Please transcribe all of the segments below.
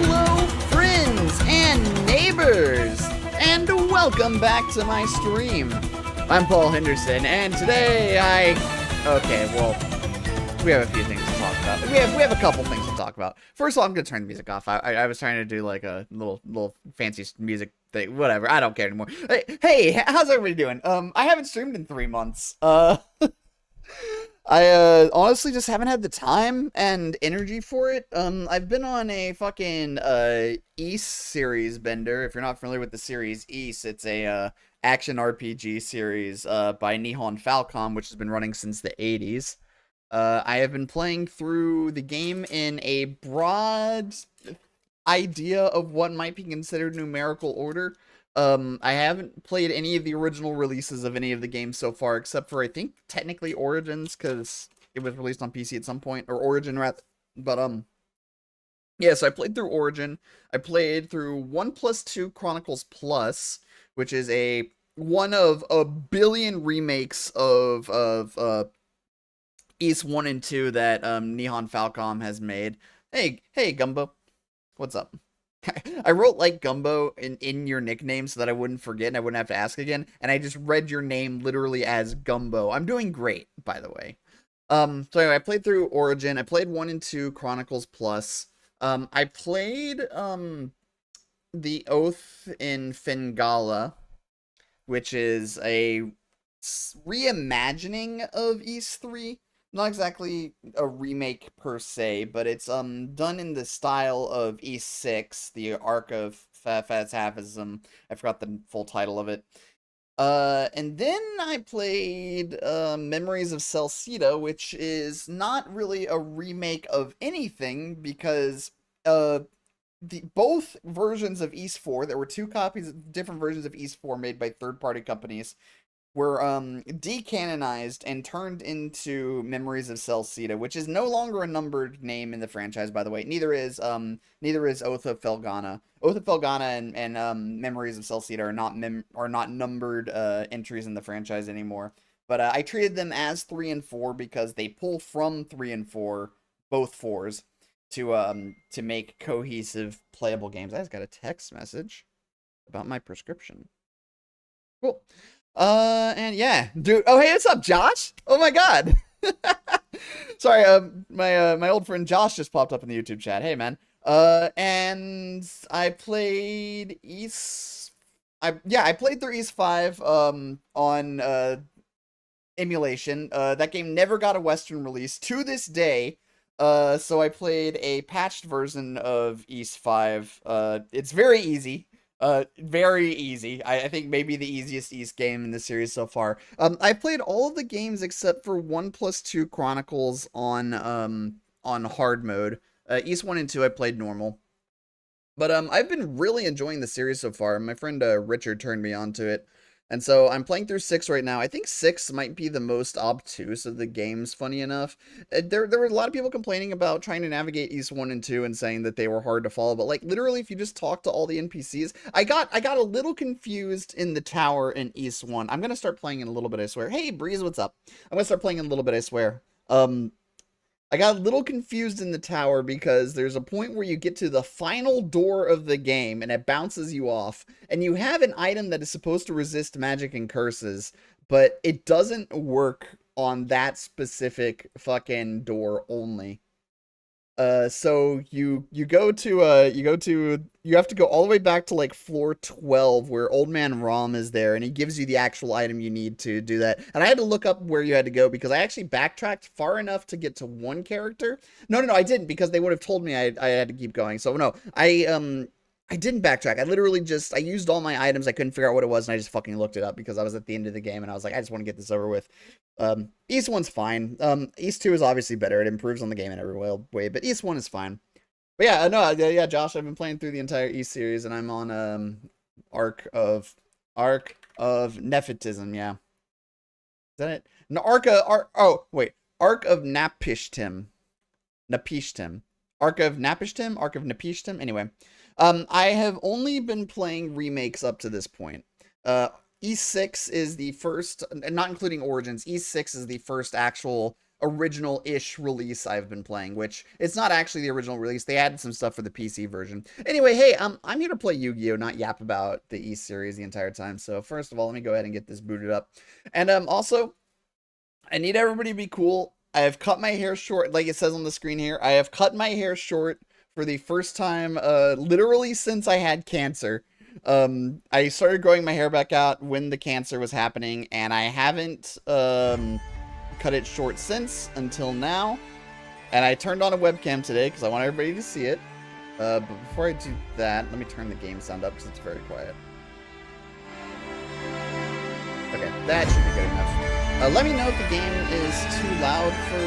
Hello, friends and neighbors, and welcome back to my stream. I'm Paul Henderson, and today okay, well, we have a few things to talk about. We have a couple things to talk about. First of all, I'm gonna turn the music off. I was trying to do like a little fancy music thing, whatever. I don't care anymore. Hey, how's everybody doing? I haven't streamed in 3 months. I honestly just haven't had the time and energy for it. I've been on a fucking Ys series bender. If you're not familiar with the series Ys, it's a action RPG series by Nihon Falcom, which has been running since the 80s. I have been playing through the game in a broad idea of what might be considered numerical order. I haven't played any of the original releases of any of the games so far, except for, I think, technically Origins, because it was released on PC at some point, or Origin, rather. But, yeah, so I played through Origin. I played through 1+2 Chronicles Plus, which is one of a billion remakes of Ys 1 and 2 that, Nihon Falcom has made. Hey, Gumbo. What's up? I wrote like Gumbo in your nickname so that I wouldn't forget and I wouldn't have to ask again. And I just read your name literally as Gumbo. I'm doing great, by the way. So anyway, I played through Origin. I played 1 and 2 Chronicles Plus. I played The Oath in Fingala, which is a reimagining of Ys 3. Not exactly a remake per se, but it's done in the style of Ys 6, the Arc of Phantasm. I forgot the full title of it. And then I played Memories of Celceta, which is not really a remake of anything because both versions of Ys 4, there were 2 copies of different versions of Ys 4 made by third-party companies, were decanonized and turned into Memories of Celceta, which is no longer a numbered name in the franchise, by the way. Neither is Oath of Felghana. Oath of Felghana and Memories of Celceta are not numbered entries in the franchise anymore. But I treated them as 3 and 4 because they pull from 3 and 4, both 4s, to make cohesive playable games. I just got a text message about my prescription. Cool. And yeah, dude. Oh, hey, what's up, Josh? Oh my God. Sorry, my old friend Josh just popped up in the YouTube chat. Hey, man. And I played I played through Ys 5 on emulation. That game never got a Western release to this day. So I played a patched version of Ys 5. It's very easy. Very easy. I think maybe the easiest Ys game in the series so far. I've played all of the games except for 1+2 Chronicles on hard mode. Ys 1 and 2 I played normal. But I've been really enjoying the series so far. My friend Richard turned me onto it. And so I'm playing through 6 right now. I think 6 might be the most obtuse of the games, funny enough. There were a lot of people complaining about trying to navigate Ys 1 and 2 and saying that they were hard to follow. But like literally, if you just talk to all the NPCs, I got a little confused in the tower in Ys 1. I'm going to start playing in a little bit, I swear. Hey, Breeze, what's up? I'm going to start playing in a little bit, I swear. I got a little confused in the tower because there's a point where you get to the final door of the game and it bounces you off. And you have an item that is supposed to resist magic and curses, but it doesn't work on that specific fucking door only. So you have to go all the way back to like floor 12 where Old Man Rom is there and he gives you the actual item you need to do that. And I had to look up where you had to go because I actually backtracked far enough to get to one character. No, I didn't because they would have told me I had to keep going. So no, I didn't backtrack. I literally I used all my items. I couldn't figure out what it was and I just fucking looked it up because I was at the end of the game and I was like, I just want to get this over with. Ys 1's fine. Ys 2 is obviously better. It improves on the game in every way, but Ys 1 is fine. But yeah, no, yeah, Josh, I've been playing through the entire Ys series and I'm on Arc of Nephitism, yeah. Is that it? No, Arc of Napishtim. Arc of Napishtim? Anyway. I have only been playing remakes up to this point. Ys 6 is the first, not including Origins, Ys 6 is the first actual original-ish release I've been playing, which it's not actually the original release. They added some stuff for the PC version. Anyway, hey, I'm here to play Yu-Gi-Oh!, not yap about the East series the entire time. So first of all, let me go ahead and get this booted up. And also, I need everybody to be cool. I have cut my hair short, like it says on the screen here. I have cut my hair short for the first time, literally since I had cancer. I started growing my hair back out when the cancer was happening, and I haven't, cut it short since, until now. And I turned on a webcam today, because I want everybody to see it. But before I do that, let me turn the game sound up, because it's very quiet. Okay, that should be good enough. Let me know if the game is too loud for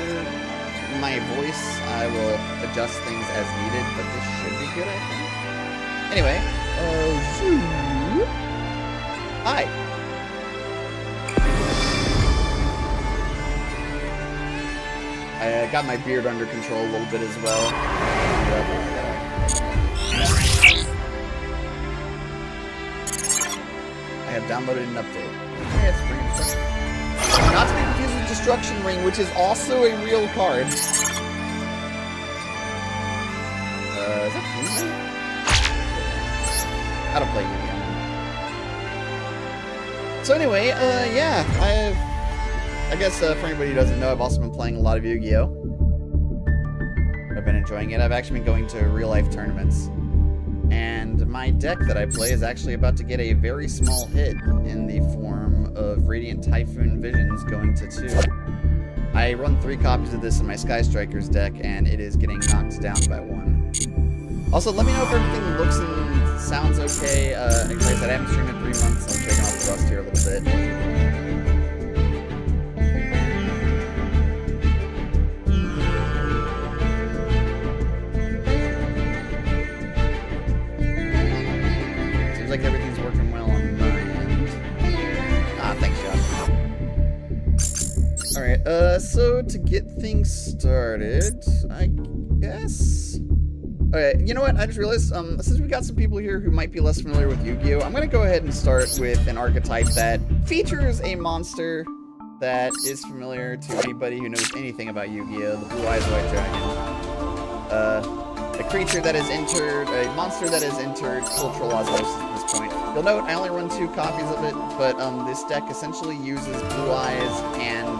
my voice. I will adjust things as needed, but this should be good, I think. Anyway, hi. I got my beard under control a little bit as well. I have downloaded an update. Okay, it's Ring of Destruction. Not to be confused with Destruction Ring, which is also a real card. Is that Blue? I don't play Yu-Gi-Oh! So anyway, yeah, I guess for anybody who doesn't know, I've also been playing a lot of Yu-Gi-Oh! I've been enjoying it. I've actually been going to real-life tournaments. And my deck that I play is actually about to get a very small hit in the form of Radiant Typhoon Visions going to 2. I run 3 copies of this in my Sky Strikers deck, and it is getting knocked down by 1. Also, let me know if everything looks and sounds okay. Like I said, I haven't streamed in 3 months, so I'm shaking off the rust here a little bit. Like everything's working well on my end. Thanks, Josh. Alright, so to get things started, I guess... Okay, you know what? I just realized, since we got some people here who might be less familiar with Yu-Gi-Oh!, I'm gonna go ahead and start with an archetype that features a monster that is familiar to anybody who knows anything about Yu-Gi-Oh!, the Blue Eyes White Dragon. A creature that has entered, a monster that has entered cultural osmosis at this point. You'll note I only run 2 copies of it, but this deck essentially uses Blue Eyes and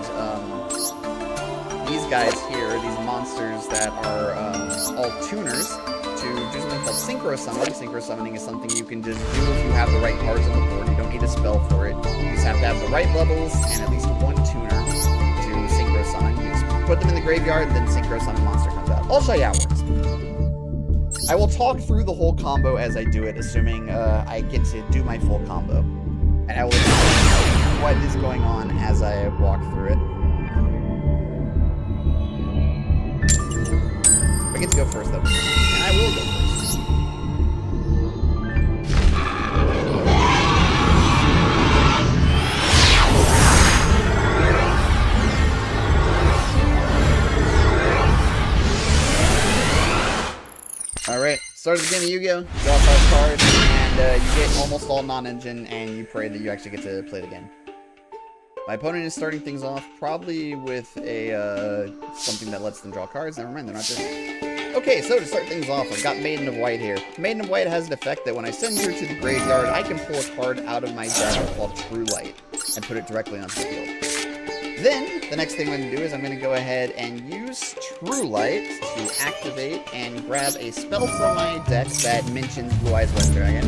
these guys here, these monsters that are all tuners, to do something called Synchro Summoning. Synchro Summoning is something you can just do if you have the right cards on the board. You don't need a spell for it. You just have to have the right levels and at least 1 tuner to Synchro Summon. You just put them in the graveyard, and then Synchro Summon monster comes out. I'll show you how it works. I will talk through the whole combo as I do it, assuming I get to do my full combo. And I will explain what is going on as I walk through it. I get to go first, though. And I will go first. Alright, start of the game of Yu-Gi-Oh! Draw 5 cards, and you get almost all non-engine, and you pray that you actually get to play the game. My opponent is starting things off probably with a something that lets them draw cards. Never mind, they're not doing it. Okay, so to start things off, I've got Maiden of White here. Maiden of White has an effect that when I send her to the graveyard, I can pull a card out of my deck called True Light and put it directly onto the field. Then, the next thing I'm going to do is I'm going to go ahead and use True Light to activate and grab a spell from my deck that mentions Blue Eyes White Dragon.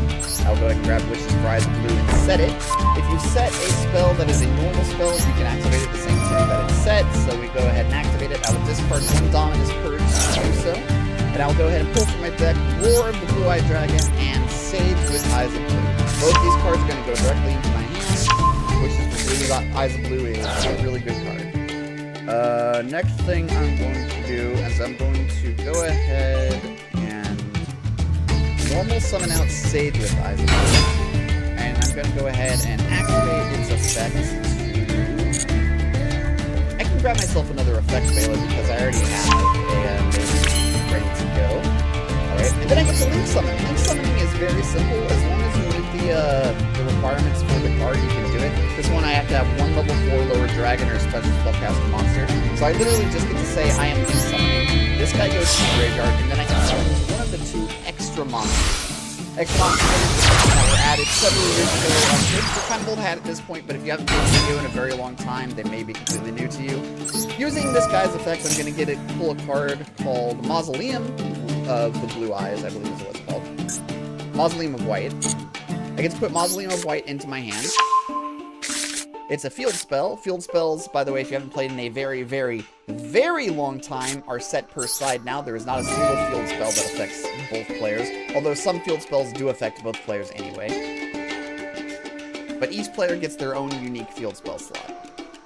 I'll go ahead and grab Witch's Prize Blue and set it. If you set a spell that is a normal spell, you can activate it the same turn that it's set, so we go ahead and activate it. I will discard 1 Dominus Purge to do so. And I'll go ahead and pull from my deck Roar of the Blue Eyed Dragon and Sage with Eyes of Blue. Both these cards are going to go directly into my hand, which is Eyes of Blue is a really good card. Next thing I'm going to do is I'm going to go ahead and normal summon out Sage with Eyes of Blue. And I'm going to go ahead and activate its effect to... I can grab myself another effect Baylor because I already have a Maiden ready to go. Alright, and then I get to Link Summon. Link Summoning is very simple. As long as you meet the requirements for the card, you can do it. This one I have to have 1 level 4 lower dragon or special spellcaster monster. So So I literally just get to say I am summoning. This guy goes to the graveyard, and then I can summon one of the 2 extra monsters. Extra monsters that were added several years ago. They're kind of old hat at this point, but if you haven't played the video in a very long time, they may be completely new to you. Using this guy's effect, I'm going to pull a card called Mausoleum of the Blue Eyes, I believe is what it's called. Mausoleum of White. I get to put Mausoleum of White into my hand. It's a field spell. Field spells, by the way, if you haven't played in a very, very, very long time, are set per side now. There is not a single field spell that affects both players, although some field spells do affect both players anyway. But each player gets their own unique field spell slot.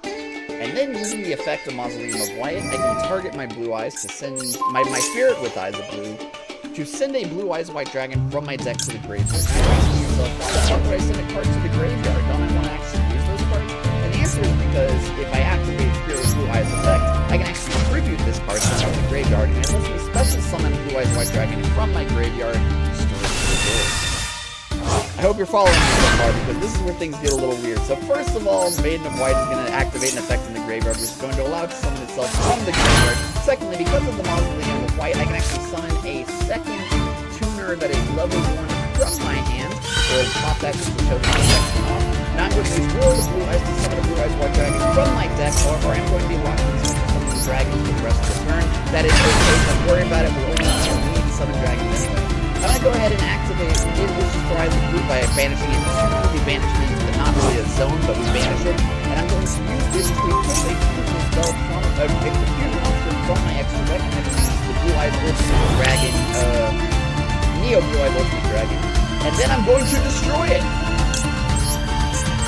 And then, using the effect of Mausoleum of White, I can target my Blue Eyes to send my Spirit with Eyes of Blue to send a Blue Eyes White Dragon from my deck to the graveyard. Now, why the fuck would I send a card to the graveyard? Don't I want to actually use those cards? And the answer is because if I activate Spirit with Blue Eyes effect, I can actually tribute this card to the graveyard, and it lets me special summon Blue Eyes White Dragon from my graveyard to store it to the door. I hope you're following me so far, because this is where things get a little weird. So first of all, Maiden of White is going to activate an effect in the graveyard, which is going to allow it to summon itself from the graveyard. Secondly, because of the Mausoleum of White, I can actually summon a second tuner that is level 1 from my hand. So pop that just to show the section off. Now I'm going to use Roar of Blue Eyes to summon a Blue Eyes White Dragon from my deck. However, I'm going to be locking this into summoning dragons for the rest of the turn. That is okay, don't worry about it, we're only need to summon dragons anyway. I'm going to go ahead and activate Wishes for Eyes of Blue by banishing it. We banish means but not really a zone, but we banish it. And I'm going to use this to equip a fusion spell from a fusion monster from my extra deck, and I'm going to use the Blue Eyes Ultimate Dragon, Neo Blue Eyes Ultimate Dragon. And then I'm going to destroy it!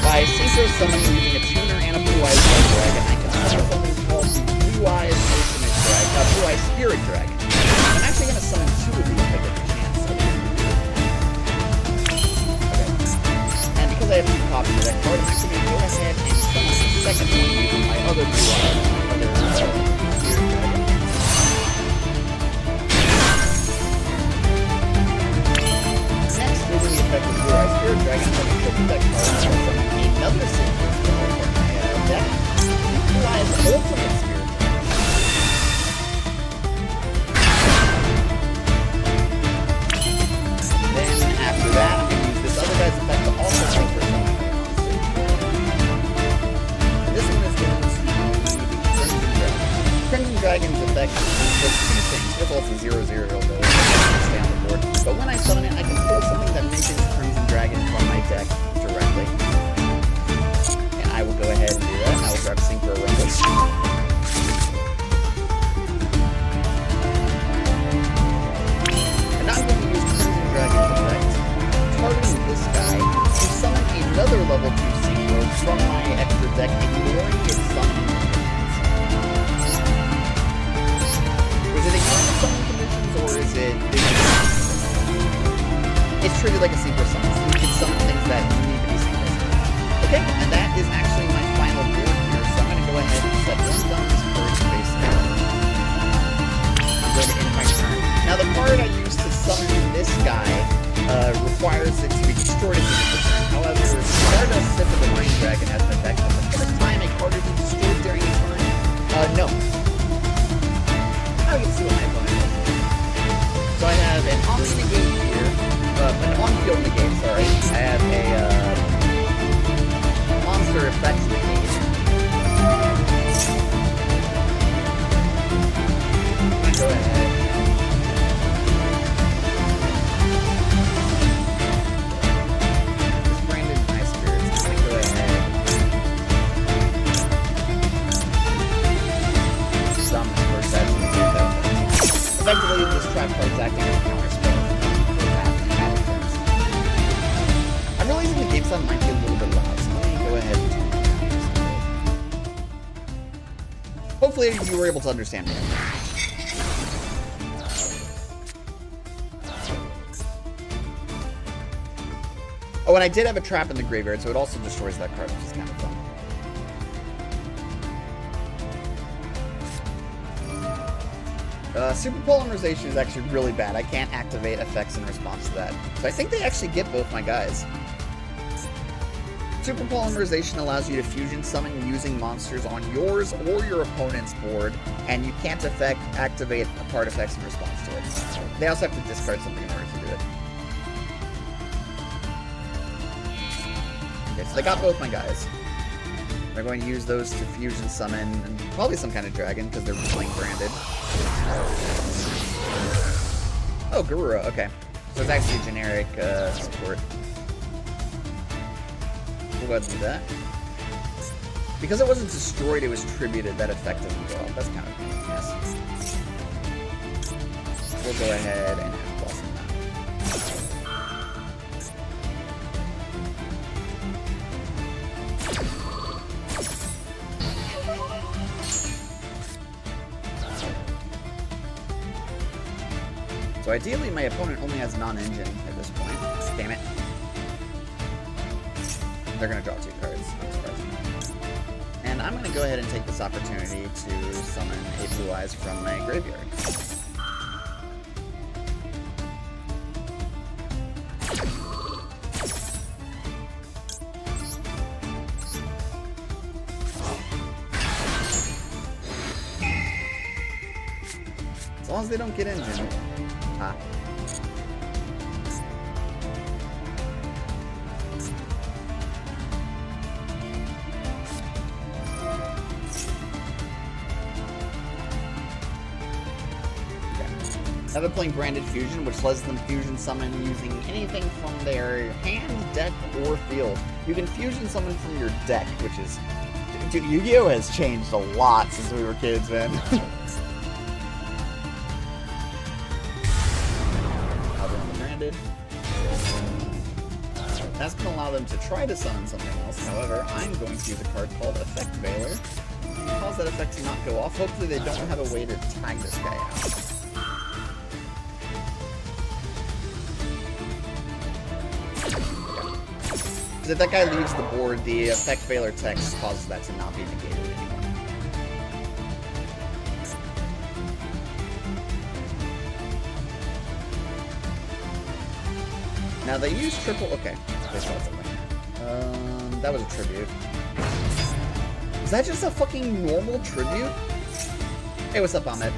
By synchro summoning using a tuner and a Blue Eyes White Dragon, I can summon something called the Blue Eyes Ultimate Dragon, Blue Eyes Spirit Dragon. I'm actually going to summon 2 of these if I get the chance. Okay. And because I have 2 copies of that card, I'm actually going to go ahead and summon the second one using my other Blue Eyes, my other Spirit Dragon. Next, using the effect of Blue Eyes Spirit Dragon, I'm going to flip that card and summon another synchro spell from my deck. Blue Eyes Ultimate Spirit Dragon. After that, I'm going to use this other guy's effect to also synchro summon my monster. And this one is going to be the Crimson Dragon. Crimson Dragon's effect does 2 things. First of all, it's a 0/0, although it's stay on the board. But when I summon it, I can pull something that mentions Crimson Dragon from my deck directly. And I will go ahead and do that. I will grab Synchro Rumble. And now I'm going to use Crimson Dragon's effect, targeting this guy, to summon another level 2 synchro from my extra deck, ignoring its summoning conditions. Was it ignoring the summoning conditions, or is it... It's treated like a synchro summon, so you can summon things that need to be synchro summoned. Okay, and that is actually my final board here, so I'm going to go ahead and set one down this card face down. I'm going to end my turn. Now the card I used to summon this guy requires it to be destroyed at the end of the turn. However, Stardust Sip of the Rain Dragon has an effect that the first time a card is destroyed during a turn, no. Now we can see what my opponent does. So I have an on-negate here, an on-field negate, sorry. I have a monster effects negate. I'm going to go ahead. Effectively, this trap card is acting as a counter spell. I'm realizing the game sound might be a little bit loud, so let me go ahead and turn it down. Hopefully, you were able to understand me. Oh, and I did have a trap in the graveyard, so it also destroys that card, which is kind of fun. Super Polymerization is actually really bad. I can't activate effects in response to that. So I think they actually get both my guys. Super Polymerization allows you to fusion summon using monsters on yours or your opponent's board, and you can't activate card effects in response to it. They also have to discard something in order to do it. Okay, so they got both my guys. They're going to use those to fusion summon, and probably some kind of dragon, because they're playing branded. Oh, Garura, okay. So it's actually generic support. We'll go ahead and do that. Because it wasn't destroyed, it was tributed, that effect doesn't go off. That's kind of yes. We'll go ahead and have Blossom that. So ideally, my opponent only has non-engine at this point. Damn it. They're going to draw 2 cards. And I'm going to go ahead and take this opportunity to summon a Blue Eyes from my graveyard. As long as they don't get engine. Ah. Now they're playing Branded Fusion, which lets them fusion summon using anything from their hand, deck, or field. You can fusion summon from your deck, which is... Dude, Yu-Gi-Oh! Has changed a lot since we were kids, man. Branded. That's going to allow them to try to summon something else. However, I'm going to use a card called Effect Veiler. Cause that effect to not go off. Hopefully they don't have a way to tag this guy out. If that guy leaves the board, the Effect Veiler text causes that to not be negated anymore. Now they use triple... Okay, they saw something. That was a tribute. Is that just a fucking normal tribute? Hey, what's up, Ahmed?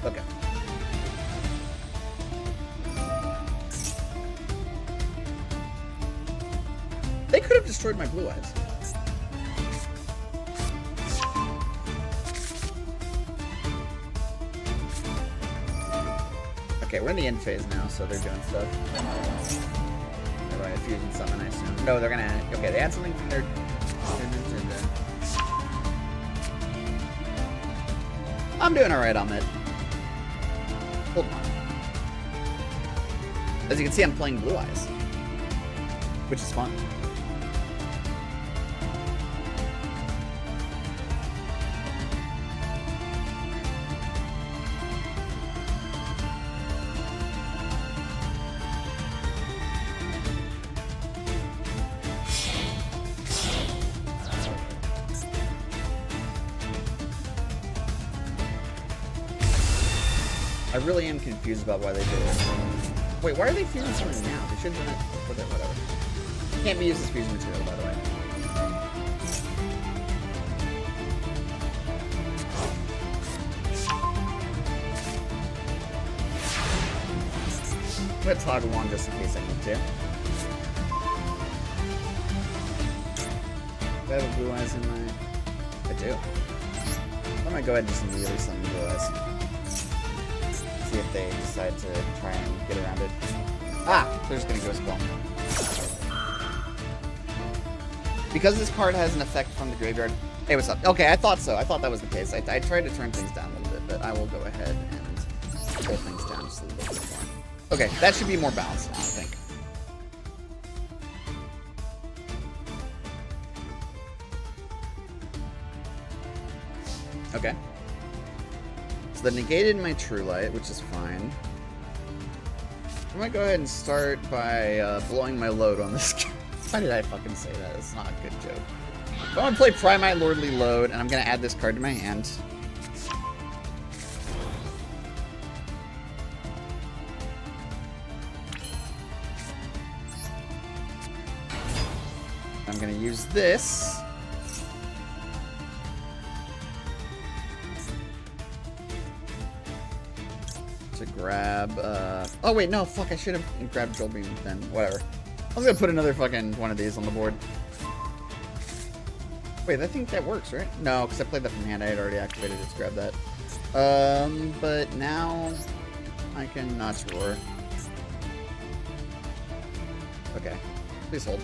Okay. They could have destroyed my Blue Eyes. Okay, we're in the end phase now, so they're doing stuff. They're going to fusion summon, I assume. No, they're gonna... Okay, they add something from their Nintendo. I'm doing alright on it. Hold on. As you can see, I'm playing Blue Eyes. Which is fun. I really am confused about why they did it. Wait, why are they fusing something now? They should have done it with it, whatever. Can't be used as fusion material, by the way. I'm gonna toggle one just in case I need to. Do I have a Blue Eyes in my... I do. I'm gonna go ahead and just immediately summon Blue Eyes. See if they decide to try and get around it. Ah! They're just gonna go spell. Because this card has an effect from the graveyard... Hey, what's up? Okay, I thought so. I thought that was the case. I tried to turn things down a little bit, but I will go ahead and pull things down just a little bit more. Okay, that should be more balanced now, I think. Okay. So they negated my True Light, which is fine. I might go ahead and start by blowing my load on this guy. Why did I fucking say that? It's not a good joke. I'm going to play Primite Lordly Load, and I'm going to add this card to my hand. I'm gonna use this. To grab, oh wait, no, fuck, I should have grabbed Joel Beam then. Whatever. I was gonna put another fucking one of these on the board. Wait, I think that works, right? No, because I played that from hand. I had already activated it to grab that. But now I can not roar. Okay. Please hold.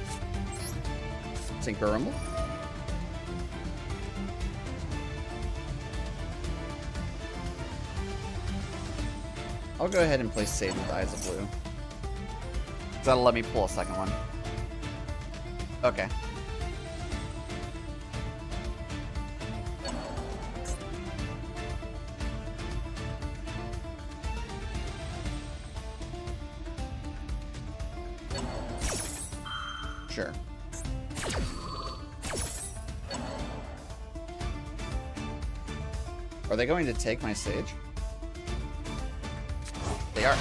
Synchro Rumble. I'll go ahead and place Sage with Eyes of Blue. That'll let me pull a second one. Okay. Sure. Are they going to take my Sage? They are.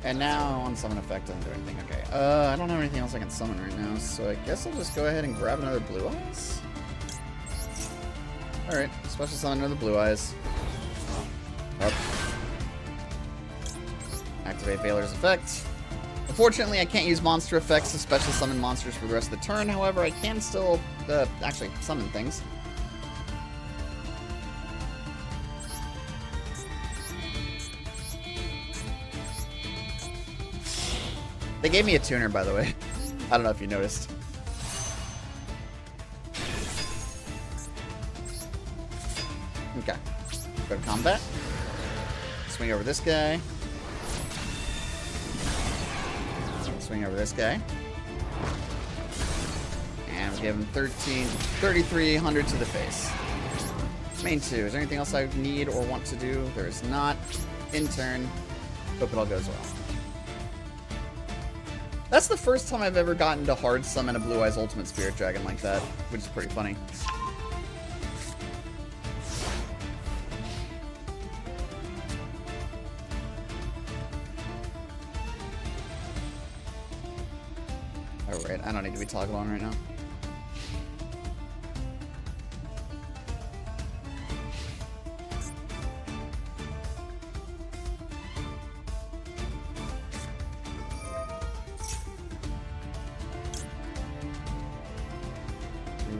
And now on summon effect doesn't do anything. Okay. I don't have anything else I can summon right now, so I guess I'll just go ahead and grab another Blue Eyes. Alright, special summon another Blue Eyes. Up. Activate Veiler's effect. Unfortunately, I can't use monster effects to special summon monsters for the rest of the turn. However, I can still actually summon things. They gave me a tuner, by the way. I don't know if you noticed. Okay. Go to combat. Swing over this guy. Swing over this guy. And we'll give him 3,300 to the face. Main 2. Is there anything else I need or want to do? There is not. In turn. Hope it all goes well. That's the first time I've ever gotten to hard summon a Blue Eyes Ultimate Spirit Dragon like that, which is pretty funny. Alright, I don't need to be toggle on right now.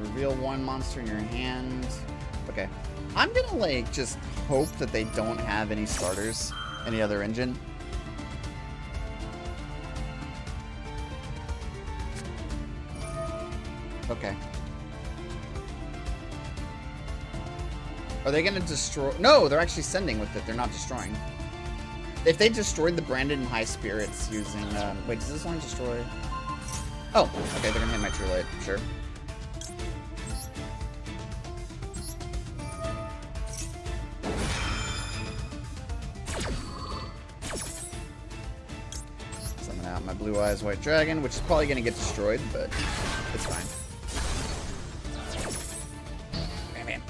Reveal one monster in your hand. Okay. I'm gonna, like, just hope that they don't have any starters. Any other engine. Okay. Are they gonna destroy? No, they're actually sending with it. They're not destroying. If they destroyed the Branded and High Spirits using, wait, does this one destroy? Oh, okay, they're gonna hit my True Light. Sure. My Blue Eyes White Dragon, which is probably going to get destroyed, but it's fine. Bam, bam.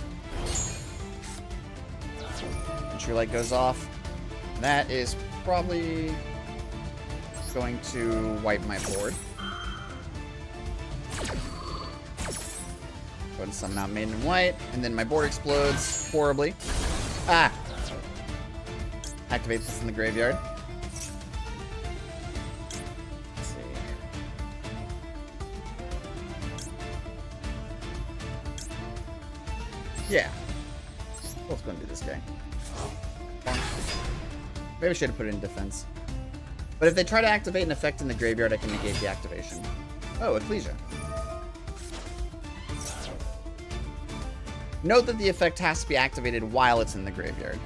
And True Light goes off. That is probably going to wipe my board. Go ahead and summon out Maiden in White, and then my board explodes horribly. Ah! Activate this in the graveyard. Yeah. Let's go and do this guy. Maybe I should have put it in defense. But if they try to activate an effect in the graveyard, I can negate the activation. Oh, Ecclesia. Note that the effect has to be activated while it's in the graveyard.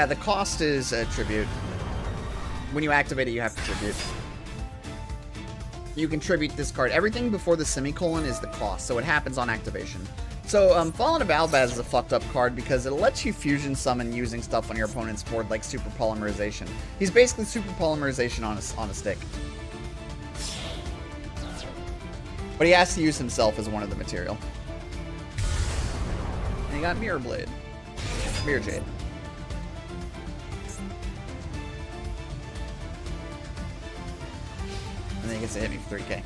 The cost is a tribute. When you activate it, you have to tribute. you contribute this card. Everything before the semicolon is the cost, so it happens on activation. So, Fallen of Albaz is a fucked up card because it lets you fusion summon using stuff on your opponent's board like Super Polymerization. He's basically Super Polymerization on a stick. But he has to use himself as one of the material. And he got Mirror Blade. Mirror Jade. And then he gets to hit me for 3k.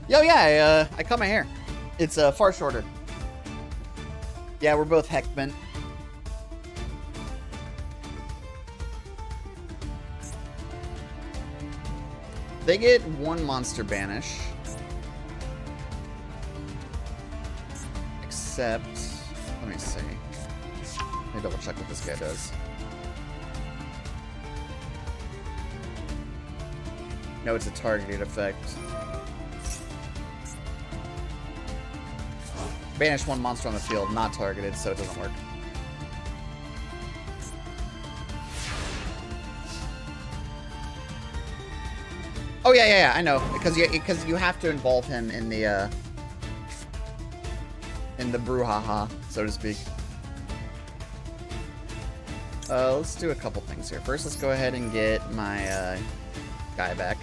Yo, yeah, I cut my hair. It's far shorter. Yeah, we're both Heckman. They get one monster banish. Except, let me see. Let me double check what this guy does. No, it's a targeted effect. Banish one monster on the field, not targeted, so it doesn't work. Oh yeah, I know, because you have to involve him in the brouhaha, so to speak. Let's do a couple things here. First, let's go ahead and get my guy back.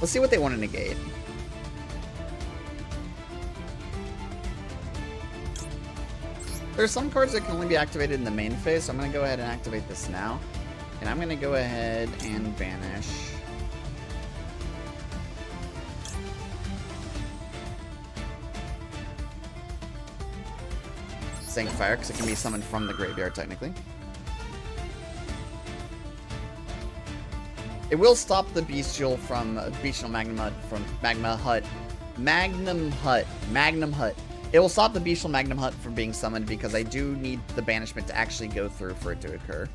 Let's see what they want to negate. There's some cards that can only be activated in the main phase, so I'm going to go ahead and activate this now. And I'm going to go ahead and banish Sanctifier, because it can be summoned from the graveyard, technically. It will stop the Bestial from Bestial Magnum Hut. It will stop the Bestial Magnum Hut from being summoned because I do need the banishment to actually go through for it to occur.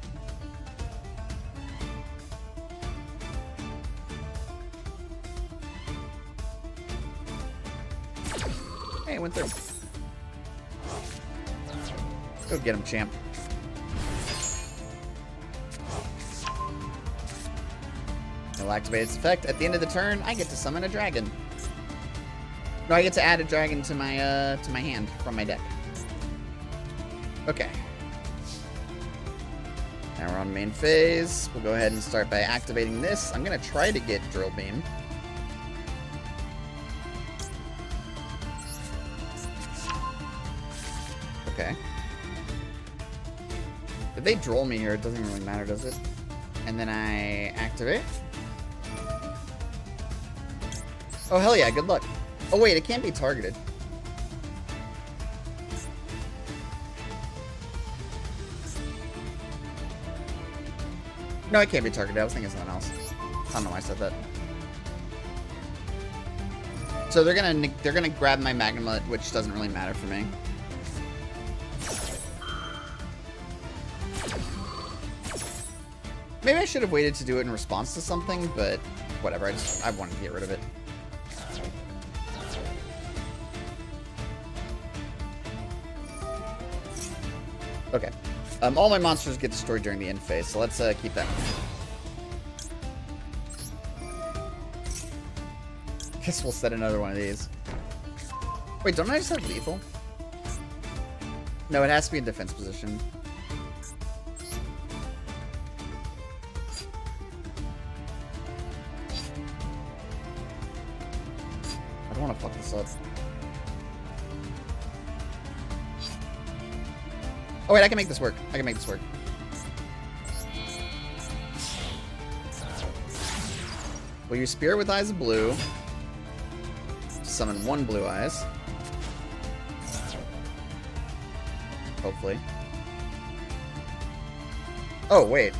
Hey, it went through. Go get him, champ. It'll activate its effect. At the end of the turn, I get to summon a dragon. No, I get to add a dragon to my hand from my deck. Okay. Now we're on main phase. We'll go ahead and start by activating this. I'm gonna try to get Drill Beam. Okay. If they droll me here, it doesn't really matter, does it? And then I activate. Oh, hell yeah, good luck. Oh, wait, it can't be targeted. No, it can't be targeted. I was thinking something else. I don't know why I said that. So they're gonna grab my Magnemite, which doesn't really matter for me. Maybe I should have waited to do it in response to something, but whatever. I wanted to get rid of it. Okay. All my monsters get destroyed during the end phase, so let's keep that. Guess we'll set another one of these. Wait, don't I just have lethal? No, it has to be in defense position. I don't want to fuck this up. Oh wait, I can make this work. I can make this work. We'll use Spirit with Eyes of Blue. Summon one Blue Eyes. Hopefully. Oh, wait.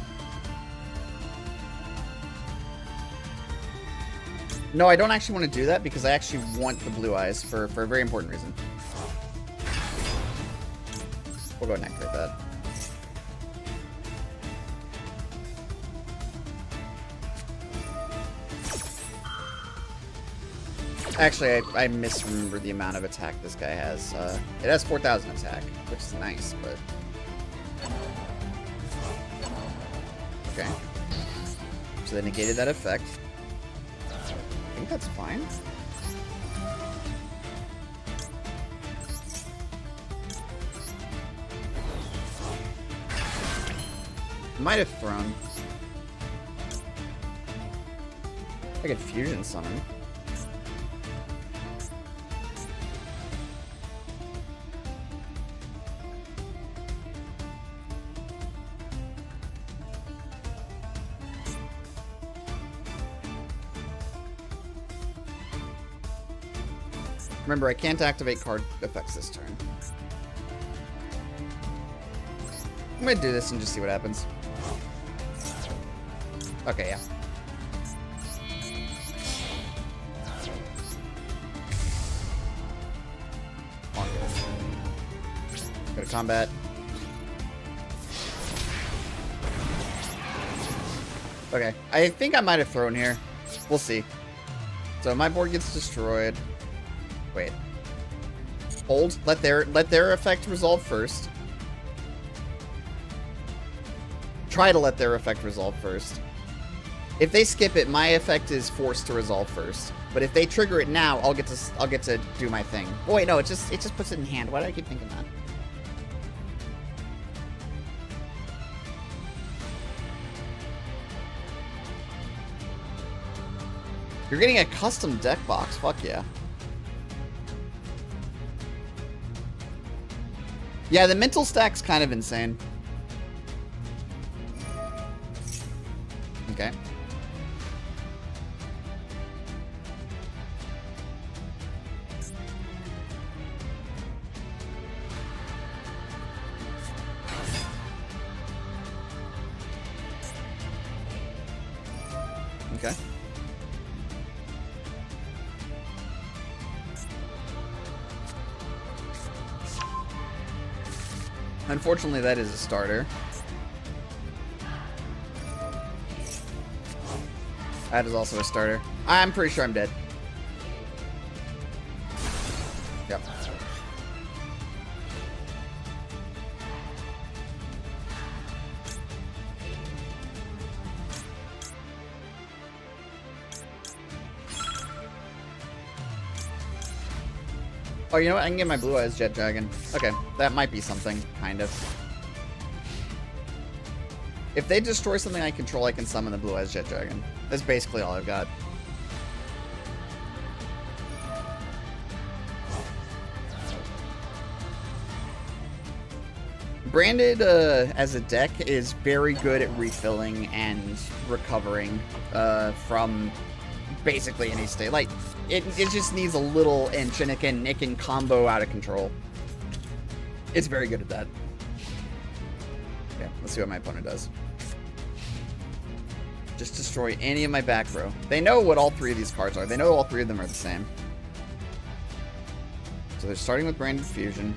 No, I don't actually want to do that because I actually want the Blue Eyes for a very important reason. We'll go ahead and activate that. Actually, I misremember the amount of attack this guy has. It has 4,000 attack, which is nice, but... Okay. So they negated that effect. I think that's fine. Might have thrown. I could fusion summon. Remember, I can't activate card effects this turn. I'm gonna do this and just see what happens. Okay, yeah. Go to combat. Okay, I think I might have thrown here. We'll see. So my board gets destroyed. Wait. Hold. Let their effect resolve first. Try to let their effect resolve first. If they skip it, my effect is forced to resolve first. But if they trigger it now, I'll get to do my thing. Oh wait, no, it just puts it in hand. Why do I keep thinking that? You're getting a custom deck box. Fuck yeah. Yeah, the mental stack's kind of insane. Okay. Okay. Unfortunately, that is a starter. That is also a starter. I'm pretty sure I'm dead. Yep. Oh, you know what? I can get my Blue Eyes Jet Dragon. Okay, that might be something, kind of. If they destroy something I control, I can summon the Blue Eyes Jet Dragon. That's basically all I've got. Branded, as a deck, is very good at refilling and recovering from basically any state. Like, it just needs a little inch, and it can combo out of control. It's very good at that. Okay, let's see what my opponent does. Just destroy any of my back row. They know what all three of these cards are. They know all three of them are the same. So they're starting with Branded Fusion.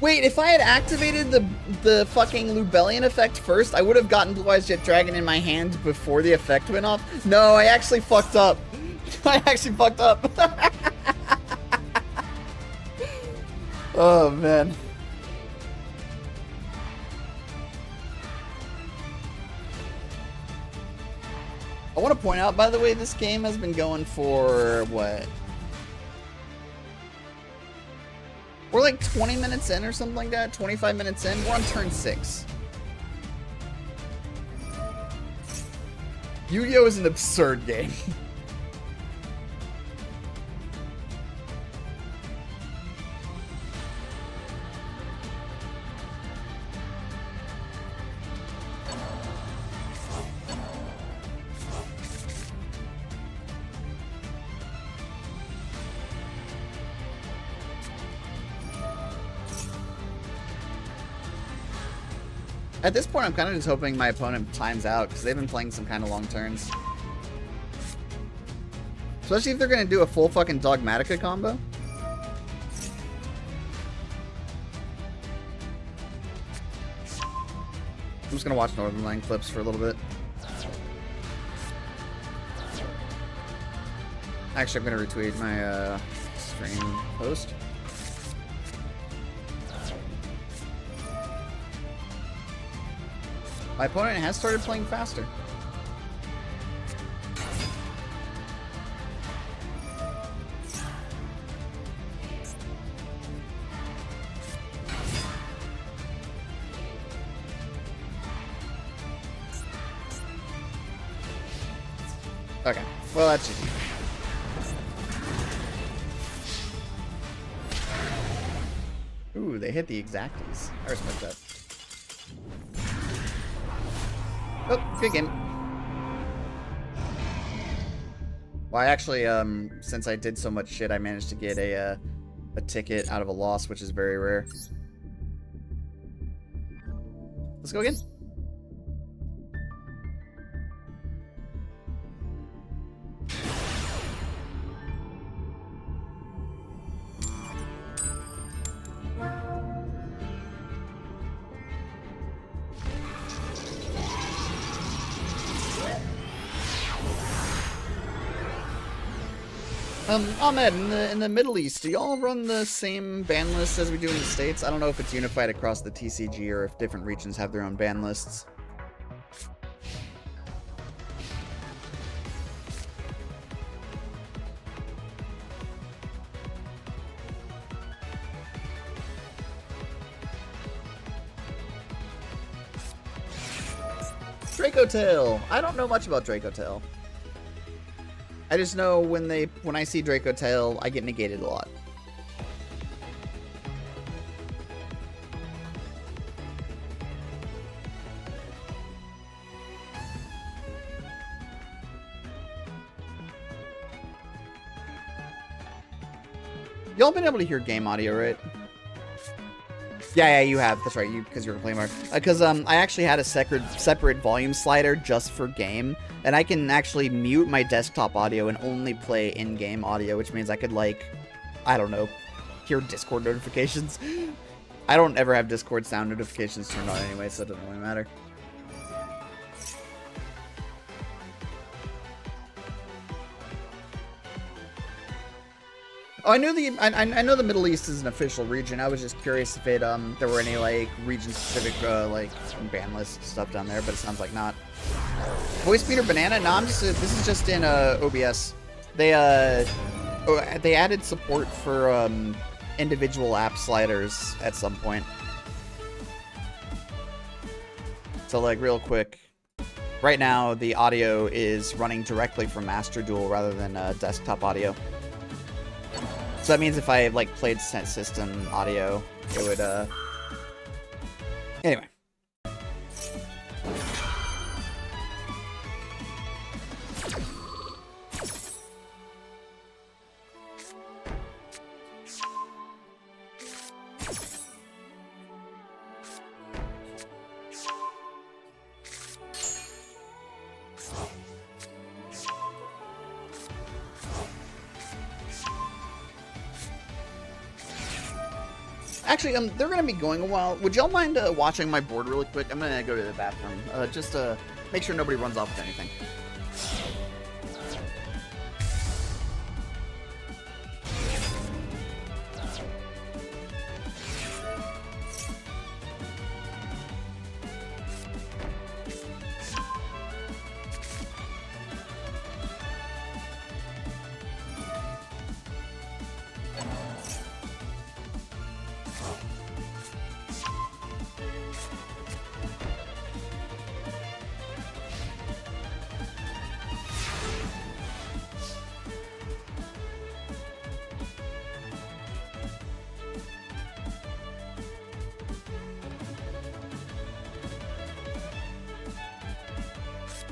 Wait, if I had activated the fucking Lubellion effect first, I would have gotten Blue Eyes Jet Dragon in my hand before the effect went off. No, I actually fucked up. I actually fucked up. Oh, man. I want to point out, by the way, this game has been going for, what? We're like 20 minutes in or something like that. 25 minutes in. We're on turn 6. Yu-Gi-Oh! Is an absurd game. At this point, I'm kind of just hoping my opponent times out, because they've been playing some kind of long turns. Especially if they're going to do a full fucking Dogmatica combo. I'm just gonna watch Northern Line clips for a little bit. Actually, I'm gonna retweet my stream post. My opponent has started playing faster. Okay, well that's easy. Ooh, they hit the exacties. I respect that. Oh, good game. Well, I actually, since I did so much shit, I managed to get a ticket out of a loss, which is very rare. Let's go again. Ahmed, in the Middle East, do y'all run the same ban lists as we do in the States? I don't know if it's unified across the TCG or if different regions have their own ban lists. Draco Tail! I don't know much about Draco Tail. I just know when I see Draco Tail, I get negated a lot. Y'all been able to hear game audio, right? Yeah, you have. That's right, because you were playing more. Because I actually had a separate volume slider just for game, and I can actually mute my desktop audio and only play in-game audio, which means I could, like, I don't know, hear Discord notifications. I don't ever have Discord sound notifications turned on anyway, so it doesn't really matter. Oh, I know the Middle East is an official region. I was just curious if it there were any like region-specific like ban list stuff down there, but it sounds like not. Voice Speeder Banana? No, I'm just this is just in OBS. They added support for individual app sliders at some point. So like real quick, right now the audio is running directly from Master Duel rather than desktop audio. So that means if I, like, played system audio, it would, Anyway. Actually, they're gonna be going a while. Would y'all mind watching my board really quick? I'm gonna go to the bathroom, just to make sure nobody runs off with anything.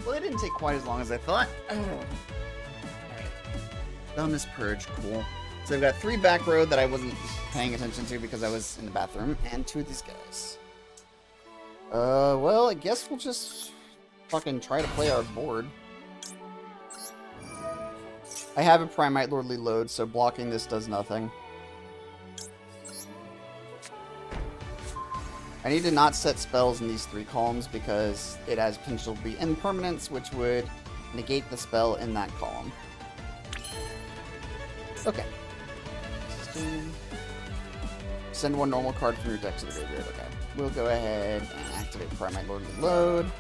Well, it didn't take quite as long as I thought. Dumbest Purge, cool. So I've got 3 back row that I wasn't paying attention to because I was in the bathroom, and 2 of these guys. Well, I guess we'll just fucking try to play our board. I have a Primite Lordly Load, so blocking this does nothing. I need to not set spells in these 3 columns because it has potential to be impermanence, which would negate the spell in that column. Okay. Send 1 normal card from your deck to the graveyard. Okay. We'll go ahead and activate Primate Lordly Load.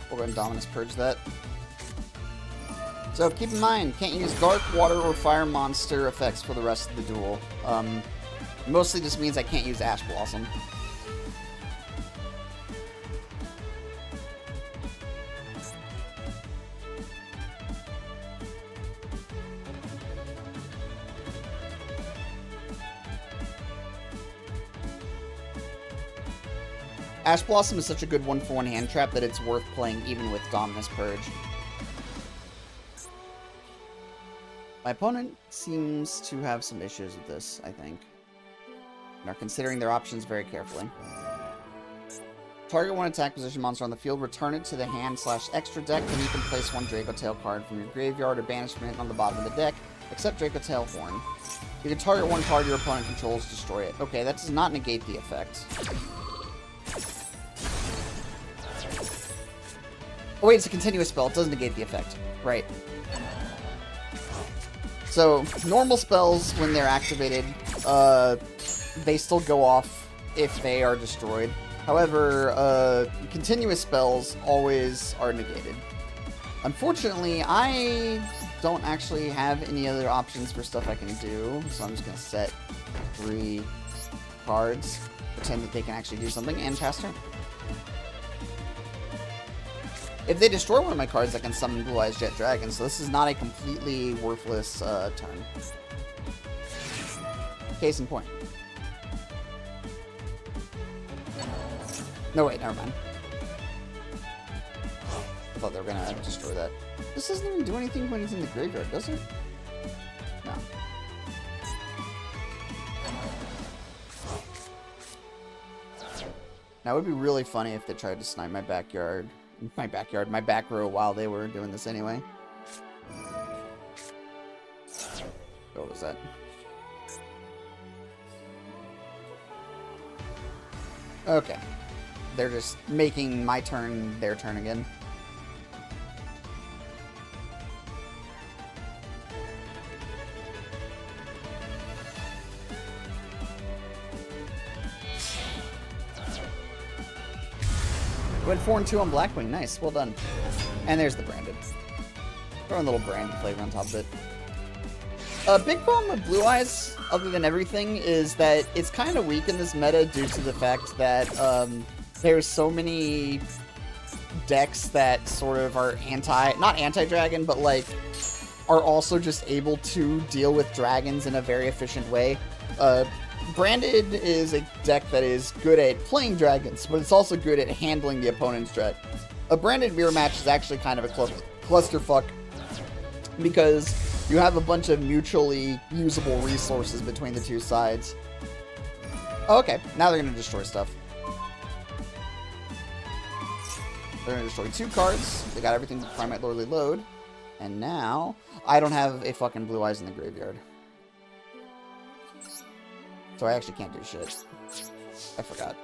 We'll go ahead and Dominus Purge that. So keep in mind, can't use Dark, Water, or Fire monster effects for the rest of the duel. Mostly just means I can't use Ash Blossom. Ash Blossom is such a good 1-for-1 hand trap that it's worth playing even with Dominus Purge. My opponent seems to have some issues with this, I think, and are considering their options very carefully. Target 1 attack position monster on the field, return it to the hand/extra deck, and you can place 1 Draco Tail card from your graveyard or banishment on the bottom of the deck, except Draco Tail Horn. You can target 1 card your opponent controls, destroy it. Okay, that does not negate the effect. Oh wait, it's a continuous spell. It doesn't negate the effect. Right. So, normal spells, when they're activated, they still go off if they are destroyed. However, continuous spells always are negated. Unfortunately, I don't actually have any other options for stuff I can do, so I'm just going to set 3 cards, pretend that they can actually do something, and pass turn. If they destroy one of my cards, I can summon Blue Eyes Jet Dragon, so this is not a completely worthless turn. Case in point. No, wait, never mind. I thought they were gonna destroy that. This doesn't even do anything when it's in the graveyard, does it? No. Now, it would be really funny if they tried to snipe my back row while they were doing this anyway. What was that? Okay. They're just making my turn their turn again. Went 4 and 2 on Blackwing. Nice. Well done. And there's the branded. Throw a little branded flavor on top of it. A big problem with Blue Eyes, other than everything, is that it's kind of weak in this meta due to the fact that there's so many decks that sort of are not anti-dragon, but like are also just able to deal with dragons in a very efficient way. Branded is a deck that is good at playing dragons, but it's also good at handling the opponent's dragon. A branded mirror match is actually kind of a clusterfuck because you have a bunch of mutually usable resources between the two sides. Oh, okay, now they're going to destroy stuff. They're going to destroy 2 cards. They got everything with Primate Lordly Load. And now, I don't have a fucking Blue Eyes in the graveyard. So I actually can't do shit. I forgot.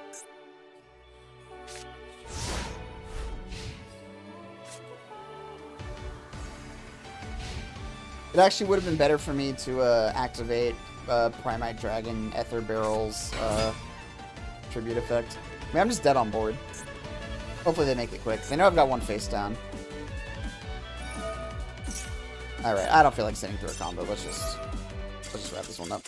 It actually would have been better for me to activate Primate Dragon, Ether Barrel's tribute effect. I mean, I'm just dead on board. Hopefully they make it quick. They know I've got 1 face down. Alright, I don't feel like sitting through a combo. Let's just wrap this one up.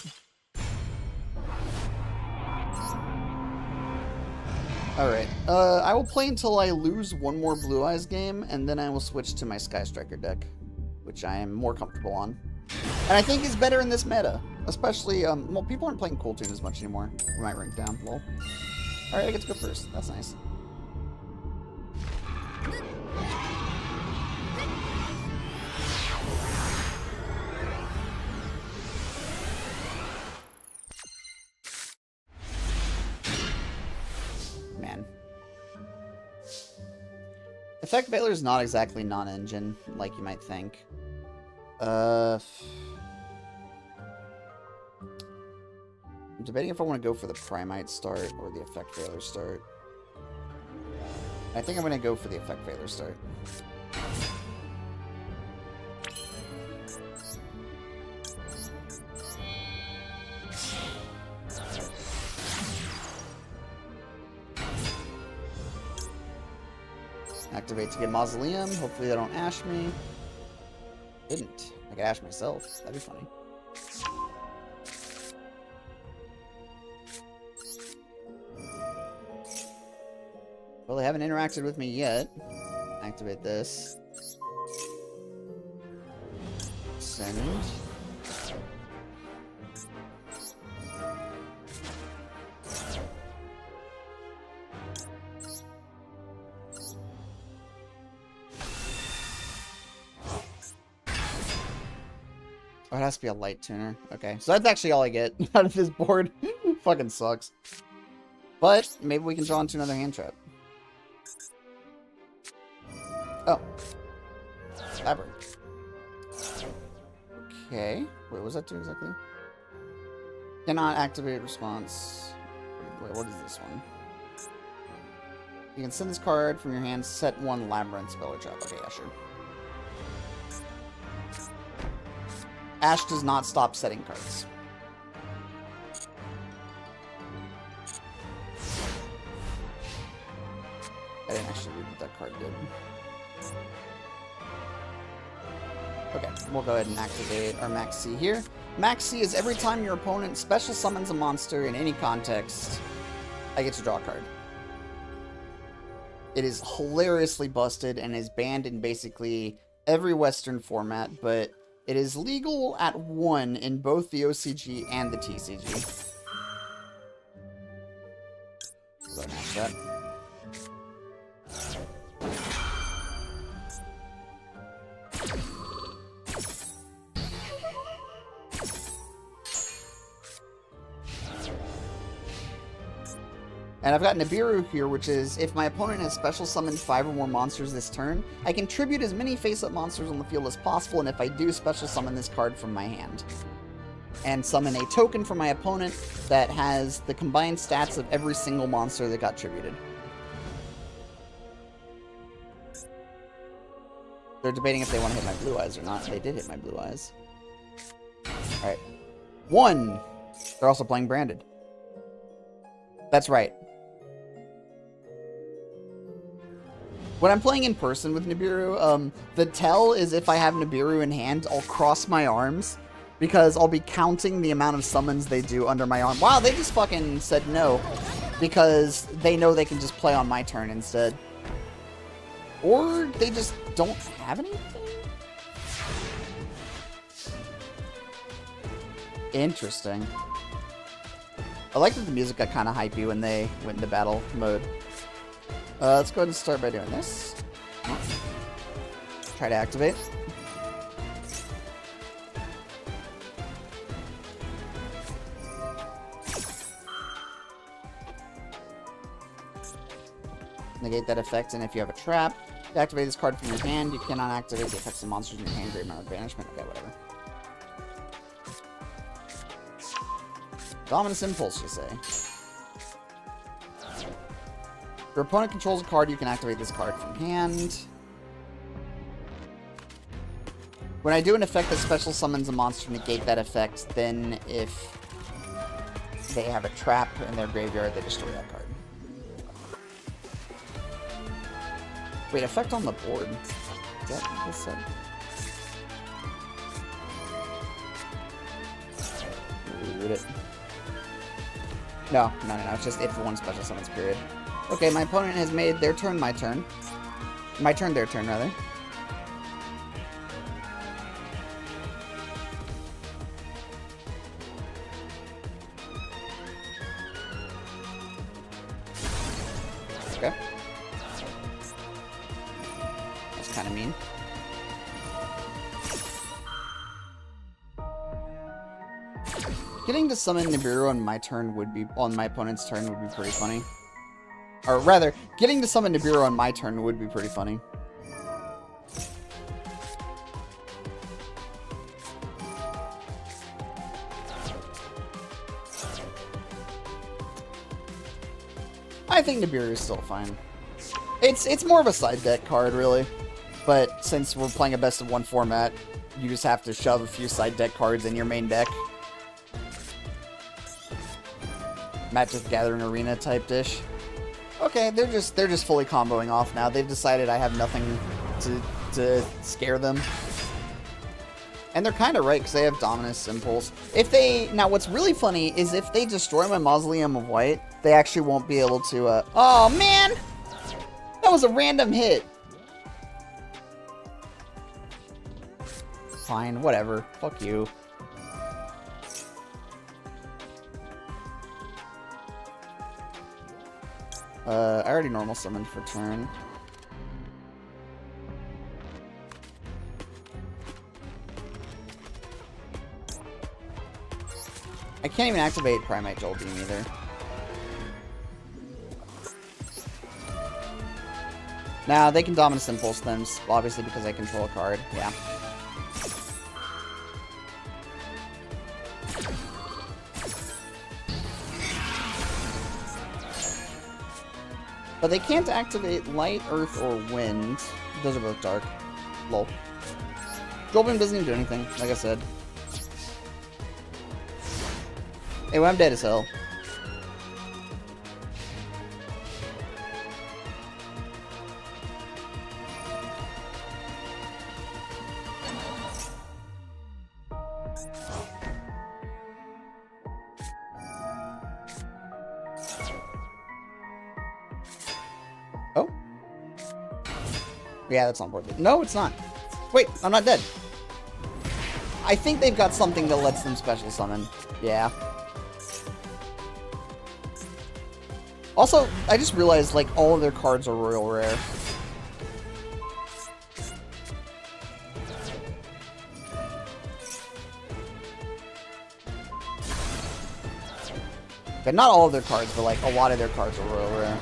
Alright, I will play until I lose 1 more Blue Eyes game, and then I will switch to my Sky Striker deck, which I am more comfortable on. And I think is better in this meta. Especially, well, people aren't playing Cool Tune as much anymore. We might rank down, lol. Alright, I get to go first. That's nice. Man. Effect Veiler is not exactly non-engine, like you might think. I'm debating if I want to go for the Primite start or the Effect Veiler start. I think I'm going to go for the Effect Veiler start. Activate to get Mausoleum. Hopefully they don't ash me. Didn't. I could ash myself. That'd be funny. Well, they haven't interacted with me yet. Activate this. Send. Oh, it has to be a light tuner. Okay, so that's actually all I get out of this board. Fucking sucks. But maybe we can draw into another hand trap. Oh. Labyrinth. Okay. Wait, what does that do exactly? Cannot activate response. Wait, what is this one? You can send this card from your hand, set one Labyrinth spell or trap. Okay, yeah, sure. Ash does not stop setting cards. I didn't actually read what that card did. Okay, we'll go ahead and activate our Max C here. Max C is every time your opponent special summons a monster in any context, I get to draw a card. It is hilariously busted and is banned in basically every Western format, but it is legal at 1 in both the OCG and the TCG. Go ahead and match that. And I've got Nibiru here, which is, if my opponent has special summoned 5 or more monsters this turn, I can tribute as many face-up monsters on the field as possible, and if I do, special summon this card from my hand. And summon a token from my opponent that has the combined stats of every single monster that got tributed. They're debating if they want to hit my blue eyes or not. They did hit my blue eyes. Alright. 1! They're also playing Branded. That's right. When I'm playing in person with Nibiru, the tell is if I have Nibiru in hand, I'll cross my arms, because I'll be counting the amount of summons they do under my arm. Wow, they just fucking said no, because they know they can just play on my turn instead. Or they just don't have anything? Interesting. I like that the music got kind of hypey when they went into battle mode. Let's go ahead and start by doing this. Try to activate. Negate that effect, and if you have a trap, to activate this card from your hand, you cannot activate the effects of monsters in your hand, great amount of banishment. Okay, whatever. Dominus Impulse, you say. If your opponent controls a card, you can activate this card from hand. When I do an effect that special summons a monster, negate that effect, then if they have a trap in their graveyard, they destroy that card. Wait, effect on the board. Is that what this said? Read it. No, it's just if one special summons, period. Okay, my opponent has made their turn my turn. My turn, their turn, rather. Okay. That's kind of mean. Getting to summon Nibiru on my turn would be, on my opponent's turn would be pretty funny. Or rather, getting to summon Nibiru on my turn would be pretty funny. I think Nibiru is still fine. It's more of a side deck card, really. But since we're playing a best of one format, you just have to shove a few side deck cards in your main deck. Magic the Gathering Arena type dish. Okay, they're just fully comboing off now. They've decided I have nothing to scare them. And they're kind of right, because they have Dominus Impulse. Now what's really funny is if they destroy my Mausoleum of White, they actually won't be able to, oh man! That was a random hit! Fine, whatever. Fuck you. I already normal summoned for turn. I can't even activate Primate Jolt Beam either. Now, they can Dominus Impulse them, obviously because I control a card. Yeah. But they can't activate Light, Earth, or Wind. Those are both dark. Lol. Jolt Beam doesn't even do anything, like I said. Hey, well, I'm dead as hell. Oh? Yeah, that's not worth it. No, it's not. Wait, I'm not dead. I think they've got something that lets them special summon. Yeah. Also, I just realized, like, all of their cards are royal rare. But not all of their cards, but, like, a lot of their cards are royal rare.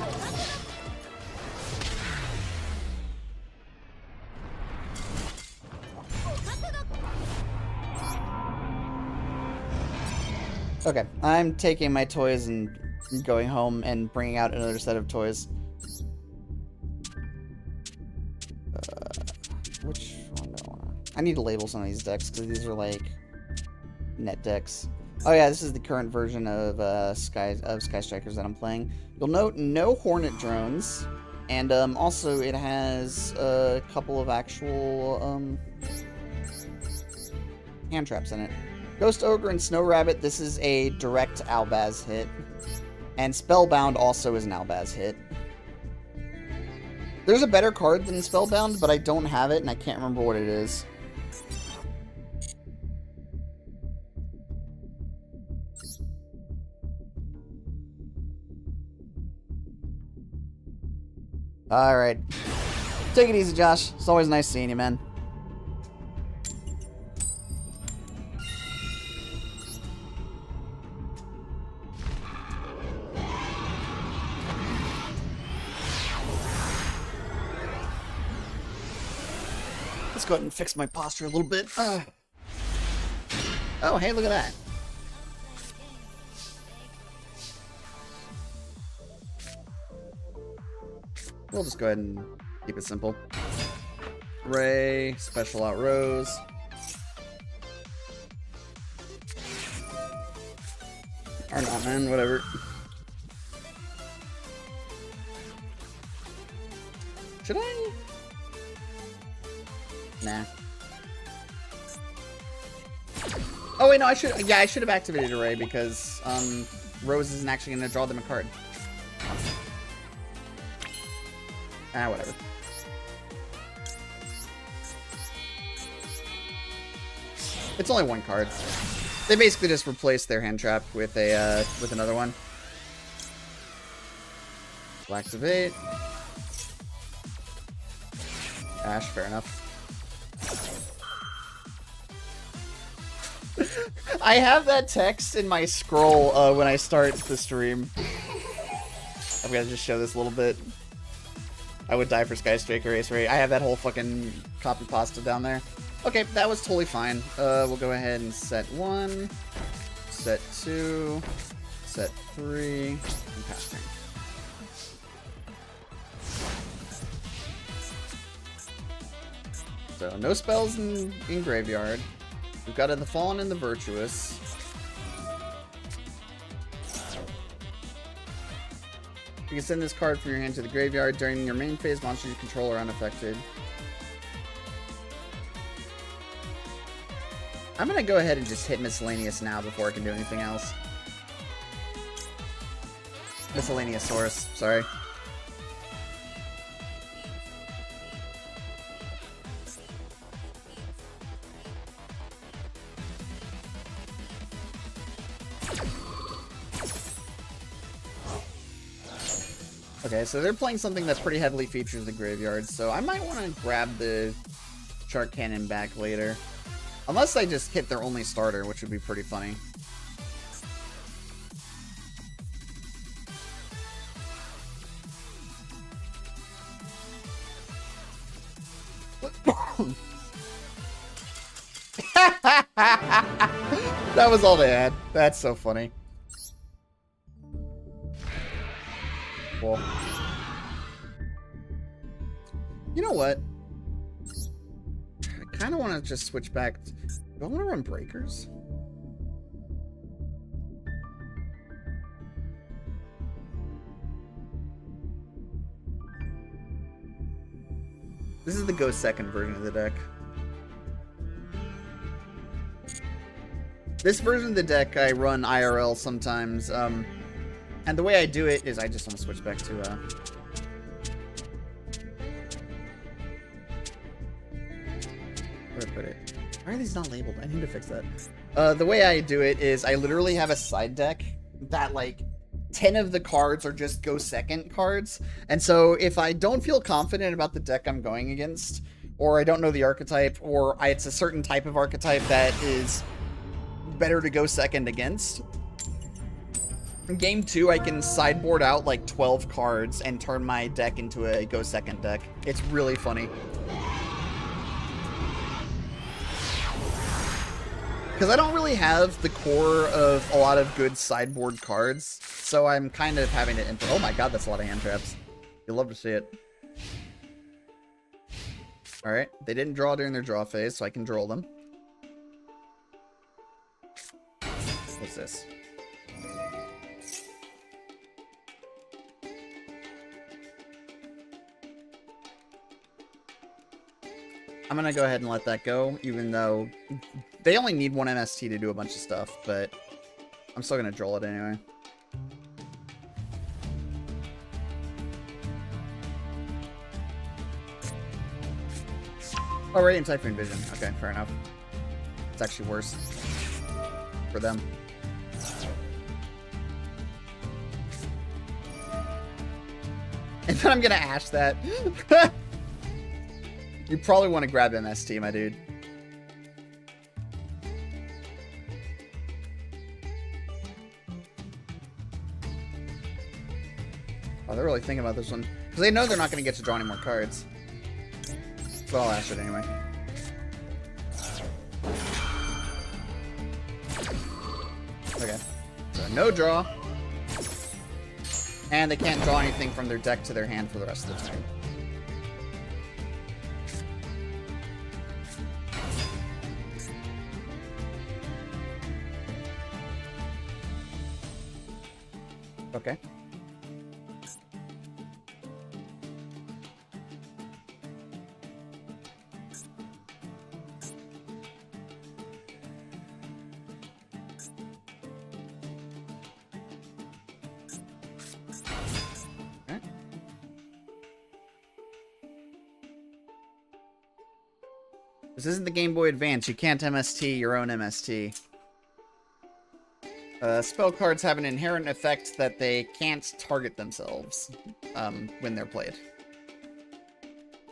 Okay, I'm taking my toys and going home and bringing out another set of toys. Which one do I want? I need to label some of these decks because these are like net decks. Oh yeah, this is the current version of Sky Strikers that I'm playing. You'll note no Hornet drones, and also it has a couple of actual hand traps in it. Ghost Ogre and Snow Rabbit. This is a direct Albaz hit. And Spellbound also is an Albaz hit. There's a better card than Spellbound, but I don't have it, and I can't remember what it is. Alright. Take it easy, Josh. It's always nice seeing you, man. Let's go ahead and fix my posture a little bit. Oh, hey, look at that. We'll just go ahead and keep it simple. Ray, special out Rose. Or not, man, whatever. Should I? Nah. Oh wait, no, I should. Yeah, I should have activated Array because Rose isn't actually going to draw them a card. Ah, whatever. It's only one card. They basically just replaced their hand trap with a with another one. We'll activate. Ash, fair enough. I have that text in my scroll when I start the stream. I'm gonna just show this a little bit. I would die for Sky Striker Race Ray. I have that whole fucking copy pasta down there. Okay, that was totally fine. We'll go ahead and set 1, set 2, set 3, and pass turn. So, no spells in Graveyard. We've got the Fallen and the Virtuous. You can send this card from your hand to the graveyard. During your main phase, monsters you control are unaffected. I'm going to go ahead and just hit Miscellaneous now before I can do anything else. Miscellaneous Source, sorry. Okay, so they're playing something that pretty heavily features the graveyard, so I might want to grab the Shark Cannon back later. Unless I just hit their only starter, which would be pretty funny. That was all they had. That's so funny. Cool. You know what? I kind of want to just switch back. Do I want to run Breakers? This is the go second version of the deck. This version of the deck I run IRL sometimes, and the way I do it is I just want to switch back to, where did I put it? Why are these not labeled? I need to fix that. The way I do it is I literally have a side deck that, like, 10 of the cards are just go second cards. And so if I don't feel confident about the deck I'm going against, or I don't know the archetype, or it's a certain type of archetype that is better to go second against, in game 2 I can sideboard out like 12 cards and turn my deck into a go second deck. It's really funny. Because I don't really have the core of a lot of good sideboard cards, so I'm kind of having to input. Oh my god, that's a lot of hand traps. You'll love to see it. Alright, they didn't draw during their draw phase, so I can draw them. What's this? I'm gonna go ahead and let that go, even though they only need one MST to do a bunch of stuff, but I'm still gonna draw it anyway. Oh, Radiant Typhoon Vision. Okay, fair enough. It's actually worse for them. And then I'm gonna Ash that. You probably want to grab MST, my dude. Oh, they're really thinking about this one. Because they know they're not going to get to draw any more cards. But I'll Ash it anyway. Okay. So no draw. And they can't draw anything from their deck to their hand for the rest of the turn. Okay. Okay. This isn't the Game Boy Advance. You can't MST your own MST. Spell cards have an inherent effect that they can't target themselves when they're played.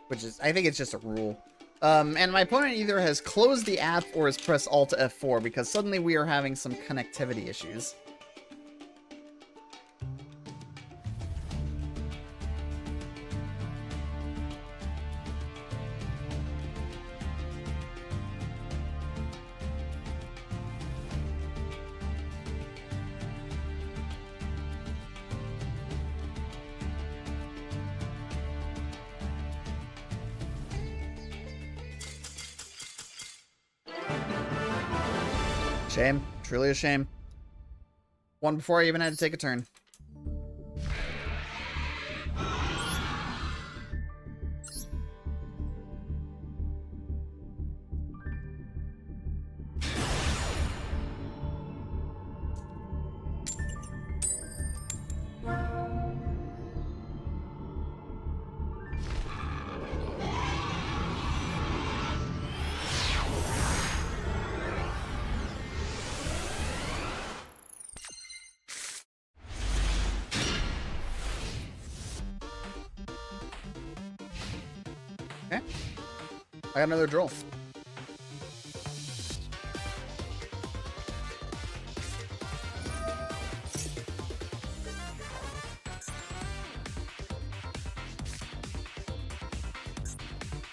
Which is, I think it's just a rule. And my opponent either has closed the app or has pressed Alt F4 because suddenly we are having some connectivity issues. Shame. Truly a shame. One before I even had to take a turn. Okay. I got another droll.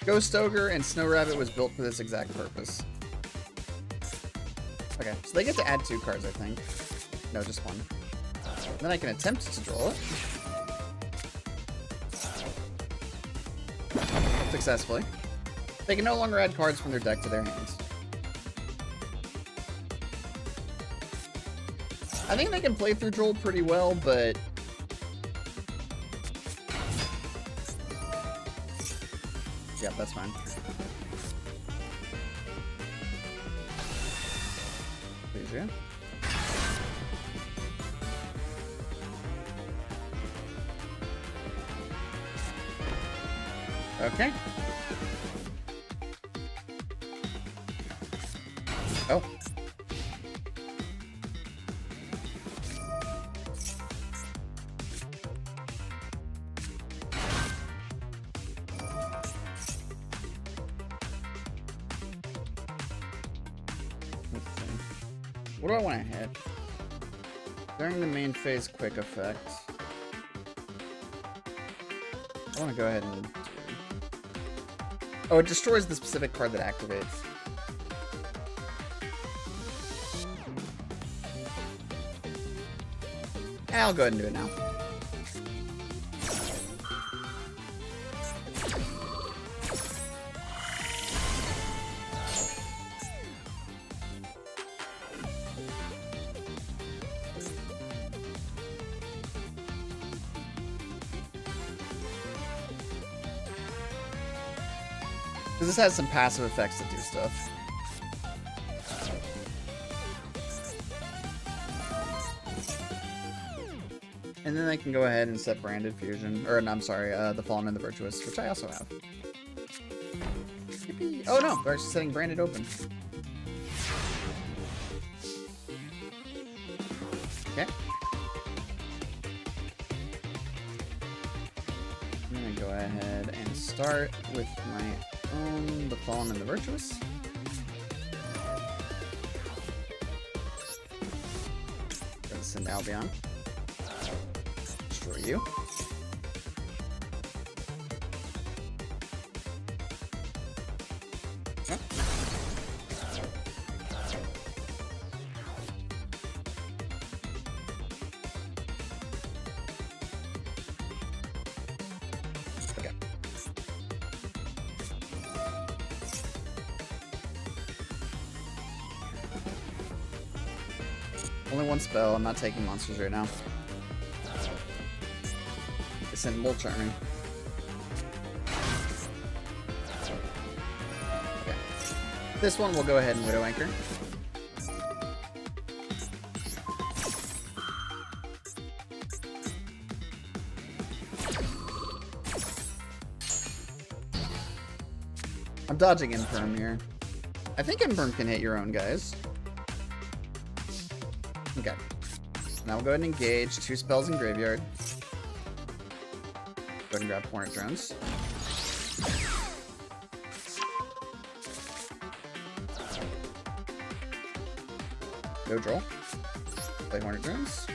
Ghost Ogre and Snow Rabbit was built for this exact purpose. Okay, so they get to add 2 cards, I think. No, just 1. Then I can attempt to draw it. Successfully. They can no longer add cards from their deck to their hands. I think they can play through Droll pretty well, but... yeah, that's fine. Please, yeah. Okay. Oh. Let's see. What do I want to hit? During the main phase quick effect. I want to go ahead and... oh, it destroys the specific card that activates. I'll go ahead and do it now. Because this has some passive effects that do stuff. And then I can go ahead and set Branded Fusion. Or, no, I'm sorry, the Fallen and the Virtuous, which I also have. Yippee. Oh no, they're actually setting Branded open. Okay. I'm gonna go ahead and start with my own, the Fallen and the Virtuous. Gonna send Albion. Destroy you. Okay. Okay. Only 1 spell. I'm not taking monsters right now. Send Molt Charming. Okay. This one we'll go ahead and Widow Anchor. I'm dodging Imperm here. I think Imperm can hit your own guys. Okay. Now we'll go ahead and engage 2 spells in Graveyard. Go ahead and grab Hornet Drones. Go draw. Play Hornet Drones.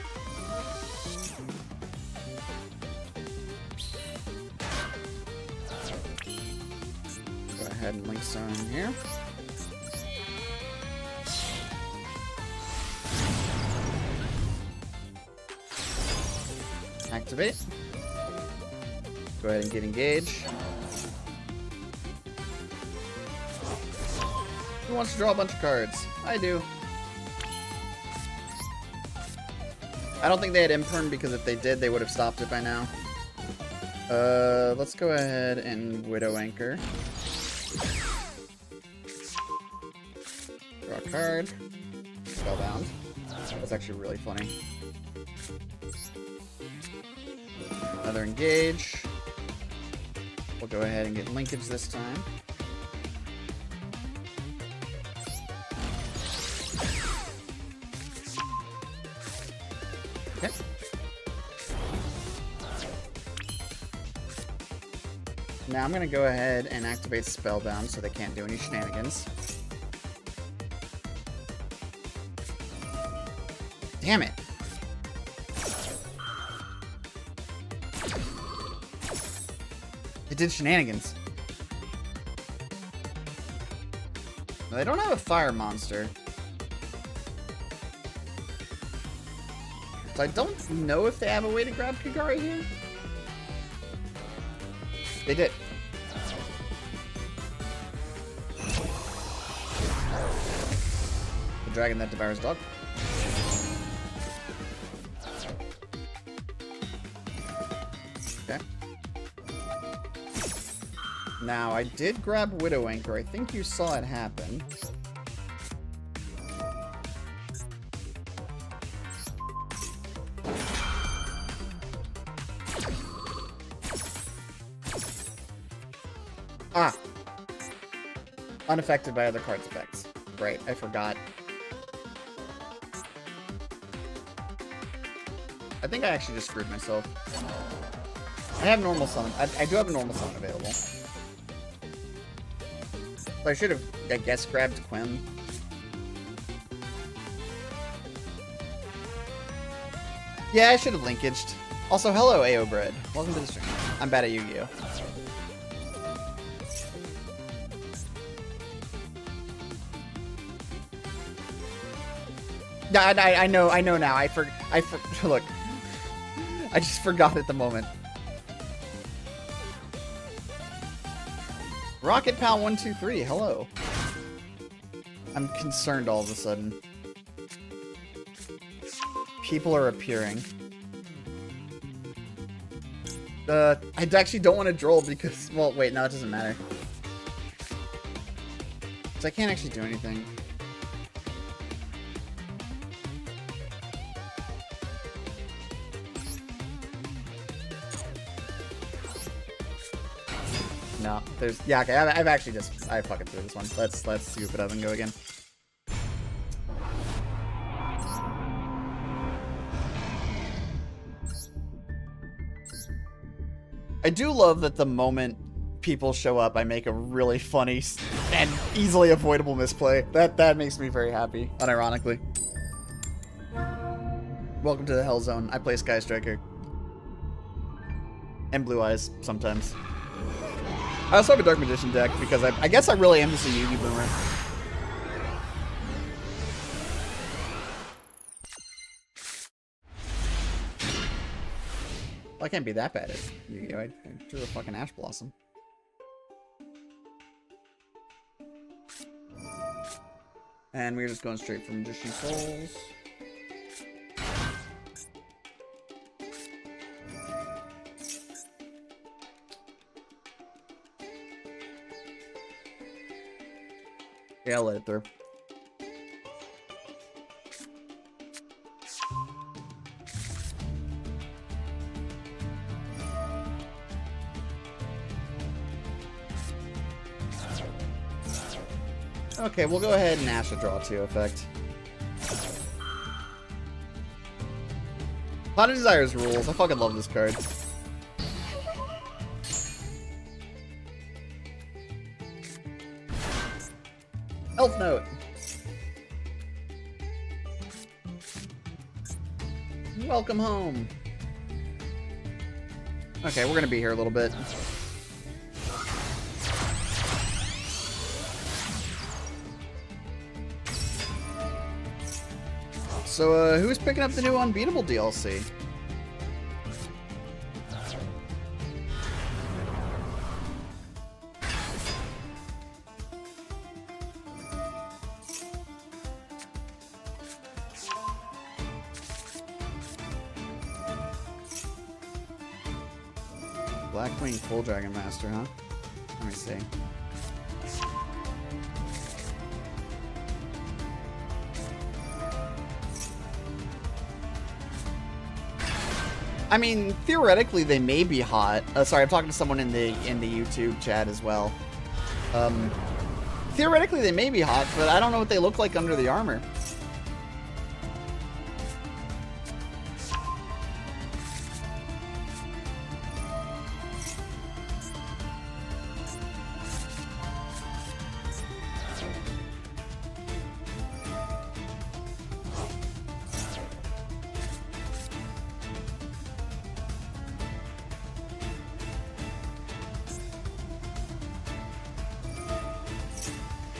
Go ahead and link Stone in here. Activate. Go ahead and get engaged. Who wants to draw a bunch of cards? I do. I don't think they had Imperm because if they did, they would have stopped it by now. Let's go ahead and Widow Anchor. Draw a card. Spellbound. That's actually really funny. Another engage. We'll go ahead and get linkage this time. Okay. Now I'm gonna go ahead and activate Spellbound so they can't do any shenanigans. Damn it! It did shenanigans. No, they don't have a fire monster. So I don't know if they have a way to grab Kagari here. They did. The dragon that devours dog. Okay. Now, I did grab Widow Anchor. I think you saw it happen. Ah! Unaffected by other cards' effects. Right, I forgot. I think I actually just screwed myself. I have normal summon. I do have a normal summon available. So I should have, I guess, grabbed Quim. Yeah, I should have linkaged. Also, hello, AO Bread. Welcome to the stream. I'm bad at Yu-Gi-Oh! Yeah, I know now. Look. I just forgot at the moment. Rocket Pal 123, hello. I'm concerned all of a sudden. People are appearing. I actually don't want to droll because, well, wait, no, it doesn't matter. Because I can't actually do anything. No, there's, yeah, okay, I've actually just, I fucking threw this one. Let's scoop it up and go again. I do love that the moment people show up, I make a really funny and easily avoidable misplay. That makes me very happy, unironically. Welcome to the Hell Zone. I play Sky Striker. And Blue Eyes, sometimes. I also have a Dark Magician deck because I guess I really am just a Yugi boomer. Well, I can't be that bad at Yu-Gi-Oh! I drew a fucking Ash Blossom. And we're just going straight for Magician Souls. Yeah, I'll let it through. Okay, we'll go ahead and Ash a draw 2 effect. Pot of Desires rules. I fucking love this card. Elf Note. Welcome home. Okay, we're gonna be here a little bit. So, who's picking up the new Unbeatable DLC? Blackwing Full Dragon Master, huh? Let me see. I mean, theoretically, they may be hot. Sorry, I'm talking to someone in the YouTube chat as well. Theoretically, they may be hot, but I don't know what they look like under the armor.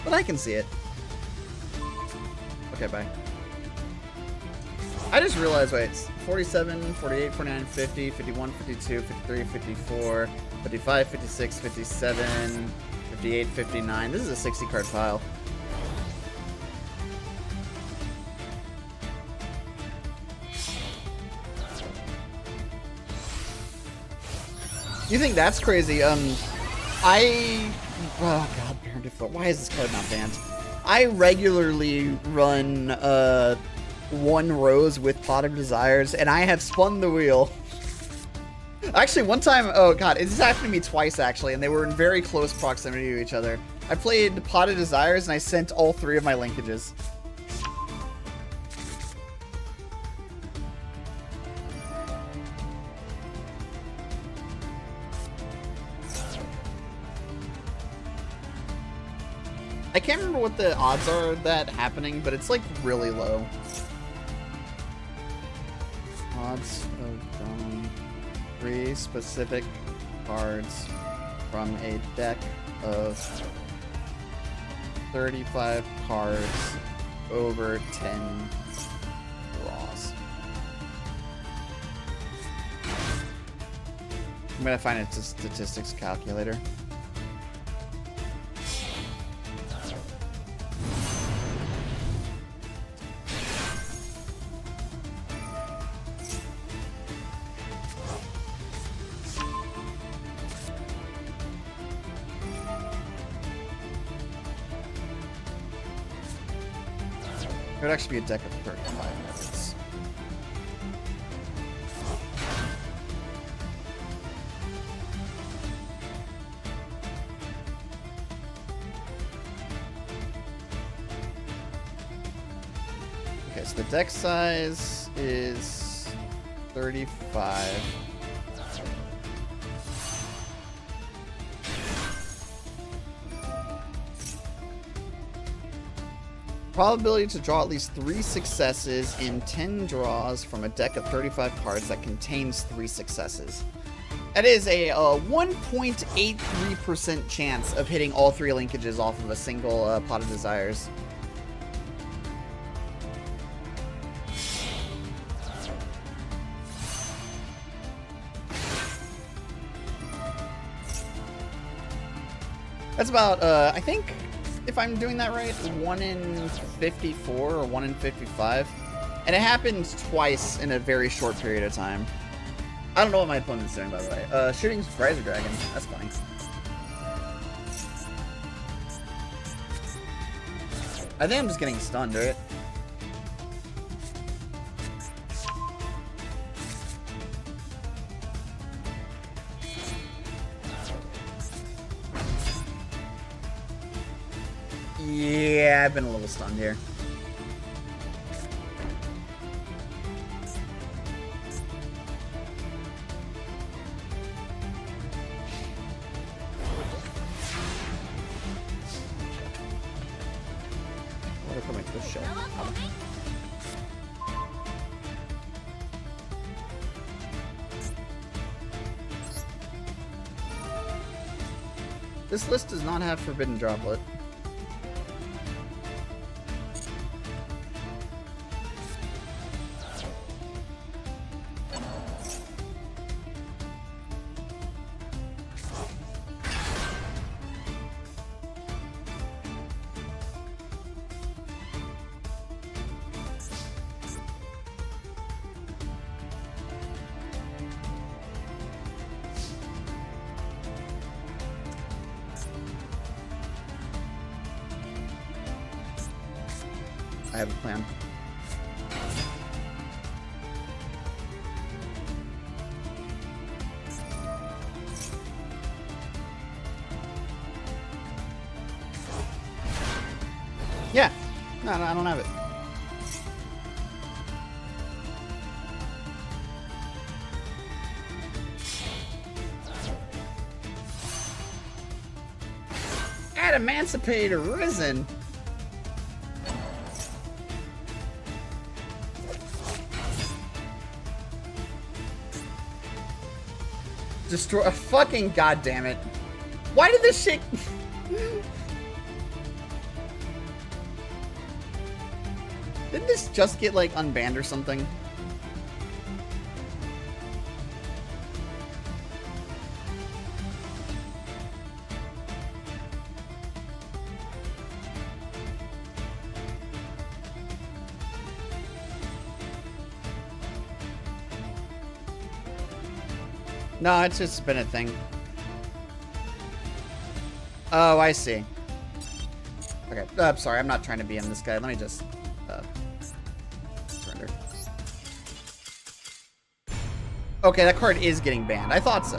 But I can see it. Okay, bye. I just realized, wait, it's 47, 48, 49, 50, 51, 52, 53, 54, 55, 56, 57, 58, 59. This is a 60 card file. You think that's crazy? Oh god, Baron Default. Why is this card not banned? I regularly run 1 Rose with Pot of Desires, and I have spun the wheel. Actually, one time, oh god, it's happened to me twice actually, and they were in very close proximity to each other. I played Pot of Desires, and I sent all 3 of my linkages. I can't remember what the odds are of that happening, but it's like really low. Odds of drawing 3 specific cards from a deck of 35 cards over 10 draws. I'm gonna find a statistics calculator. It would actually be a deck of 35 cards. Okay, so the deck size is 35. Probability to draw at least 3 successes in 10 draws from a deck of 35 cards that contains 3 successes. That is a 1.83% chance of hitting all 3 linkages off of a single Pot of Desires. That's about, I think, if I'm doing that right, 1 in 54 or 1 in 55. And it happened twice in a very short period of time. I don't know what my opponent's doing, by the way. Shooting Riser Dragon. That's funny. I think I'm just getting stunned, right? Yeah, I've been a little stunned here. What are coming to the show? This list does not have Forbidden Droplet. I have a plan. Yeah. No, I don't have it. Emancipate arisen. Destroy. Fucking goddamn it! Why did this shit? Didn't this just get like unbanned or something? No, it's just been a thing. Oh, I see. Okay, I'm sorry. I'm not trying to be in this guy. Let me just surrender. Okay, that card is getting banned. I thought so.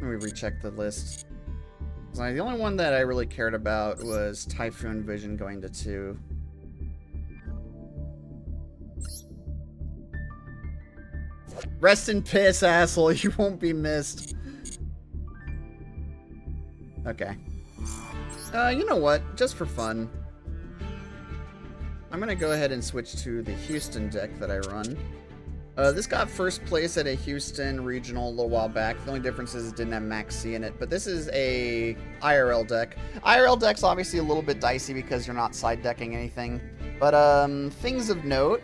Let me recheck the list. So the only one that I really cared about was Typhoon Vision going to 2. Rest in piss, asshole. You won't be missed. Okay. You know what? Just for fun, I'm gonna go ahead and switch to the Houston deck that I run. This got first place at a Houston regional a little while back. The only difference is it didn't have Max C in it, but this is a IRL deck. IRL deck's obviously a little bit dicey because you're not side decking anything, but things of note.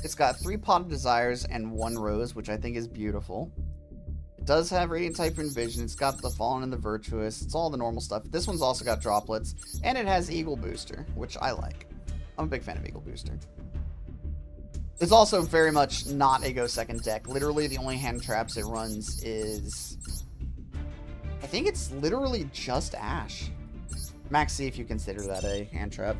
It's got 3 Potted Desires and 1 Rose, which I think is beautiful. It does have Radiant Typhoon Vision. It's got the Fallen and the Virtuous. It's all the normal stuff. This one's also got Droplets, and it has Eagle Booster, which I like. I'm a big fan of Eagle Booster. It's also very much not a Go Second deck. Literally, the only hand traps it runs is... I think it's literally just Ash. Max C, if you consider that a hand trap.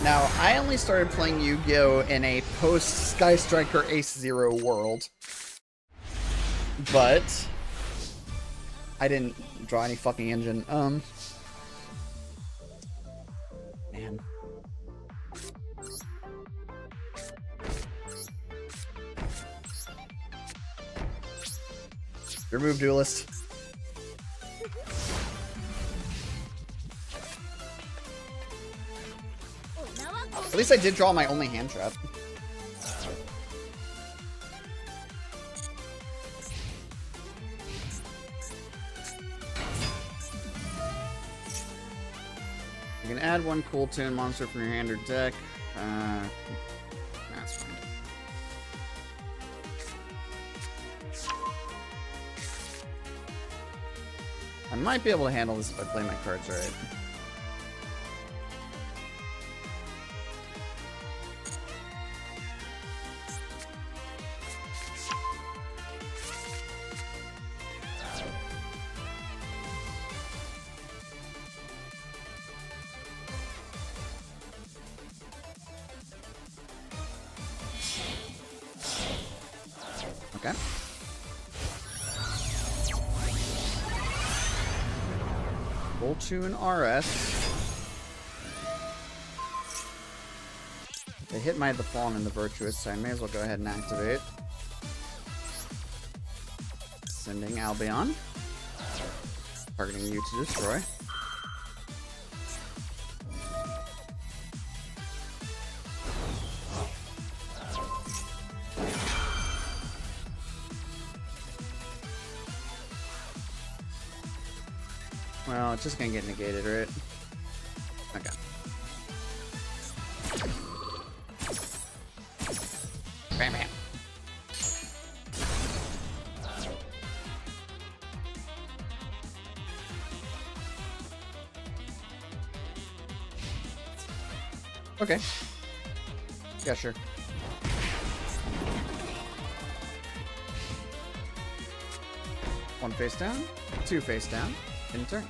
Now, I only started playing Yu-Gi-Oh! In a post-Sky Striker Ace Zero world. But I didn't draw any fucking engine. Man. Remove Duelist. At least I did draw my only hand trap. You can add 1 Cool Tune monster from your hand or deck. That's fine. I might be able to handle this if I play my cards right. Okay. Roll 2 and RS. They hit my the Fallen and the Virtuous, so I may as well go ahead and activate. Sending Albion. Targeting you to destroy. Well, it's just gonna get negated, right? Okay. Bam, bam. Okay. Yeah, sure. One face down, two face down, in turn.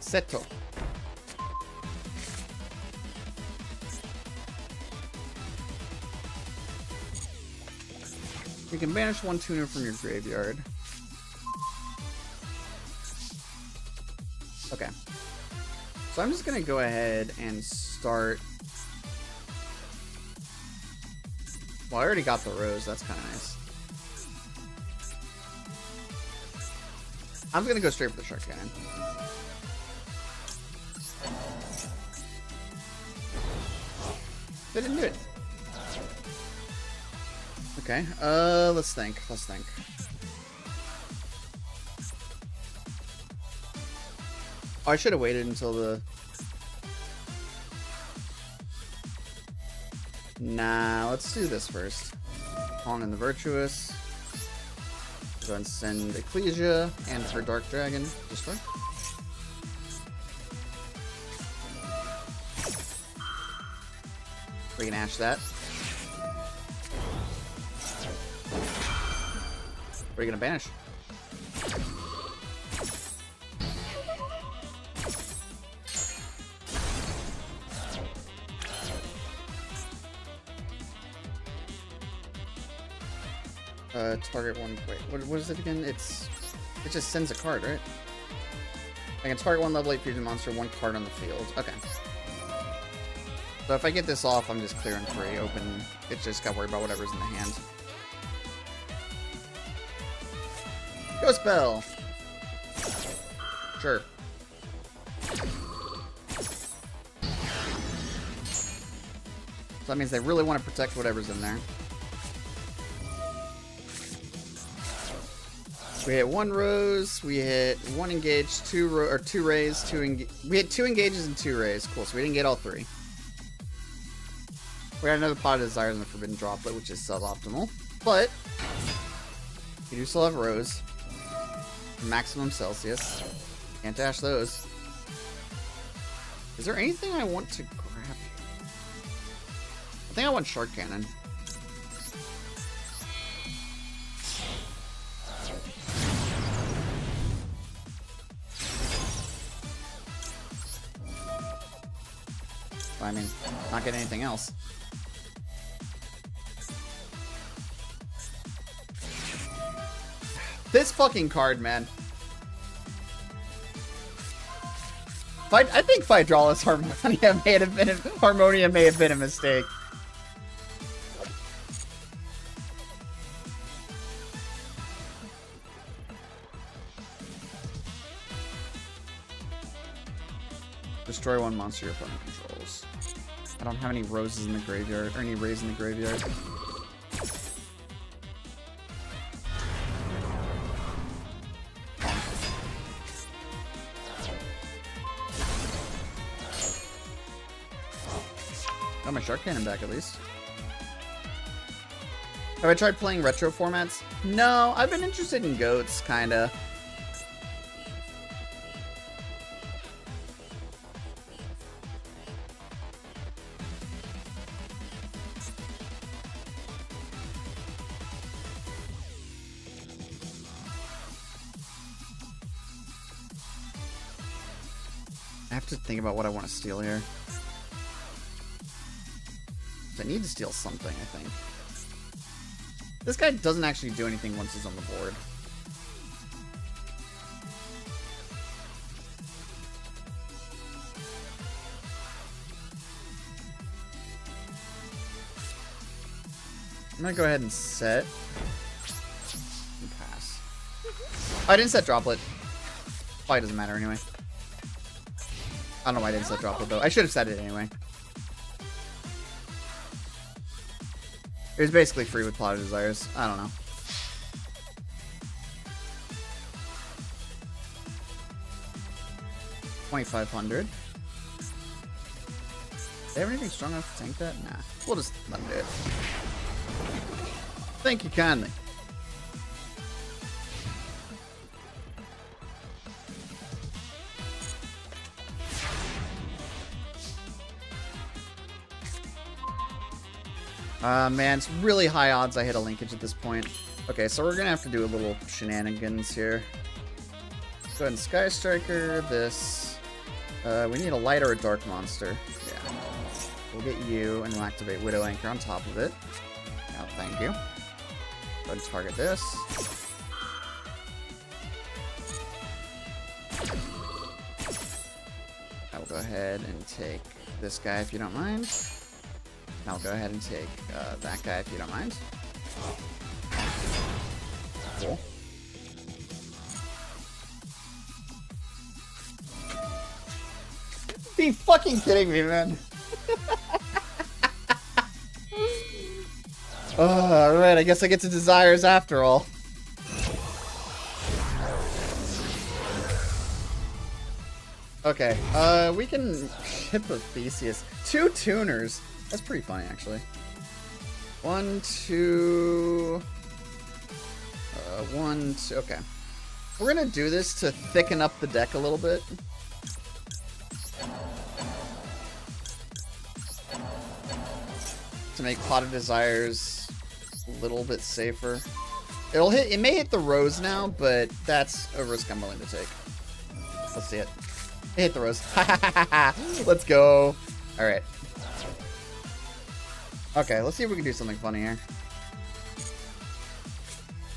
Seto. You can banish one tuner from your graveyard. Okay. So I'm just gonna go ahead and start. Well, I already got the rose. That's kind of nice. I'm just gonna go straight for the shark cannon. They didn't do it. Okay. Let's think. Let's think. Oh, I should have waited until the... Nah, let's do this first. Calling in the Virtuous. Go ahead and send Ecclesia and her Dark Dragon. Destroy. We can ash that. What are you gonna banish? Target one. Wait, what is it again? It just sends a card, right? I can target one level 8 fusion monster, one card on the field. Okay. So if I get this off, I'm just clearing free. Open. It's just gotta worry about whatever's in the hand. Go spell. Sure. So that means they really want to protect whatever's in there. We hit one rose, we hit one engage, two rays, we hit 2 engages and 2 rays. Cool, so we didn't get all 3. We got another Pot of Desires and the Forbidden Droplet, which is suboptimal. But we do still have rose. Maximum Celsius. Can't dash those. Is there anything I want to grab here? I think I want Shark Cannon. I mean, not getting anything else. This fucking card, man. I think Hydraulis Harmonia may have been a mistake. Destroy one monster your opponent controls. I don't have any roses in the graveyard, or any rays in the graveyard. Got my Shark Cannon back at least. Have I tried playing retro formats? No, I've been interested in goats, kinda. I have to think about what I want to steal here. I need to steal something, I think. This guy doesn't actually do anything once he's on the board. I'm gonna go ahead and set. And pass. Oh, I didn't set Droplet. Probably doesn't matter anyway. I don't know why I didn't set Droplet though. I should have set it anyway. It was basically free with Plot of Desires. I don't know. $2,500. Do they have anything strong enough to tank that? Nah. We'll just let them do it. Thank you kindly. Man, it's really high odds I hit a linkage at this point. Okay, so we're gonna have to do a little shenanigans here. Let's go ahead and Sky Striker this. We need a light or a dark monster. Yeah. We'll get you, and we'll activate Widow Anchor on top of it. Oh, thank you. Go ahead and target this. I will go ahead and take this guy if you don't mind. I'll go ahead and take that guy if you don't mind. Cool. Be fucking kidding me, man. Alright, I guess I get to Desires after all. Okay, we can ship a Theseus. 2 tuners. That's pretty funny, actually. 1, 2... 1, 2... Okay. We're gonna do this to thicken up the deck a little bit. To make Pot of Desires a little bit safer. It may hit the Rose now, but that's a risk I'm willing to take. Let's see it. It hit the Rose. Let's go. Alright. Okay, let's see if we can do something funny here.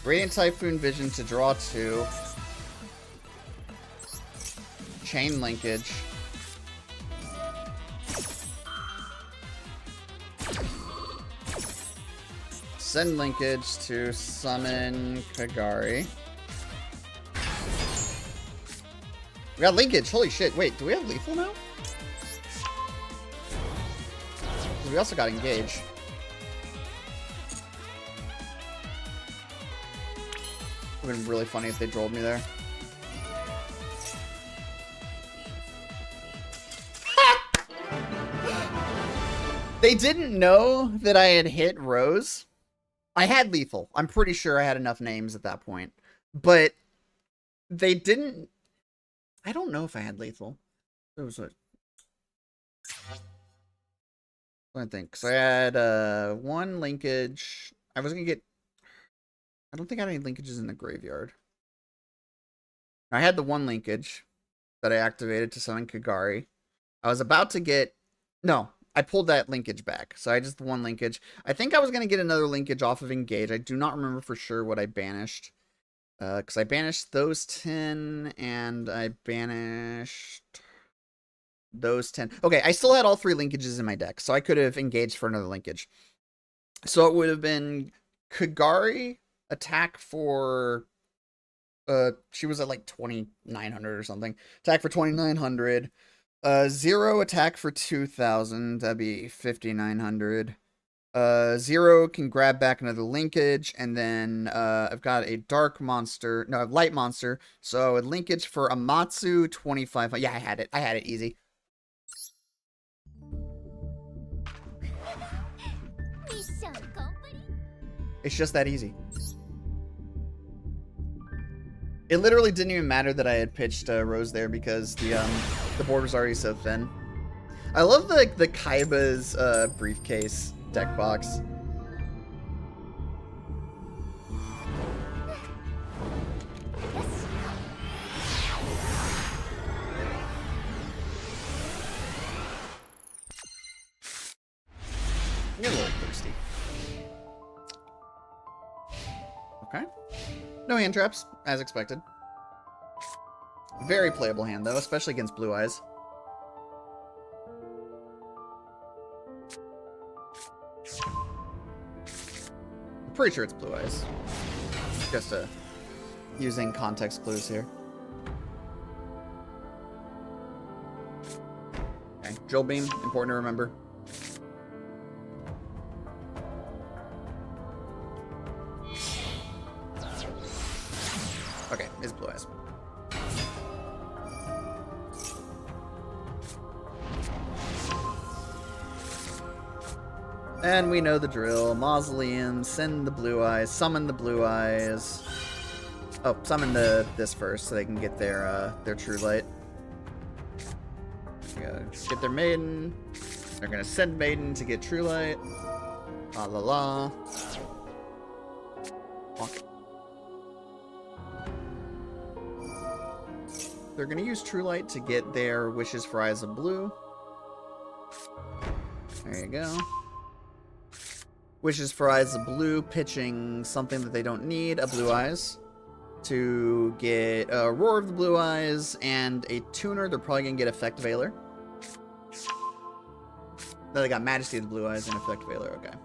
Radiant Typhoon Vision to draw 2. Chain Linkage. Send Linkage to summon Kagari. We got Linkage, holy shit. Wait, do we have Lethal now? We also got Engage. It would have been really funny if they trolled me there. They didn't know that I had hit Rose. I had Lethal. I'm pretty sure I had enough names at that point. But they didn't... I don't know if I had Lethal. It was what? I think. So I had 1 linkage. I was going to get... I don't think I had any linkages in the graveyard. I had the 1 linkage that I activated to summon Kagari. I was about to get... No, I pulled that linkage back. So I just 1 linkage. I think I was going to get another linkage off of Engage. I do not remember for sure what I banished. Because I banished those 10, and I banished those 10. Okay, I still had all 3 linkages in my deck, so I could have engaged for another linkage. So it would have been Kagari, attack for... she was at like 2,900 or something. Attack for 2,900. 0 attack for 2,000. That'd be 5,900. 0 can grab back another linkage, and then I've got a dark monster, no, a light monster, so a linkage for Amatsu, 25, yeah, I had it easy. It's just that easy. It literally didn't even matter that I had pitched Rose there because the board was already so thin. I love the Kaiba's briefcase deck box. I'm a little thirsty. Okay. No hand traps, as expected. Very playable hand, though, especially against Blue Eyes. I'm pretty sure it's Blue Eyes. Just using context clues here. Okay, Drill Beam, important to remember. Okay, it's Blue Eyes. And we know the drill. Mausoleum, send the blue eyes, summon the blue eyes. Oh, summon this first so they can get their true light. Get their maiden. They're gonna send maiden to get true light. La la la. Bonk. They're gonna use true light to get their wishes for eyes of blue. There you go. Wishes for eyes of blue, pitching something that they don't need, a blue eyes. To get a roar of the blue eyes and a tuner, they're probably gonna get effect veiler. No, they got majesty of the blue eyes and effect veiler, okay.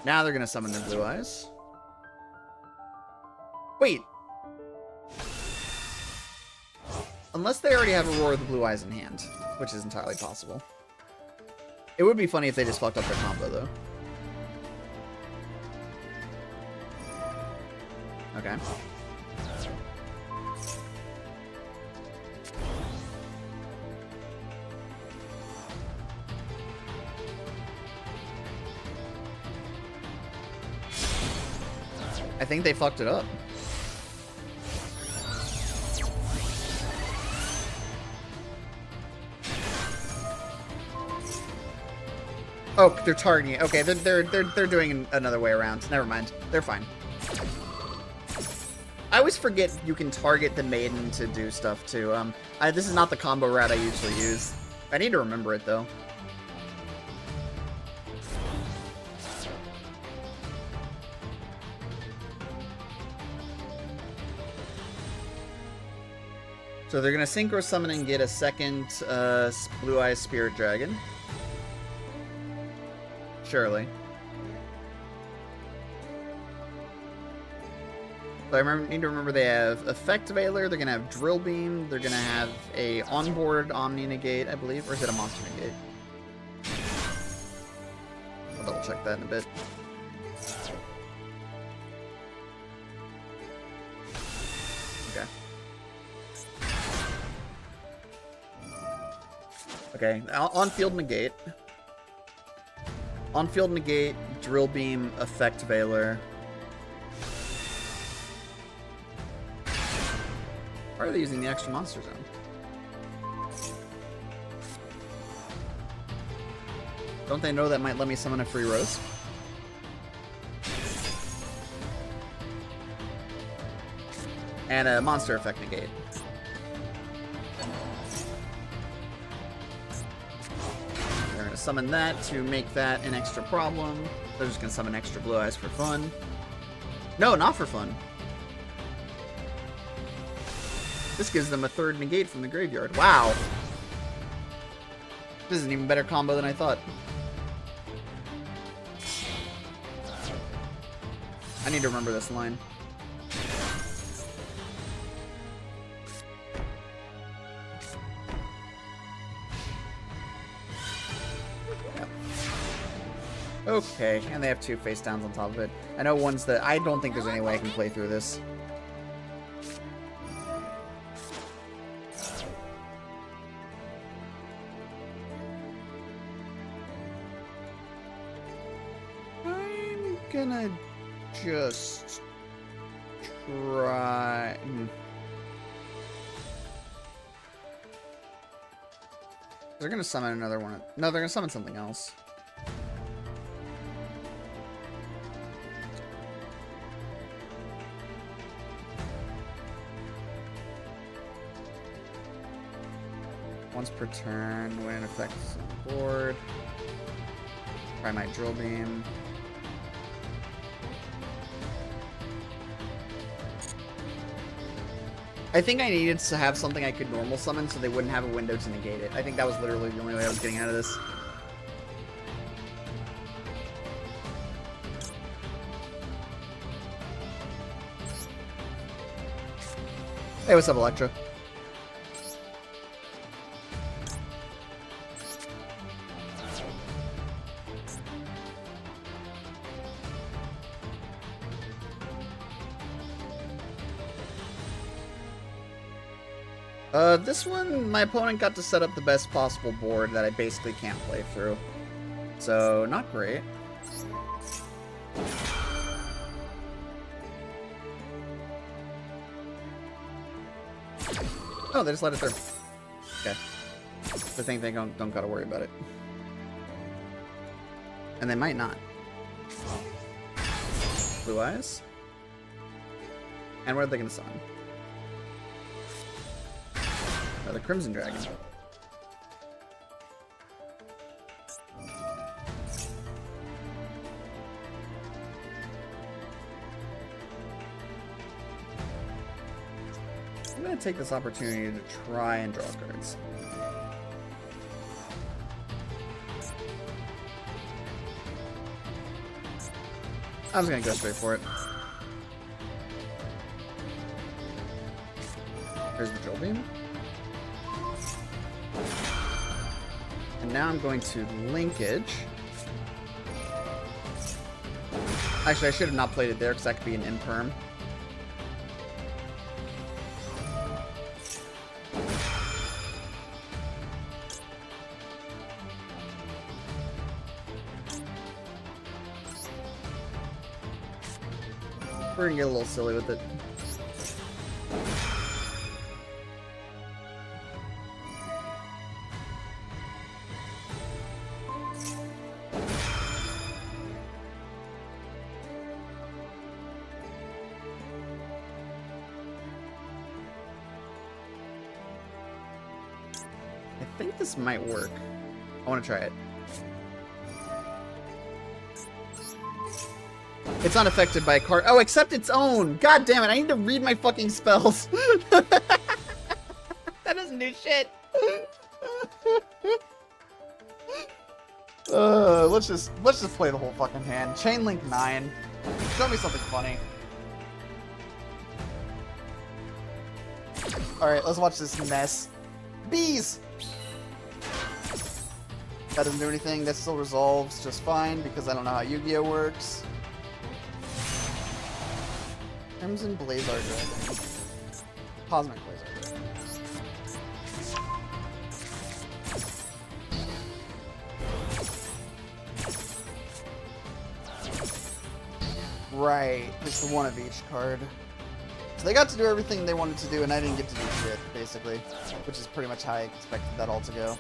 Now they're gonna summon their blue eyes. Wait. Unless they already have a roar of the blue eyes in hand, which is entirely possible. It would be funny if they just fucked up their combo, though. Okay. I think they fucked it up. Oh, they're targeting it. Okay, they're doing another way around. Never mind. They're fine. I always forget you can target the maiden to do stuff too. This is not the combo route I usually use. I need to remember it though. So they're gonna synchro summon and get a second Blue Eyes Spirit Dragon. Surely. So I need to remember they have Effect Veiler, they're gonna have Drill Beam, they're gonna have a onboard Omni Negate, I believe, or is it a Monster Negate? I'll double check that in a bit. Okay. Okay, on-field negate. On-field negate, Drill Beam, Effect Veiler. Why are they using the extra monster zone? Don't they know that might let me summon a free rose? And a monster effect negate. They're gonna summon that to make that an extra problem. They're just gonna summon extra blue eyes for fun. No, not for fun. This gives them a third negate from the graveyard. Wow. This is an even better combo than I thought. I need to remember this line. Yep. Okay, and they have two face downs on top of it. I know one's that I don't think there's any way I can play through this. Gonna just try. They're gonna summon another one. No, they're gonna summon something else. Once per turn, when it affects the board. Try my Drill Beam. I think I needed to have something I could normal summon so they wouldn't have a window to negate it. I think that was literally the only way I was getting out of this. Hey, what's up, Electra? This one, my opponent got to set up the best possible board that I basically can't play through. So, not great. Oh, they just let it through. Okay. I think they don't gotta worry about it. And they might not. Blue eyes. And what are they gonna summon? Oh, the Crimson Dragon. I'm gonna take this opportunity to try and draw cards. I was gonna go straight for it. Here's the Drill Beam. And now I'm going to Linkage. Actually, I should have not played it there because that could be an imperm. We're gonna get a little silly with it. I think this might work. I want to try it. It's unaffected by a card. Oh, except its own! God damn it, I need to read my fucking spells. That doesn't do shit. Let's just play the whole fucking hand. Chain Link 9. Show me something funny. Alright, let's watch this mess. Bees! That doesn't do anything. That still resolves just fine because I don't know how Yu-Gi-Oh works. Crimson Blazar Dragon. Cosmic Blazar Dragon. Right, just the one of each card. So they got to do everything they wanted to do, and I didn't get to do shit, basically. Which is pretty much how I expected that all to go.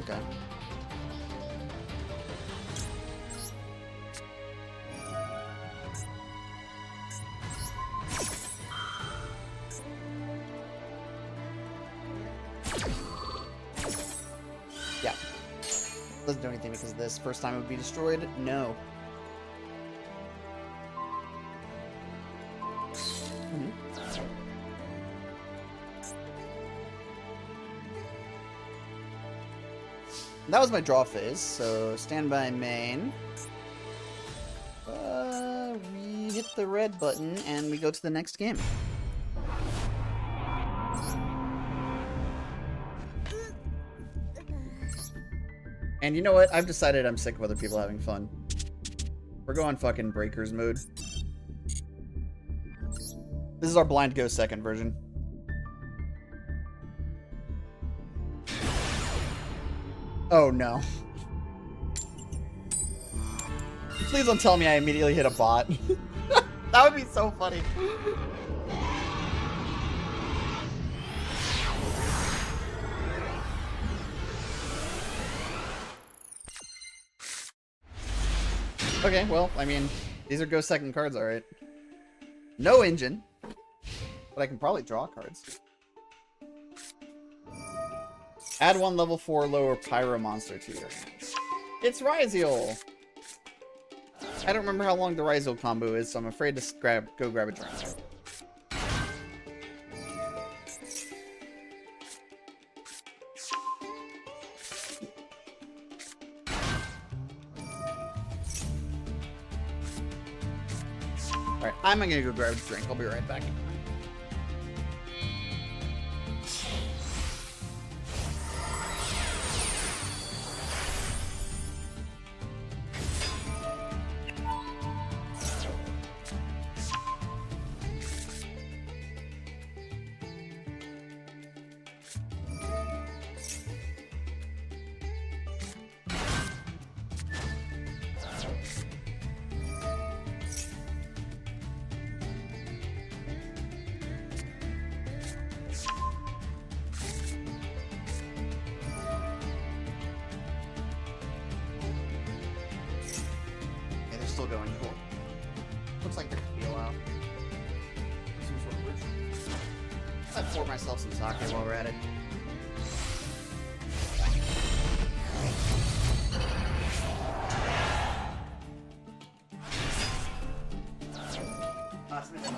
Okay. Yeah. Doesn't do anything because of this. First time it would be destroyed? No. That was my draw phase, so stand by main. We hit the red button and we go to the next game. And you know what? I've decided I'm sick of other people having fun. We're going fucking Breakers mode. This is our blind go second version. Oh no. Please don't tell me I immediately hit a bot. That would be so funny. Okay, well, I mean, these are go second cards, alright. No engine. But I can probably draw cards. Add one level 4 lower Pyro monster to your hands. It's Ryziel! I don't remember how long the Ryziel combo is, so I'm afraid to go grab a drink. Alright, I'm gonna go grab a drink. I'll be right back. still going. Cool. Looks like there could be a lot. Some sort of ritual. I'd pour myself some sake while we're at it. It's midnight.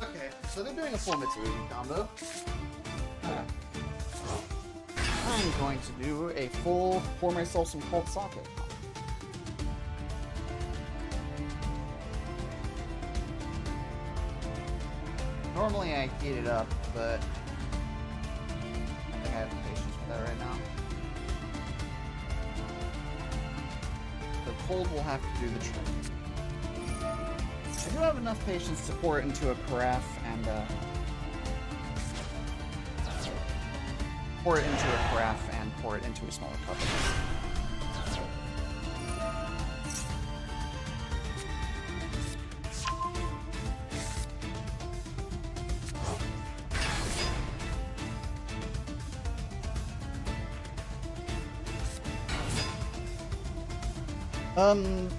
Okay. So they're doing a full Mitsurugi combo. I'm going to do a full pour myself some cold sake combo. Normally I heat it up, but I don't think I have the patience for that right now. The cold will have to do the trick. I do have enough patience to pour it into a carafe and pour it into a smaller cup.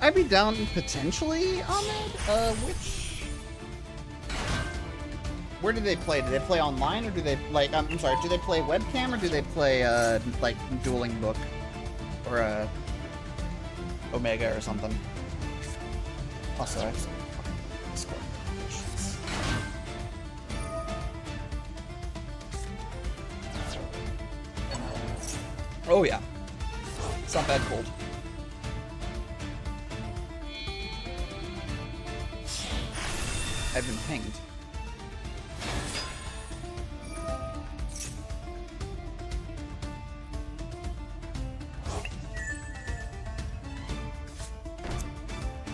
I'd be down potentially on that. Where do they play? Do they play online, or do they, like, I'm sorry, do they play webcam, or do they play, like, Dueling Book? Or, Omega or something? Also, I have some fucking Discord notifications. Oh, yeah. It's not bad cold. I've been pinged.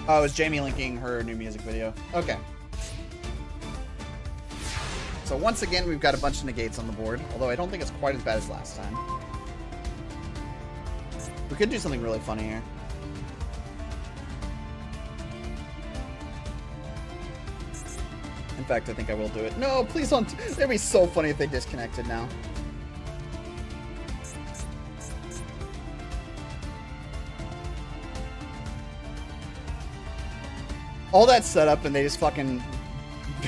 Oh, it was Jamie linking her new music video. Okay. So once again, we've got a bunch of negates on the board, although I don't think it's quite as bad as last time. We could do something really funny here. In fact, I think I will do it. No, please don't. It'd be so funny if they disconnected now. All that setup and they just fucking...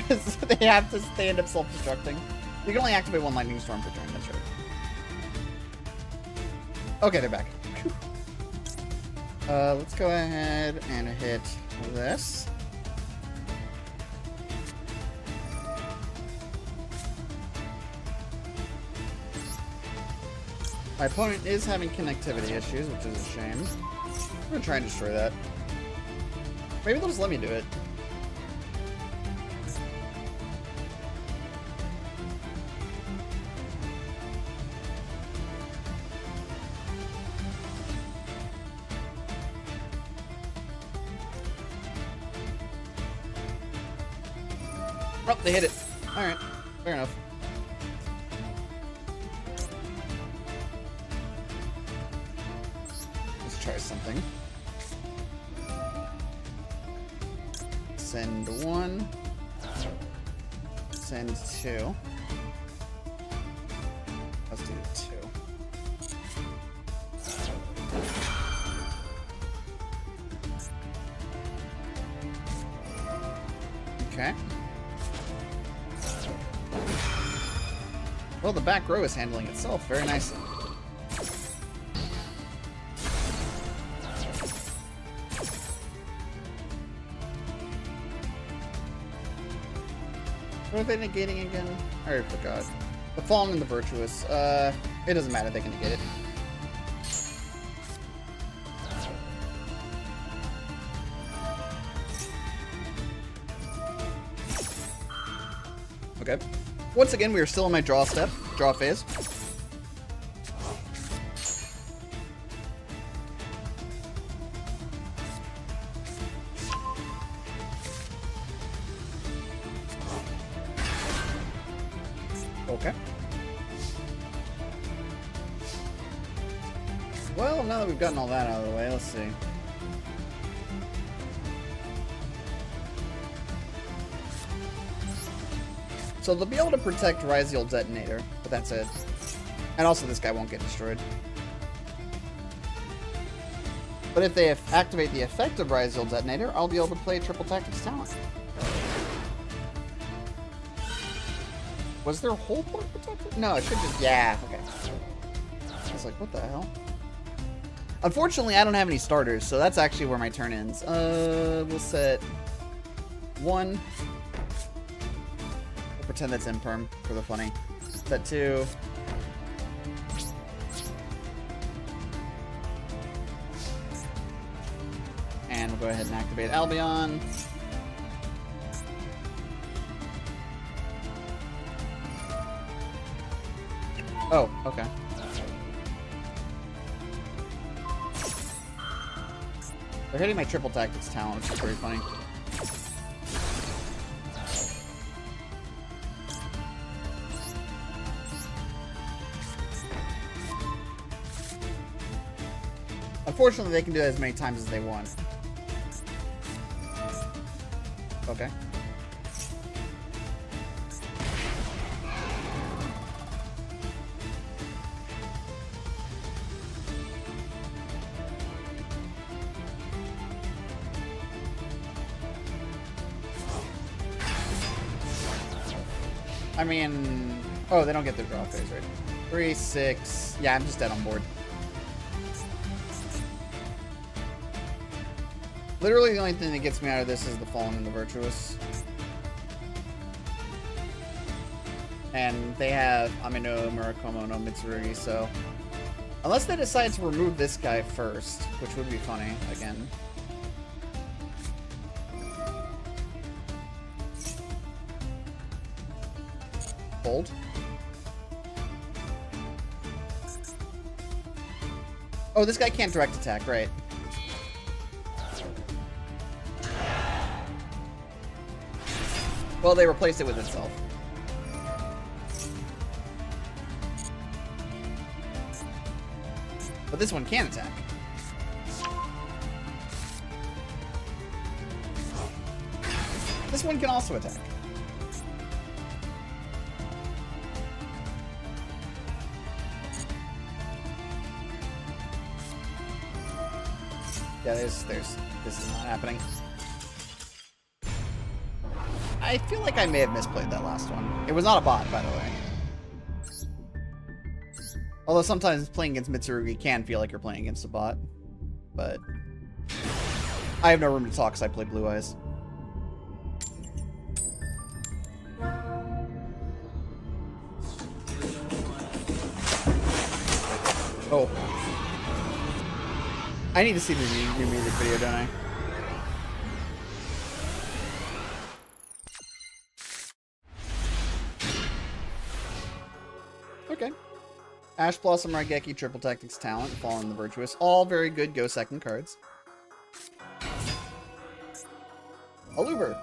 they end up self-destructing. You can only activate one lightning storm per turn, that's right. Okay, they're back. Let's go ahead and hit this. My opponent is having connectivity issues, which is a shame. I'm gonna try and destroy that. Maybe they'll just let me do it. Oh, they hit it. Alright, fair enough. Let's try something. Send 1. Send 2. Let's do 2. Okay. Well, the back row is handling itself very nicely. What are they negating again? I already forgot. The Fallen and the Virtuous. It doesn't matter, they can negate it. Okay. Once again, we are still in my draw phase. Well, now that we've gotten all that out of the way, let's see. So they'll be able to protect Ryziel Detonator, but that's it. And also this guy won't get destroyed. But if they activate the effect of Ryziel Detonator, I'll be able to play Triple Tactics Talent. Was their whole board protected? No, it should just... Yeah, okay. I was like, what the hell? Unfortunately, I don't have any starters, so that's actually where my turn ends. We'll set 1. We'll pretend that's imperm for the funny. Set 2. And we'll go ahead and activate Albion. Oh, okay. They're hitting my Triple Tactics talent, which is pretty funny. Unfortunately, they can do that as many times as they want. Okay. I mean... Oh, they don't get their draw phase, right? 3, 6... Yeah, I'm just dead on board. Literally the only thing that gets me out of this is the Fallen and the Virtuous. And they have Amino, Murakumo, no Mitsurugi, so... Unless they decide to remove this guy first, which would be funny, again. Hold. Oh, this guy can't direct attack, right. Well, they replaced it with itself. But this one can attack. This one can also attack. Yeah, this is not happening. I feel like I may have misplayed that last one. It was not a bot, by the way. Although sometimes playing against Mitsurugi can feel like you're playing against a bot. But I have no room to talk because I play Blue Eyes. Oh. I need to see the new music video, don't I? Okay. Ash Blossom, Raigeki, Triple Tactics Talent, Fallen the Virtuous. All very good go second cards. Aluber.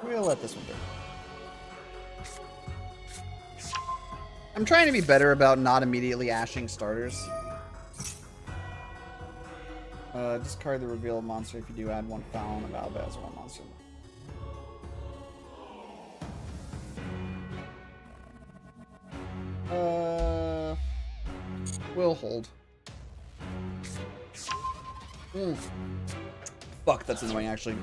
We'll let this one go. I'm trying to be better about not immediately ashing starters. Discard the reveal monster if you do add 1 Fallen of Albaz or 1 monster. We'll hold. Fuck, that's annoying, actually.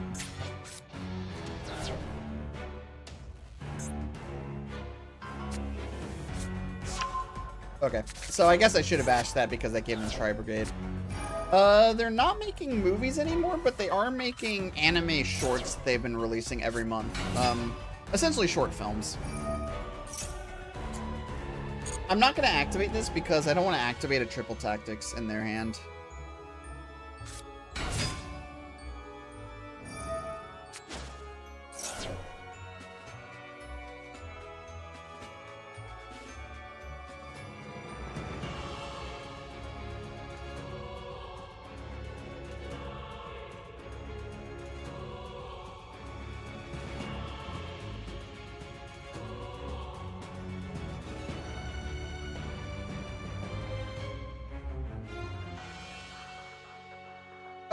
Okay, so I guess I should have asked that because I gave them Tri-Brigade. They're not making movies anymore, but they are making anime shorts they've been releasing every month. Essentially short films. I'm not going to activate this because I don't want to activate a Triple Tactics in their hand.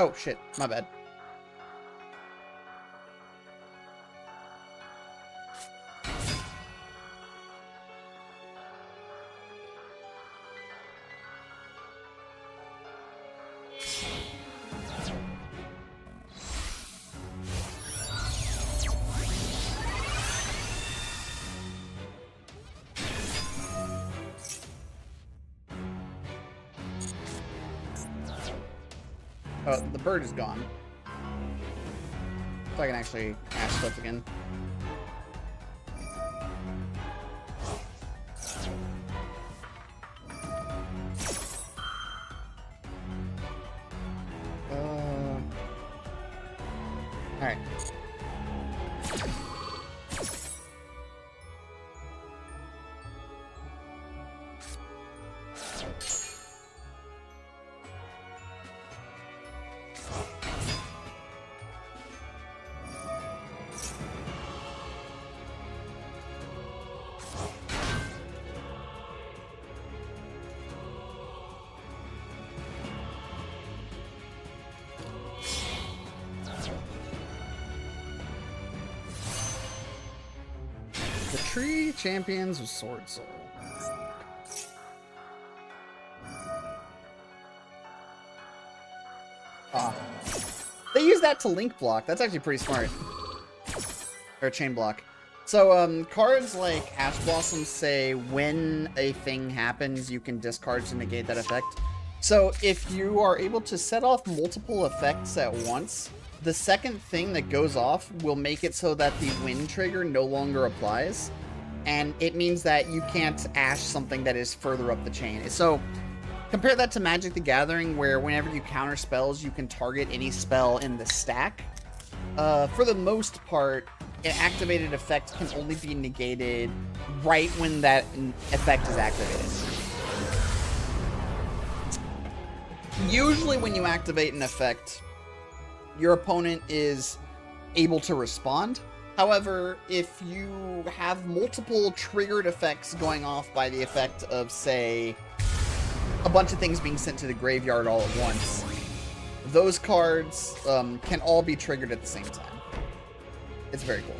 Oh, shit. My bad. Oh, the bird is gone. So I can actually ash stuff again. Alright. The tree champions of Sword Soul. Ah. They use that to link block. That's actually pretty smart. Or chain block. So, cards like Ash Blossom say when a thing happens, you can discard to negate that effect. So, if you are able to set off multiple effects at once, the second thing that goes off will make it so that the win trigger no longer applies. And it means that you can't ash something that is further up the chain. So, compare that to Magic the Gathering, where whenever you counter spells, you can target any spell in the stack. For the most part, an activated effect can only be negated right when that effect is activated. Usually when you activate an effect, your opponent is able to respond. However, if you have multiple triggered effects going off by the effect of, say, a bunch of things being sent to the graveyard all at once, those cards can all be triggered at the same time. It's very cool.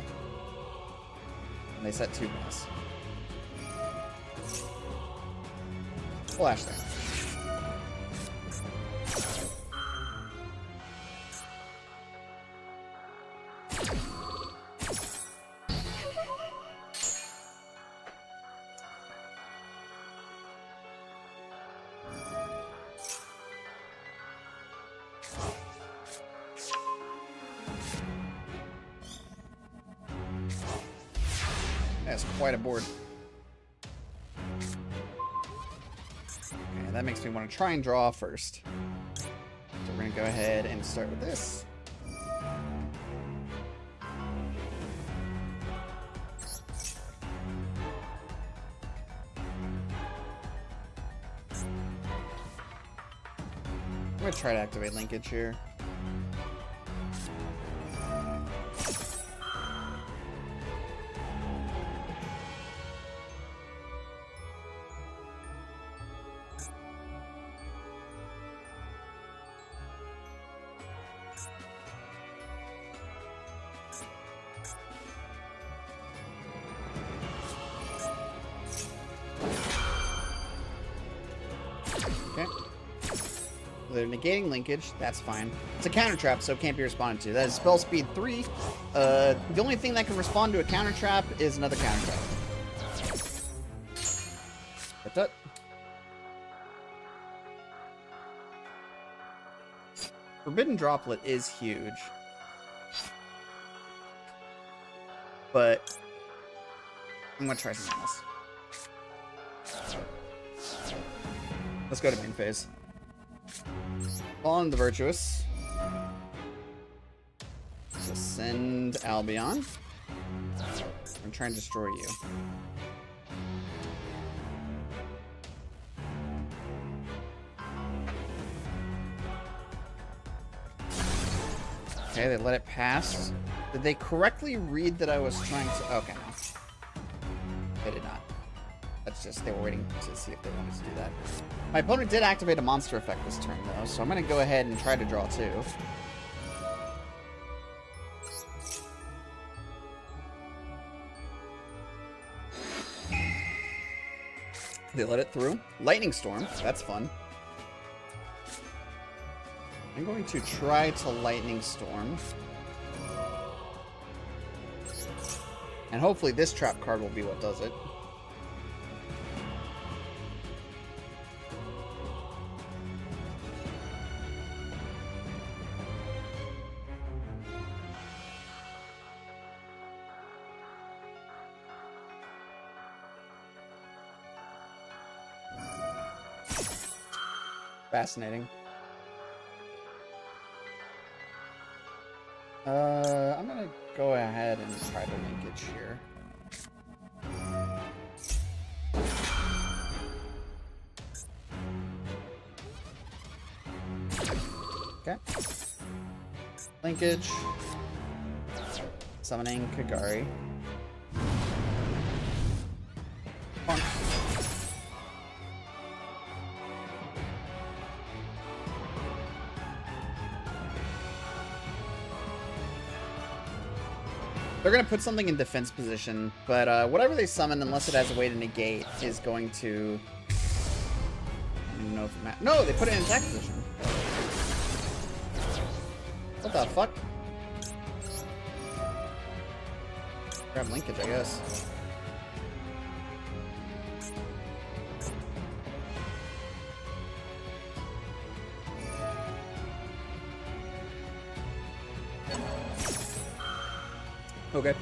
And they set 2 mass. Flash there. That's quite a board. Okay, that makes me want to try and draw first. So we're going to go ahead and start with this. I'm going to try to activate linkage here. Okay. They're negating linkage. That's fine. It's a counter trap, so it can't be responded to. That is spell speed 3. The only thing that can respond to a counter trap is another counter trap. That's it. Forbidden Droplet is huge. But I'm going to try something else. Let's go to main phase. On the Virtuous. So send Albion. I'm trying to destroy you. Okay, they let it pass. Did they correctly read that I was trying to... Okay, no. They did not. That's just, they were waiting to see if they wanted to do that. My opponent did activate a monster effect this turn, though, so I'm going to go ahead and try to draw 2. They let it through. Lightning Storm, that's fun. I'm going to try to Lightning Storm. And hopefully this trap card will be what does it. Fascinating. I'm gonna go ahead and try the linkage here. Okay. Linkage. Summoning Kagari. Come on. They're going to put something in defense position, but whatever they summon, unless it has a way to negate, is going to... I don't even know if it matters. No, they put it in attack position. What the fuck? Grab linkage, I guess. Okay.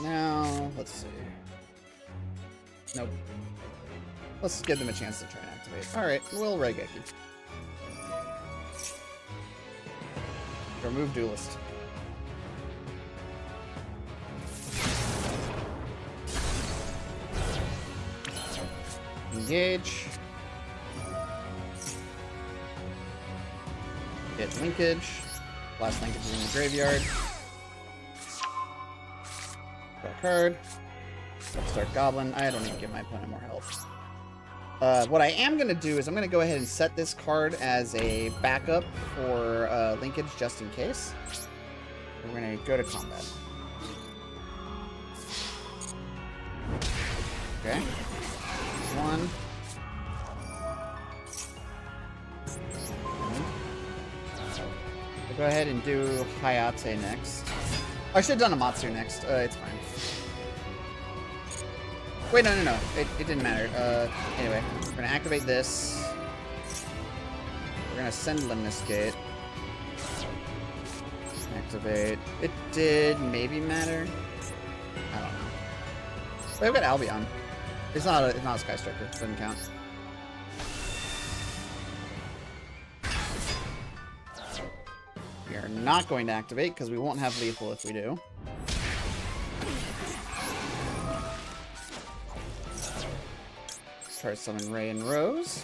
Now, let's see. Nope. Let's give them a chance to try and activate. Alright, we'll Regeki. Remove Duelist. Engage. Get linkage. Last linkage is in the graveyard. Draw a card. Start Goblin. I don't need to give my opponent more health. What I am going to do is I'm going to go ahead and set this card as a backup for linkage just in case. We're going to go to combat. Okay. One. We'll go ahead and do Hayate next. I should have done Amatsu next. It's fine. Wait, no. It didn't matter. Anyway, we're going to activate this. We're going to send Lemniscate. Activate. It did maybe matter. I don't know. Wait, I've got Albion. It's not a Sky Striker. Doesn't count. We are not going to activate because we won't have lethal if we do. Let's try to summon Ray and Rose.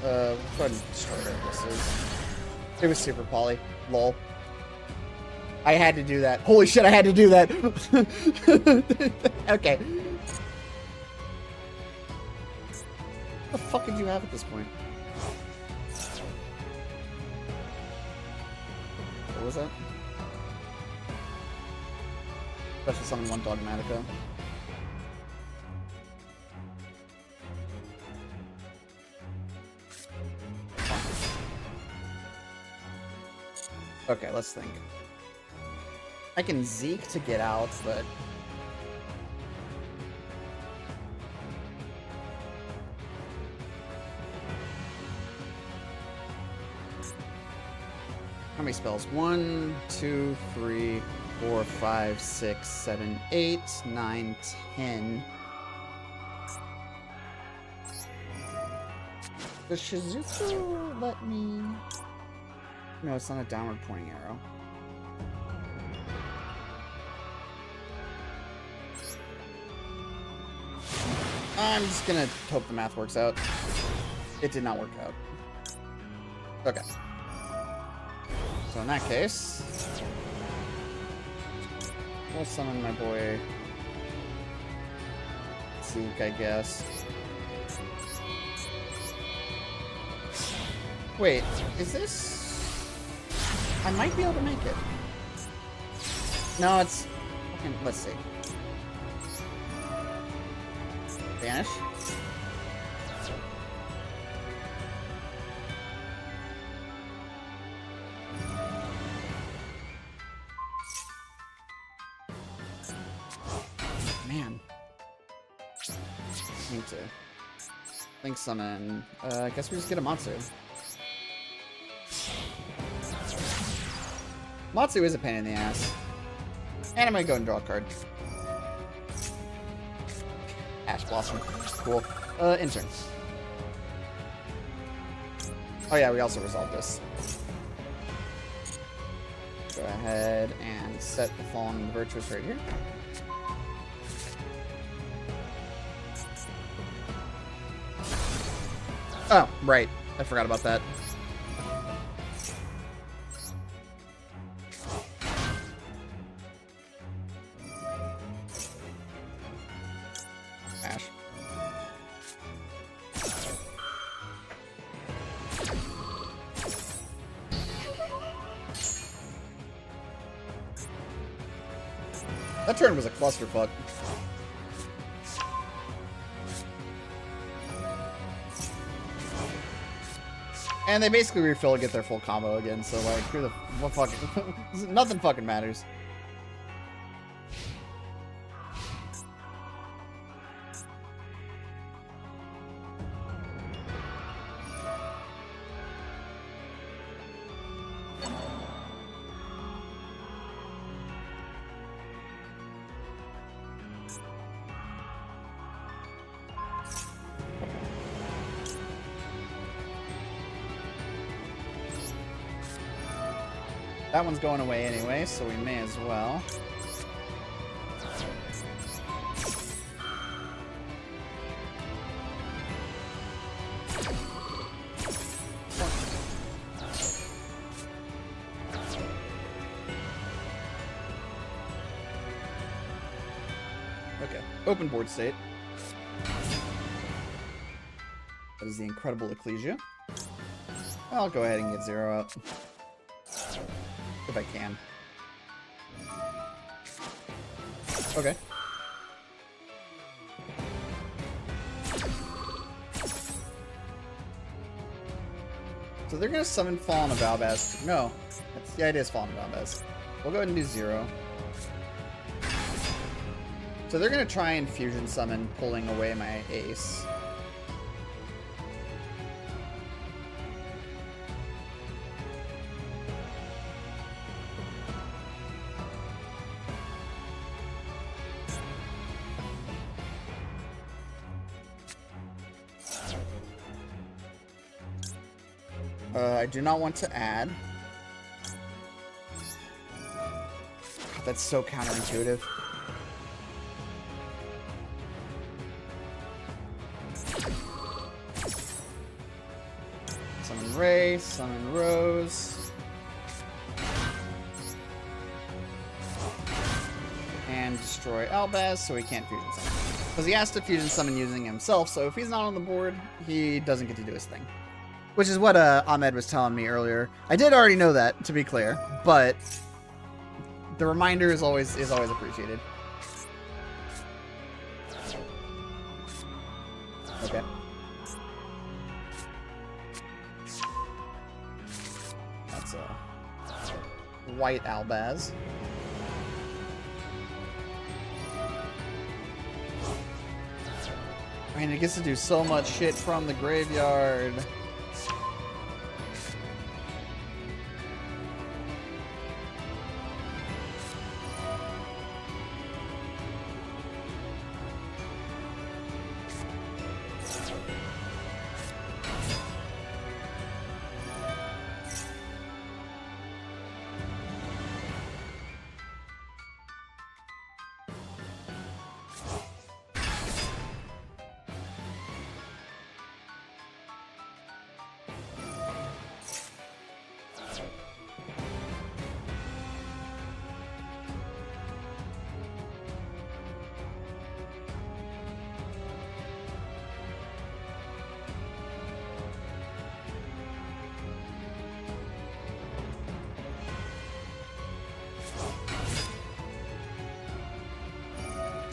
Go ahead and destroy this. It was super poly. Lol. I had to do that. Holy shit, I had to do that. Okay. What the fuck did you have at this point? What was that? Special summon one Dogmatica. Okay, let's think. I can Zeke to get out, but... How many spells? 1, 2, 3, 4, 5, 6, 7, 8, 9, 10. Does Shizuku let me... No, it's not a downward pointing arrow. I'm just gonna hope the math works out. It did not work out. Okay. So in that case, we'll summon my boy Zook, I guess. Wait, is this... I might be able to make it. No, it's... Okay, let's see. Vanish. Man. Need to Link summon. I guess we just get a Matsu. Matsu is a pain in the ass. And I'm gonna go and draw a card. Ash Blossom. Cool. Intern. Oh yeah, we also resolved this. Go ahead and set the Fallen Virtuous right here. Oh, right. I forgot about that. Ash. That turn was a clusterfuck. And they basically refill and get their full combo again, so like, who the what fucking nothing fucking matters. That one's going away anyway, so we may as well. Okay, open board state. That is the incredible Ecclesia. I'll go ahead and get 0 out. If I can. Okay. So they're gonna summon Fallen Abalbaz. No. Yeah, it is Fallen Abalbaz. We'll go ahead and do 0. So they're gonna try and fusion summon, pulling away my ace. I do not want to add. God, that's so counterintuitive. Summon Ray, summon Rose. And destroy Albaz so he can't fusion summon. Because he has to fusion summon using himself, so if he's not on the board, he doesn't get to do his thing. Which is what Ahmed was telling me earlier. I did already know that, to be clear, but the reminder is always appreciated. Okay. That's a white Albaz. Man, it gets to do so much shit from the graveyard.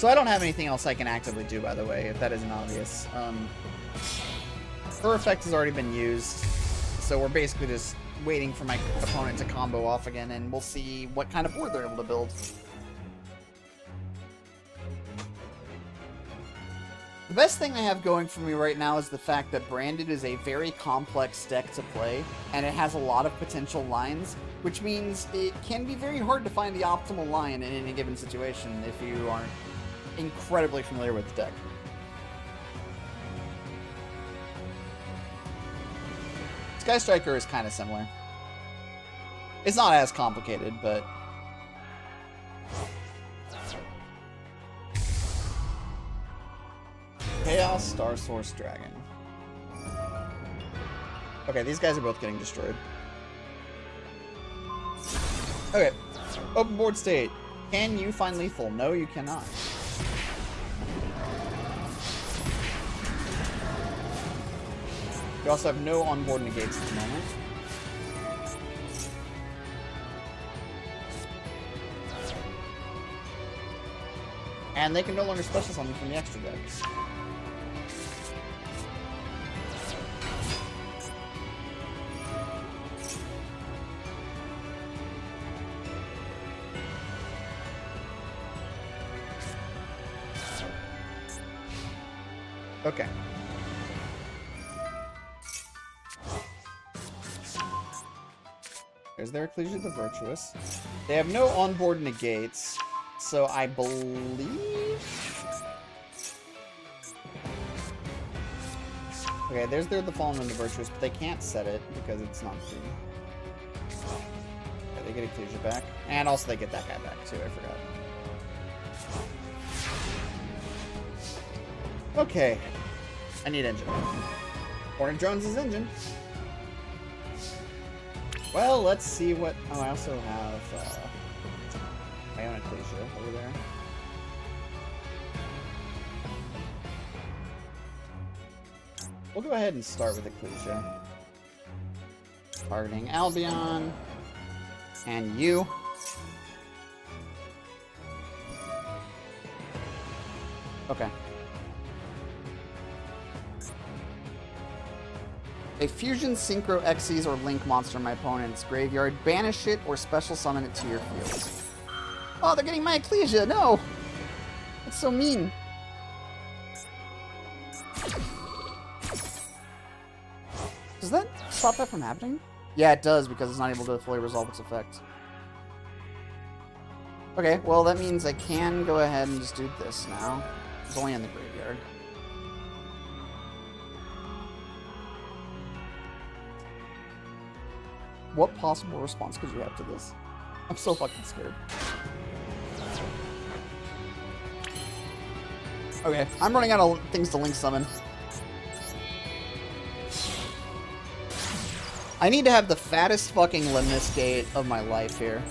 So I don't have anything else I can actively do, by the way, if that isn't obvious. Her effect has already been used, so we're basically just waiting for my opponent to combo off again, and we'll see what kind of board they're able to build. The best thing I have going for me right now is the fact that Branded is a very complex deck to play, and it has a lot of potential lines, which means it can be very hard to find the optimal line in any given situation if you aren't incredibly familiar with the deck. Sky Striker is kind of similar. It's not as complicated, but... Chaos, Star Source, Dragon. Okay, these guys are both getting destroyed. Okay, open board state. Can you find lethal? No, you cannot. You also have no onboard negates at the moment. And they can no longer special summon from the extra decks. Okay. There's their Ecclesia the Virtuous. They have no onboard negates, so I believe... Okay, there's the Fallen and the Virtuous, but they can't set it because it's not free. Okay, they get Ecclesia back. And also they get that guy back too, I forgot. Okay. I need engine. Hornet Drones is engine. Well, let's see what... Oh, I also have my own Ecclesia over there. We'll go ahead and start with Ecclesia. Targeting Albion. And you. Okay. A Fusion, Synchro, Xyz, or Link monster in my opponent's graveyard. Banish it or special summon it to your field. Oh, they're getting my Ecclesia! No! That's so mean. Does that stop that from happening? Yeah, it does, because it's not able to fully resolve its effect. Okay, well, that means I can go ahead and just do this now. It's only in the graveyard. What possible response could you have to this? I'm so fucking scared. Okay, I'm running out of things to link summon. I need to have the fattest fucking Limnus Gate of my life here.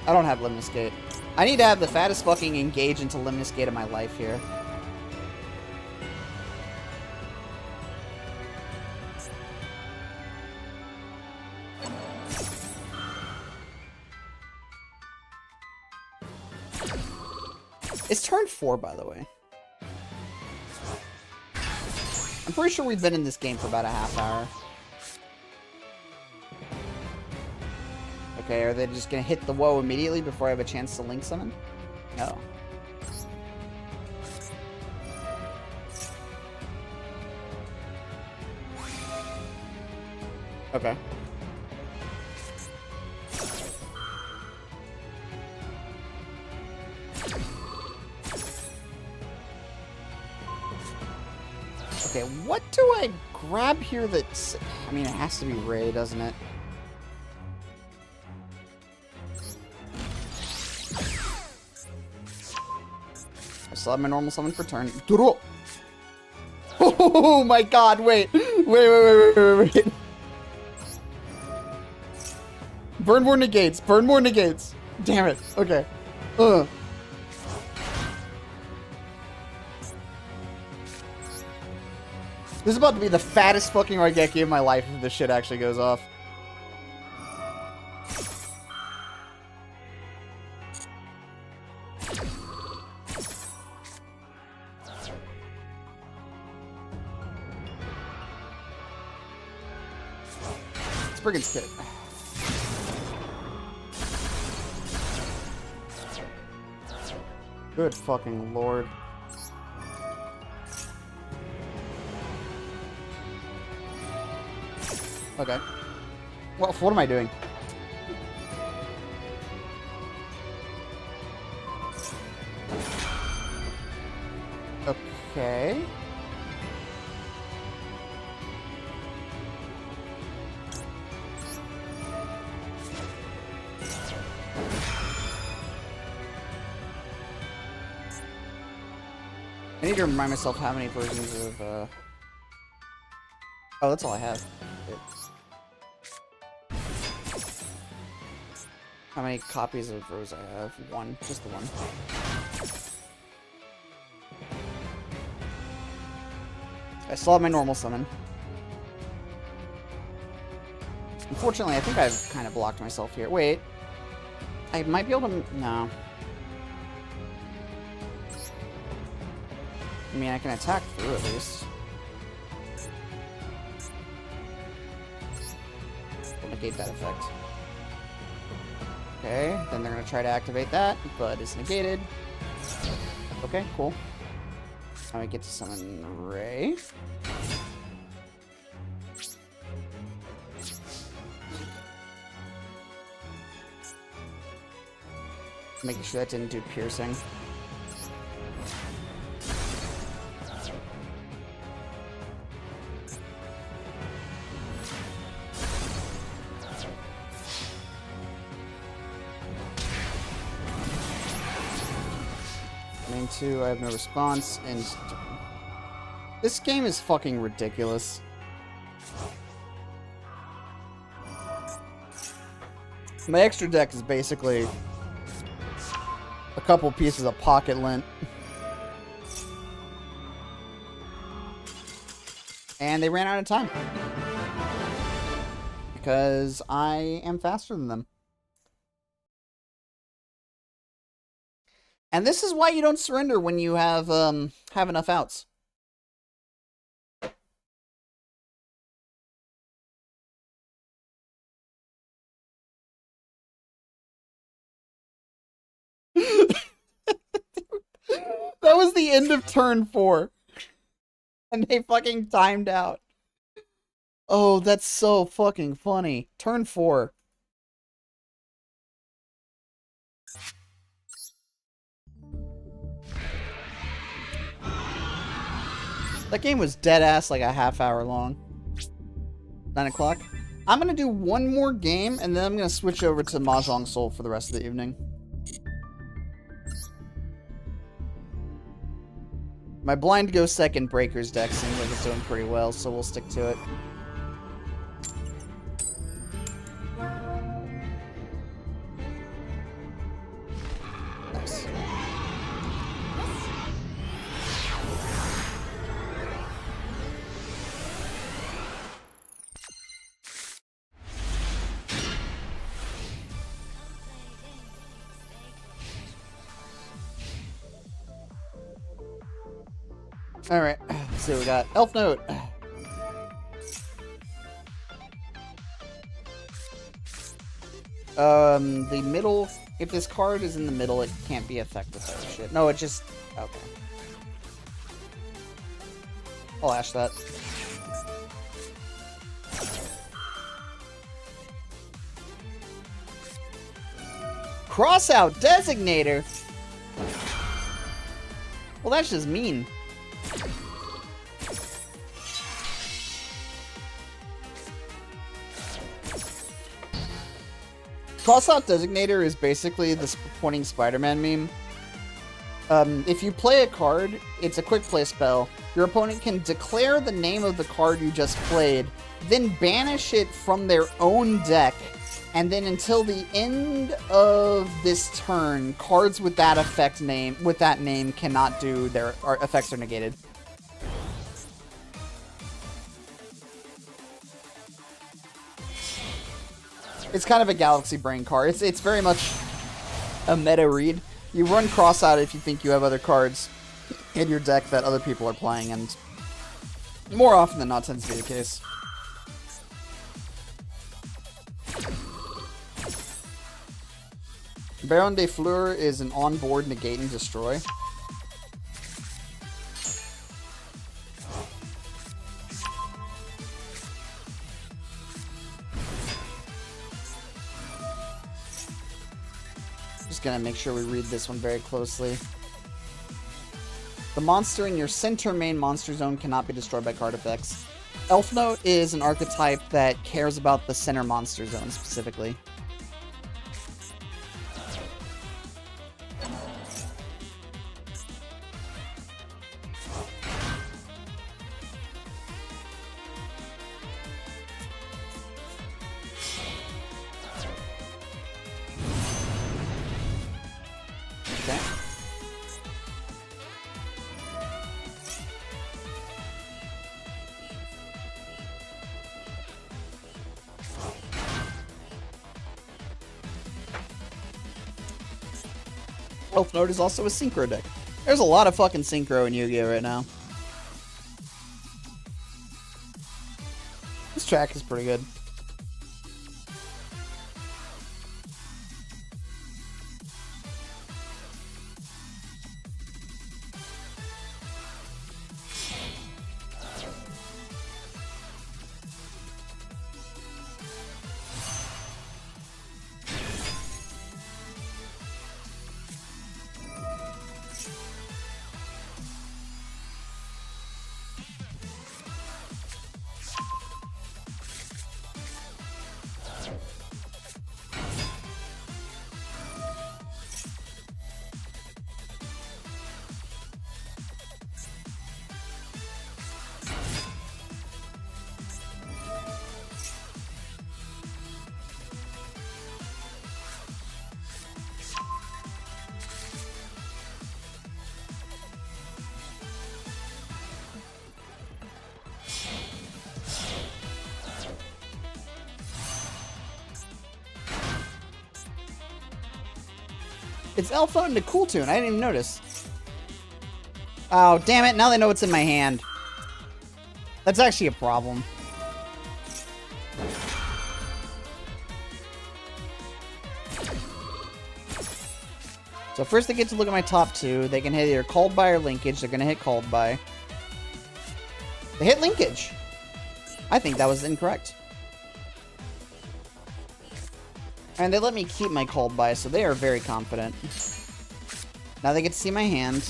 I don't have Limnus Gate. I need to have the fattest fucking engage into Limnus Gate of my life here. It's turn 4, by the way. I'm pretty sure we've been in this game for about a half hour. Okay, are they just gonna hit the woe immediately before I have a chance to link summon? No. Okay. Okay, what do I grab here that's... I mean, it has to be Ray, doesn't it? I still have my normal summon for turn. Oh my god, wait! Wait. Burn more negates, burn more negates! Damn it, okay. This is about to be the fattest fucking Raigeki of my life if this shit actually goes off. Brigand's Kit. Good fucking lord. Okay. Well, what am I doing? Okay. I need to remind myself how many versions of, Oh, that's all I have. How many copies of Rose I have? One. Just the one. I still have my normal summon. Unfortunately, I think I've kind of blocked myself here. Wait. I might be able to... No. I mean, I can attack through at least. We'll negate that effect. Okay, then they're going to try to activate that, but it's negated. Okay, cool. Now we get to summon Ray. Making sure that didn't do piercing. Main 2, I have no response, and this game is fucking ridiculous. My extra deck is basically a couple pieces of pocket lint. And they ran out of time. Because I am faster than them. And this is why you don't surrender when you have enough outs. That was the end of turn 4. And they fucking timed out. Oh, that's so fucking funny. Turn 4. That game was dead ass like a half hour long. 9 o'clock. I'm gonna do one more game and then I'm gonna switch over to Mahjong Soul for the rest of the evening. My blind go second breakers deck seems like it's doing pretty well, so we'll stick to it. Nice. Alright, let's see what we got. Elf Note. The middle, if this card is in the middle, it can't be effective. Oh shit. No, it just, okay. I'll ash that. Crossout Designator? Well, that's just mean. Crossout Designator is basically the pointing Spider-Man meme. If you play a card, it's a quick play spell. Your opponent can declare the name of the card you just played, then banish it from their own deck, and then until the end of this turn, cards with that name cannot do their effects are negated. It's kind of a Galaxy Brain card. It's very much a meta read. You run Crossout if you think you have other cards in your deck that other people are playing, and more often than not tends to be the case. Baron de Fleur is an onboard negate and destroy. Just gonna make sure we read this one very closely. The monster in your center main monster zone cannot be destroyed by card effects. Elf Note is an archetype that cares about the center monster zone specifically. Okay. Elf Note is also a synchro deck. There's a lot of fucking synchro in Yu-Gi-Oh! Right now. This track is pretty good. It's Elf Note into Cool Tune. I didn't even notice. Oh, damn it. Now they know what's in my hand. That's actually a problem. So first they get to look at my top two. They can hit either Called By or Linkage. They're going to hit Called By. They hit Linkage. I think that was incorrect. And they let me keep my Called By, so they are very confident. Now they get to see my hand.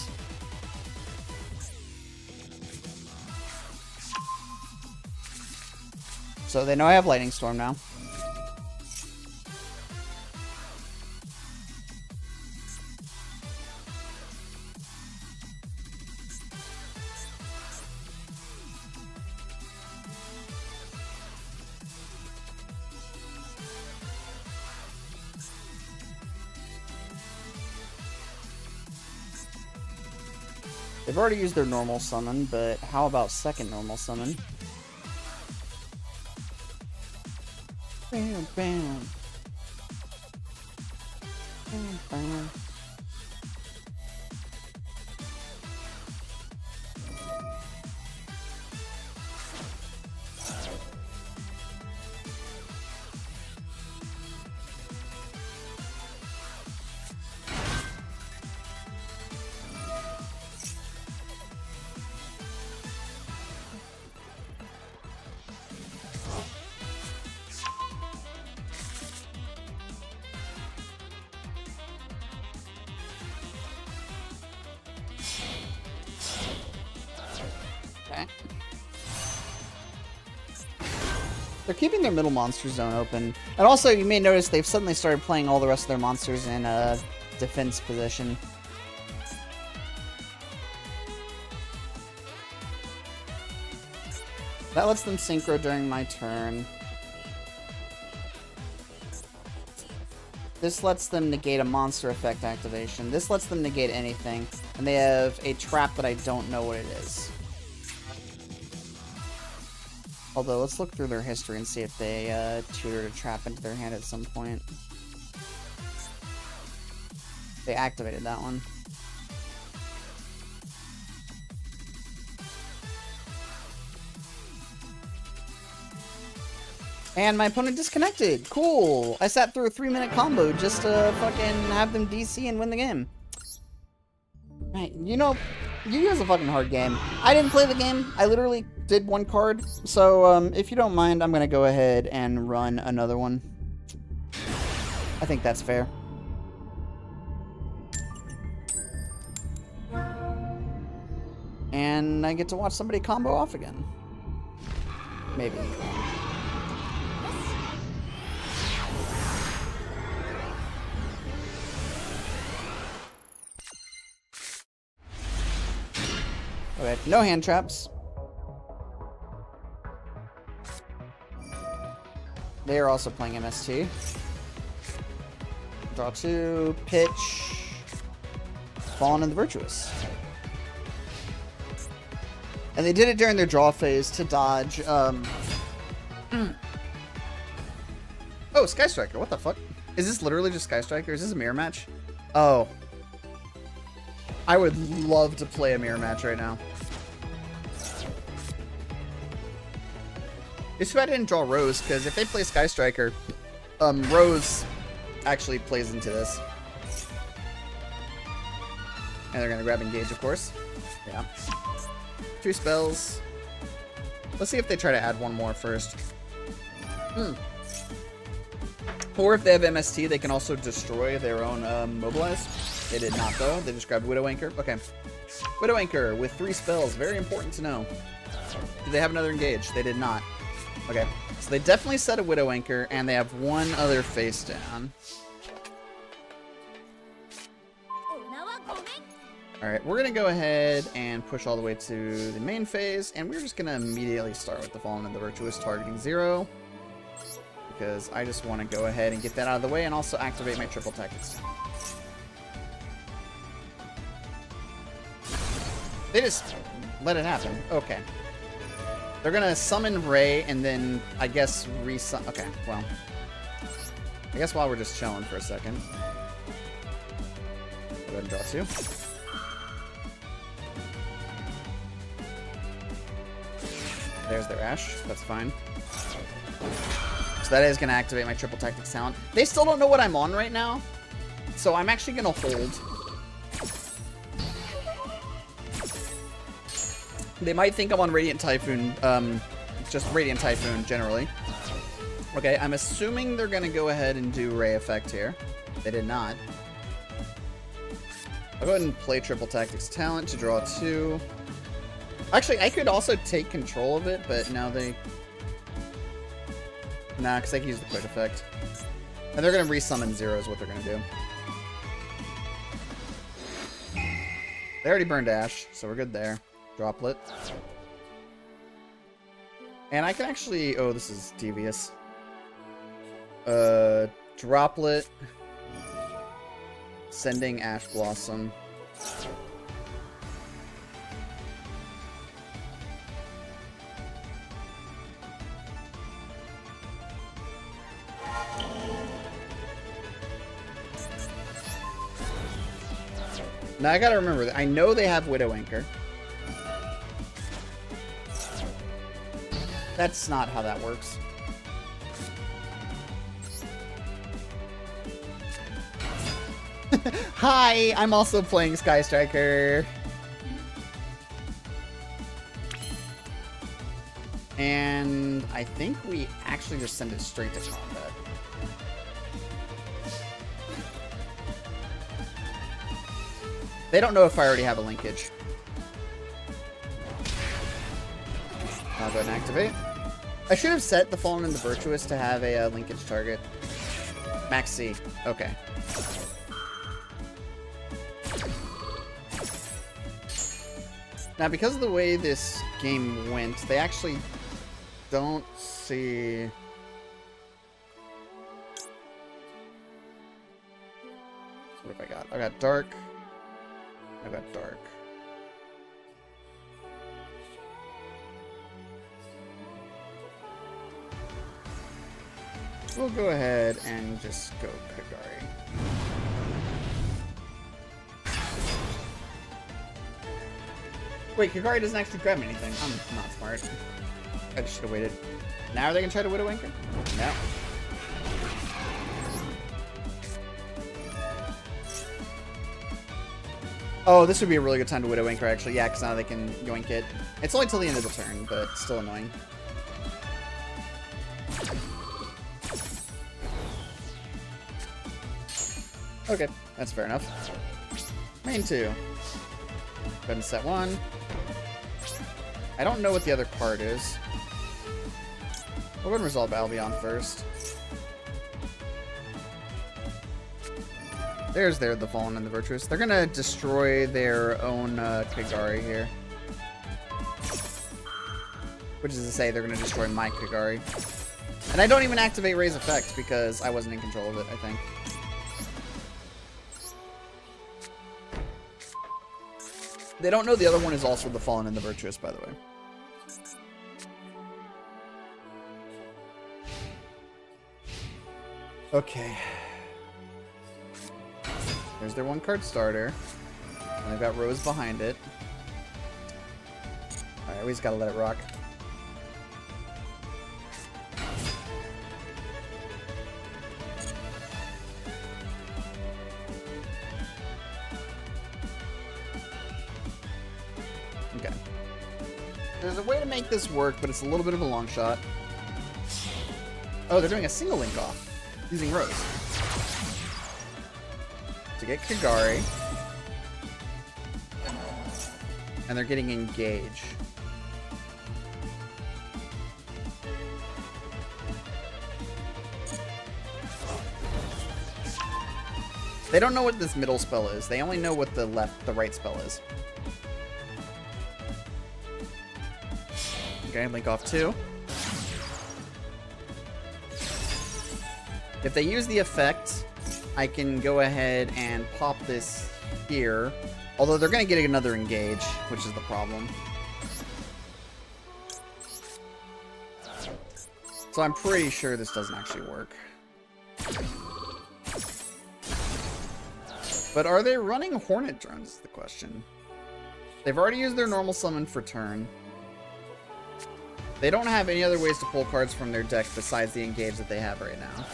So they know I have Lightning Storm now. They've already used their normal summon, but how about second normal summon? Bam, bam. Bam, bam. Okay. They're keeping their middle monster zone open. And also, you may notice they've suddenly started playing all the rest of their monsters in a defense position. That lets them synchro during my turn. This lets them negate a monster effect activation. This lets them negate anything. And they have a trap that I don't know what it is. Although, let's look through their history and see if they tutored a trap into their hand at some point. They activated that one. And my opponent disconnected. Cool. I sat through a 3-minute combo just to fucking have them DC and win the game. Right, you know, Yu-Gi-Oh! Is a fucking hard game. I didn't play the game. I literally did one card. So, if you don't mind, I'm gonna go ahead and run another one. I think that's fair. And I get to watch somebody combo off again. Maybe. Okay, no hand traps. They are also playing MST. Draw 2, pitch, Fallen in the Virtuous. And they did it during their draw phase to dodge, Oh, Sky Striker, what the fuck? Is this literally just Sky Striker? Is this a mirror match? Oh. I would love to play a mirror match right now. It's too bad I didn't draw Rose, because if they play Sky Striker, Rose actually plays into this. And they're going to grab Engage, of course. Yeah. 2 spells. Let's see if they try to add one more first. Or if they have MST, they can also destroy their own Mobilize. They did not, though. They just grabbed Widow Anchor. Okay. Widow Anchor with 3 spells. Very important to know. Did they have another Engage? They did not. Okay. So they definitely set a Widow Anchor, and they have one other face down. Alright, we're going to go ahead and push all the way to the main phase, and we're just going to immediately start with the Fallen and the Virtuous targeting 0. Because I just want to go ahead and get that out of the way and also activate my triple tactics. They just let it happen. Okay. They're going to summon Ray and then, I guess, re-summon... Okay, well. I guess while we're just chilling for a second. Go ahead and draw 2. There's their Ash. That's fine. So that is going to activate my triple tactics talent. They still don't know what I'm on right now. So I'm actually going to hold. They might think I'm on Radiant Typhoon. Just Radiant Typhoon, generally. Okay, I'm assuming they're going to go ahead and do Ray Effect here. They did not. I'll go ahead and play triple tactics talent to draw 2. Actually, I could also take control of it, but now they... Nah, because I can use the quick effect. And they're going to resummon 0 is what they're going to do. They already burned Ash, so we're good there. Droplet. And I can actually... Oh, this is devious. Droplet. Sending Ash Blossom. Now I gotta remember that I know they have Widow Anchor. That's not how that works. Hi, I'm also playing Sky Striker. And I think we actually just send it straight to combat. They don't know if I already have a linkage. I'll go ahead and activate. I should have set the Fallen and the Virtuous to have a linkage target. Max C. Okay. Now, because of the way this game went, they actually don't see... What have I got? I got Dark. I got Dark. We'll go ahead and just go Kagari. Wait, Kagari doesn't actually grab anything. I'm not smart. I just should have waited. Now are they gonna try to Widow Anchor? No. Oh, this would be a really good time to Widow Anchor, actually. Yeah, because now they can yoink it. It's only till the end of the turn, but still annoying. Okay, that's fair enough. Main 2. Go ahead and set 1. I don't know what the other card is. We'll go ahead and resolve Albion first. There's the Fallen and the Virtuous. They're gonna destroy their own Kagari here. Which is to say, they're gonna destroy my Kagari. And I don't even activate Ray's effect because I wasn't in control of it, I think. They don't know the other one is also the Fallen and the Virtuous, by the way. Okay. There's their 1-card starter. And they've got Rose behind it. Alright, we just gotta let it rock. Okay. There's a way to make this work, but it's a little bit of a long shot. Oh, they're doing a single link off. Using Rose. To get Kagari. And they're getting Engage. They don't know what this middle spell is. They only know what the right spell is. Okay, link off 2. If they use the effect, I can go ahead and pop this here. Although they're going to get another Engage, which is the problem. So I'm pretty sure this doesn't actually work. But are they running Hornet Drones is the question. They've already used their normal summon for turn. They don't have any other ways to pull cards from their deck besides the Engage that they have right now.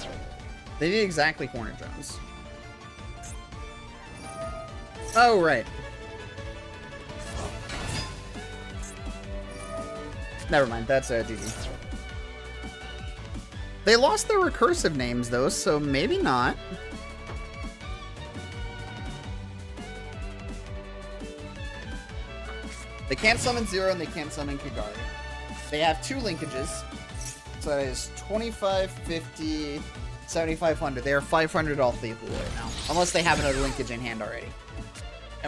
They need exactly Hornet Drones. Oh, right. Never mind, that's a DD. They lost their recursive names, though, so maybe not. They can't summon 0 and they can't summon Kagari. They have 2 linkages. So that is 25, 50, 7,500. They are 500 off the pool right now. Unless they have another linkage in hand already.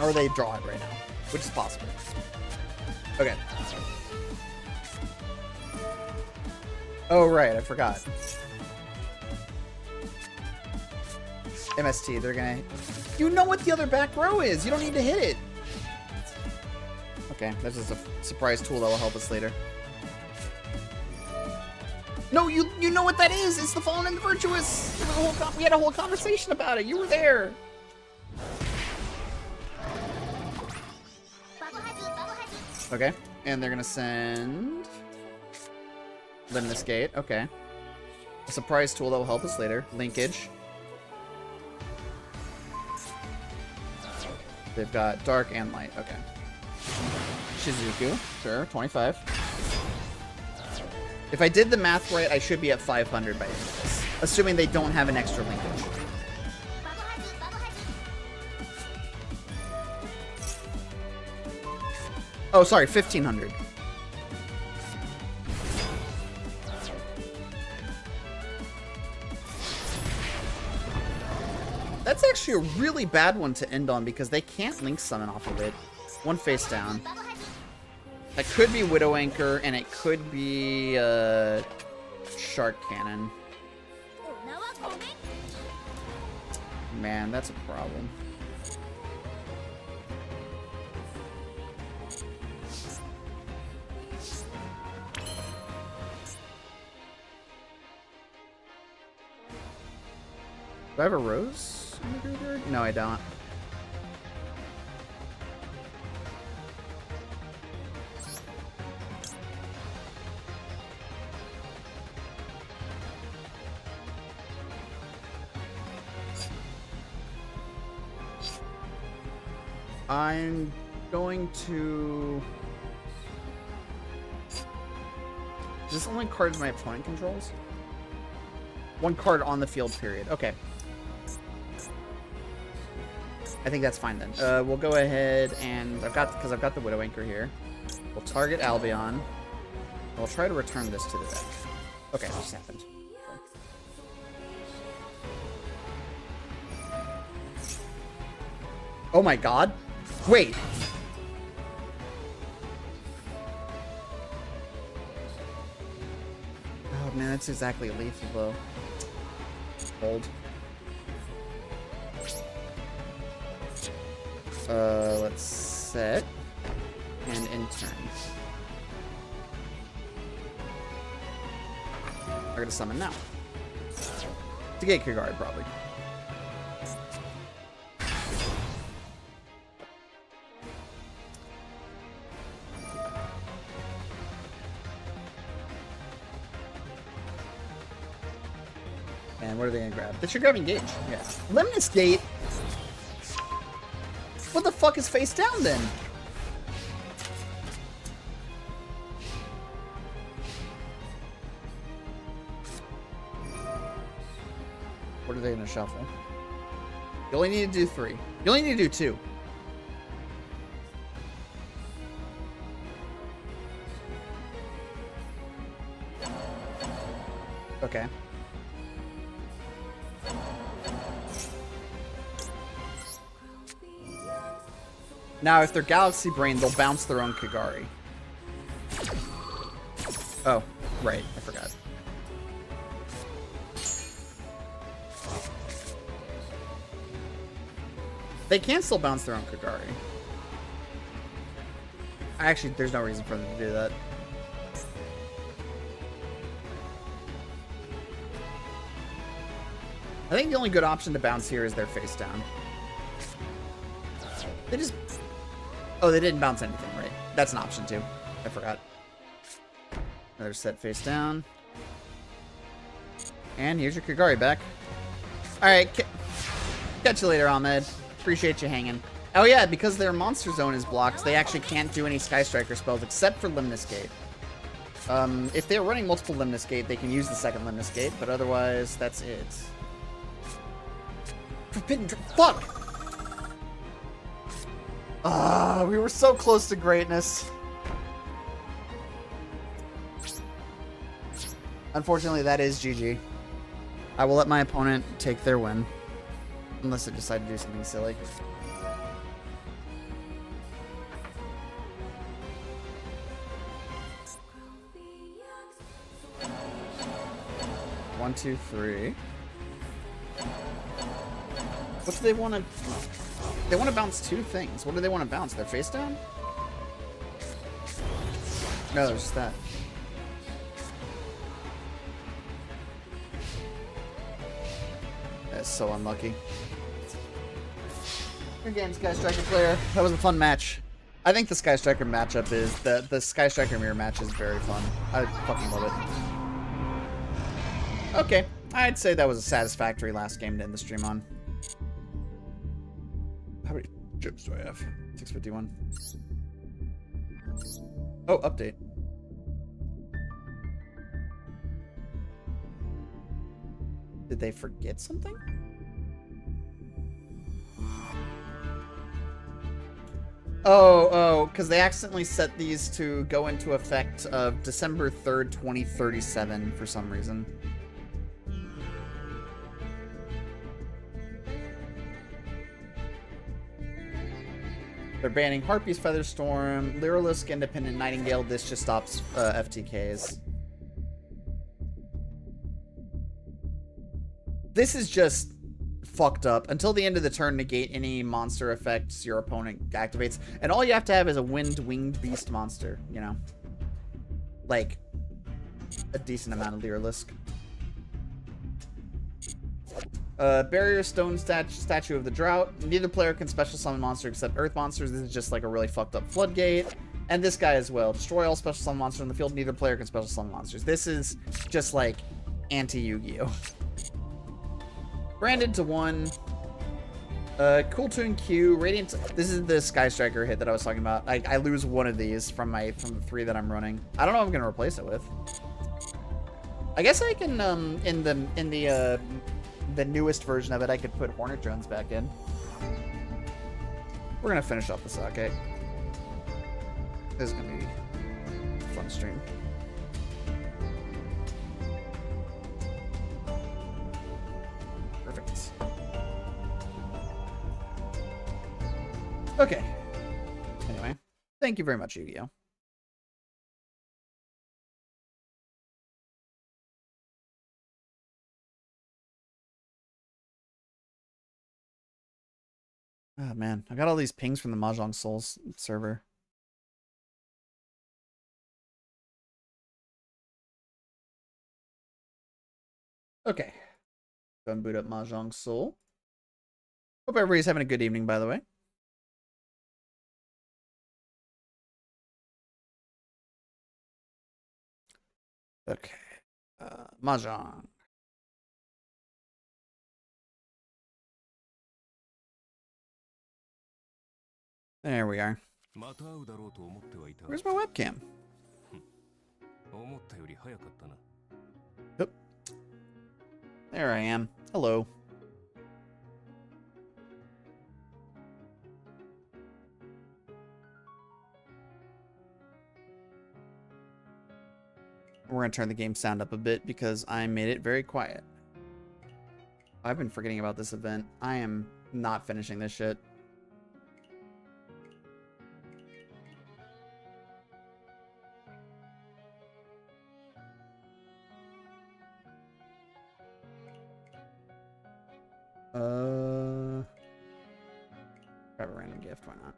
Or they draw it right now. Which is possible. Okay. Oh, right. I forgot. MST, they're gonna... You know what the other back row is! You don't need to hit it! Okay, that's just a surprise tool that will help us later. No, you know what that is! It's the Fallen and the Virtuous! We had a whole conversation about it! You were there! Okay, and they're gonna send... Limitless Gate, okay. A surprise tool that will help us later. Linkage. They've got Dark and Light, okay. Shizuku, sure, 25. If I did the math right, I should be at 500 by the end of this. Assuming they don't have an extra linkage. Oh, sorry, 1,500. That's actually a really bad one to end on because they can't link summon off of it. One face down. That could be Widow Anchor, and it could be Shark Cannon. Man, that's a problem. Do I have a Rose in the graveyard? No, I don't. I'm going to... Is this only cards my opponent controls? One card on the field, period. Okay. I think that's fine then. We'll go ahead and because I've got the Widow Anchor here. We'll target Albion. We'll try to return this to the deck. Okay, it just happened. Oh my god. Wait. Oh man, that's exactly lethal though. Hold. Let's set and intern. I'm gonna summon now. To get Kagari, probably. And what are they gonna grab? They should grab Engage. Yeah. Lemnis Gate? What the fuck is face down then? What are they gonna shuffle? You only need to do 3. You only need to do 2. Okay. Now, if they're Galaxy Brain, they'll bounce their own Kagari. Oh, right. I forgot. They can still bounce their own Kagari. Actually, there's no reason for them to do that. I think the only good option to bounce here is their face down. They just... Oh, they didn't bounce anything, right? That's an option, too. I forgot. Another set face down. And here's your Kagari back. Alright, catch you later, Ahmed. Appreciate you hanging. Oh yeah, because their Monster Zone is blocked, they actually can't do any Sky Striker spells except for Lemnis Gate. If they're running multiple Lemnis Gate, they can use the second Lemnis Gate, but otherwise, that's it. Forbidden... Fuck! Ah, we were so close to greatness. Unfortunately, that is GG. I will let my opponent take their win. Unless they decide to do something silly. One, two, three. What do they want to... They want to bounce 2 things. What do they want to bounce? Their face down? No, it's just that. That's so unlucky. Good game, Sky Striker player. That was a fun match. I think the Sky Striker matchup is... The Sky Striker mirror match is very fun. I fucking love it. Okay. I'd say that was a satisfactory last game to end the stream on. How many chips do I have? 651. Oh, update. Did they forget something? Oh, because they accidentally set these to go into effect of December 3rd, 2037 for some reason. They're banning Harpy's Featherstorm, Lyrilisk, Independent Nightingale. This just stops FTKs. This is just fucked up. Until the end of the turn, negate any monster effects your opponent activates. And all you have to have is a Winged Beast monster, you know. Like, a decent amount of Lyrilisk. Barrier Stone Statue of the Drought. Neither player can special summon monster except Earth monsters. This is just like a really fucked up Floodgate. And this guy as well. Destroy all special summon monsters in the field. Neither player can special summon monsters. This is just like anti-Yu-Gi-Oh! Branded to 1. Cool Tune Q, Radiant. This is the Sky Striker hit that I was talking about. I lose one of these from the 3 that I'm running. I don't know what I'm gonna replace it with. I guess I can in the newest version of it, I could put Hornet drones back in. We're gonna finish off the sake. This is gonna be a fun stream. Perfect. Okay. Anyway, thank you very much, Yu-Gi-Oh! Oh man, I got all these pings from the Mahjong Soul server. Okay. Go and boot up Mahjong Soul. Hope everybody's having a good evening, by the way. Okay. Mahjong. There we are. Where's my webcam? Yep. There I am. Hello. We're going to turn the game sound up a bit because I made it very quiet. I've been forgetting about this event. I am not finishing this shit. Grab a random gift, why not?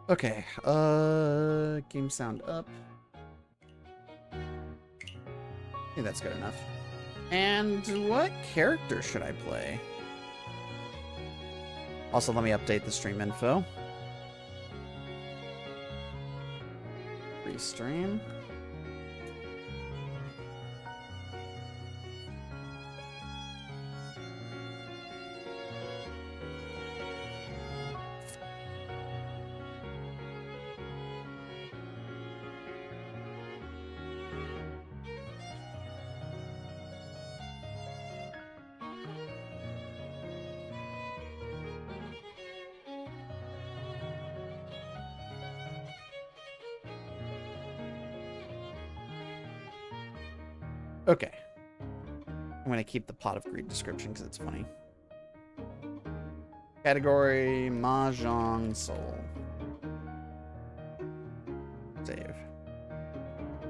Okay, game sound up. I think that's good enough. And what character should I play? Also, let me update the stream info. Restream. Okay. I'm going to keep the Pot of Greed description because it's funny. Category, Mahjong Soul. Save.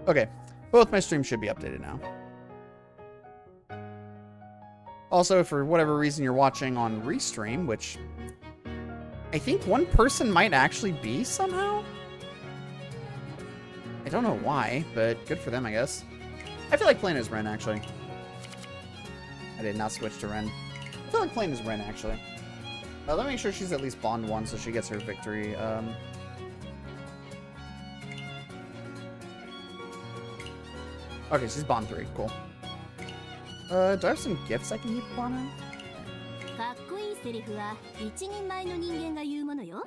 Okay. Both my streams should be updated now. Also, for whatever reason you're watching on Restream, which I think one person might actually be somehow. I don't know why, but good for them, I guess. I feel like playing as Ren, actually. I did not switch to Ren. I feel like playing as Ren, actually. Let me make sure she's at least Bond 1 so she gets her victory. Okay, she's Bond 3. Cool. Do I have some gifts I can keep on her? かっこいいセリフは一人前の人間が言うものよ。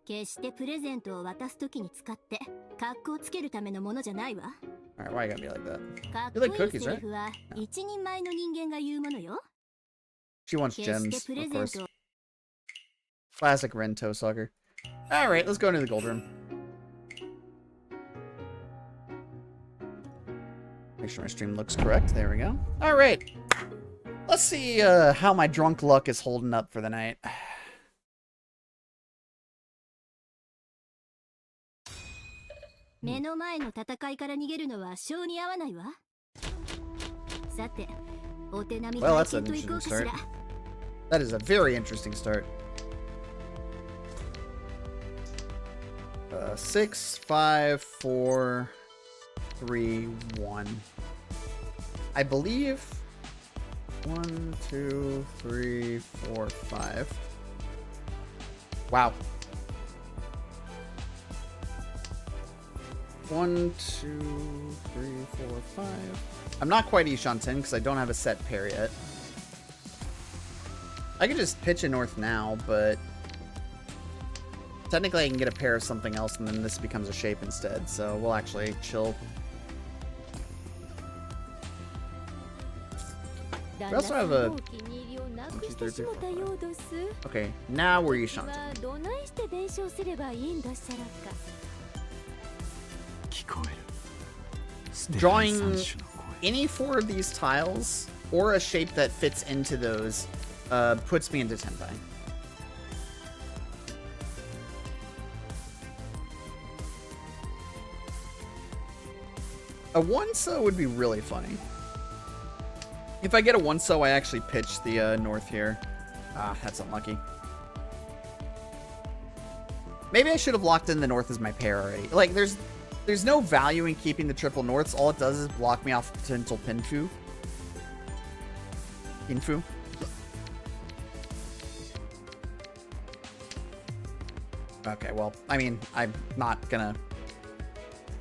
決してプレゼントを渡すときに使って格好つけるためのものじゃないわ。Alright, why you gotta be like that? かっ You こ like いい cookies, セリ right? フは一人前の人間が言うものよ。 She wants 決して gems, プレ of ゼン course. トを Classic Ren toe sucker. Alright, let's go into the gold room. Make sure my stream looks correct. There we go. Alright. Let's see how my drunk luck is holding up for the night. 目の前の戦いから逃げるのは性に合わないわ。さて、お手並み Well, 拝 that's an 見といこ interesting うかし start. ら。 That is a very interesting start. 6, 5, 4, 3, 1. I believe 1, 2, 3, 4, 5. Wow. 1, 2, 3, 4, 5. I'm not quite Ishanten because I don't have a set pair yet. I could just pitch a north now, but technically I can get a pair of something else and then this becomes a shape instead, so we'll actually chill. We also have a 1, 2, 3, 4, 5. Okay, now we're Ishanten. Drawing any 4 of these tiles or a shape that fits into those puts me into Tenpai. A 1-so would be really funny. If I get a 1-so, I actually pitch the north here. Ah, that's unlucky. Maybe I should have locked in the north as my pair already. Like, there's no value in keeping the triple norths. All it does is block me off potential Pinfu. Pinfu? Okay, well, I mean, I'm not gonna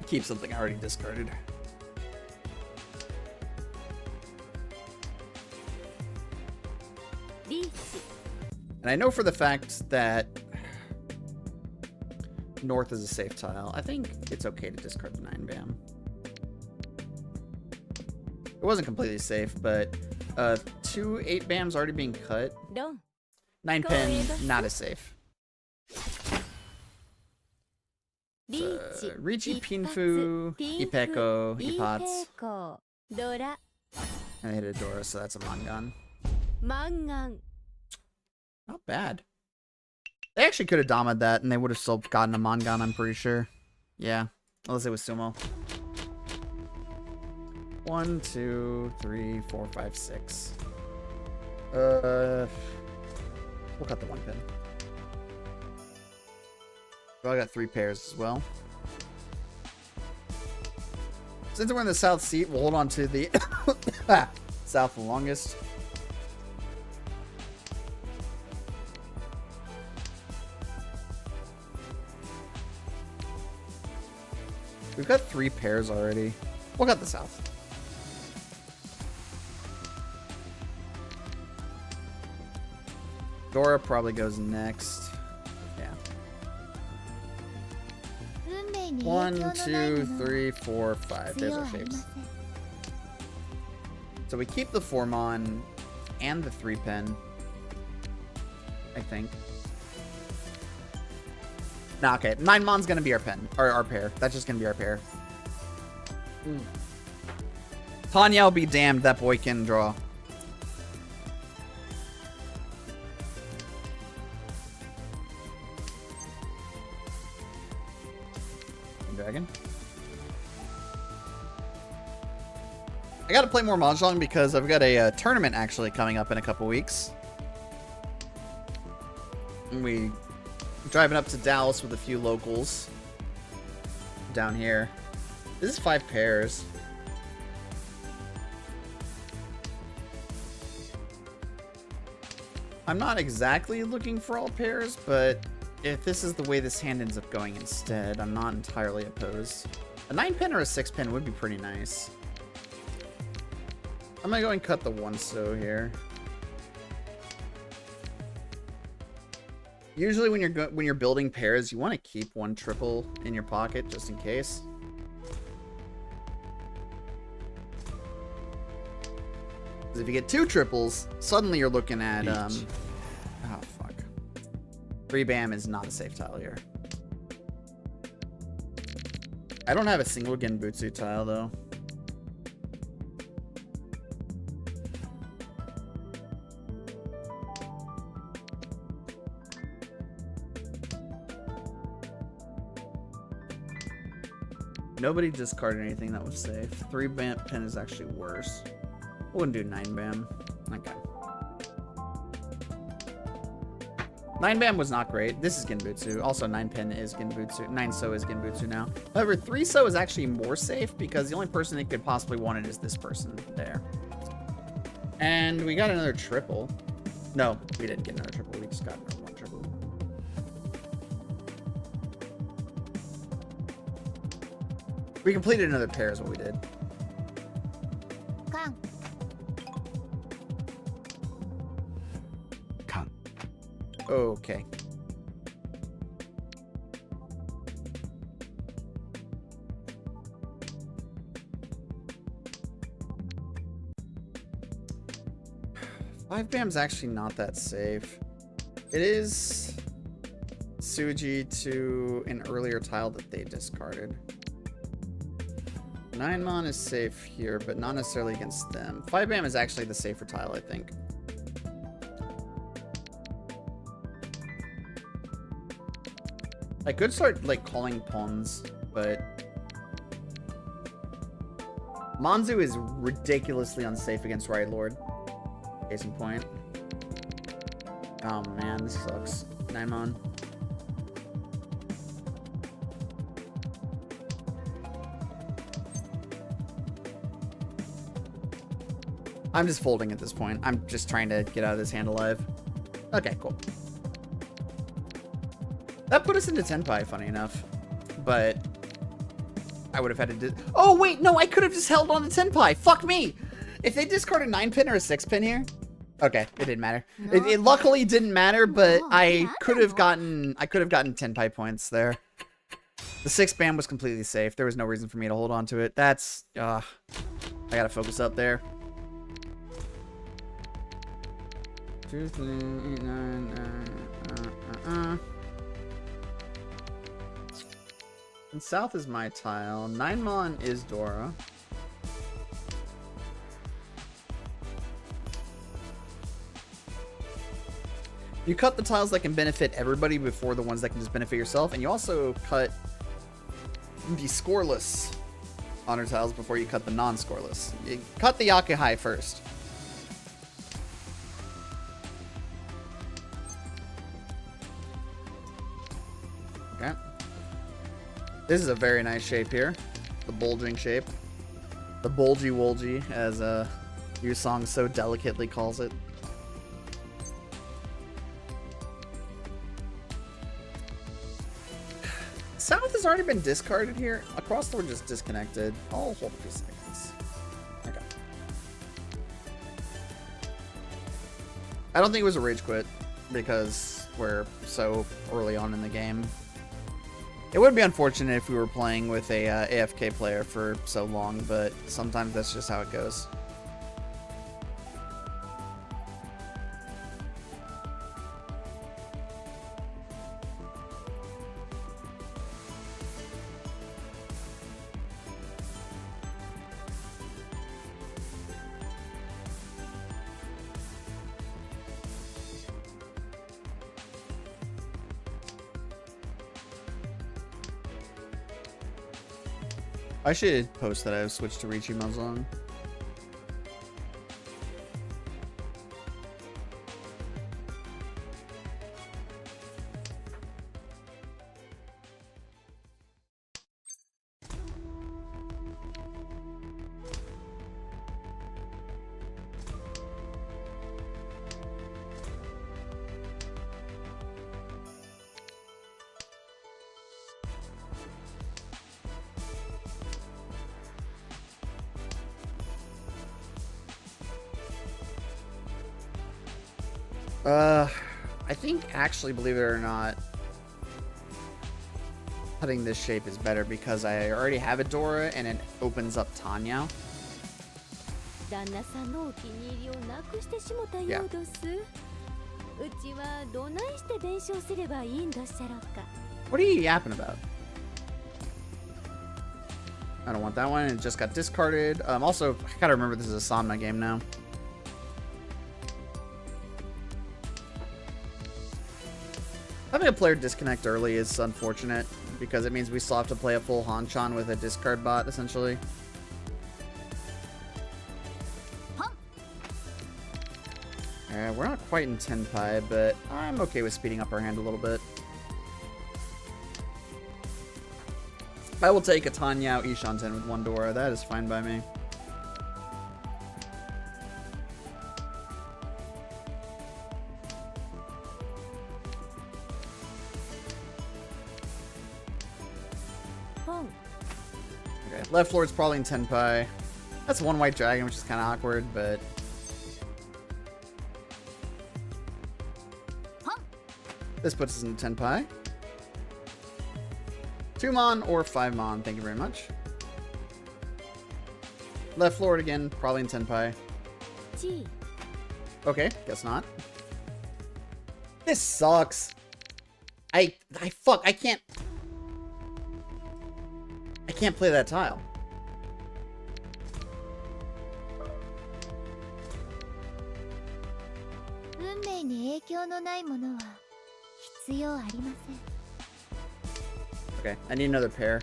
keep something I already discarded. And I know for the fact that north is a safe tile. I think it's okay to discard the 9-bam. It wasn't completely safe, but 2 8-bams already being cut. 9-pen, not as safe. Richi, Pinfu, Ipeko, Ipats. And they hit a Dora, so that's a Mangan. Not bad. They actually could have Dama'd that, and they would have still gotten a Mangan, I'm pretty sure. Yeah, unless it was Sumo. 1, 2, 3, 4, 5, 6. We'll cut the 1 pin. So I got 3 pairs as well. Since we're in the south seat, we'll hold on to the south the longest. We've got 3 pairs already. We'll cut the south. Dora probably goes next. Yeah. 1, 2, 3, 4, 5. There's our shapes. So we keep the 4-mon and the 3-pen. I think. Nah, okay. 9-mon's gonna be our pen. Or our pair. That's just gonna be our pair. Tanya will be damned, that boy can draw. Dragon. I gotta play more Mahjong because I've got a tournament actually coming up in a couple weeks. We driving up to Dallas with a few locals down here. This is 5 pairs. I'm not exactly looking for all pairs, but if this is the way this hand ends up going instead, I'm not entirely opposed. A 9-pin or a 6-pin would be pretty nice. I'm gonna go and cut the 1-so here. Usually when you're building pairs, you want to keep 1 triple in your pocket just in case. Because if you get 2 triples, suddenly you're looking at oh fuck. 3-bam is not a safe tile here. I don't have a single Genbutsu tile though. Nobody discarded anything that was safe. 3-bam pen is actually worse. I wouldn't do 9-bam. Okay. 9-bam was not great. This is Genbutsu. Also, 9-pen is Genbutsu. 9-so is Genbutsu now. However, 3-so is actually more safe because the only person that could possibly want it is this person there. And we got another triple. No, we didn't get another triple. We just got one triple. We completed another pair is what we did. Kan. Kan. Okay. Five Bam's actually not that safe. It is Suji to an earlier tile that they discarded. 9 Mon is safe here, but not necessarily against them. 5 Bam is actually the safer tile, I think. I could start, like, calling pawns, but Manzu is ridiculously unsafe against Right Lord. Case in point. Oh man, this sucks. 9 Mon. I'm just folding at this point. I'm just trying to get out of this hand alive. Okay, cool. That put us into Tenpai, funny enough. But I would have had to... Oh, wait, no, I could have just held on to Tenpai. Fuck me! If they discarded 9-pin or a 6-pin here... Okay, it didn't matter. It luckily didn't matter, but I could have gotten 10 points there. The 6 Bam was completely safe. There was no reason for me to hold on to it. That's I gotta focus up there. 2, 3, 8, 9, And south is my tile. 9 Mon is Dora. You cut the tiles that can benefit everybody before the ones that can just benefit yourself, and you also cut the scoreless honor tiles before you cut the non-scoreless. You cut the Yakuhai first. Okay. This is a very nice shape here. The bulging shape. The bulgy-wolgy, as Yusong so delicately calls it. South has already been discarded here. Across the board just disconnected. I'll hold a few seconds. Okay. I don't think it was a rage quit because we're so early on in the game. It would be unfortunate if we were playing with a AFK player for so long, but sometimes that's just how it goes. I should post that I've switched to Riichi Mahjong. I think actually, believe it or not, cutting this shape is better because I already have a Dora and it opens up Tanya. Yeah. What are you yapping about? I don't want that one. It just got discarded. Also, I gotta remember this is a Sanma game now. Having a player disconnect early is unfortunate because it means we still have to play a full Hanchan with a discard bot, essentially. We're not quite in Tenpai, but I'm okay with speeding up our hand a little bit. I will take a Tanya Ishanten with 1 Dora. That is fine by me. Okay, left Lord's probably in Tenpai. That's one white dragon, which is kind of awkward, but... This puts us in Tenpai. 2 Mon or 5 Mon, thank you very much. Left Lord again, probably in Tenpai. Okay, guess not. This sucks. I can't play that tile. Okay, I need another pair.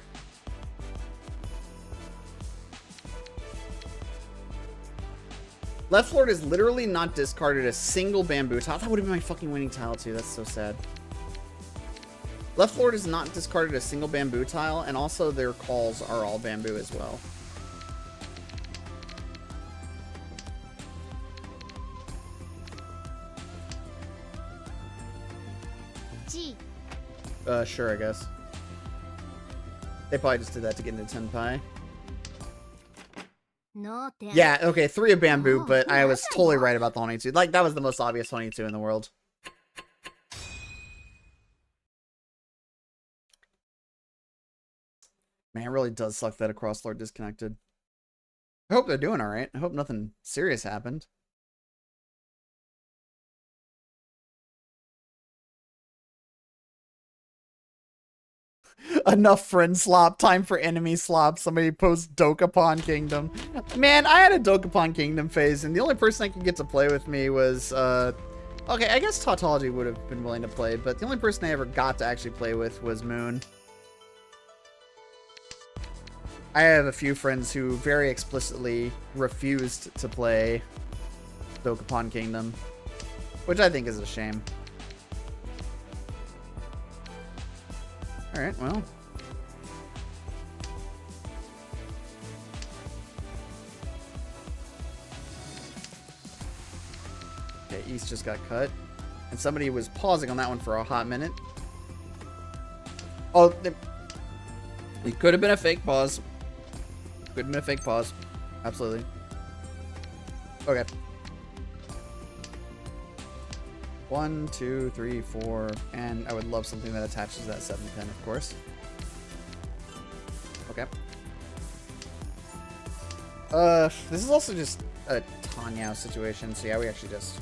Left Lord is literally not discarded a single bamboo tile. That would have been my fucking winning tile too. That's so sad. Left Lord is not discarded a single bamboo tile, and also their calls are all bamboo as well. G. Sure, I guess. They probably just did that to get into Tenpai. Yeah, okay, 3 of bamboo, but I was totally right about the 22. Like, that was the most obvious 22 in the world. Man, it really does suck that a Cross Lord disconnected. I hope they're doing alright. I hope nothing serious happened. Enough friend slop. Time for enemy slop. Somebody post Dokapon Kingdom. Man, I had a Dokapon Kingdom phase, and the only person I could get to play with me was, okay, I guess Tautology would have been willing to play, but the only person I ever got to actually play with was Moon. I have a few friends who very explicitly refused to play Dokapon Kingdom, which I think is a shame. Alright, well. Okay, East just got cut. And somebody was pausing on that one for a hot minute. Oh, it could have been a fake pause. Could have been a fake pause. Absolutely. Okay. 1, 2, 3, 4, and I would love something that attaches that 7 pin, of course. Okay. This is also just a Tanyao situation, so yeah, we actually just...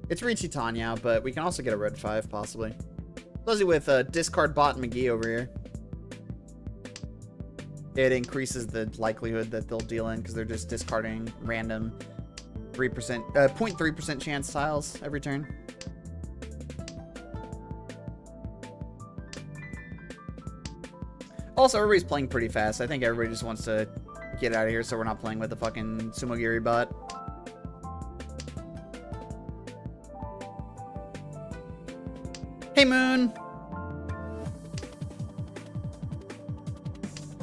It's Riichi Tanyao, but we can also get a red 5, possibly. Especially with discard bot McGee over here. It increases the likelihood that they'll deal in, because they're just discarding random 0.3% chance tiles every turn. Also, everybody's playing pretty fast. I think everybody just wants to get out of here so we're not playing with the fucking Sumogiri bot. Hey, Moon!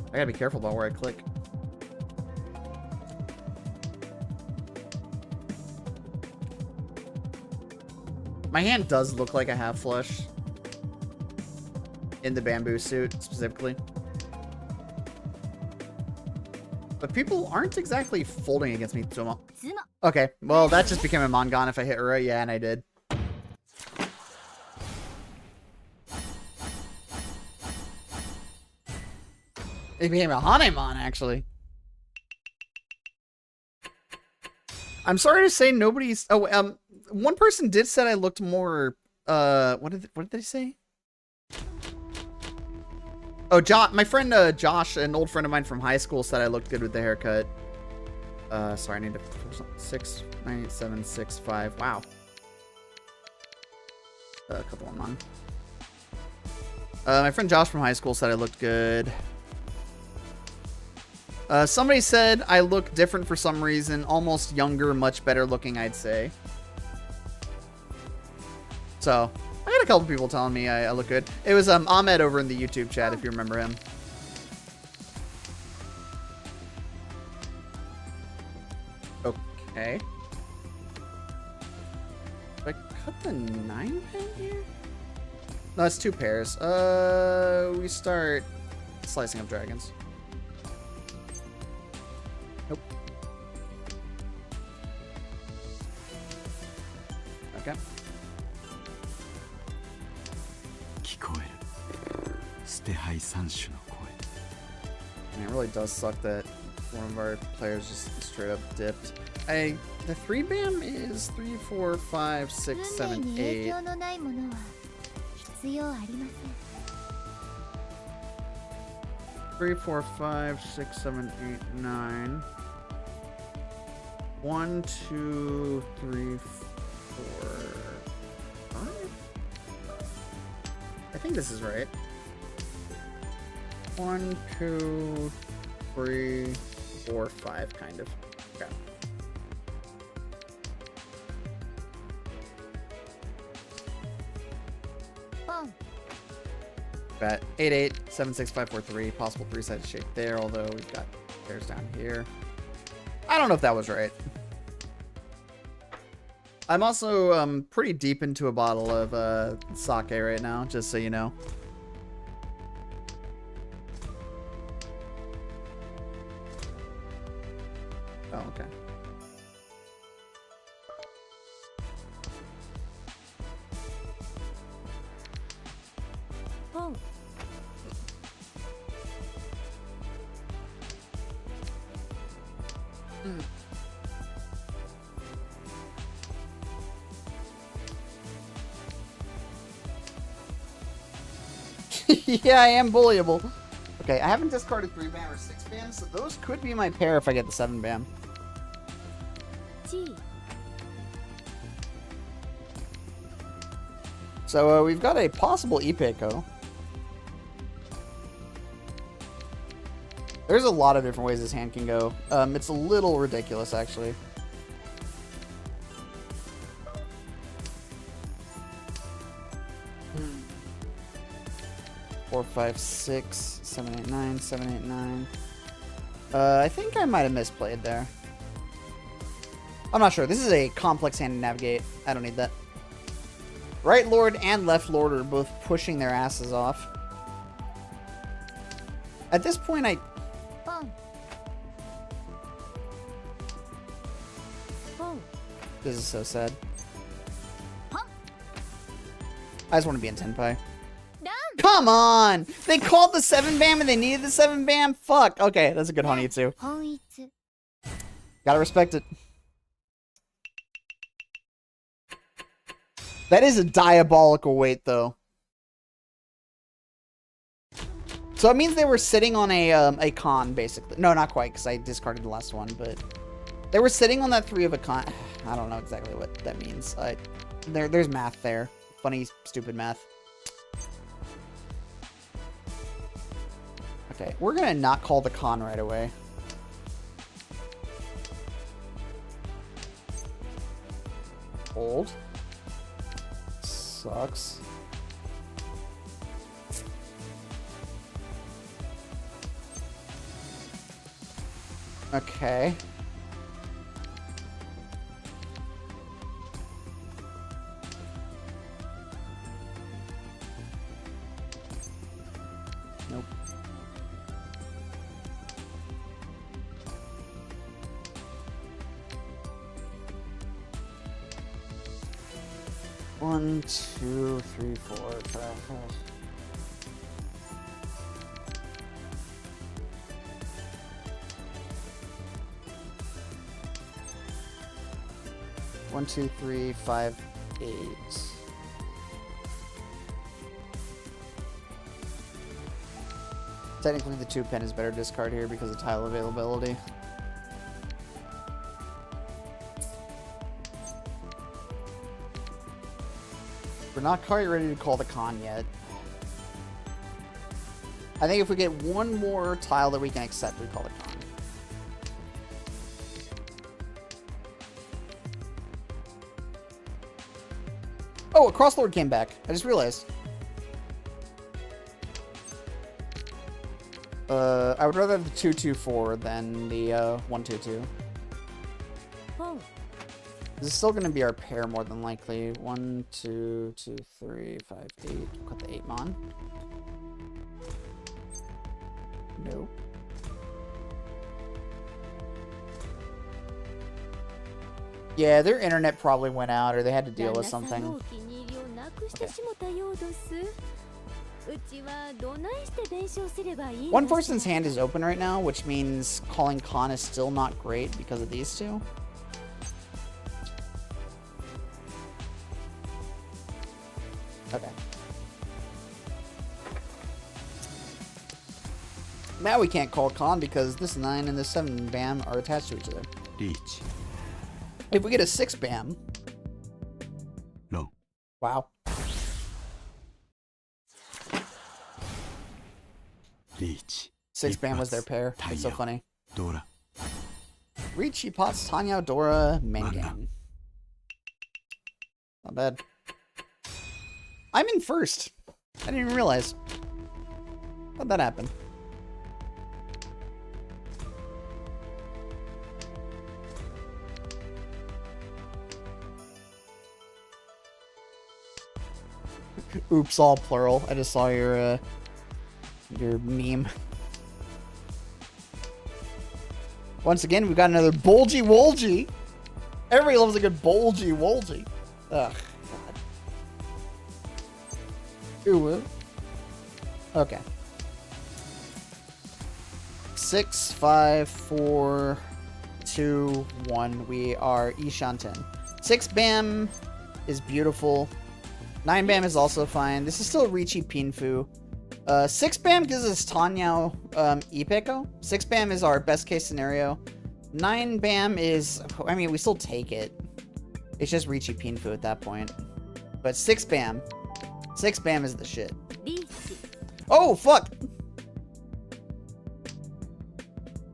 I gotta be careful about where I click. My hand does look like a half flush. In the bamboo suit, specifically. But people aren't exactly folding against me. Okay, well, that just became a Mongon if I hit Ura. Yeah, and I did. It became a Hanemon, actually. I'm sorry to say nobody's... Oh, one person did say I looked more... what did they say? Oh, my friend Josh, an old friend of mine from high school, said I looked good with the haircut. Sorry, I need to... 6, 9, 8, 7, 6, 5. Wow. A couple of them on. My friend Josh from high school said I looked good. Somebody said I look different for some reason. Almost younger, much better looking, I'd say. So, I got a couple people telling me I look good. It was Ahmed over in the YouTube chat, if you remember him. Okay. Did I cut the 9 pin here? No, it's 2 pairs. We start Slicing of dragons. Nope. Okay. And it really does suck that one of our players just straight up dipped. The 3-bam is 3, 4, 5, 6, 7, 8. 3, 4, 5, 6, 7, 8, 9. 1, 2, 3, 4, 5? I think this is right. 1, 2, 3, 4, 5, kind of. Okay. Got 8, 8, 7, 6, 5, 4, 3. Possible 3-sided shape there, although we've got pairs down here. I don't know if that was right. I'm also pretty deep into a bottle of sake right now, just so you know. Oh, okay. Oh. Yeah, I am bullyable. Okay, I haven't discarded 3-bam or 6-bam, so those could be my pair if I get the 7-bam. So we've got a possible Ipeco. There's a lot of different ways this hand can go. It's a little ridiculous, actually. Hmm. 4, 5, 6, 7, 8, 9, 7, 8, 9. I think I might have misplayed there. I'm not sure. This is a complex hand to navigate. I don't need that. Right Lord and Left Lord are both pushing their asses off. At this point, This is so sad. I just want to be in Tenpai. Come on! They called the 7-bam and they needed the 7-bam? Fuck. Okay, that's a good Honitsu. Gotta respect it. That is a diabolical weight, though. So it means they were sitting on a con, basically. No, not quite, because I discarded the last one, but they were sitting on that 3 of a con. I don't know exactly what that means. There's math there. Funny, stupid math. Okay, we're gonna not call the con right away. Hold. Sucks. Okay. Nope. One, 2, 3, 4, 5. 1, 2, 3, 5, 8. Technically, the 2-pen is better discard here because of tile availability. We're not quite ready to call the con yet. I think if we get one more tile that we can accept, we call the con. Oh, a Crosslord came back. I just realized. I would rather have the 2-2-4 than the 1-2-2. Oh. This is still going to be our pair more than likely. 1, 2, 2, 3, 5, 8. Got the 8 mon. No. Yeah, their internet probably went out, or they had to deal with something. Okay. One person's hand is open right now, which means calling Khan is still not great because of these two. Okay. Now we can't call Khan because this 9 and this 7 BAM are attached to each other. Reach. If we get a 6 BAM. No. Wow. Reach. 6 BAM was their pair. That's so funny. Dora. Ricci, Potts, Tanya, Dora, Mangan. Not bad. I'm in first. I didn't even realize. How'd that happen? Oops, all plural. I just saw your meme. Once again, we've got another Bolgy Wolgy. Everybody loves a good Bolgy Wolgy. Ugh. God. Ooh. Okay. 6, 5, 4, 2, 1. We are Ishanten. 6 BAM is beautiful. 9 BAM is also fine. This is still Ricci Pinfu. 6 BAM gives us Tanya Ipeko. 6 BAM is our best case scenario. 9 BAM is, I mean, we still take it. It's just Ricci Pinfu at that point. But 6 BAM. 6 BAM is the shit. Oh, fuck!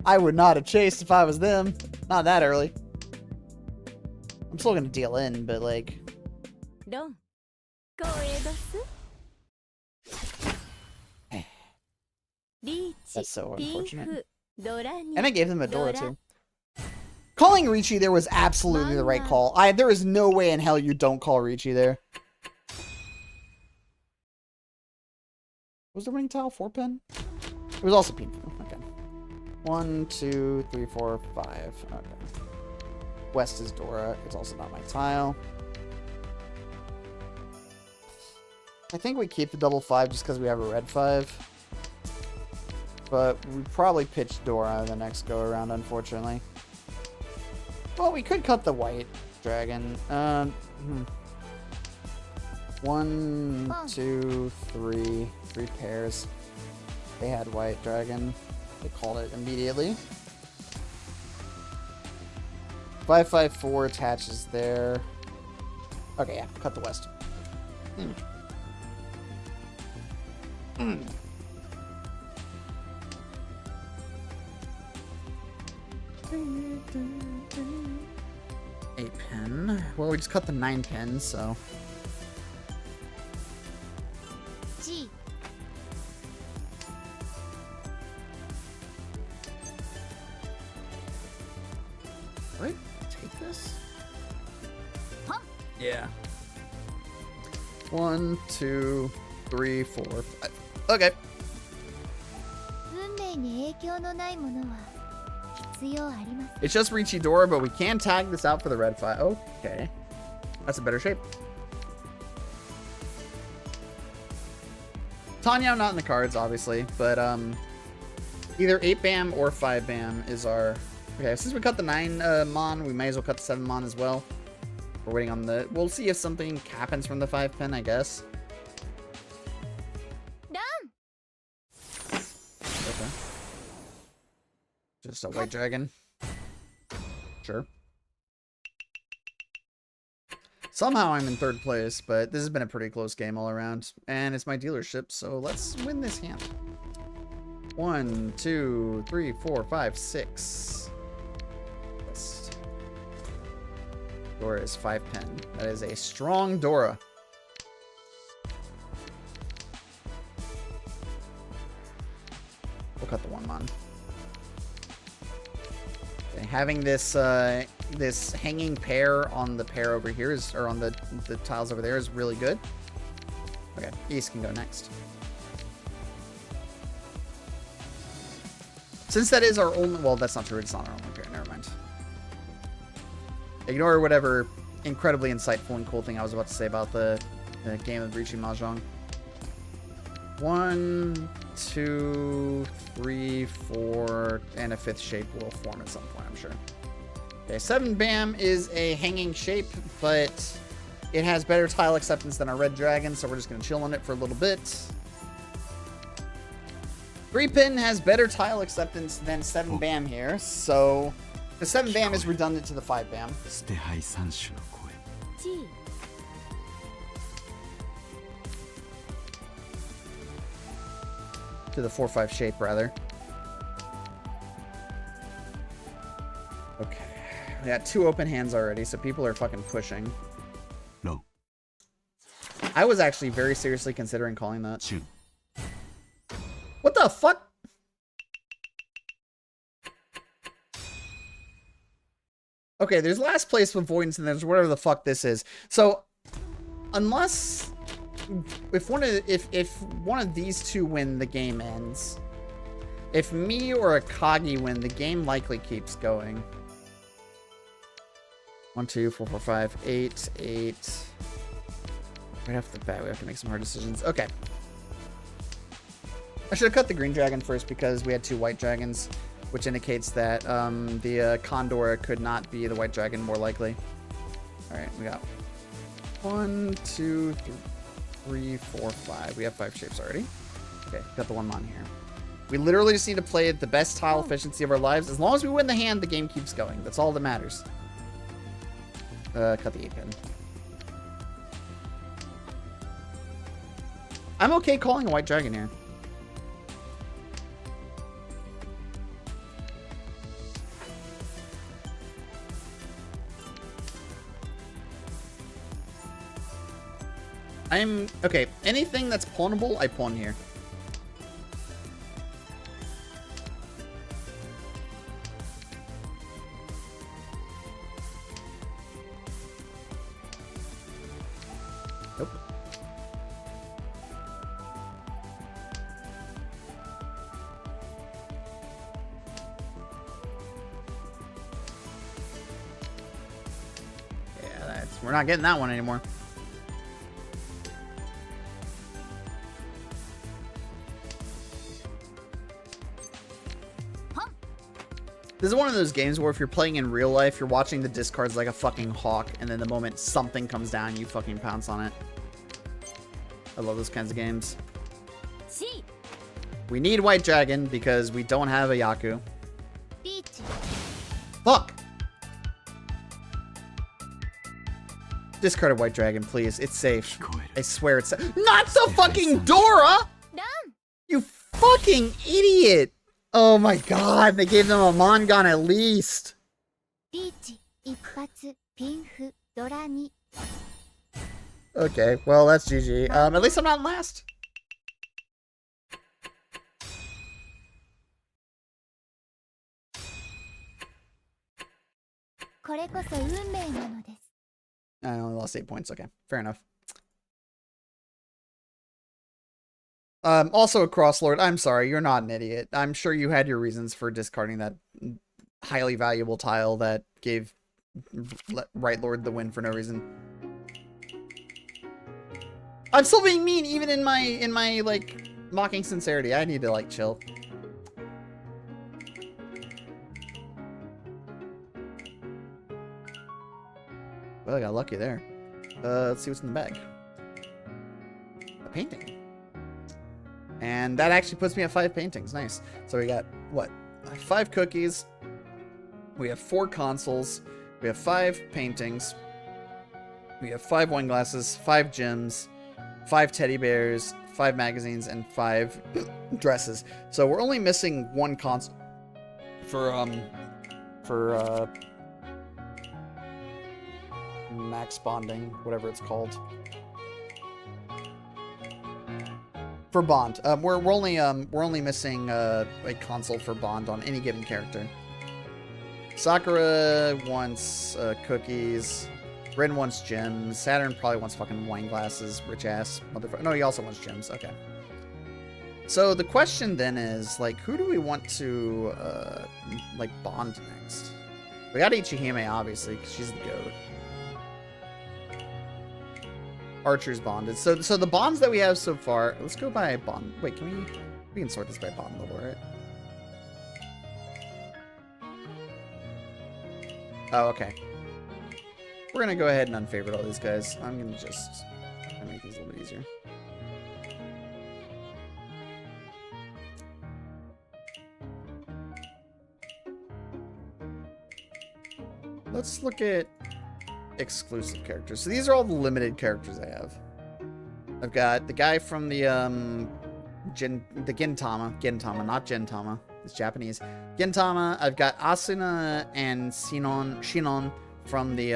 I would not have chased if I was them. Not that early. I'm still gonna deal in, but like... That's so unfortunate. And I gave them a Dora too. Calling Ricci there was absolutely the right call. There is no way in hell you don't call Ricci there. Was the winning tile 4 pin? It was also painful. Okay. 1, 2, 3, 4, 5. Okay. West is Dora. It's also not my tile. I think we keep the double 5 just because we have a red 5. But we probably pitch Dora the next go around, unfortunately. Well, we could cut the white dragon. 1, 2, 3. 3 pairs. They had white dragon. They called it immediately. 5, 5, 4 attaches there. Okay, yeah, cut the west. Mm. 8 pin. Well, we just cut the 9 pin, so. G. Right? Take this? Huh? Yeah. 1, 2, 3, 4, 5. Okay. It's just Ricci Dora, but we can tag this out for the red 5. Okay. That's a better shape. Tanya not in the cards, obviously, but either 8 BAM or 5 BAM is our... Okay, since we cut the 9 Mon, we may as well cut the 7 Mon as well. We're waiting on the... We'll see if something happens from the 5 pin, I guess. Okay. Just a white dragon. Sure. Somehow I'm in 3rd place, but this has been a pretty close game all around. And it's my dealership, so let's win this hand. 1, 2, 3, 4, 5, 6. Dora is 5 pin. That is a strong Dora. We'll cut the 1 Mon. Okay, having this this hanging pair on the pair over here is, or on the tiles over there is really good. Okay, East can go next. Since that is our only... Well, that's not true. It's not our only pair. Never mind. Ignore whatever incredibly insightful and cool thing I was about to say about the game of Breaching Mahjong. 1, 2, 3, 4, and a 5th shape will form at some point, I'm sure. Okay, 7 Bam is a hanging shape, but it has better tile acceptance than our red dragon, so we're just going to chill on it for a little bit. 3 Pin has better tile acceptance than 7 Bam here, so the 7 Bam is redundant to the 5 Bam. 捨て牌三種の声 G To the 4-5 shape, rather. Okay. We got 2 open hands already, so people are fucking pushing. ロ I was actually very seriously considering calling that. チュン What the fuck? Okay, there's last place avoidance and there's whatever the fuck this is. So, unless if one of these two win, the game ends. If me or Akagi win, the game likely keeps going. 1, 2, 4, 4, 5, 8, 8. Right off the bat, we have to make some hard decisions. Okay. I should have cut the green dragon first because we had 2 white dragons, which indicates that the Condor could not be the white dragon, more likely. Alright, we got 1, 2, 3, 4, 5. We have 5 shapes already. Okay, got the 1 mon here. We literally just need to play at the best tile efficiency of our lives. As long as we win the hand, the game keeps going. That's all that matters. Cut the 8 pin. I'm okay calling a white dragon here. Okay, anything that's pawnable, I pawn here. Nope. Yeah, we're not getting that one anymore. This is one of those games where if you're playing in real life, you're watching the discards like a fucking hawk, and then the moment something comes down, you fucking pounce on it. I love those kinds of games. C We need White Dragon because we don't have a Yaku. Beach Fuck! Discard a White Dragon, please. It's safe. 聞こえ I る swear it's safe. Not the fucking Dora! Run You fucking idiot! Oh my god, they gave them a Mongon at least. リーチ一発ピンフドラに Okay, well, that's GG. At least I'm not last.「これこそ運命なのです」 I only lost 8 points. Okay, fair enough. Also a Crosslord, I'm sorry, you're not an idiot. I'm sure you had your reasons for discarding that highly valuable tile that gave Right Lord the win for no reason. I'm still being mean even in my like mocking sincerity. I need to like chill. Well, I got lucky there. Let's see what's in the bag. A painting. And that actually puts me at 5 paintings. Nice. So we got, what? 5 cookies. We have 4 consoles. We have 5 paintings. We have 5 wine glasses, 5 gems, 5 teddy bears, 5 magazines, and 5 dresses. So we're only missing 1 console for max bonding, whatever it's called. For Bond, we're only missing a console for Bond on any given character. Sakura wants cookies. Rin wants gems. Saturn probably wants fucking wine glasses. Rich ass motherfucker. No, he also wants gems. Okay. So the question then is, like, who do we want to, like, bond next? We got Ichihime, obviously, because she's the GOAT. Archer's bonded. So the bonds that we have so far, let's go by bond. Wait, we can sort this by bond level, right? Oh, okay. We're gonna go ahead and unfavorite all these guys. I'm gonna just make these a little bit easier. Let's look at exclusive characters. So these are all the limited characters I have. I've got the guy from the Gintama, not Gintama. It's Japanese. Gintama. I've got Asuna and Shinon from the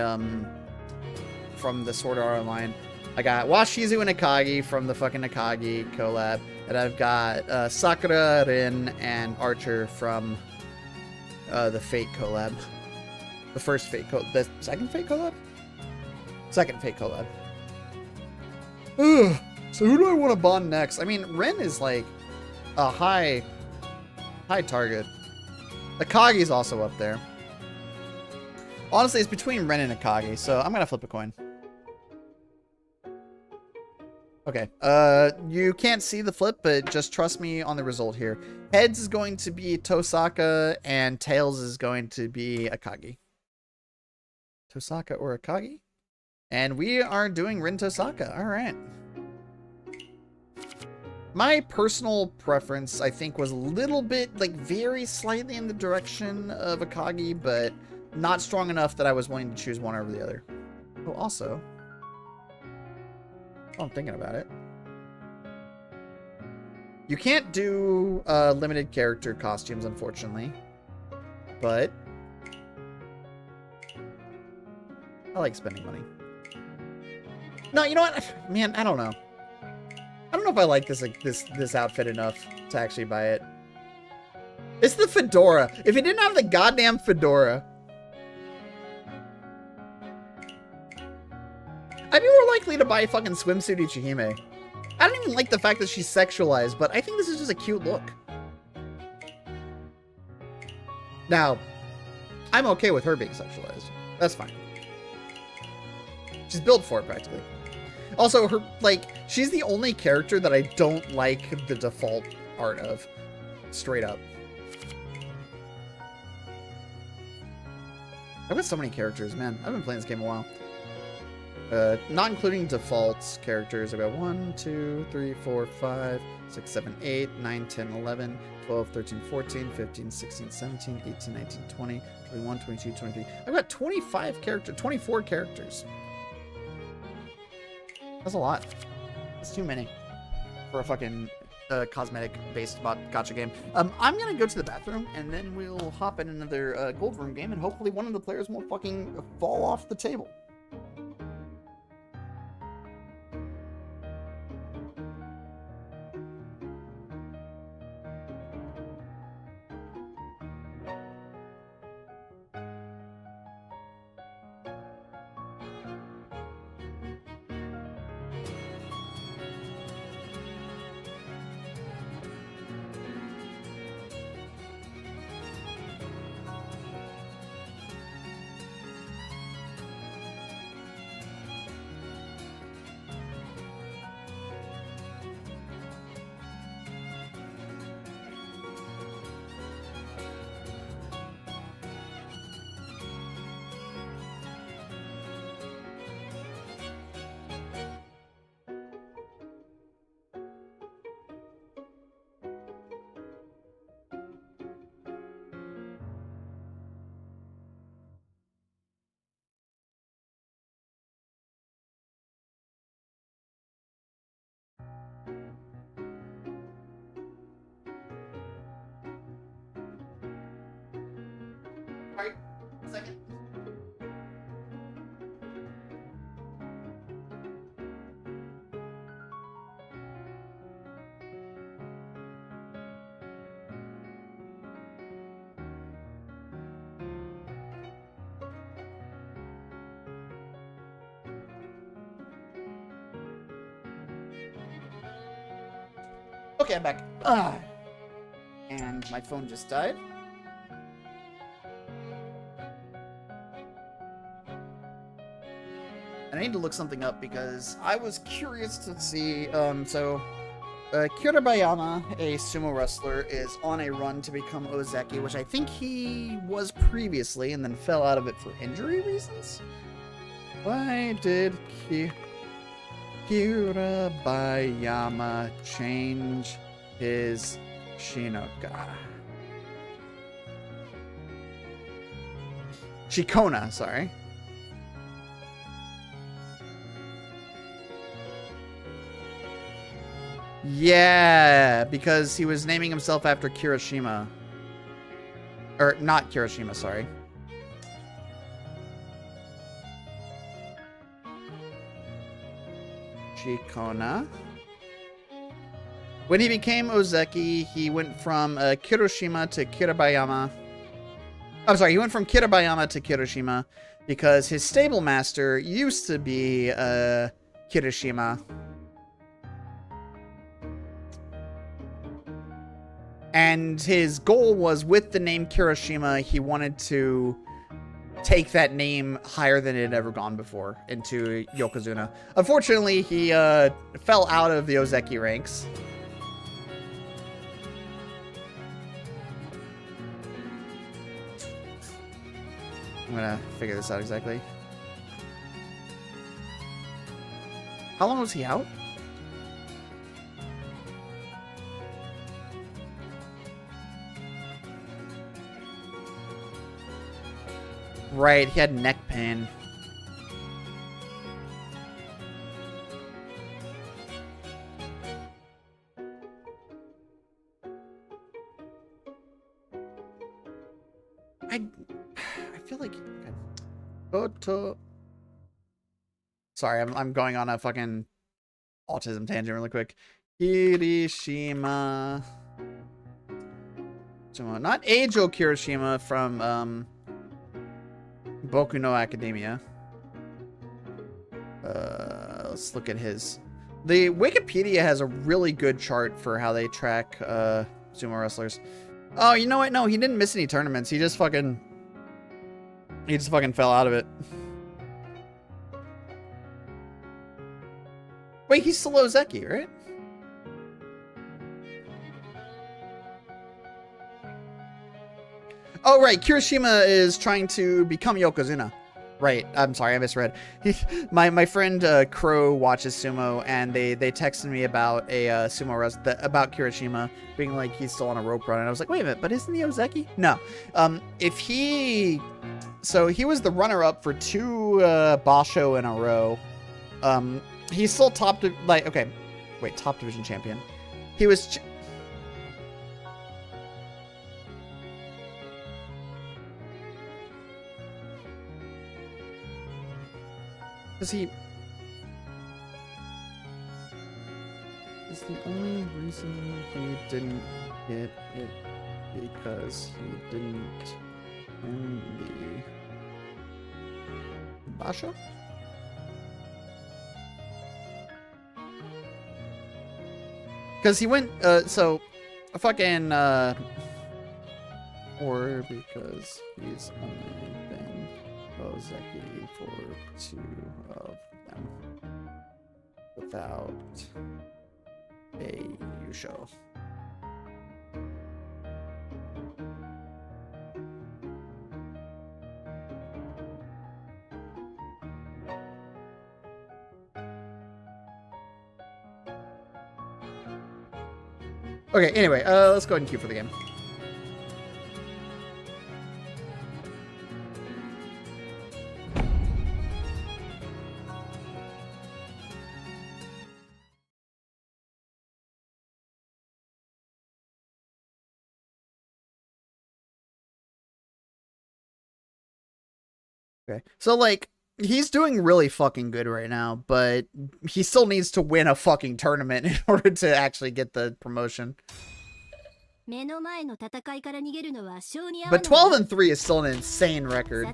Sword Art Online. I got Washizu and Akagi from the fucking Akagi collab, and I've got Sakura, Rin, and Archer from the Fate collab. The first Fate collab. The second Fate collab? Second Fate collab. Ugh. So who do I want to bond next? I mean, Rin is like a high target. Akagi's also up there. Honestly, it's between Rin and Akagi, so I'm gonna flip a coin. Okay. You can't see the flip, but just trust me on the result here. Heads is going to be Tosaka, and tails is going to be Akagi. Tosaka or Akagi? And we are doing Rin Tosaka. All right. My personal preference, I think, was a little bit, like, very slightly in the direction of Akagi, but not strong enough that I was willing to choose one over the other. Oh, also, I'm thinking about it. You can't do limited character costumes, unfortunately, but I like spending money. No, you know what? Man, I don't know. I don't know if I like this outfit enough to actually buy it. It's the fedora. If it didn't have the goddamn fedora, I'd be more likely to buy a fucking swimsuit Ichihime. I don't even like the fact that she's sexualized, but I think this is just a cute look. Now, I'm okay with her being sexualized. That's fine. She's built for it, practically. Also, her, like, she's the only character that I don't like the default art of. Straight up. I've got so many characters, man. I've been playing this game a while. Not including default characters. I've got 1, 2, 3, 4, 5, 6, 7, 8, 9, 10, 11, 12, 13, 14, 15, 16, 17, 18, 19, 20, 21, 22, 23. I've got 24 characters. That's a lot. That's too many for a fucking cosmetic-based gacha game. I'm gonna go to the bathroom, and then we'll hop in another gold room game, and hopefully one of the players won't fucking fall off the table. Alright, second. Okay, I'm back. And my phone just died. And I need to look something up because I was curious to see, Kirabayama, a sumo wrestler, is on a run to become Ozeki, which I think he was previously and then fell out of it for injury reasons? Why did Kirabayama change his Shinoka? Shikona, sorry. Yeah, because he was naming himself after Kirishima. Or, not Kirishima, sorry. Shikona. When he became Ozeki, he went from Kiroshima to Kirabayama. I'm sorry, he went from Kirabayama to Kiroshima because his stable master used to be Kirishima. And his goal was, with the name Kirishima, he wanted to take that name higher than it had ever gone before, into Yokozuna. Unfortunately, he fell out of the Ozeki ranks. I'm gonna figure this out exactly. How long was he out? Right, he had neck pain. I feel like Goto. Sorry, I'm going on a fucking autism tangent really quick. Kirishima. Not Eijo Kirishima from Boku no Academia. Let's look at his. The Wikipedia has a really good chart for how they track sumo wrestlers. Oh, you know what? No, he didn't miss any tournaments. He just fucking fell out of it. Wait, he's still Ozeki, right? Oh, right. Kirishima is trying to become Yokozuna. Right. I'm sorry, I misread. My friend Crow watches sumo, and they texted me about a sumo wrestler, about Kirishima being like he's still on a rope run, and I was like, wait a minute, but isn't he Ozeki? No. So he was the runner-up for 2 Basho in a row. He's still top division champion. He was. Is the only reason he didn't get it because he didn't win the Basho? Because he went, so, a fucking, or because he's only been Ozeki for 2 of them without a Yusho. Okay, anyway, let's go ahead and queue for the game. Okay, so, like, he's doing really fucking good right now, but he still needs to win a fucking tournament in order to actually get the promotion. But 12-3 is still an insane record.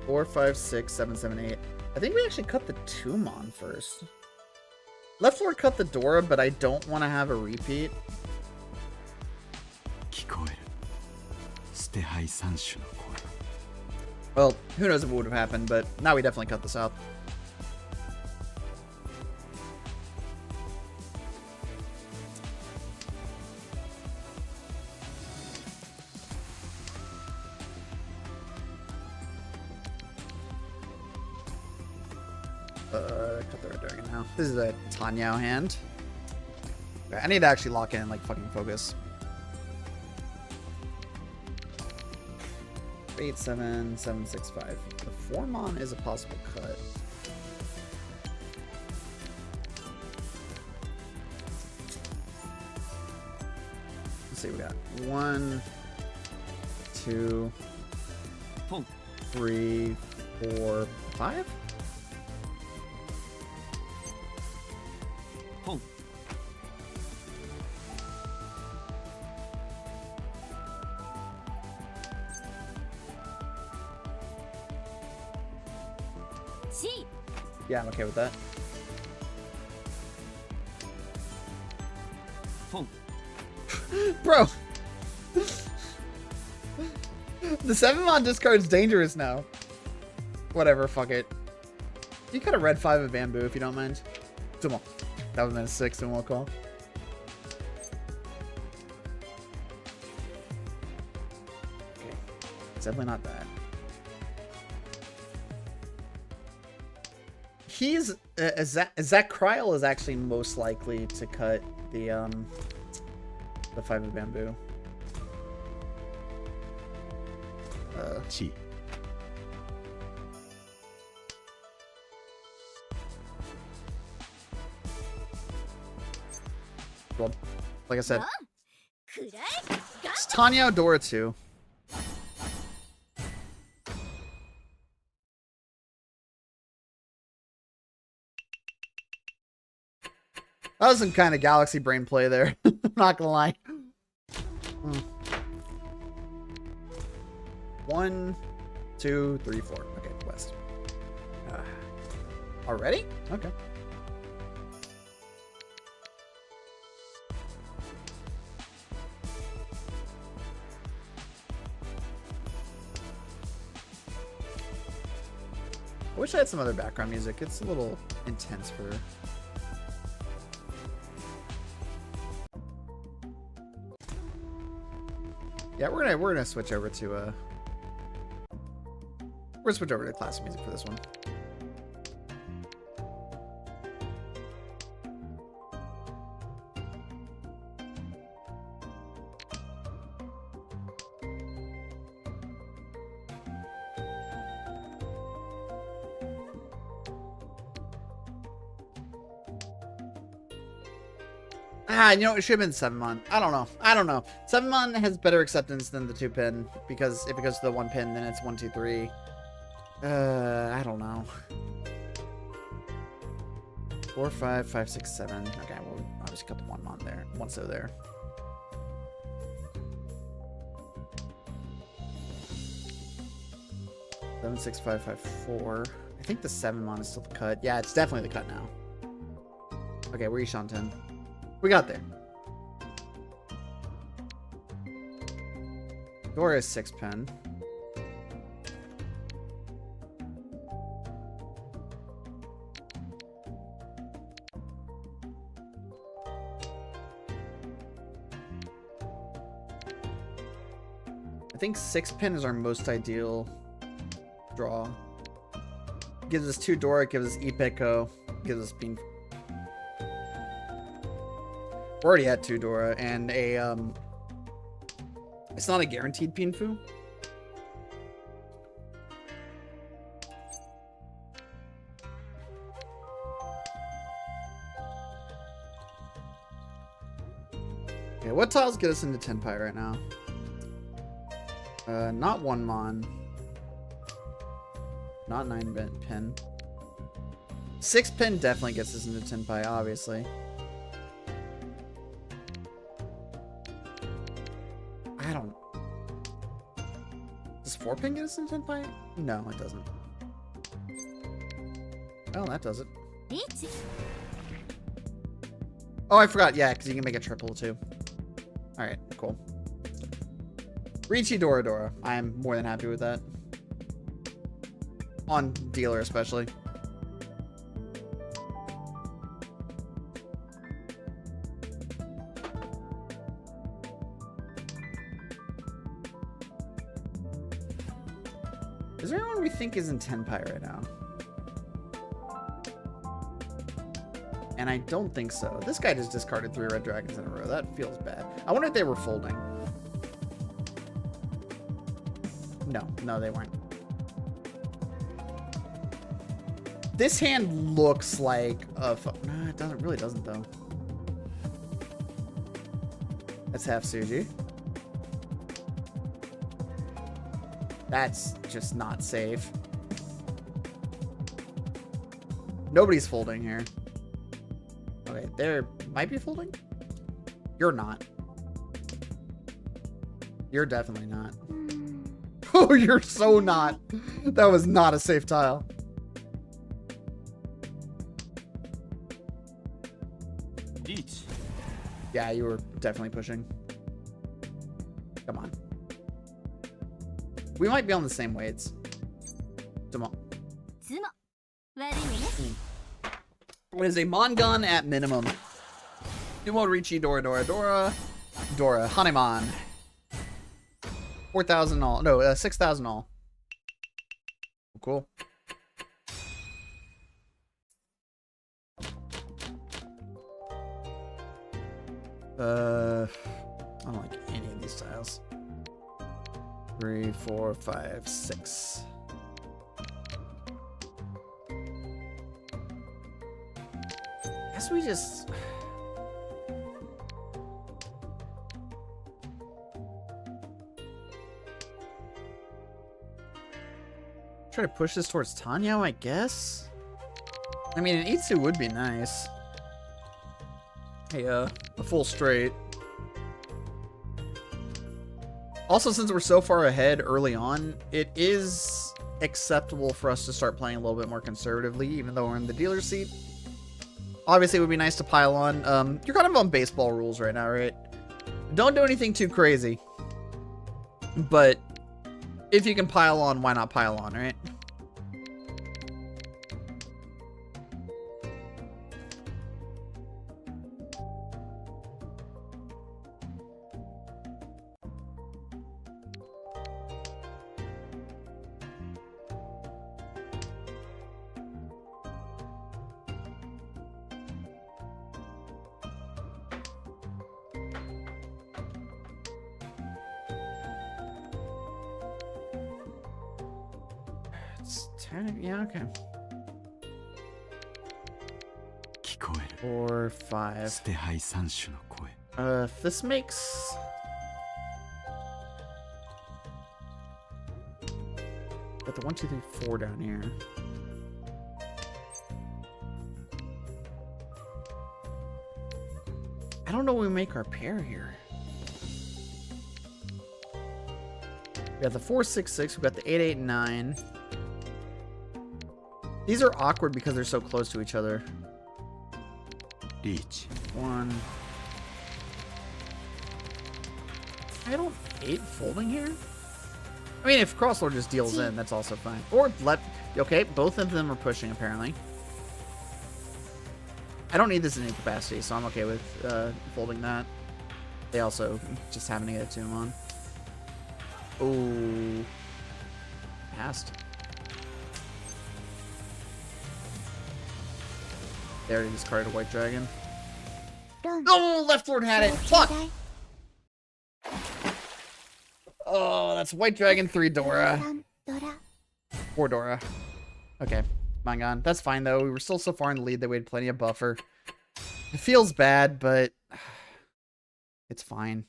4, 5, 6, 7, 7, 8. I think we actually cut the Tumon first. Left floor cut the Dora, but I don't want to have a repeat. 聞こえる捨て牌三種の声 Well, who knows if it would have happened, but now we definitely cut this out. Cut the red dragon now. This is a Tanyao hand. Okay, I need to actually lock in, like, fucking focus. 8, 7, 7, 6, 5. The Formon is a possible cut. Let's see, we got 1, 2, 3, 4, 5? Yeah, I'm okay with that. Bro! The 7-mon discard's dangerous now. Whatever, fuck it. You cut a red 5 of bamboo if you don't mind. Come on. That would have been a 6 and we'll call. Okay. It's definitely not that. He's Zach Kryl is actually most likely to cut the 5 of bamboo. Chi. Well, like I said, it's Tanya Dora 2. That was some kind of galaxy brain play there. Not gonna lie. 1, 2, 3, 4. Okay, west. Already? Okay. I wish I had some other background music. It's a little intense for... Yeah, we're gonna switch over to we're gonna switch over to classic music for this one. Ah, you know, it should have been 7-mon. I don't know. 7-mon has better acceptance than the 2-pin, because if it goes to the 1-pin, then it's 1, 2, 3. I don't know. 4, 5, 5, 6, 7. Okay, we'll obviously cut the 1-mon there. 1 so there. Seven, 6, 5, 5, 4. I think the 7-mon is still the cut. Yeah, it's definitely the cut now. Okay, where are you, Shanten? We got there. Dora is 6-pin. I think 6-pin is our most ideal draw. Gives us 2 Dora, gives us Ipeko, gives us Bean. We're already at 2 Dora and a it's not a guaranteed Pinfu. Okay, what tiles get us into Tenpai right now? Not 1-mon. Not 9-pin. 6-pin definitely gets us into Tenpai, obviously. I don't... Does 4-pin get us into Tenpai? No, it doesn't. Oh, that does it. リーチ Oh, I forgot. Yeah, because you can make a triple too. All right, cool. Riichi Dora. I'm more than happy with that. On dealer, especially. Is there anyone we think is in Tenpai right now? And I don't think so. This guy just discarded 3 red dragons in a row. That feels bad. I wonder if they were folding. No, they weren't. This hand looks like a... Nah, it doesn't. Really doesn't, though. That's half Suji. That's just not safe. Nobody's folding here. Okay, there might be folding. You're not. You're definitely not. Oh, you're so not. That was not a safe tile. Reach. Yeah, you were definitely pushing. Come on. We might be on the same weights. Come on. ツモ悪いよね What is a Mongun at minimum? Dumo Riichi Dora. Haneman. 4,000 all. No, 6,000 all. Cool. I don't like any of these tiles. 3, 4, 5, 6. Guess we just... try to push this towards Tanyo, I guess? I mean, an Itsu would be nice. Hey, a full straight. Also, since we're so far ahead early on, it is acceptable for us to start playing a little bit more conservatively, even though we're in the dealer seat. Obviously, it would be nice to pile on. You're kind of on baseball rules right now, right? Don't do anything too crazy. But if you can pile on, why not pile on, right? Yeah, okay. 聞こえる 4, 5. 捨て牌三種の声 If this makes... Got the 1, 2, 3, 4 down here. I don't know when we make our pair here. We got the 4, 6, 6. We got the 8, 8, 9. These are awkward because they're so close to each other. Reach. 1. I don't hate folding here. I mean, if Crosslord just deals in, that's also fine. Or let... Okay, both of them are pushing, apparently. I don't need this in any capacity, so I'm okay with folding that. They also just happen to get a tomb on. Oh. Passed. They already discarded a white dragon. Oh, left lord had it. Fuck. Oh, that's white dragon 3 Dora. 4 Dora. Okay, Mangan. That's fine though. We were still so far in the lead that we had plenty of buffer. It feels bad, but it's fine.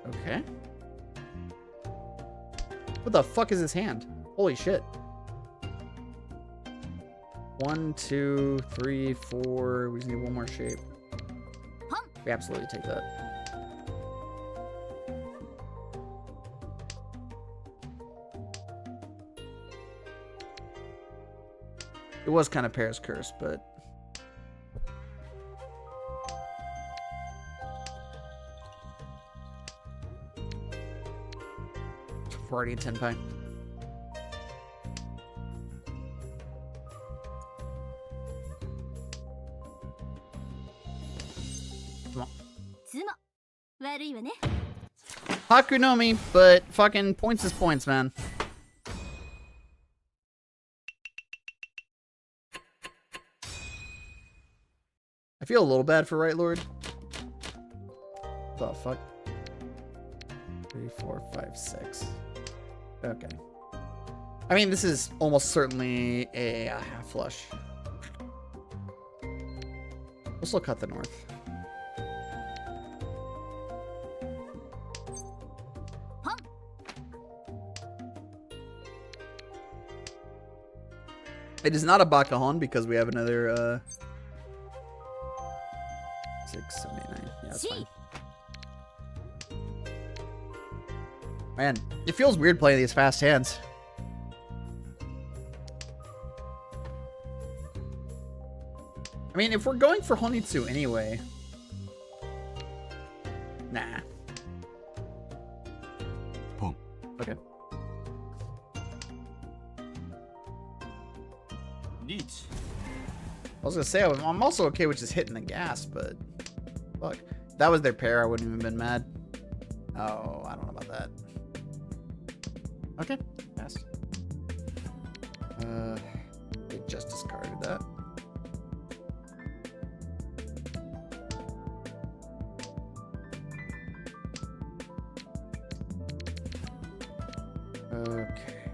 Okay. What the fuck is his hand? Holy shit. 1, 2, 3, 4. We just need one more shape. We absolutely take that. It was kind of Paris Curse, but... We're already at Tenpai. Come on. つも悪いわね。 Hakunomi, but fucking points is points, man. I feel a little bad for Right Lord. The fuck? 3, 4, 5, 6. Okay. I mean, this is almost certainly a half flush. We'll still cut the north. It is not a Bakahon because we have another 6, 7, 8, 9. Yeah, that's fine. Man, it feels weird playing these fast hands. I mean, if we're going for Honitsu anyway. Nah. Pong. Okay. Neat. I was gonna say, I'm also okay with just hitting the gas, but fuck. If that was their pair, I wouldn't even been mad. Oh, I don't know about that. Okay, pass. They just discarded that. Okay.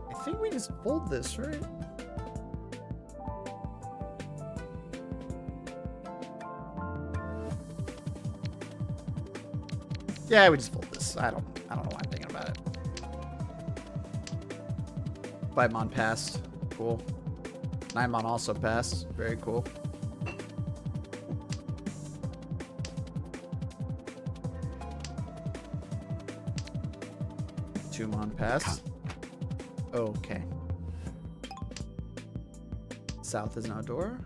I think we just fold this, right? Yeah, we just fold this. I don't know why I'm thinking about it. 5-mon passed. Cool. 9-mon also passed. Very cool. Two-mon passed. Okay. South is no door.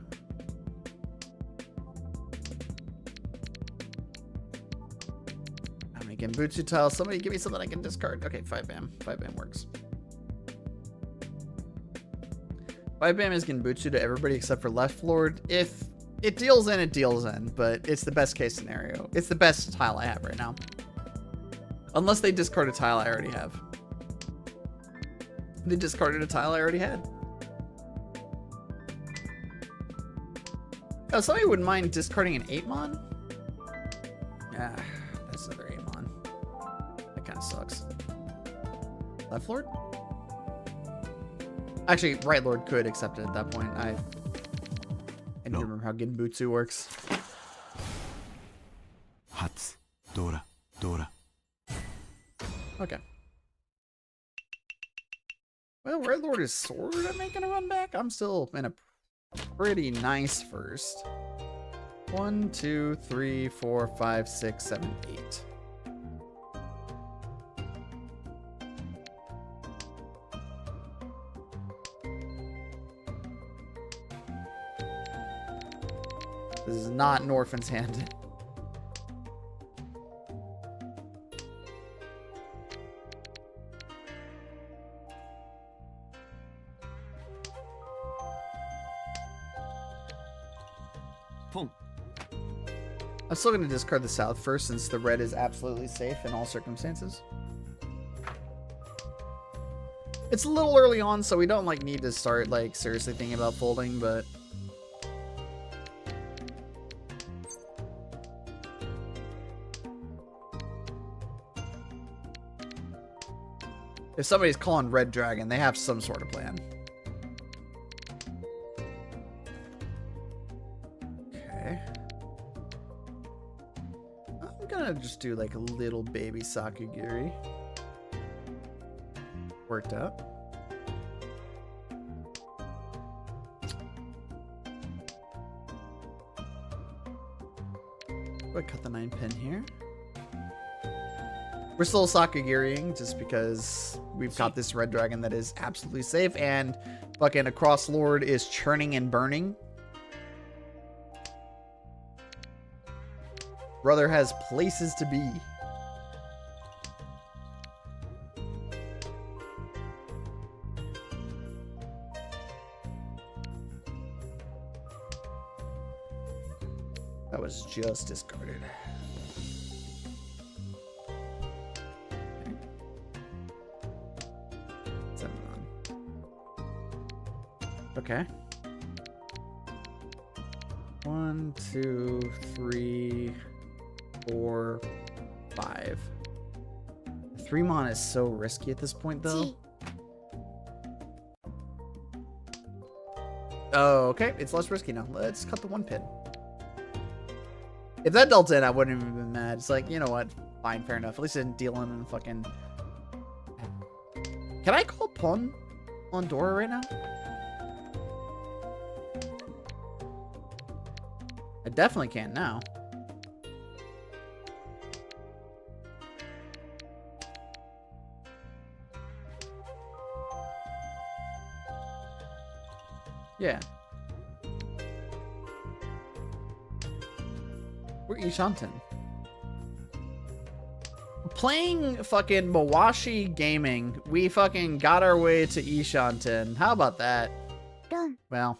How many Genbutsu tiles? Somebody give me something I can discard. Okay, 5-bam. 5-bam works. 5-bam is Genbutsu to everybody except for Left Lord. If it deals in, it deals in, but it's the best case scenario. It's the best tile I have right now. Unless they discard a tile I already have. They discarded a tile I already had. Oh, somebody wouldn't mind discarding an 8-mon? Yeah, that's another 8-mon. That kind of sucks. Left Lord? Actually, Right Lord could accept it at that point. I need to remember how Genbutsu works. Hats. Dora. Dora. Okay. Well, Red Lord is sort of making a run back. I'm still in a pretty nice first. 1, 2, 3, 4, 5, 6, 7, 8. This is not an orphan's hand. I'm still going to discard the South first since the red is absolutely safe in all circumstances. It's a little early on, so we don't like need to start like seriously thinking about folding, but if somebody's calling Red Dragon, they have some sort of plan. Okay. I'm gonna just do like a little baby Sakagiri. Worked out. Go cut the 9-pin here. We're still Sakagiriing just because we've got this red dragon that is absolutely safe, and fucking Across Lord is churning and burning. Brother has places to be. That was just discarded. Okay. 1, 2, 3, 4, 5. 3-mon is so risky at this point, though. Oh, okay. It's less risky now. Let's cut the 1 pin. If that dealt in, I wouldn't have been mad. It's like, you know what? Fine, fair enough. At least I didn't deal in fucking... Can I call pawn on Dora right now? I definitely can now. Yeah. We're Ishanten. Playing fucking Mawashi Gaming, we fucking got our way to Ishanten. How about that? Well,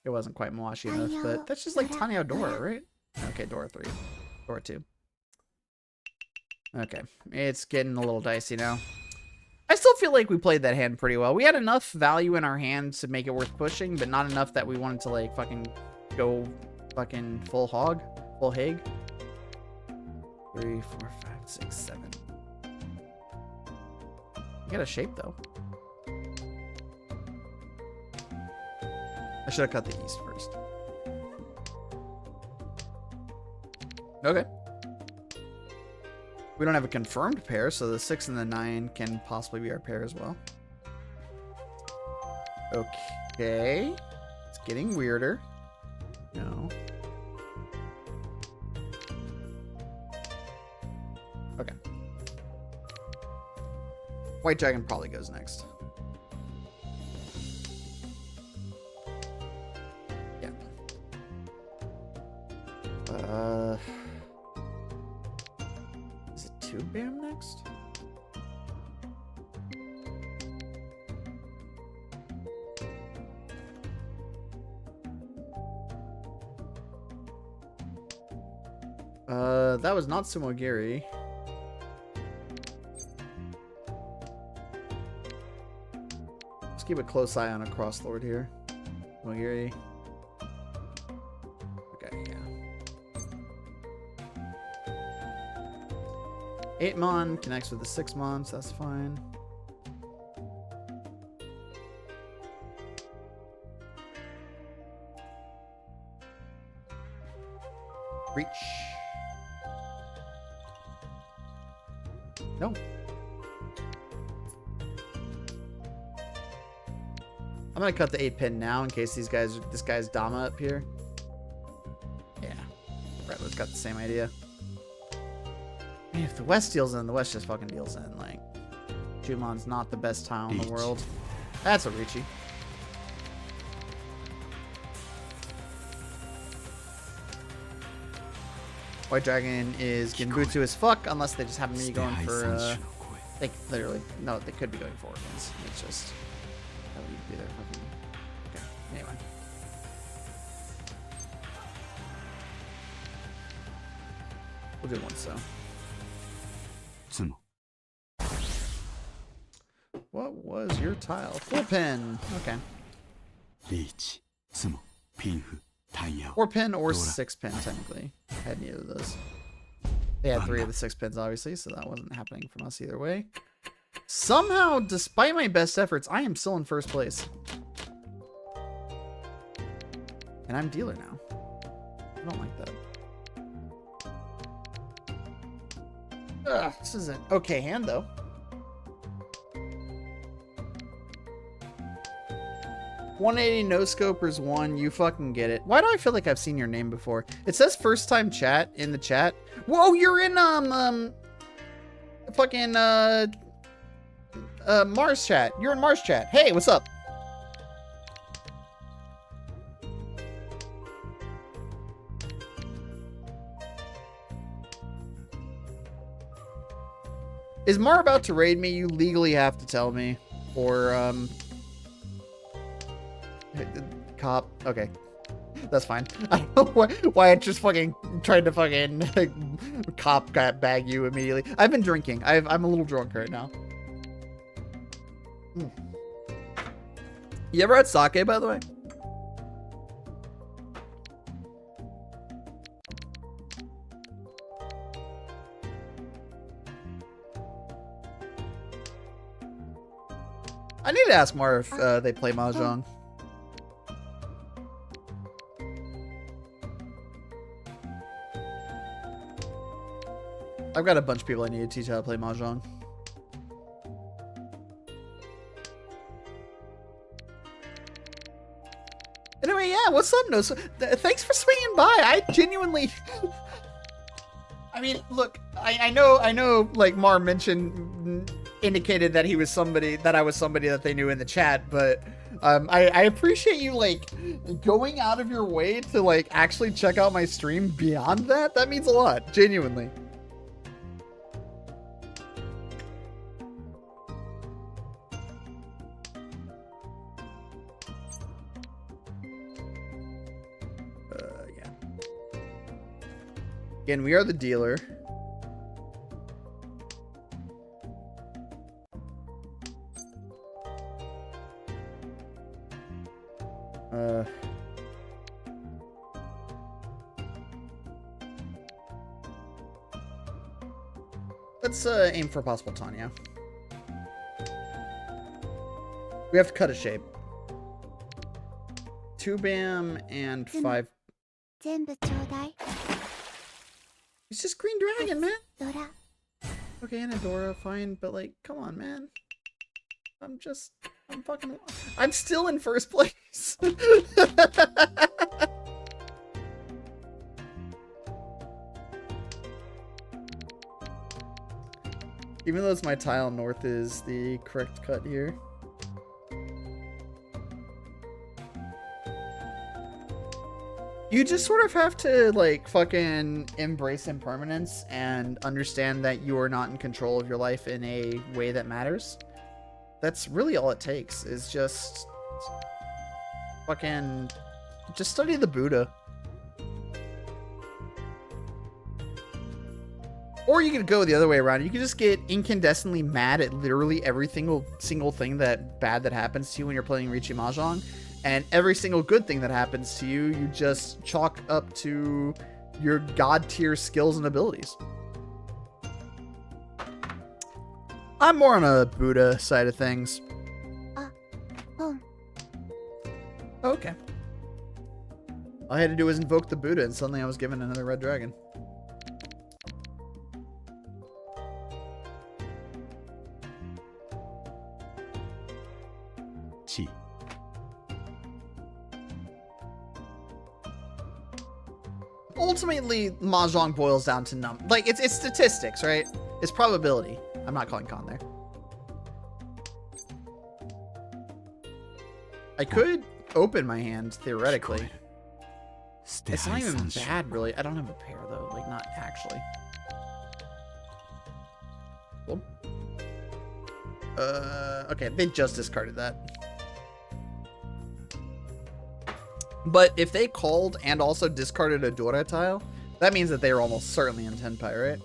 it wasn't quite Mawashi enough, but that's just like Tanya Dora, right? Okay, Dora 3. Dora 2. Okay, it's getting a little dicey now. I still feel like we played that hand pretty well. We had enough value in our hand to make it worth pushing, but not enough that we wanted to like fucking go fucking full hog, full hag. 3, 4, 5, 6, 7. You got a shape though. I should have cut the east first. Okay. We don't have a confirmed pair, so the 6 and the 9 can possibly be our pair as well. Okay. It's getting weirder. No. Okay. White dragon probably goes next. Yeah. Is it 2 BAM next? That was not Sumogiri. Let's keep a close eye on a Cross Lord here. Sumogiri. Okay, yeah. 8-mon connects with the 6-mon, so that's fine. Reach. No. I'm gonna cut the 8-pin now in case this guy's Dama up here. Yeah. Redwood's got the same idea. Man, if the West deals in, the West just fucking deals in. Like, Jumon's not the best tile in the world. That's a Ricci. White Dragon is Genbutsu as fuck, unless they just happen to be going for, they literally, no, they could be going for organs. It's just, that would be their fucking, okay, anyway. We'll do one so. What was your tile? 4-pin, okay. 4-pin or 6-pin, technically. I had neither of those. They had 3 of the 6 pins, obviously, so that wasn't happening from us either way. Somehow, despite my best efforts, I am still in first place. And I'm dealer now. I don't like that. Ugh, this is an okay hand, though. 180 no scopers 1. You fucking get it. Why do I feel like I've seen your name before? It says first time chat in the chat. Whoa, you're in fucking Mars chat. You're in Mars chat. Hey, what's up? Is Mar about to raid me? You legally have to tell me. Or, cop. Okay. That's fine. I don't know why I just fucking tried to fucking cop bag you immediately. I've been drinking. I'm a little drunk right now. You ever had sake, by the way? I need to ask Mar if they play Mahjong. I've got a bunch of people I need to teach how to play Mahjong. Anyway, yeah, what's up, No? Thanks for swinging by. I genuinely... I mean, look, I know, like Mar indicated that he was somebody, that I was somebody that they knew in the chat, but I appreciate you, like, going out of your way to, like, actually check out my stream beyond that. That means a lot, genuinely. Yeah. Again, we are the dealer. Let's aim for possible Tanya. We have to cut a shape. 2 bam and 5. It's just green dragon, man. Okay, and Adora, fine, but like, come on, man. I'm still in first place. Even though it's my tile, north is the correct cut here. You just sort of have to, like, fucking embrace impermanence and understand that you are not in control of your life in a way that matters. That's really all it takes, is just fucking just study the Buddha. Or you could go the other way around. You could just get incandescently mad at literally every single thing bad that happens to you when you're playing Riichi Mahjong. And every single good thing that happens to you, you just chalk up to your god tier skills and abilities. I'm more on a Buddha side of things. Okay. All I had to do was invoke the Buddha and suddenly I was given another red dragon. Chi. Ultimately, Mahjong boils down to it's statistics, right? It's probability. I'm not calling con there. I could open my hand, theoretically. It's not even bad, really. I don't have a pair, though. Like, not actually. Cool. Okay, they just discarded that. But if they called and also discarded a Dora tile, that means that they were almost certainly in Tenpai, right?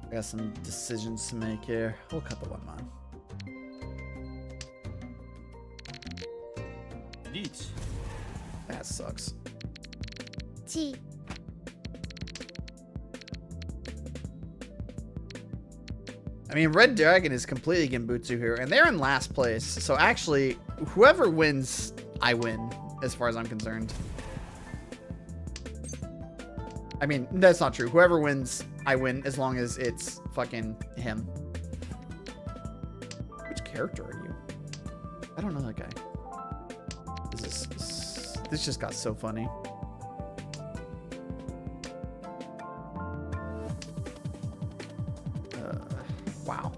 I got some decisions to make here. We'll cut the 1 mon. Reach. That sucks. Chi. I mean, Red Dragon is completely Genbutsu here, and they're in last place. So actually, whoever wins, I win, as far as I'm concerned. I mean, that's not true. Whoever wins, I win, as long as it's fucking him. Which character are you? I don't know that guy. This just got so funny. Wow.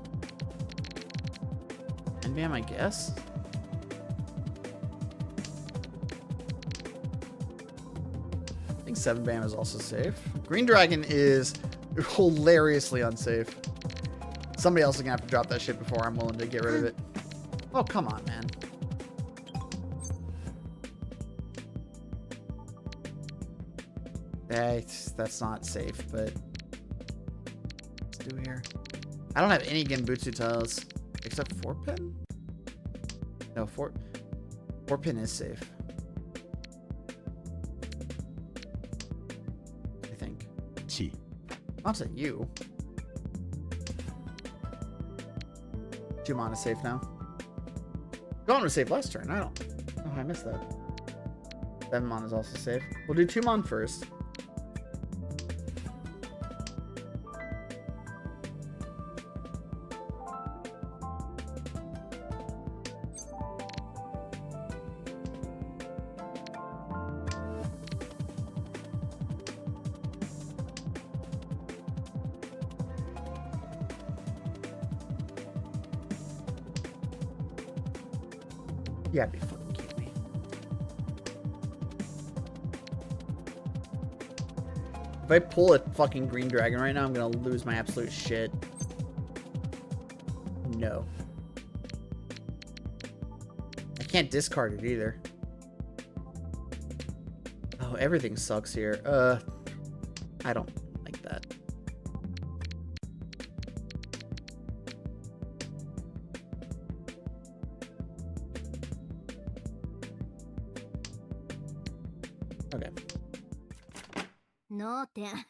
NBAM, I guess? I think 7-BAM is also safe. Green Dragon is hilariously unsafe. Somebody else is gonna have to drop that shit before I'm willing to get rid of it. Oh, come on, man. That's not safe, but let's do here. I don't have any Genbutsu tiles except 4-pin? No, 4-pin is safe. I think. Chi. I'll say you. 2 mana safe now. Gone was safe last turn. I don't. Oh, I missed that. 7 mana is also safe. We'll do 2 mana first. You gotta be fucking kidding me. If I pull a fucking green dragon right now, I'm gonna lose my absolute shit. No. I can't discard it either. Oh, everything sucks here. I don't like that. Okay.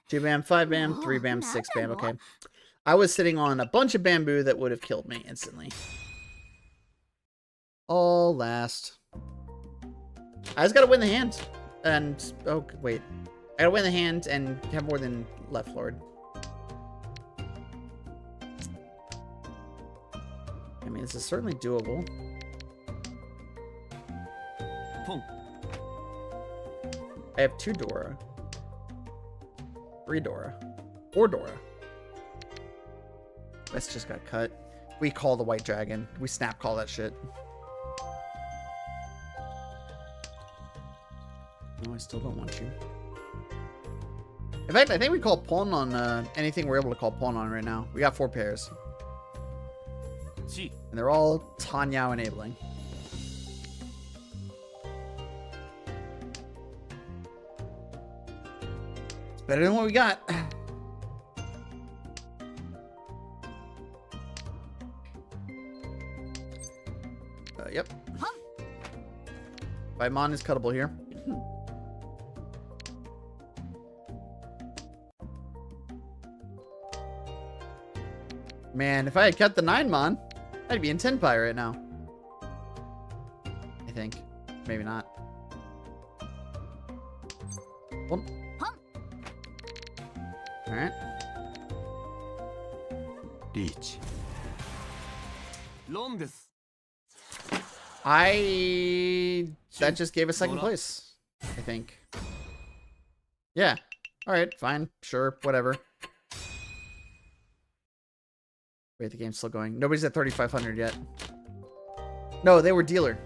2-bam, 5-bam, 3-bam, 6-bam. Okay. I was sitting on a bunch of bamboo that would have killed me instantly. All last. I just gotta win the hand. And, oh, wait. I gotta win the hand and have more than Left Lord. I mean, this is certainly doable. Pong. I have 2 Dora. 3 Dora. 4 Dora. This just got cut. We call the white dragon. We snap call that shit. No, I still don't want you. In fact, I think we call pawn on anything we're able to call pawn on right now. We got 4 pairs. And they're all Tanyao enabling. It's better than what we got. Yep. 5 mon is cuttable here. Man, if I had cut the 9 mon, I'd be in Tenpai right now. I think. Maybe not. Well. Alright. Reach. That just gave us 2nd place, I think. Yeah. Alright, fine. Sure, whatever. Wait, the game's still going. Nobody's at 3,500 yet. No, they were dealer.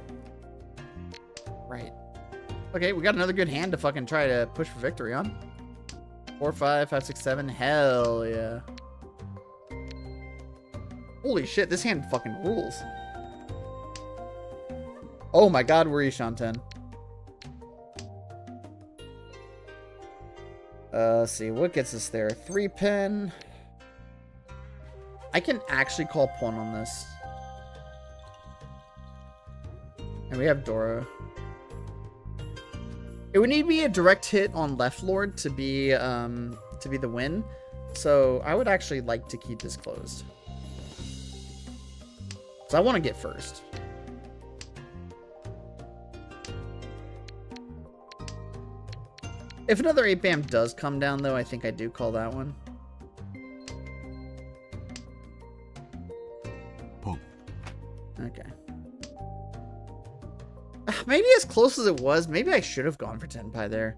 Right. Okay, we got another good hand to fucking try to push for victory on. 4, 5, 5, 6, 7. Hell yeah. Holy shit, this hand fucking rules. Oh my god, we're Ishan 10. Let's see, what gets us there? 3-pin. I can actually call pawn on this. And we have Dora. It would need to be a direct hit on Left Lord to be the win. So I would actually like to keep this closed. So I want to get first. If another 8 bam does come down, though, I think I do call that one. Boom. Okay. Maybe as close as it was, maybe I should have gone for Tenpai there.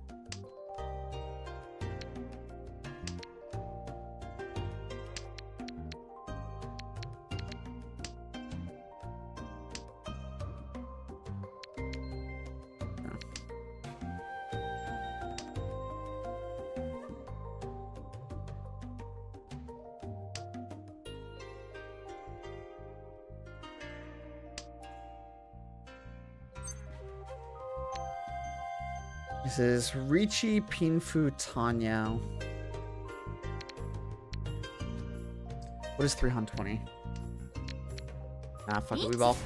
This is Richi Pinfu Tanyao. What is 320? Ah, fuck it, we ball.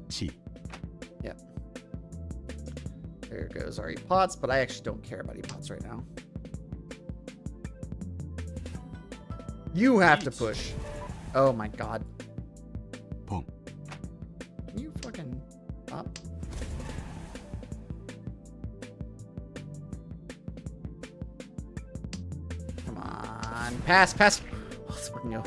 Chi. Yep. There goes our E-Pots, but I actually don't care about E-Pots right now. You have to push. Oh my god. Boom. Can you fucking stop? Come on. Pass, pass. Oh, let's fucking go.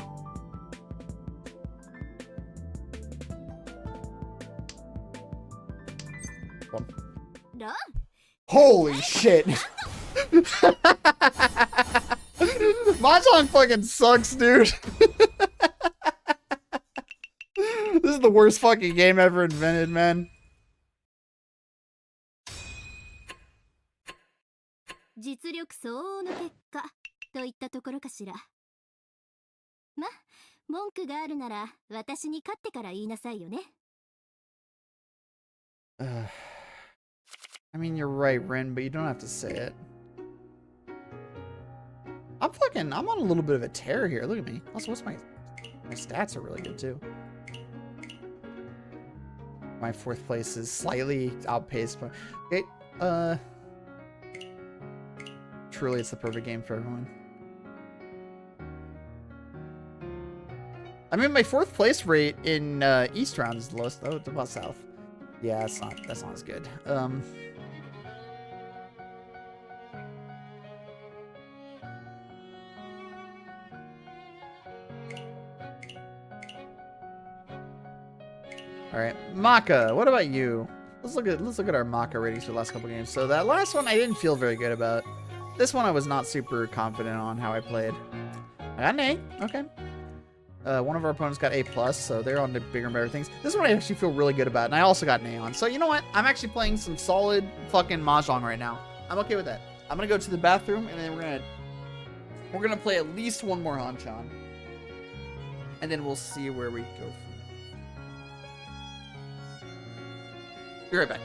One. Done. Holy shit. Mahjong fucking sucks, dude. This is the worst fucking game ever invented, man. 実力相応の結果といったところかしら。ま、文句があるなら私に勝ってから言いなさいよね。I mean, you're right, Rin, but you don't have to say it. I'm on a little bit of a tear here. Look at me. Also, what's my stats are really good too. My 4th place is slightly outpaced, but okay. Truly, it's the perfect game for everyone. I mean, my 4th place rate in East round is the lowest though. It's about South. Yeah, that's not as good. All right, Maka. What about you? Let's look at our Maka ratings for the last couple games. So that last one I didn't feel very good about. This one I was not super confident on how I played. I got an A. Okay. One of our opponents got A+, so they're on to bigger and better things. This one I actually feel really good about, and I also got an A on. So you know what? I'm actually playing some solid fucking Mahjong right now. I'm okay with that. I'm gonna go to the bathroom, and then we're gonna play at least one more Hanchan. And then we'll see where we go from there. Be right back.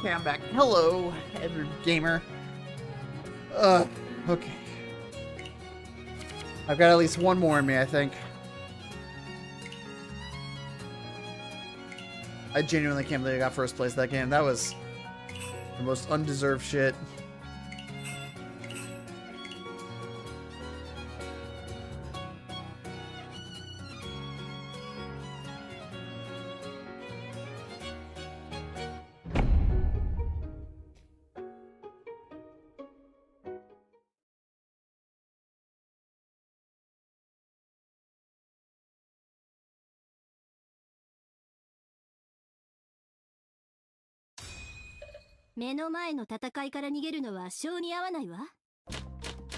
Okay, I'm back. Hello, every gamer. Okay. I've got at least one more in me, I think. I genuinely can't believe I got first place that game. That was the most undeserved shit.「目の前の戦いから逃げるのは性に合わないわ」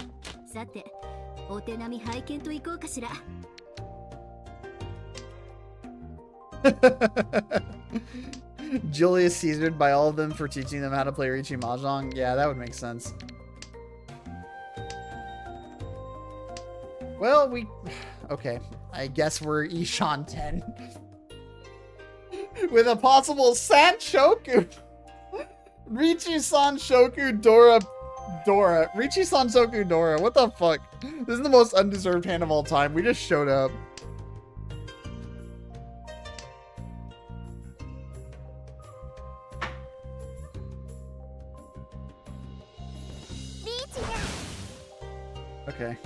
「さて、お手並み拝見といこうかしら」Julius Caesared by all of them for teaching them how to play Riichi Mahjong. Yeah, that would make sense. Well, okay. I guess we're Ishan 10. With a possible Sanshoku. Riichi-san Shoku Dora. Riichi-san Shoku Dora. What the fuck? This is the most undeserved hand of all time. We just showed up. Okay.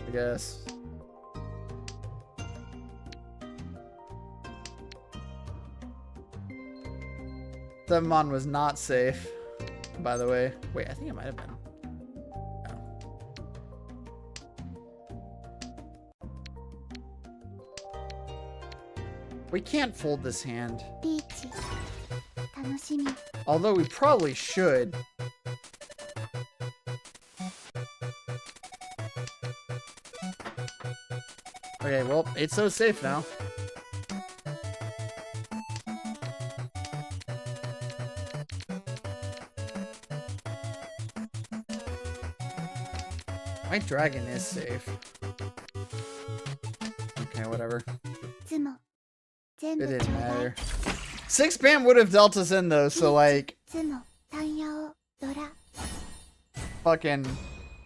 I guess. Sevenmon was not safe, by the way. Wait, I think it might have been. We can't fold this hand. Although we probably should. Okay, well, it's so safe now. My dragon is safe. Okay, whatever. It didn't matter. 6-bam would have dealt us in though, so like... Fucking...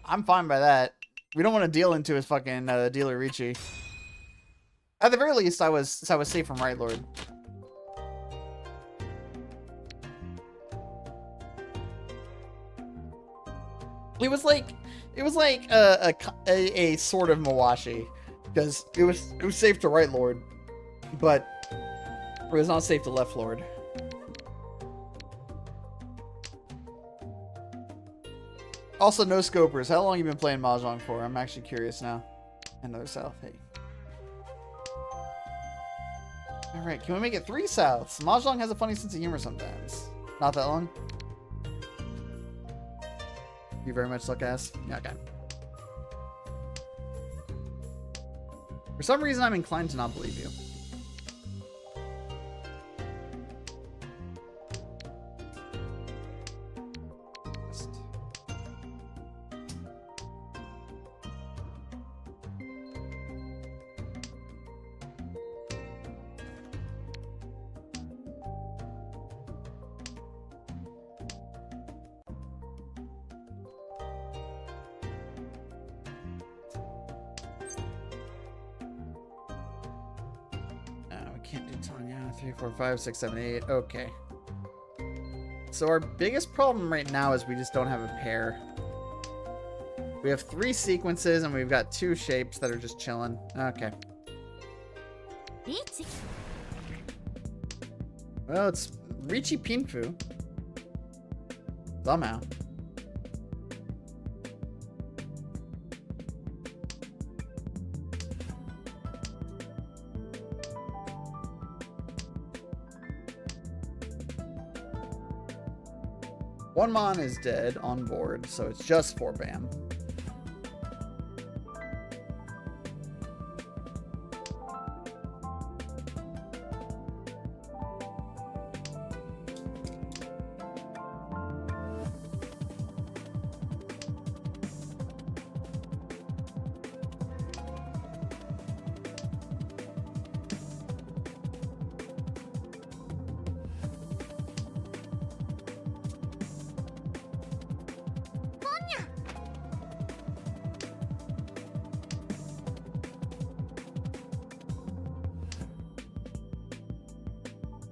I'm fine by that. We don't want to deal into his fucking dealer Riichi. At the very least, I was safe from Right Lord. It was like a sort of Mawashi, because it was safe to Right Lord, but it was not safe to Left Lord. Also, no scopers. How long you been playing Mahjong for? I'm actually curious now. Another south. Hey. Alright, can we make it 3 souths? Mahjong has a funny sense of humor sometimes. Not that long. You very much suck ass. Yeah, okay. For some reason, I'm inclined to not believe you. Can't do Tanya. 3, 4, 5, 6, 7, 8. Okay. So our biggest problem right now is we just don't have a pair. We have 3 sequences and we've got 2 shapes that are just chilling. Okay. Well, it's Riichi Pinfu. Somehow. One Mon is dead on board, so it's just 4-bam.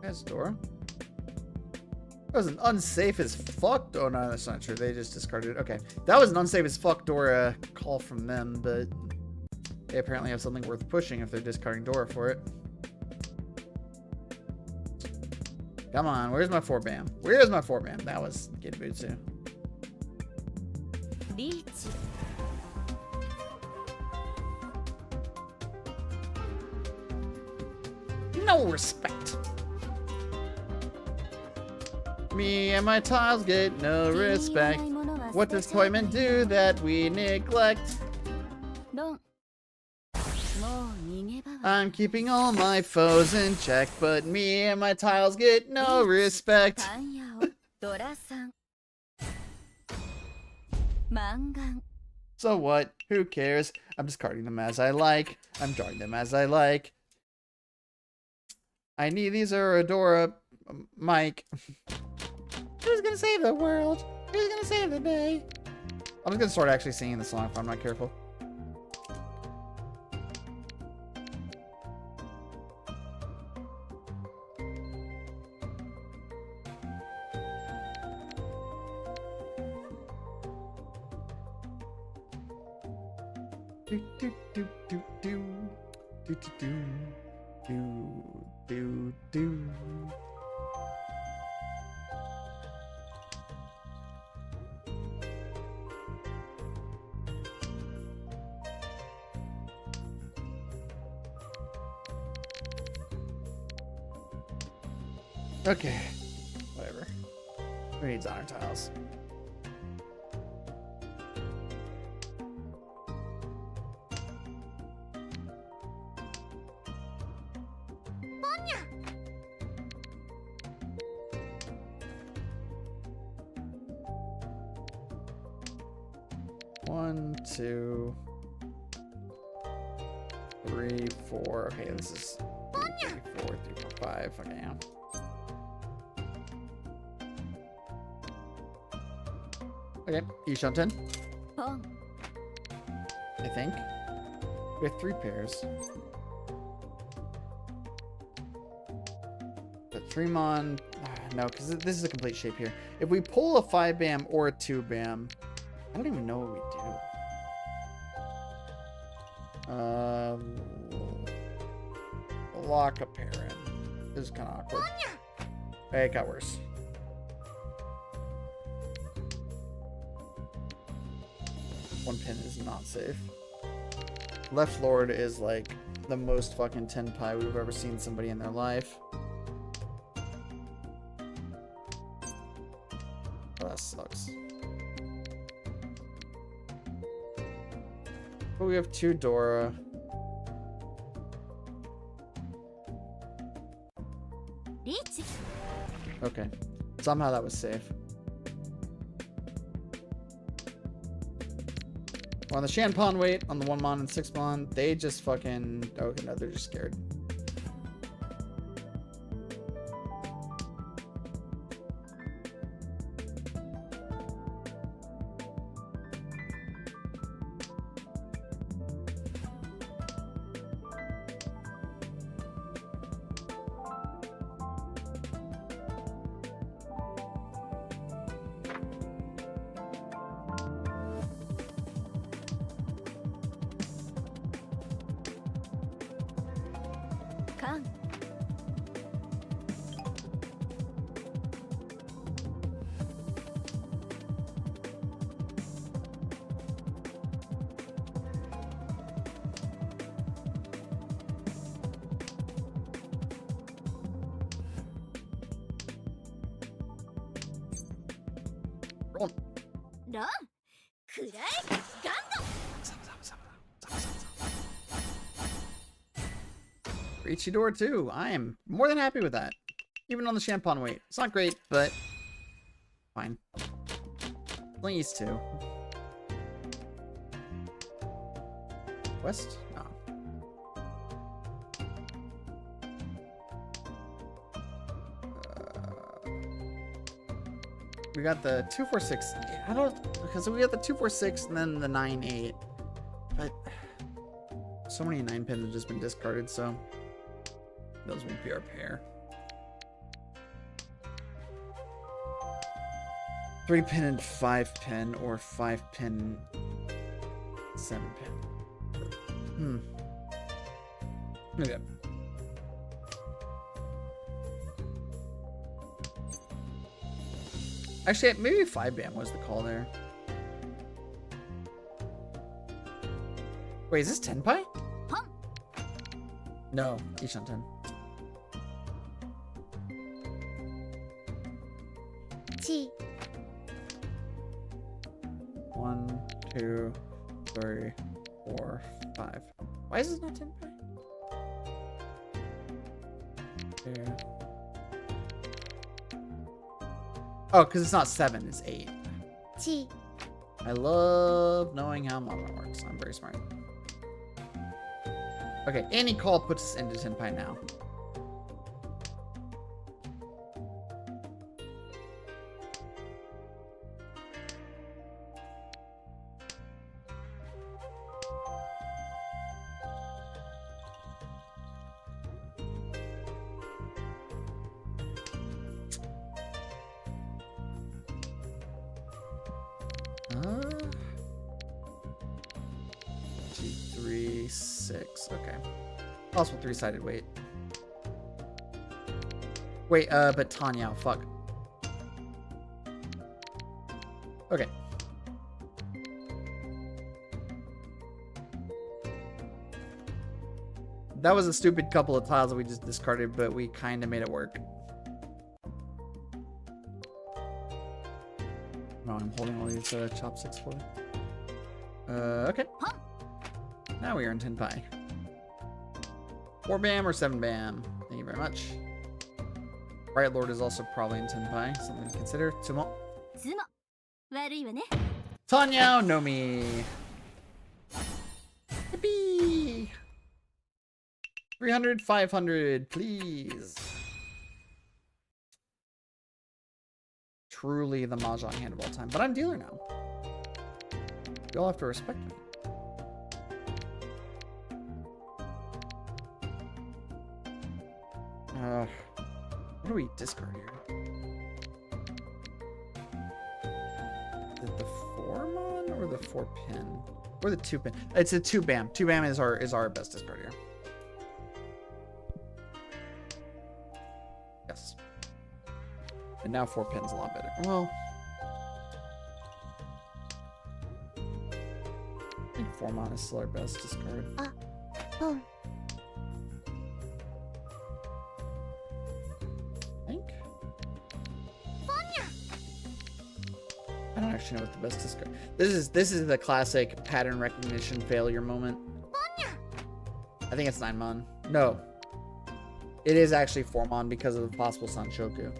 There's a door. That was an unsafe as fuck door. Oh, no, that's not true. They just discarded it. Okay. That was an unsafe as fuck door call from them, but they apparently have something worth pushing if they're discarding Dora for it. Come on, where's my 4-bam? Where's my 4-bam? That was Gitbutsu. Reach. No respect. Me and my tiles get no respect. What does Toyman do that we neglect? I'm keeping all my foes in check, but me and my tiles get no respect. So what? Who cares? I'm discarding them as I like. I'm drawing them as I like. I need these Aradora, Mike. Who's gonna save the world? Who's gonna save the day? I'm just gonna start actually singing the song if I'm not careful. Do do do do do do do do do do. Okay, whatever. Who needs honor tiles? One, two, three, four. Okay, this is 3, 4, 5. Okay, yeah. Okay, Ishanten. I think. We have 3 pairs. The 3-mon. No, because this is a complete shape here. If we pull a 5-bam or a 2-bam, I don't even know what we do. Lock a pair in. This is kind of awkward. Hey, it got worse. One pin is not safe. Left Lord is like the most fucking tenpai we've ever seen somebody in their life. Oh, that sucks. But we have 2 Dora. Okay. Somehow that was safe. Well, on the Shanpon weight, on the 1-mon and 6-mon, they just fucking... Oh, no, they're just scared. Ichidora too. I am more than happy with that. Even on the Shanpon weight. It's not great, but fine. Please too. West? No. We got the 246. I don't, because we got the 246 and then the 9-8. But so many 9 pins have just been discarded, so those won't be our pair. 3-pin and 5-pin, or 5-pin, 7-pin. Okay. Actually, maybe 5-bam was the call there. Wait, is this Tenpai? No, Ishan 10. Chi. 1, 2, 3, 4, 5. Why is this not Tenpai? 2. Oh, because it's not 7, it's 8. Chi. I love knowing how Mahjong works. I'm very smart. Okay, any call puts us into Tenpai now. G3, 6. Okay. Possible 3-sided weight. Wait, but Tanya, fuck. Okay. That was a stupid couple of tiles that we just discarded, but we kind of made it work. No, I'm holding all these chopsticks for them. Okay. Now we are in Tenpai. 4-bam or 7-bam? Thank you very much. Bright Lord is also probably in Tenpai. Something to consider. Tsumo. Tanya Nomi. Yippee! 300, 500, please. Truly the Mahjong hand of all time. But I'm dealer now. You all have to respect me. What do we discard here? Is it the 4-mon or the 4-pin? Or the 2-pin? It's a 2-bam. 2-bam is our best discard here. Yes. And now 4-pin's a lot better. Well, I think 4-mon is still our best discard. I don't actually know what the best discard. This is the classic pattern recognition failure moment. I think it's 9-mon. No. It is actually 4-mon because of the possible Sanshoku.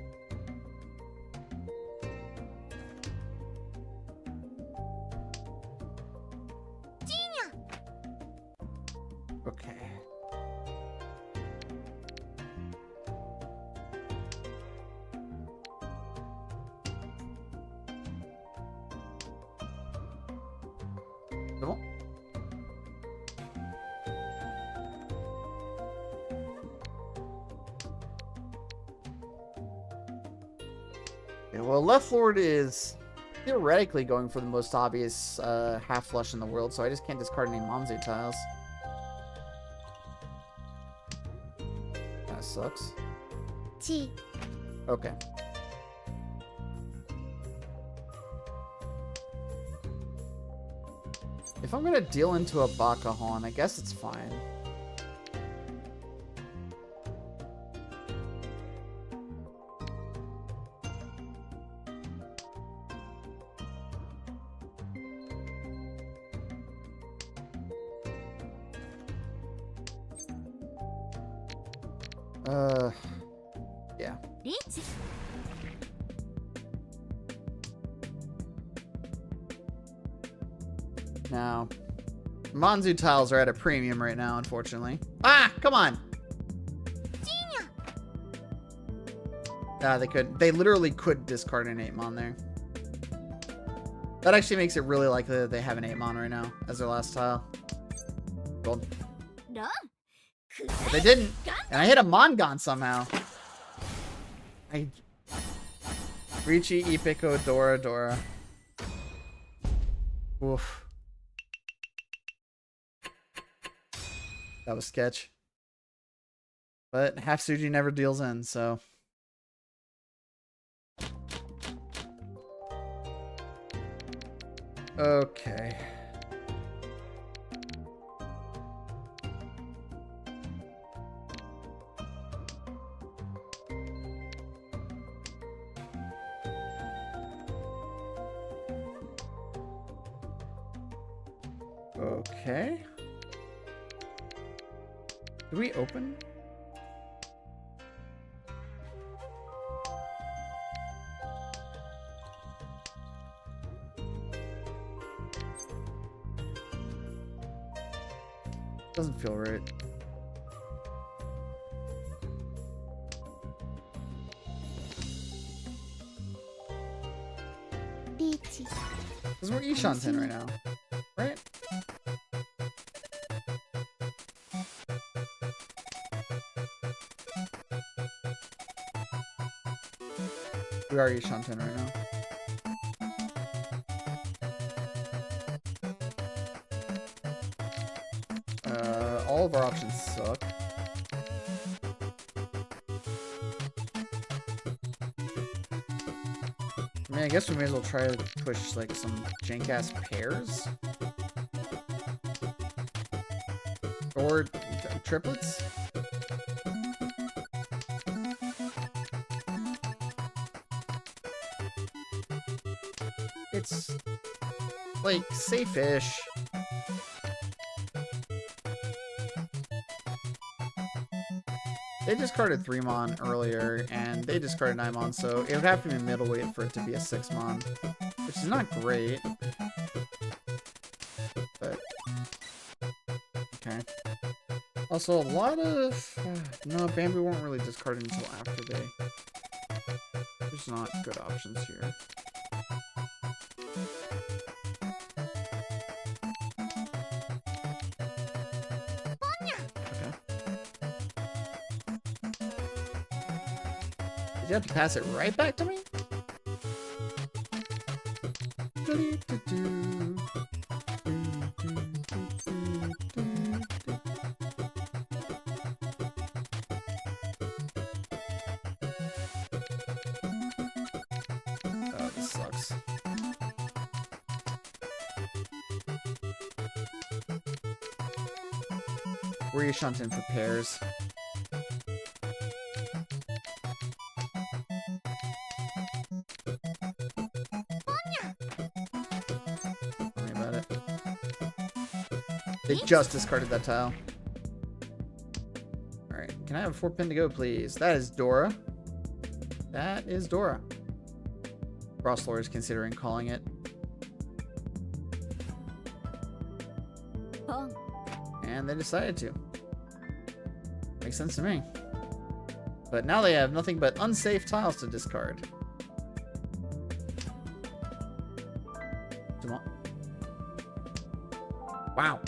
Okay. Bon. Yeah, well, Left Lord is theoretically going for the most obvious half flush in the world, so I just can't discard any Manzu tiles. Kinda sucks. Chi. Okay. If I'm gonna deal into a Bakahon, I guess it's fine. Yeah. Now, Manzu tiles are at a premium right now, unfortunately. Ah, come on! They could. They literally could discard an 8-mon there. That actually makes it really likely that they have an 8-mon right now as their last tile. Gold. But they didn't. And I hit a Mongon somehow. Ricci, Ipico, Dora, Dora. Oof. That was sketch. But half Suji never deals in, so. Okay. Okay. Do we open? Doesn't feel right. Because we're Ishanten right now, right? We are Ishanten right now. All of our options suck. I mean, I guess we may as well try to push like some jank-ass pairs. Or triplets? It's like safe-ish. They discarded 3-mon earlier, and they discarded 9-mon, so it would have to be middleweight for it to be a 6-mon, which is not great. But okay. Also, a lot of no, Bamboo won't really discard it until after they. There's not good options here. Did you have to pass it right back to me? Oh, this sucks. We're Shunting for pairs. They just discarded that tile. Alright, can I have a 4-pin to go, please? That is Dora. That is Dora. Crosslord is considering calling it. And they decided to. Makes sense to me. But now they have nothing but unsafe tiles to discard. Wow.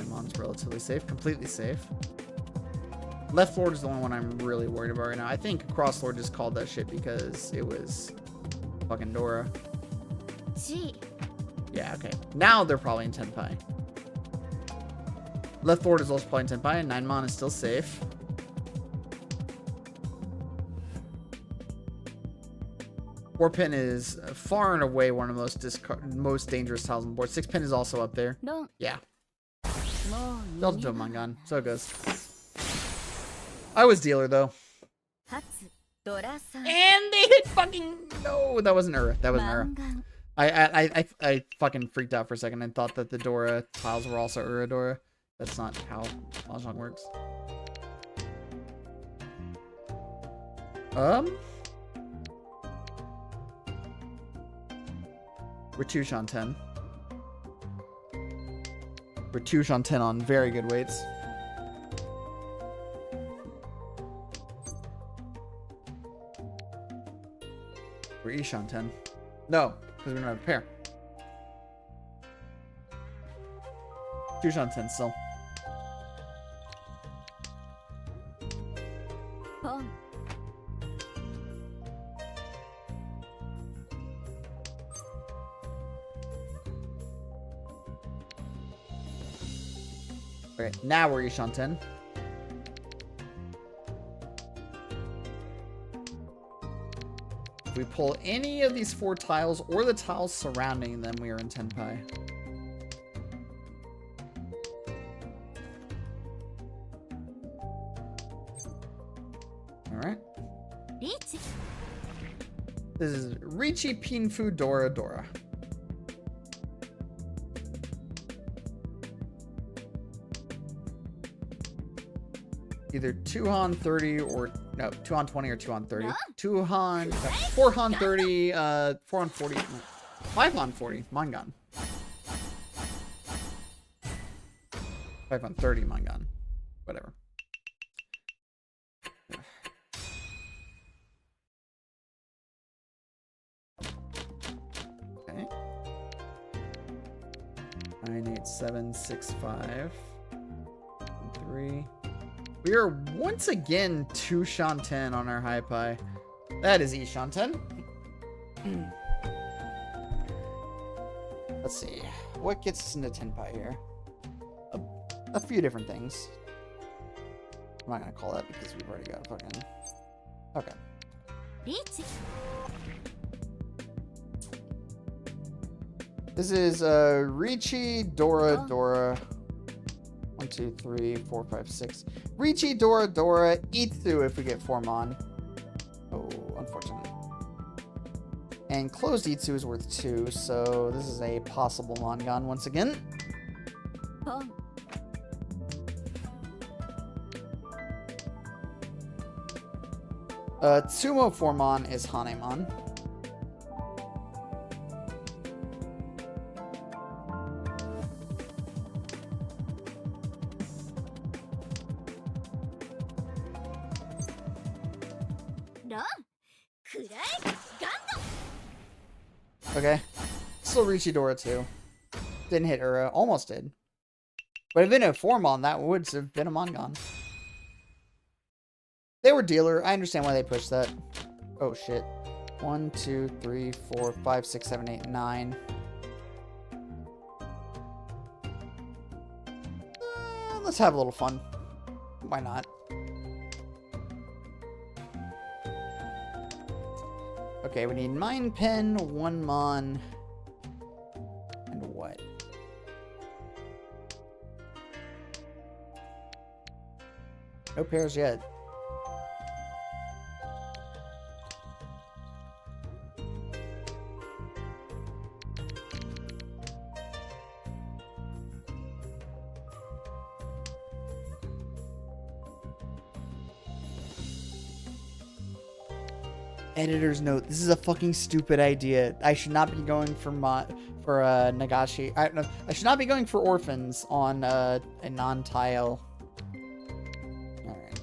Mon's relatively safe, completely safe. Left Lord is the only one I'm really worried about right now. I think Cross Lord just called that shit because it was fucking Dora. Yeah, okay. Now they're probably in Tenpai. Left Lord is also probably in Tenpai, and 9-mon is still safe. Four-pin is far and away one of the most dangerous tiles on the board. 6-pin is also up there. Yeah. Delta Domangan. So it goes. I was dealer though. And they hit fucking no. That wasn't Ura. That wasn't Ura. I fucking freaked out for a second and thought that the Dora tiles were also Uradora. That's not how Mahjong works. We're 2-10. We're 2-10 on very good weights. We're Ishan 10. No, because we don't have a pair. 2 Shanten still. Pon. Okay, now we're Ishanten. If we pull any of these 4 tiles or the tiles surrounding them, we are in Tenpai. Alright. Richi. This is Richi Pinfu Dora Dora. Either 2Han 30 or no, 2Han 20 or 2Han 30. No. 2Han 4Han 30, 4Han 40, 5Han 40, Mangan. 5Han 30 Mangan. Whatever. Okay. 98765 3. We are once again 2 Shanten on our high pie. That is E Shanten. Let's see. What gets us into Tenpai here? A few different things. I'm not gonna call that because we've already got fucking. Okay. Richi. This is Richi Dora Dora. 1, 2, 3, 4, 5, 6. Richi Dora Dora Itsu if we get 4 Mon. Oh, unfortunate. And closed Itsu is worth 2, so this is a possible Mangan once again. Pon. Tsumo Formon is Hanemon. Ron. Kurai. Gando. Okay. Still Richidora too. Didn't hit Ura. Almost did. But if it had a Formon, that would have been a Mangan. They were dealer. I understand why they pushed that. Oh shit. 1, 2, 3, 4, 5, 6, 7, 8, 9. Let's have a little fun. Why not? Okay, we need Mind Pen, 1 Mon, and what? No pairs yet. Editor's note: this is a fucking stupid idea. I should not be going for Nagashi. I should not be going for orphans on a non-tile. Alright.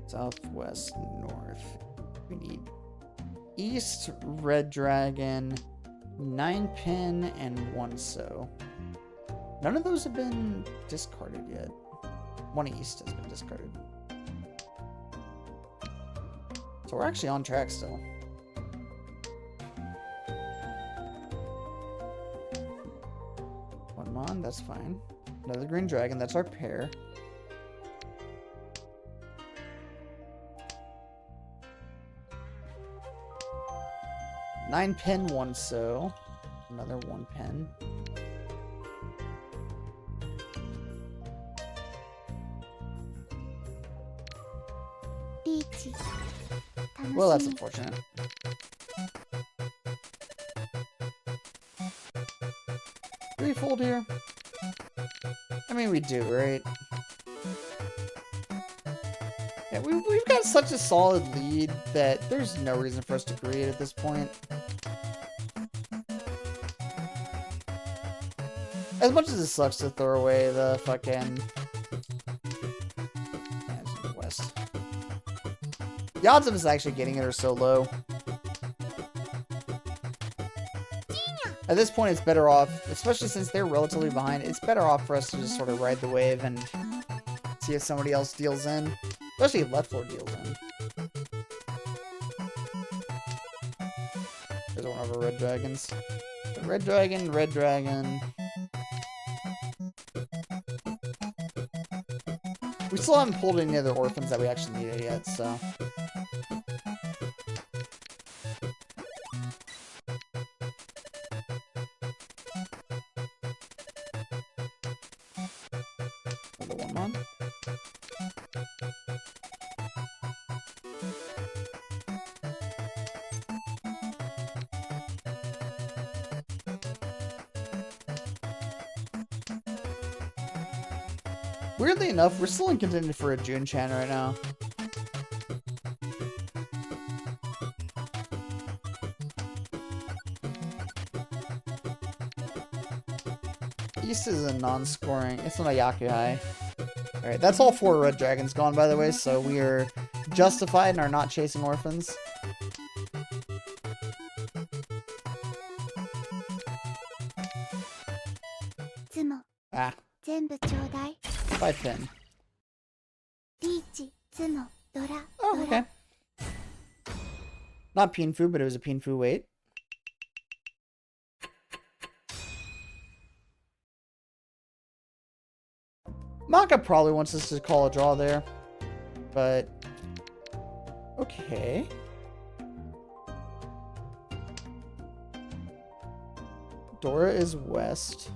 Southwest, north. We need east, red dragon, 9 pin, and 1 so. None of those have been discarded yet. 1 east has been discarded. So we're actually on track still. One Mon, that's fine. Another green dragon, that's our pair. Nine pen, 1 so. Another 1 pen. Richi. Well, that's unfortunate. Do we fold here? I mean, we do, right? Yeah, we've got such a solid lead that there's no reason for us to create at this point. As much as it sucks to throw away the fucking... Yeah, it's in the west. The odds of us actually getting it are so low. At this point, it's better off, especially since they're relatively behind, it's better off for us to just sort of ride the wave and see if somebody else deals in. Especially if left forward deals in. There's one of our red dragons. Red dragon, red dragon. We still haven't pulled any other orphans that we actually needed yet, so. Another one more. Weirdly enough, we're still in contention for a June Chan right now. East is a non-scoring. It's not a Yakuhai. Alright, that's all 4 red dragons gone, by the way, so we are justified and are not chasing orphans. Ah. 5 pin. Oh, okay. Not Pinfu, but it was a Pinfu weight. Maka probably wants us to call a draw there, but okay. Dora is west.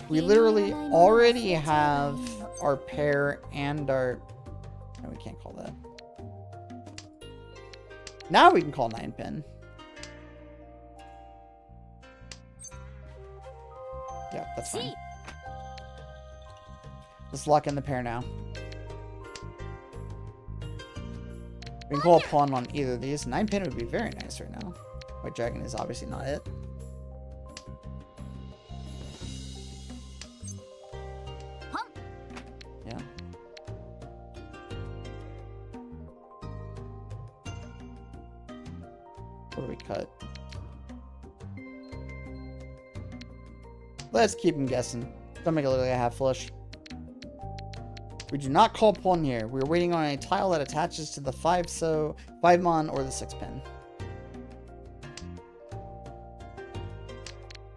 We literally already have our pair and our... No, we can't call that. Now we can call 9 pin. Yeah, that's fine. Let's lock in the pair now. We can call a pawn on either of these. 9 pin would be very nice right now. White dragon is obviously not it. Yeah. What do we cut? Let's keep him guessing. Don't make it look like a half flush. We do not call pawn here. We're waiting on a tile that attaches to the 5-mon or the 6 pin.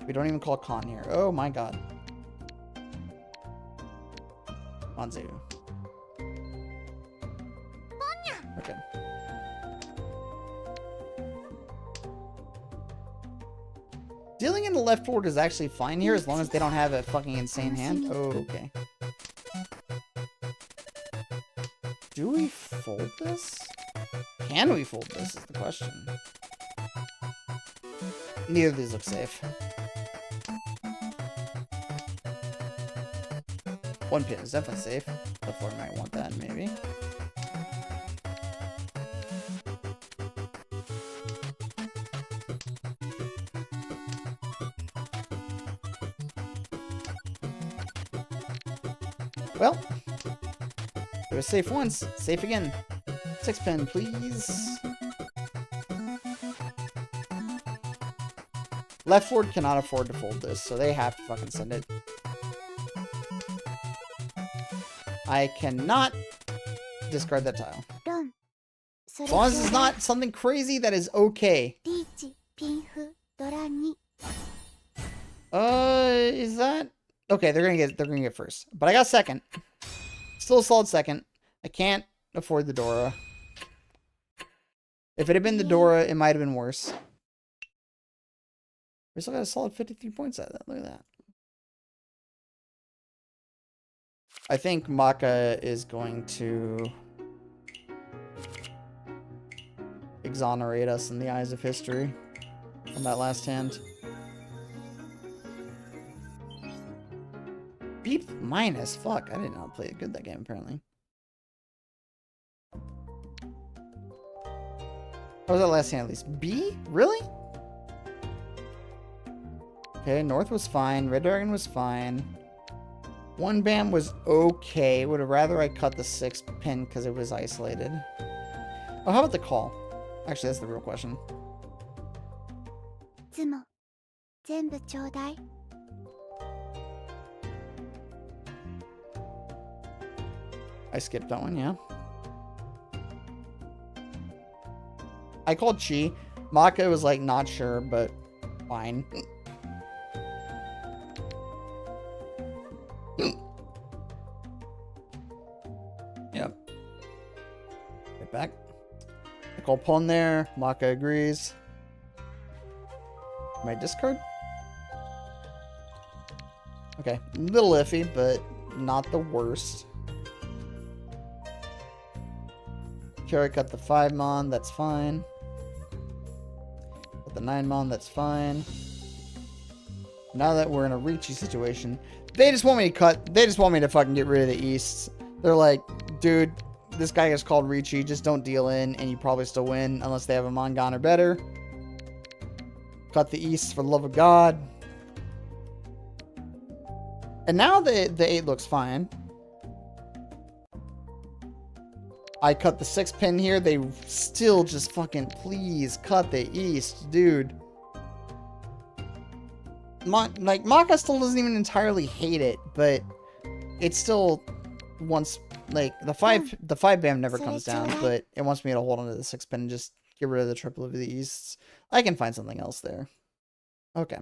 We don't even call con here. Oh my god. Manzu. Okay. Dealing in the left forward is actually fine here as long as they don't have a fucking insane hand. Oh, okay. Do we fold this? Can we fold this is the question. Neither of these look safe. 1 pin is definitely safe. Left forward might want that, maybe. Well, it was safe once, safe again. 6 pin, please. Left forward cannot afford to fold this, so they have to fucking send it. I cannot discard that tile. As long as it's not something crazy, that is okay. Is that okay? They're gonna get first, but I got second. Still a solid second. I can't afford the Dora. If it had been the Dora, it might have been worse. We still got a solid 53 points out of that. Look at that. I think Maka is going to exonerate us in the eyes of history on that last hand. Beat minus. Fuck, I did not play it good that game, apparently. How was that last hand at least? B? Really? Okay, North was fine. Red Dragon was fine. 1 bam was okay. Would have rather I cut the 6 pin because it was isolated. Oh, how about the call? Actually, that's the real question. つも全部ちょうだい。 I skipped that one, yeah. I called Chi. Maka was like, not sure, but fine. Yep. Get back. I call Pon there. Maka agrees. My discard? Okay. Little iffy, but not the worst. Carry cut the 5 mon, that's fine. Cut the 9 mon, that's fine. Now that we're in a Ricci situation, they just want me to cut. They just want me to fucking get rid of the Easts. They're like, dude, this guy is called Ricci. Just don't deal in, and you probably still win unless they have a Mongon or better. Cut the Easts for the love of God. And now the 8 looks fine. I cut the 6 pin here. They still just fucking please cut the East, dude. Like, Maka still doesn't even entirely hate it, but it still wants, like, the 5 bam never comes down, but it wants me to hold onto the 6 pin and just get rid of the triple of the Easts. I can find something else there. Okay.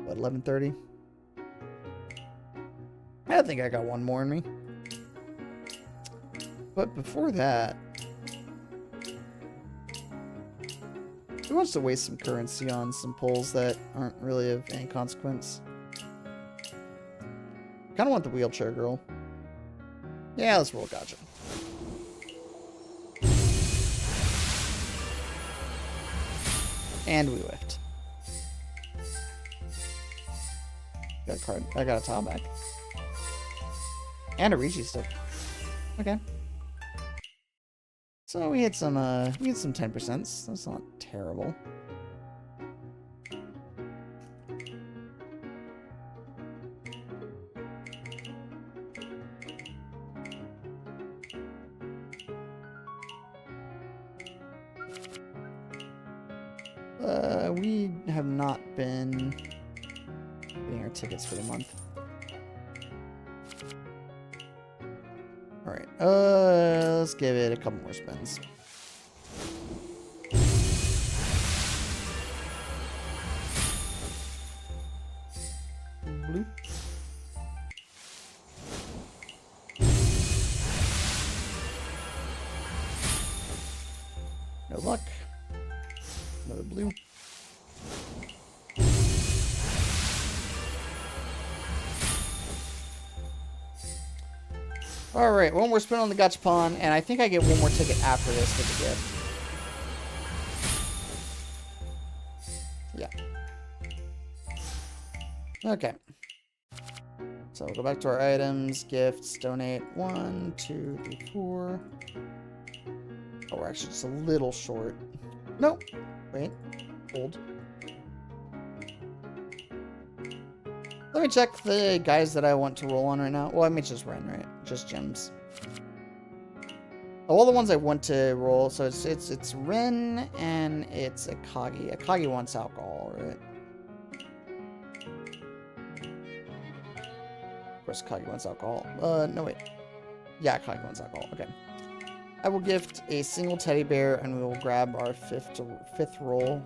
What, 11:30? I think I got one more in me. But before that, who wants to waste some currency on some pulls that aren't really of any consequence? Kind of want the wheelchair girl. Yeah, let's roll gotcha. And we whiffed. Got a card. I got a tile back. And a Ricci stick. Okay. So we hit some 10%. That's not terrible. We have not been getting our tickets for the month. Alright, let's give it a couple more spins. Blue. No luck. Another blue. Alright, one more spin on the Gachapon, and I think I get one more ticket after this with the gift. Yeah. Okay. So we'll go back to our items, gifts, donate. 1, 2, 3, 4. Oh, we're actually just a little short. Nope. Wait. Hold. Let me check the guys that I want to roll on right now. Well, I mean just Ren, right? Just gems. All the ones I want to roll, so it's Ren and it's Akagi. Akagi wants alcohol, right? Of course, Akagi wants alcohol. No wait. Yeah, Akagi wants alcohol. Okay. I will gift a single teddy bear, and we will grab our fifth roll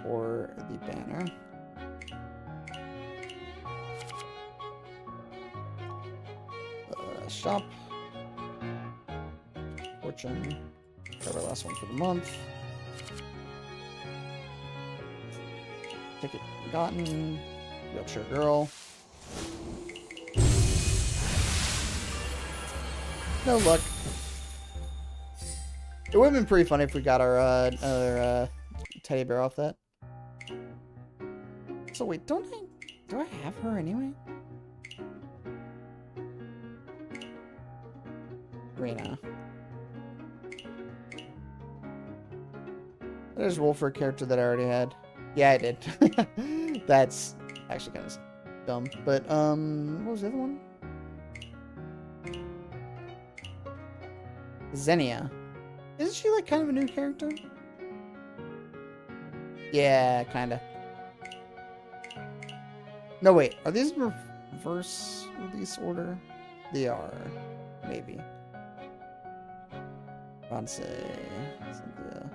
for the banner. Shop. Fortune. Grab our last one for the month. Ticket gotten. Wheelchair girl. No luck. It would have been pretty funny if we got our another teddy bear off that. So wait, do I have her anyway? Rena. I just roll for a character that I already had. Yeah, I did. That's actually kind of dumb. But, what was the other one? Xenia. Isn't she like kind of a new character? Yeah, kinda. No, wait. Are these reverse release order? They are. Maybe. Cynthia.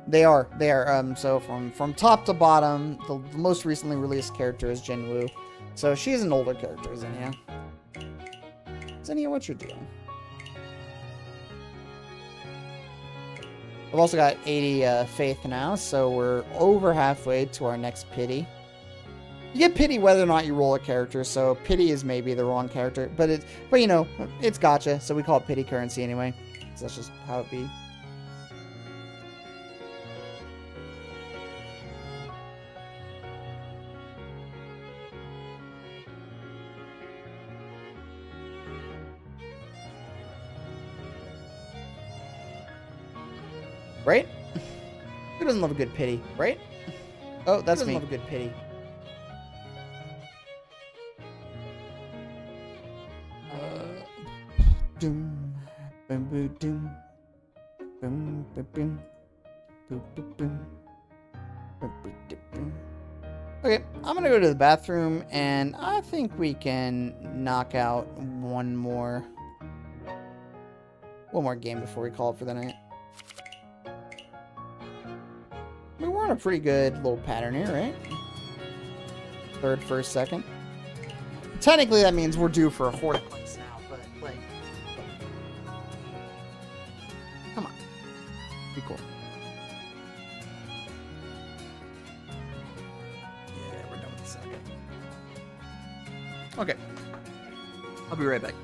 They are. They are. So from top to bottom, the most recently released character is Jinwoo. So she's an older character, Zinnia. Zinnia, what's your deal? I've also got 80 faith now, so we're over halfway to our next pity. You get pity whether or not you roll a character, so pity is maybe the wrong character, but you know, it's gotcha, so we call it pity currency anyway. So that's just how it be. Right? Who doesn't love a good pity, right? Oh, that's me. Who doesn't love a good pity? Doom, boom, boom, doom, boom, boom, boom, boom, boom, boom, boom, boom, boom. Okay, I'm gonna go to the bathroom, and I think we can knock out one more game before we call it for the night. I mean, we're on a pretty good little pattern here, right? Third, first, second. Technically, that means we're due for a Horticlix now, but, like... Come on. Be cool. Yeah, we're done with the second. Okay. I'll be right back.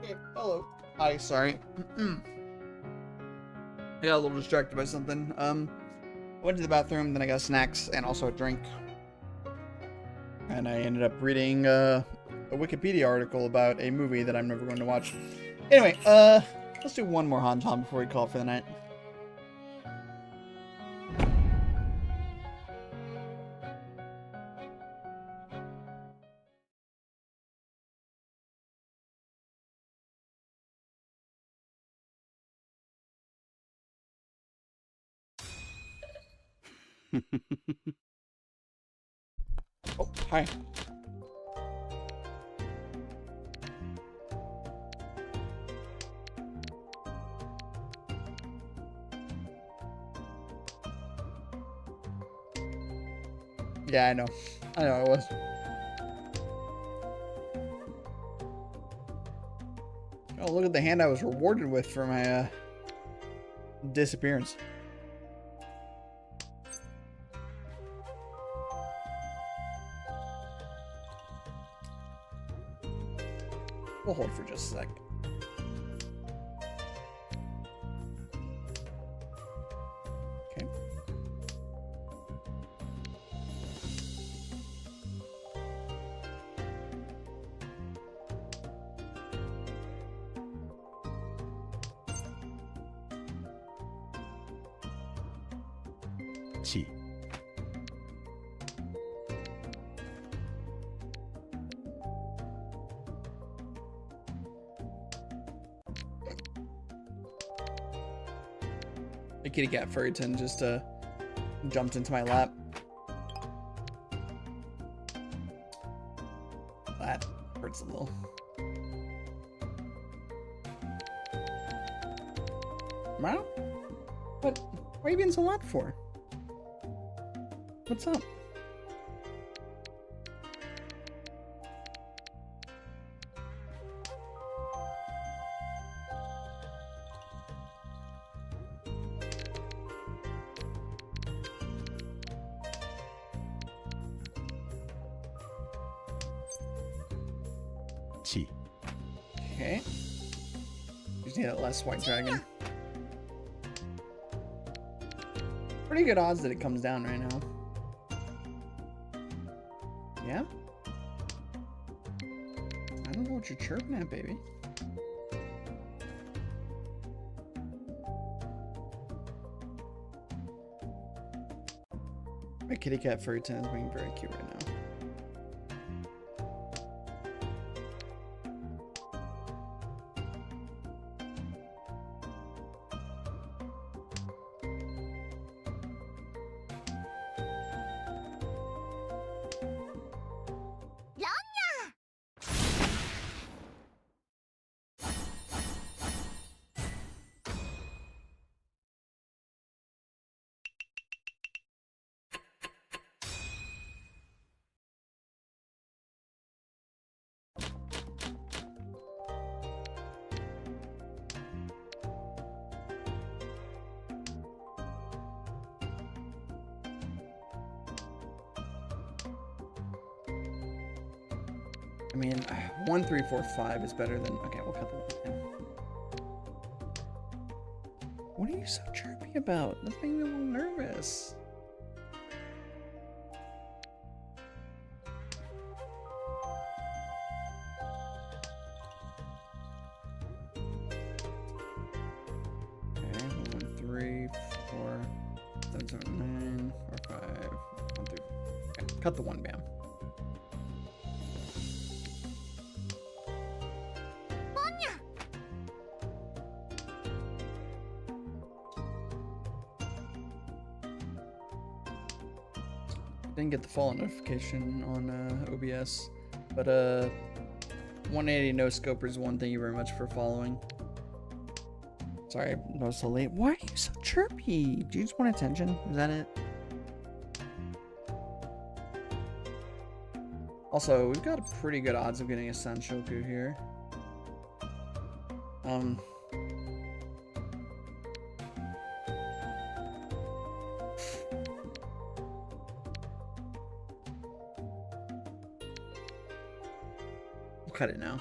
Okay, hello. Hi, sorry. I got a little distracted by something. Went to the bathroom, then I got snacks and also a drink. And I ended up reading a Wikipedia article about a movie that I'm never going to watch. Anyway, let's do one more Han-Tom before we call it for the night. Oh, hi. Yeah, I know. I know I was. Oh, look at the hand I was rewarded with for my disappearance. We'll hold for just a sec. Okay. Chi. The kitty cat furryton just jumped into my lap. That hurts a little. Wow? What? Why are you being so loud for? What's up? Chi. Okay. Just need that last white dragon. Pretty good odds that it comes down right now. Yeah? I don't know what you're chirping at, baby. My kitty cat furryton is being very cute right now. I mean, 1, 3, 4, 5 is better than. Okay, we'll cut the one. What are you so chirpy about? That's making me a little nervous. Okay, 1, 3, 4, 7, 7, 9, 4, 5, 1, 3. Okay, cut the one, bam. Didn't get the follow notification on OBS, but 180 no scopers one. Thank you very much for following. Sorry, I was so late. Why are you so chirpy? Do you just want attention? Is that it? Also, we've got a pretty good odds of getting a Sanshoku here. Cut it now.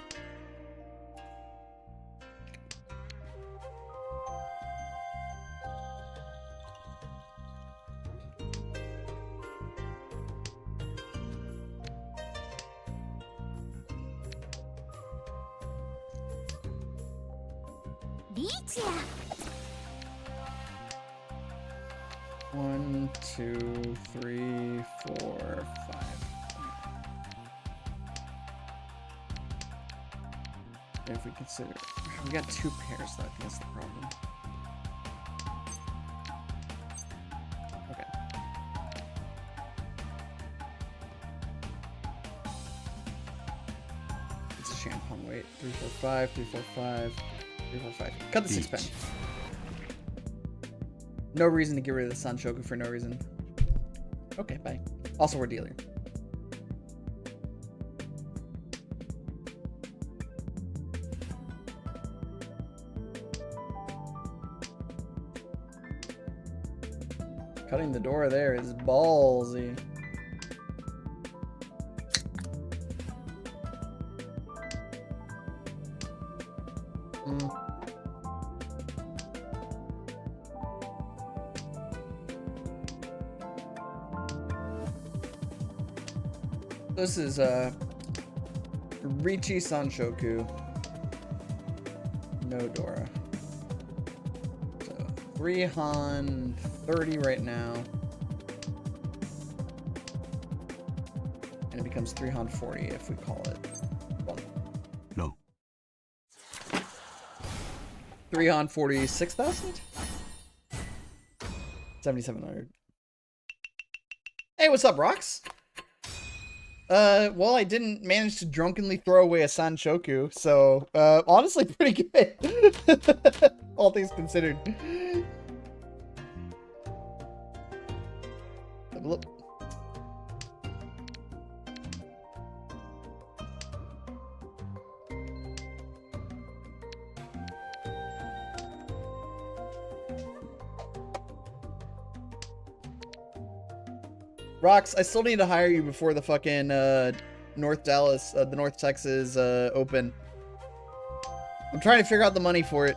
1, 2, 3, 4, 5. If we consider, we got 2 pairs though. I think that's the problem. Okay. It's a champagne weight. 3, 4, 5, 3, 4, 5, 3, 4, 5. Cut the 6 pen. No reason to get rid of the Sanshoku for no reason. Okay, bye. Also, we're dealing. Cutting the door there is ballsy. This is Richi Sanshoku. No Dora. So 330 right now. And it becomes 340 if we call it ロ 346,000? 7,700. Hey, what's up, Rocks? Well, I didn't manage to drunkenly throw away a Sanshoku, so, honestly, pretty good. All things considered. Level up. Rox, I still need to hire you before the fucking North Dallas, the North Texas Open. I'm trying to figure out the money for it.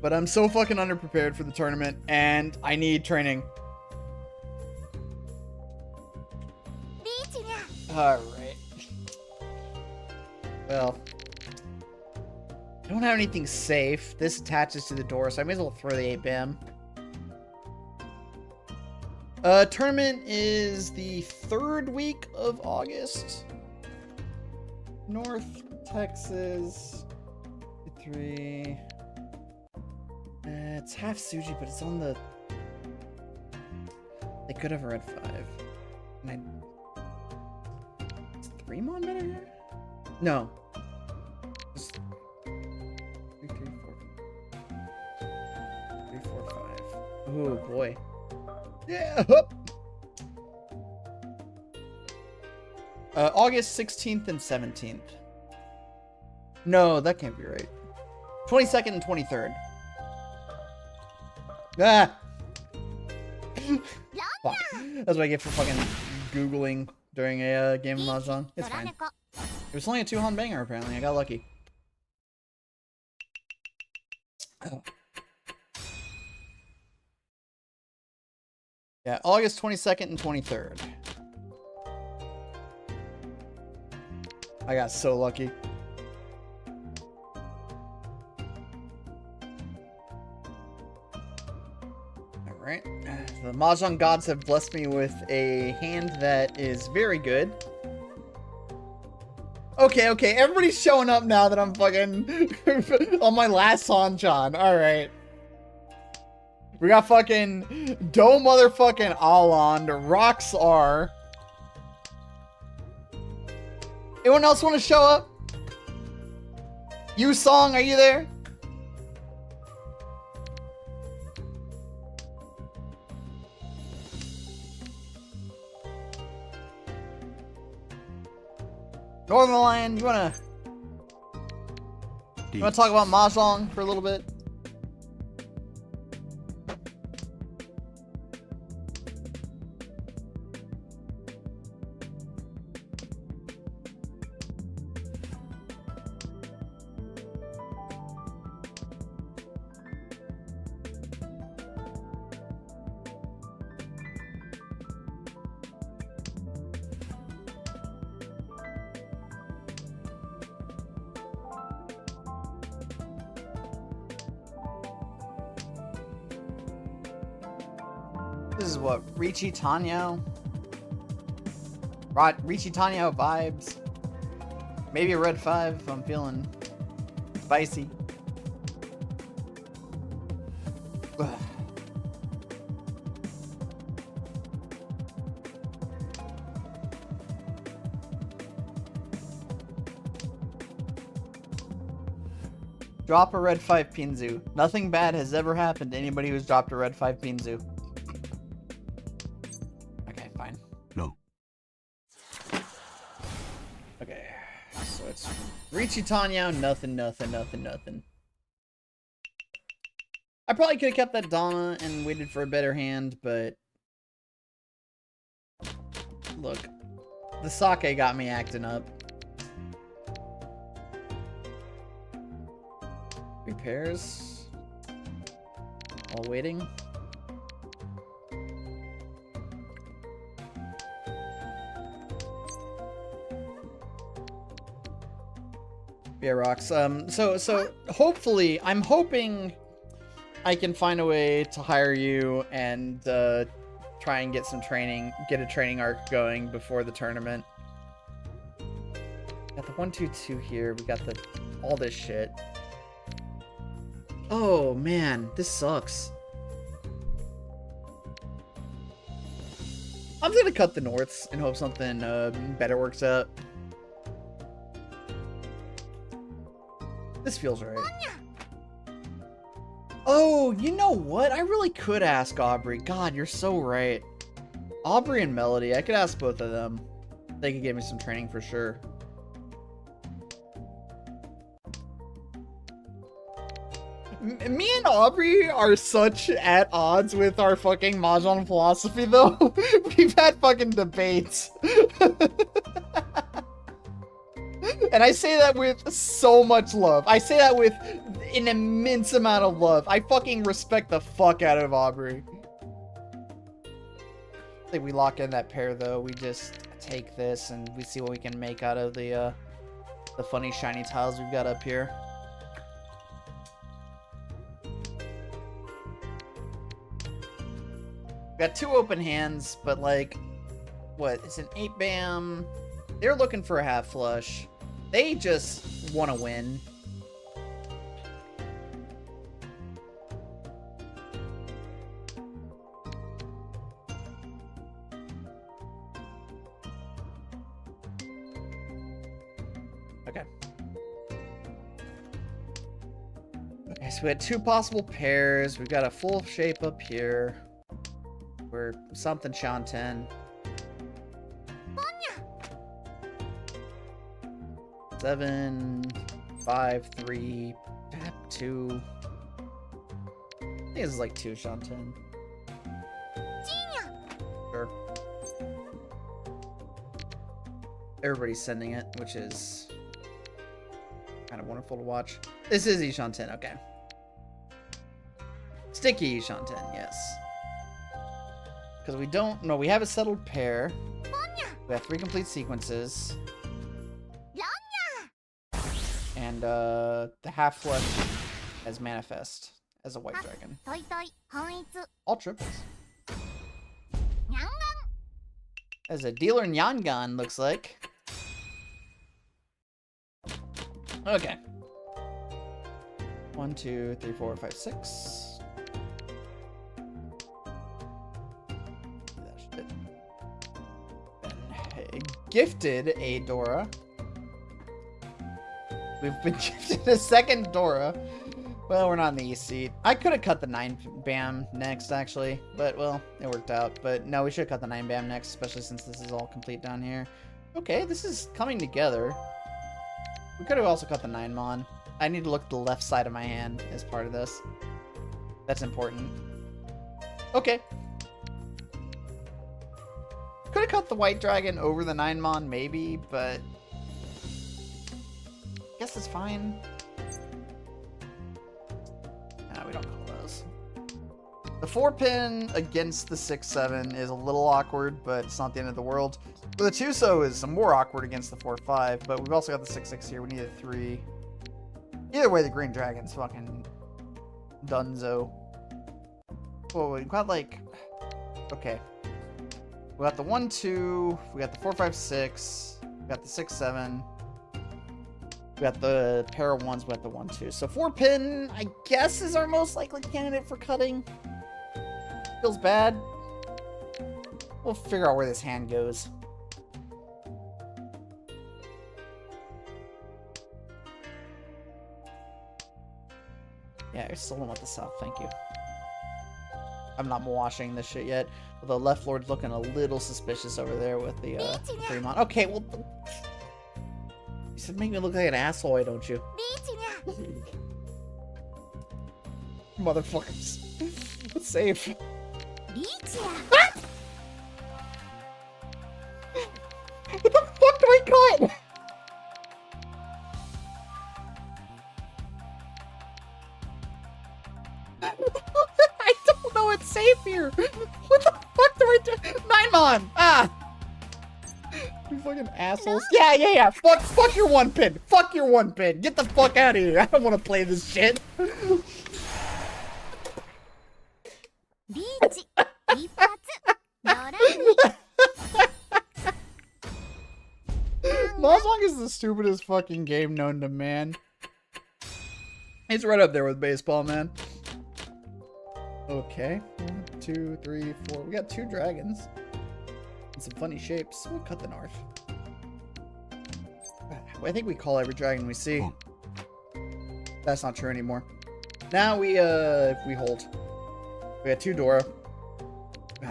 But I'm so fucking underprepared for the tournament, and I need training. Alright. Well. I don't have anything safe. This attaches to the door, so I may as well throw the 8-bam. Tournament is the 3rd week of August. North Texas. 3. It's half Suji, but it's on the... They could have a red 5. And Is 3 Mon better here? No. Just 3, 3, 4. 3, 4, 5. Oh boy. Yeah. August 16th and 17th. No, that can't be right. 22nd and 23rd. Ah! Fuck. That's what I get for fucking Googling during a game of Mahjong. It's fine. It was only a 2-hon banger, apparently. I got lucky. Oh. Yeah, August 22nd and 23rd. I got so lucky. Alright. The Mahjong gods have blessed me with a hand that is very good. Okay, okay, everybody's showing up now that I'm fucking on my last Sanchan. Alright. We got fucking Do motherfucking Alon, Rocks R. Anyone else want to show up? You Song, are you there? Northern Lion, you wanna talk about Mahjong for a little bit? This is what, Richie Tanyo? Richie Tanyo vibes. Maybe a red 5 if I'm feeling spicy. Ugh. Drop a red 5 Pinzu. Nothing bad has ever happened to anybody who's dropped a red 5 Pinzu. Okay, fine. No. Okay, so it's Richie Tanyo, nothing. I probably could have kept that Donna and waited for a better hand, but look, the sake got me acting up. Repairs. While waiting. Yeah, rocks. So hopefully, I'm hoping I can find a way to hire you and try and get some training, get a training arc going before the tournament. Got the 1-2-2 here. We got the all this shit. Oh man, this sucks. I'm gonna cut the norths and hope something better works out. This feels right. Oh, you know what? I really could ask Aubrey. God, you're so right. Aubrey and Melody, I could ask both of them. They could give me some training for sure. Me and Aubrey are such at odds with our fucking Mahjong philosophy, though. We've had fucking debates. And I say that with so much love. I say that with an immense amount of love. I fucking respect the fuck out of Aubrey. I think we lock in that pair, though. We just take this and we see what we can make out of the funny shiny tiles we've got up here. Got 2 open hands, but like, what? It's an 8 bam. They're looking for a half flush. They just want to win. Okay. Okay, so we had 2 possible pairs. We've got a full shape up here. We're something Shanten. 7, 5, 3, 2. I think this is like 2 Shanten. Sure. Everybody's sending it, which is kind of wonderful to watch. This is Ishanten, okay. Sticky Ishanten, yes. Because we don't... No, we have a settled pair. We have 3 complete sequences. And the half flesh as manifest as a white dragon. All triples. As a dealer Nyangan looks like. Okay. 1, 2, 3, 4, 5, 6. That shit. And gifted a Dora. We've been gifted a second Dora. Well, we're not in the East seat. I could have cut the 9 bam next, actually. But, well, it worked out. But, no, we should have cut the 9 bam next, especially since this is all complete down here. Okay, this is coming together. We could have also cut the 9 mon. I need to look at the left side of my hand as part of this. That's important. Okay. Could have cut the white dragon over the 9 mon, maybe, but... guess it's fine. Nah, we don't call those. The 4-pin against the 6-7 is a little awkward, but it's not the end of the world. The 2-so is more awkward against the 4-5, but we've also got the 6-6 here. We need a 3. Either way, the green dragon's fucking dunzo. Well, we've got like... Okay. We got the 1, 2. We got the 4, 5, 6. We got the 6, 7. We got the pair of 1s. We got the 1, 2. So 4-pin, I guess, is our most likely candidate for cutting. Feels bad. We'll figure out where this hand goes. Yeah, I still don't want the south, thank you. I'm not washing this shit yet. Although Left Lord's looking a little suspicious over there with the Fremont. Okay, well... You said make me look like an asshole, why don't you? Motherfuckers. Let's save. What the fuck do I cut? I don't know it's safe here. What the fuck do I do? Ninemon! Ah! You fucking assholes. Yeah. Fuck your 1-pin. Fuck your 1-pin. Get the fuck out of here. I don't want to play this shit. Mahjong is the stupidest fucking game known to man. It's right up there with baseball, man. Okay. 1, 2, 3, 4. We got 2 dragons. And some funny shapes. We'll cut the north. I think we call every dragon we see. That's not true anymore. Now we hold. We got 2 Dora.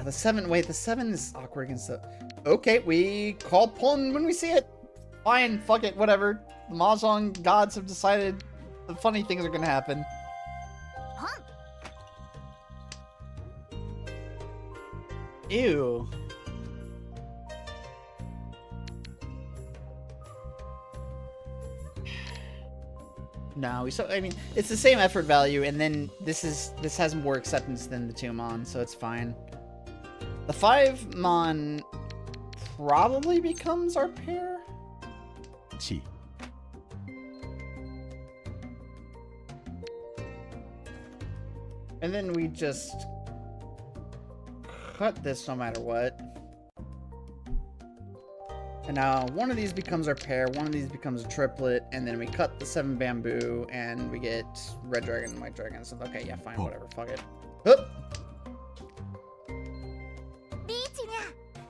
The 7, wait, the 7 is awkward against the... Okay, we call Pun when we see it. Fine, fuck it, whatever. The Mahjong gods have decided the funny things are gonna happen. Ew. No, I mean, it's the same effort value, and then this has more acceptance than the 2-mon, so it's fine. The 5-mon probably becomes our pair. Chi. And then we just cut this no matter what. And now one of these becomes our pair, one of these becomes a triplet, and then we cut the 7 bamboo, and we get red dragon and white dragon. So, okay, yeah, fine, whatever, fuck it. Oop.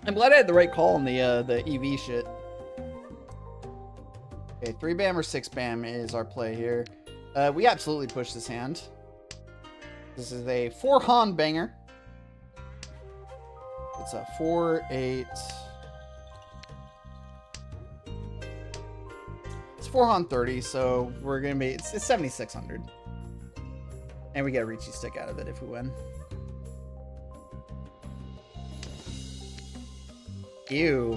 I'm glad I had the right call on the EV shit. Okay, 3 bam or 6 bam is our play here. We absolutely push this hand. This is a 4-han banger. It's a 4, 8... It's 4-han 30, so we're gonna be... It's 7,600. And we get a Ricci stick out of it if we win. Ew.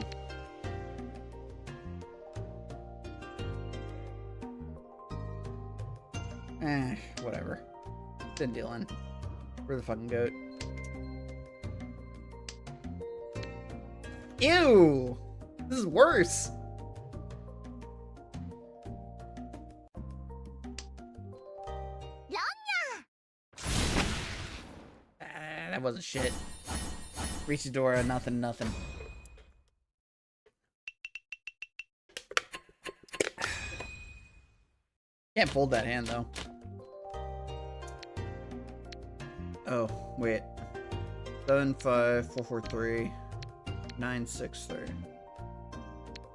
Whatever. Didn't deal in. We're the fucking goat. Ew! This is worse. That wasn't shit. Richidora, nothing. Can't fold that hand though. Oh, wait. 7, 5, 4, 4, 3, 9, 6, 3.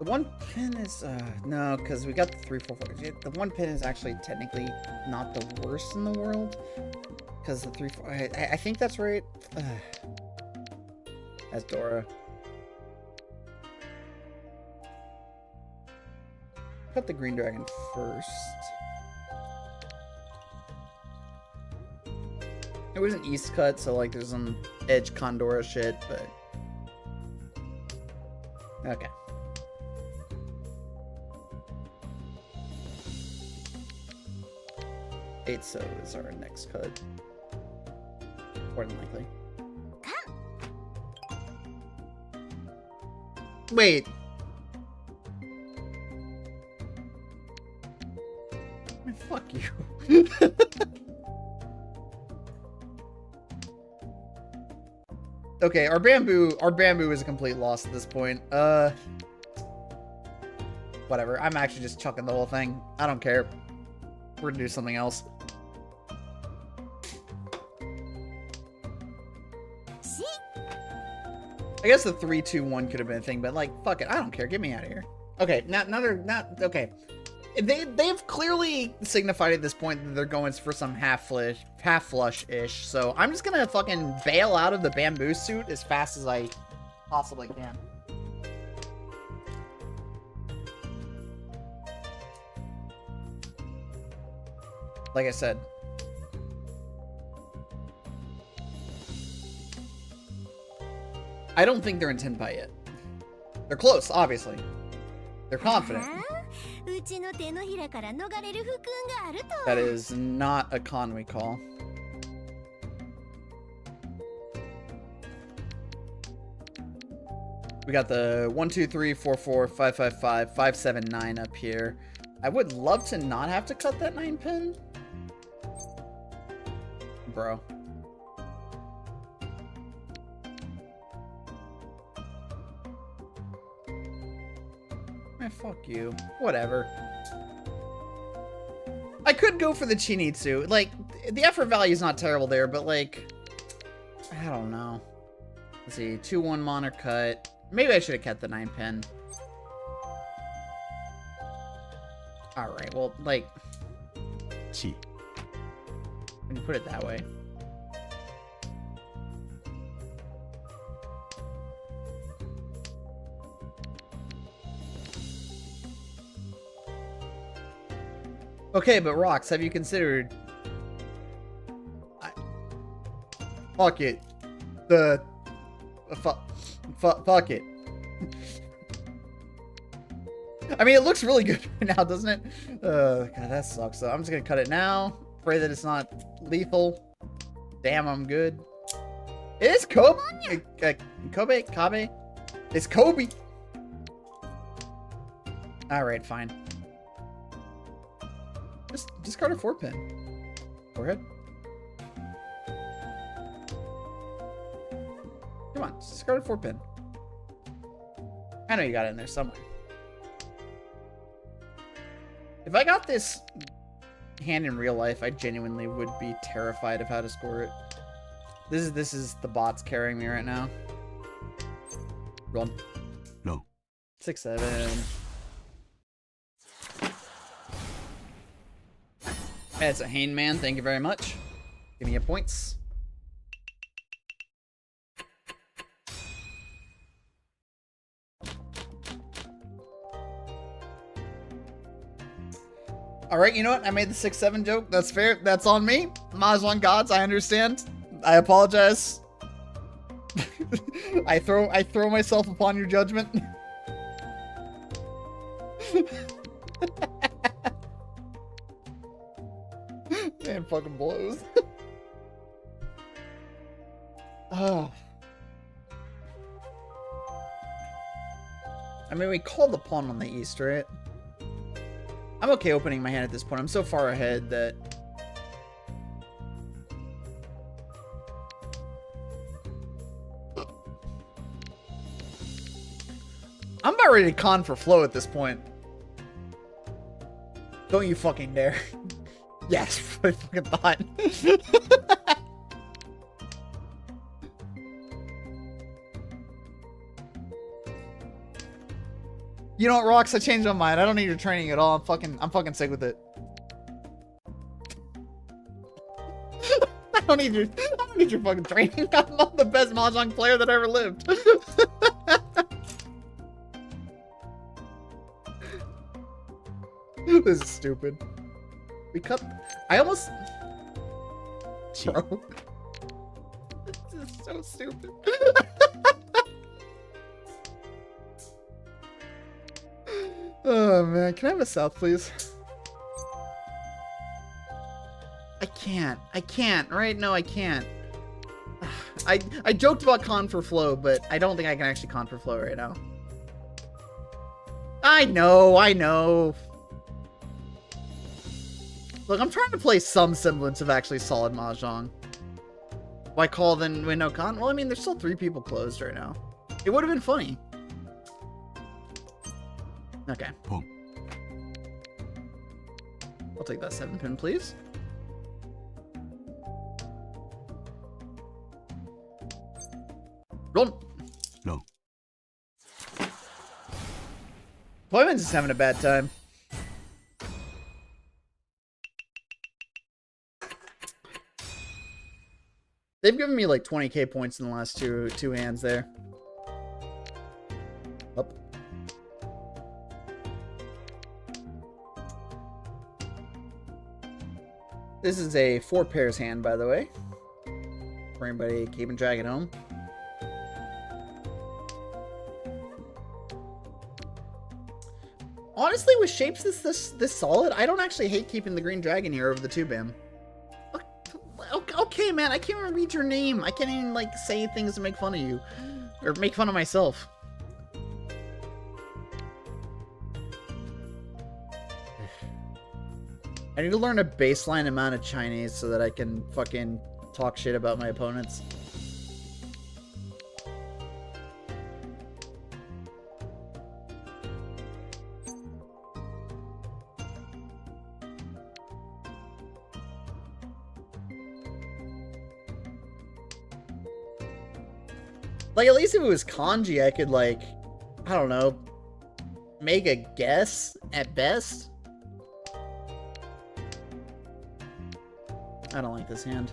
The 1 pin is, no, because we got the 3, 4, 4. The 1 pin is actually technically not the worst in the world. Because the 3, 4, I think that's right. That's Dora. Cut the green dragon first. It was an east cut, so like there's some edge Condora shit, but okay. Eight so is our next cut. More than likely. Wait. Fuck you. Okay, our bamboo is a complete loss at this point. Whatever. I'm actually just chucking the whole thing. I don't care. We're gonna do something else. I guess the 3-2-1 could have been a thing, but like, fuck it. I don't care. Get me out of here. Okay, okay. They've clearly signified at this point that they're going for some half flush-ish. So I'm just gonna fucking bail out of the bamboo suit as fast as I possibly can. Like I said. I don't think they're in Tenpai yet. They're close, obviously. They're confident. That is not a con we call. We got the 1, 2, 3, 4, 4, 5, 5, 5, 5, 7, 9 up here. I would love to not have to cut that 9 pin. Bro. Fuck you. Whatever. I could go for the Chinitsu. Like, the effort value is not terrible there, but like, I don't know. Let's see, 2-1 mono cut. Maybe I should have kept the 9 pin. Alright, well, like, Chi. when you put it that way. Okay, but Rox, have you considered... Fuck it. Fuck it. I mean, it looks really good right now, doesn't it? God, that sucks. So I'm just gonna cut it now. Pray that it's not lethal. Damn, I'm good. It is Kobe. Kabe. It's Kobe. All right, fine. Just discard a 4-pin. Go ahead. Come on, just discard a 4-pin. I know you got it in there somewhere. If I got this hand in real life, I genuinely would be terrified of how to score it. This is the bots carrying me right now. Run. No. 6, 7. That's a Hainman, thank you very much. Give me your points. Alright, you know what? I made the 6-7 joke. That's fair. That's on me. Mahjong gods, I understand. I apologize. I throw myself upon your judgment. Man fucking blows. Oh. I mean, we called the pawn on the east, right? I'm okay opening my hand at this point. I'm so far ahead that... I'm about ready to con for flow at this point. Don't you fucking dare. Yes, I fucking thought. You know what, Rox? I changed my mind. I don't need your training at all. I'm fucking sick with it. I don't need your fucking training. I'm the best Mahjong player that ever lived. This is stupid. We cut. I almost. Bro. This is so stupid. Oh man, can I have a south, please? I can't, right? No, I can't. I joked about con for flow, but I don't think I can actually con for flow right now. I know. Look, I'm trying to play some semblance of actually solid Mahjong. Why call then when no con? Well, I mean, there's still 3 people closed right now. It would have been funny. Okay. Pong. I'll take that 7 pin, please. Roll. Low. Playman's just having a bad time. They've given me like 20k points in the last two hands there. Up. This is a 4 pairs hand, by the way. For anybody keeping track at home. Honestly, with shapes this solid, I don't actually hate keeping the green dragon here over the 2-bam. Okay, man, I can't even read your name. I can't even, like, say things to make fun of you. Or make fun of myself. I need to learn a baseline amount of Chinese so that I can fucking talk shit about my opponents. Like, at least if it was kanji, I could, like, I don't know, make a guess at best. I don't like this hand.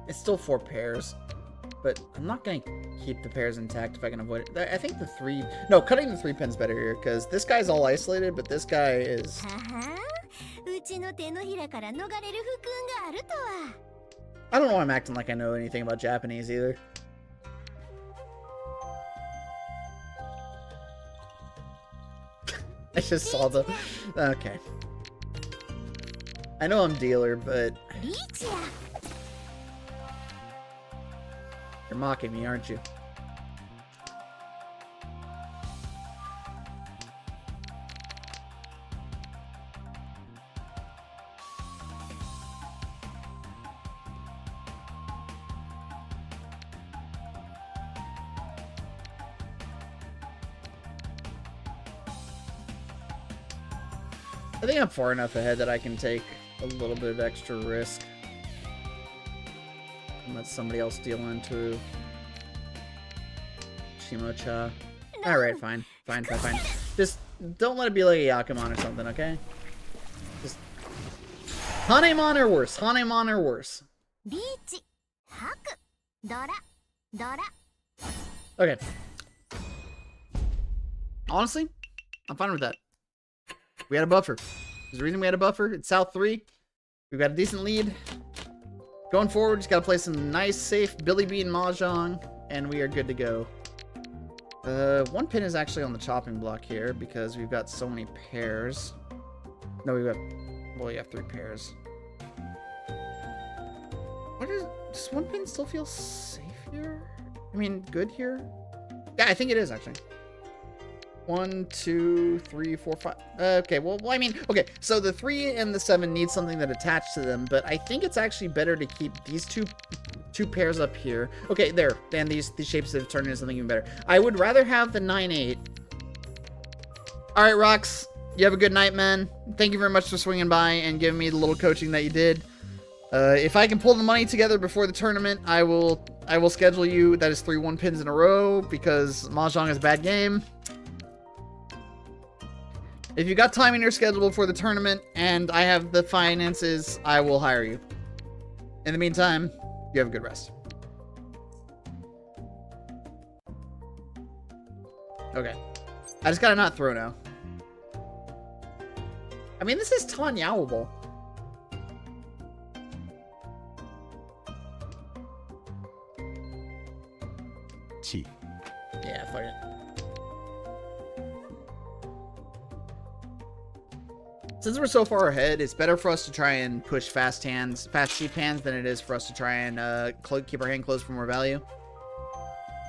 It's still 4 pairs, but I'm not going to keep the pairs intact if I can avoid it. I think the 3... No, cutting the 3 pin's better here, because this guy's all isolated, but this guy is... I don't know why I'm acting like I know anything about Japanese either. I just saw the... Okay. I know I'm dealer, but... You're mocking me, aren't you? I think I'm far enough ahead that I can take a little bit of extra risk. And let somebody else deal into Shimocha. Alright, fine. Fine. Just don't let it be like a Yakuman or something, okay? Just... Hanemon or worse. Hanemon or worse. Okay. Honestly, I'm fine with that. We had a buffer. There's a reason we had a buffer. It's South 3. We've got a decent lead. Going forward, just gotta play some nice, safe Billy Bean Mahjong, and we are good to go. 1 pin is actually on the chopping block here because we've got so many pairs. No, we've got... Well, you have 3 pairs. Does 1 pin still feel safe here? I mean, good here? Yeah, I think it is, actually. 1, 2, 3, 4, 5. Okay, well, I mean, okay, so the 3 and the 7 need something that attached to them, but I think it's actually better to keep these two pairs up here. Okay, there, and these shapes have turned into something even better. I would rather have the 9-8. All right, Rox, you have a good night, man. Thank you very much for swinging by and giving me the little coaching that you did. If I can pull the money together before the tournament, I will schedule you. That is 3 1 pins in a row because Mahjong is a bad game. If you got time in your schedule before the tournament and I have the finances, I will hire you. In the meantime, you have a good rest. Okay. I just gotta not throw now. I mean, this is Tanyawable. Chi. Yeah, fuck it. Since we're so far ahead, it's better for us to try and push fast cheap hands than it is for us to try and keep our hand closed for more value.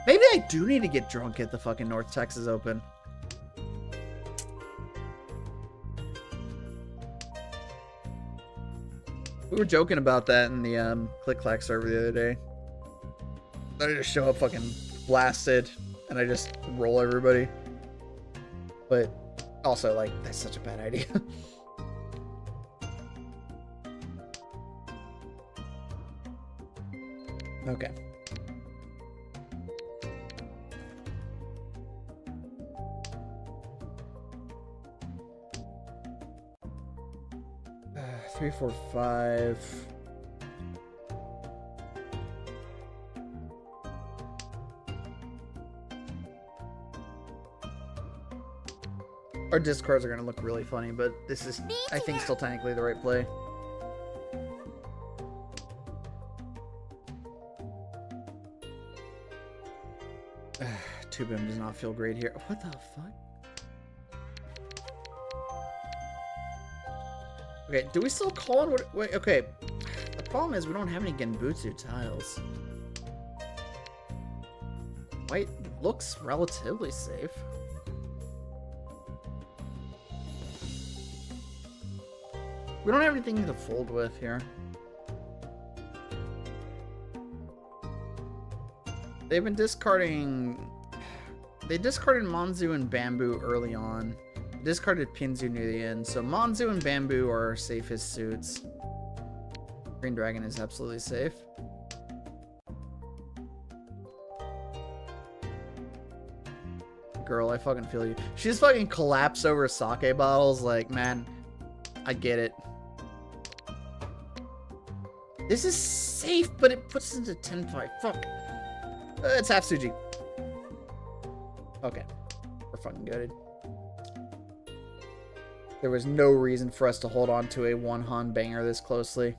Maybe I do need to get drunk at the fucking North Texas Open. We were joking about that in the Click Clack server the other day. Then I just show up fucking blasted, and I just roll everybody. But also, like, that's such a bad idea. Okay. Three, 4, 5. Our discards are gonna look really funny, but this is, I think, still technically the right play. Tubim does not feel great here. What the fuck? Okay, do we still call on what? Wait, okay. The problem is we don't have any Genbutsu tiles. White looks relatively safe. We don't have anything to fold with here. They've been discarding... They discarded Monzu and Bamboo early on. Discarded Pinzu near the end, so Monzu and Bamboo are our safest suits. Green Dragon is absolutely safe. Girl, I fucking feel you. She just fucking collapsed over sake bottles, like, man, I get it. This is safe, but it puts us into 10-5. Fuck. It's half Suji. Okay. We're fucking gutted. There was no reason for us to hold on to a one-Han banger this closely.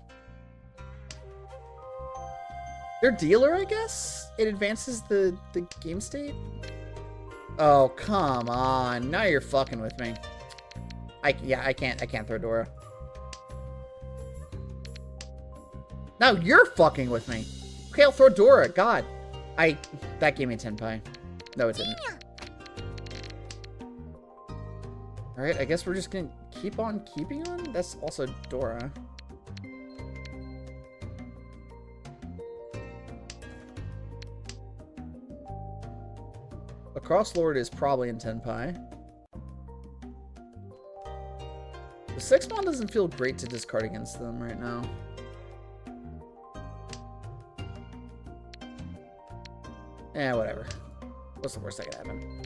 Their dealer, I guess? It advances the game state? Oh, come on. Now you're fucking with me. I can't throw Dora. Now you're fucking with me. Okay, I'll throw Dora. God. That gave me 10 pie. No, it didn't. Alright, I guess we're just gonna keep on keeping on? That's also Dora. A Cross Lord is probably in 10 pie. The 6-mon doesn't feel great to discard against them right now. Eh, whatever. What's the worst that could happen?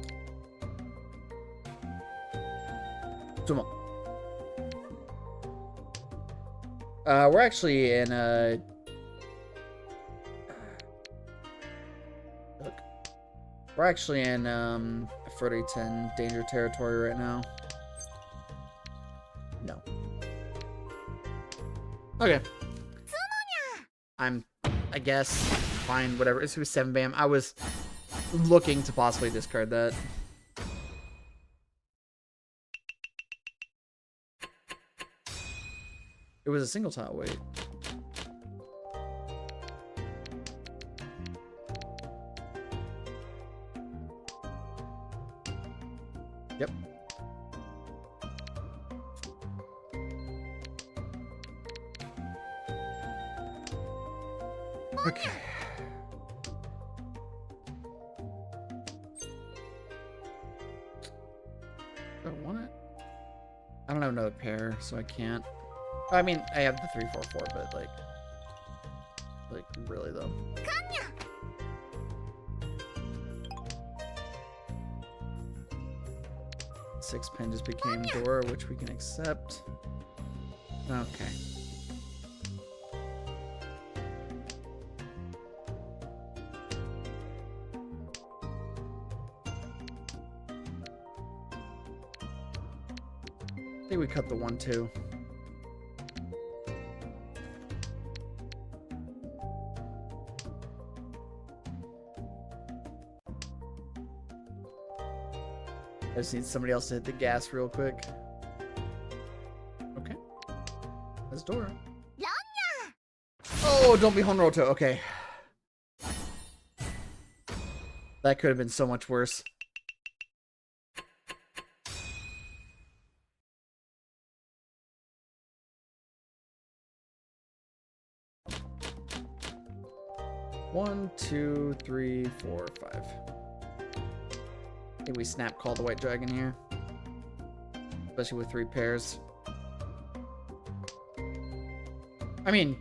Sumo. We're actually in look. We're actually in Furry 10 danger territory right now. No. Okay. I guess fine, whatever. It was 7 bam. I was looking to possibly discard that. It was a single tile, wait. Yep. Okay. Do I want it? I don't have another pair, so I can't. I mean, I have the 3/4/4, but like really though. 6 pen just became Dora, which we can accept. Okay. I think we cut the 1/2. I just need somebody else to hit the gas real quick. Okay. That's Dora. Oh, don't be Honroto. Okay. That could have been so much worse. 1, 2, 3, 4, 5. I think we snap call the white dragon here. Especially with 3 pairs. I mean,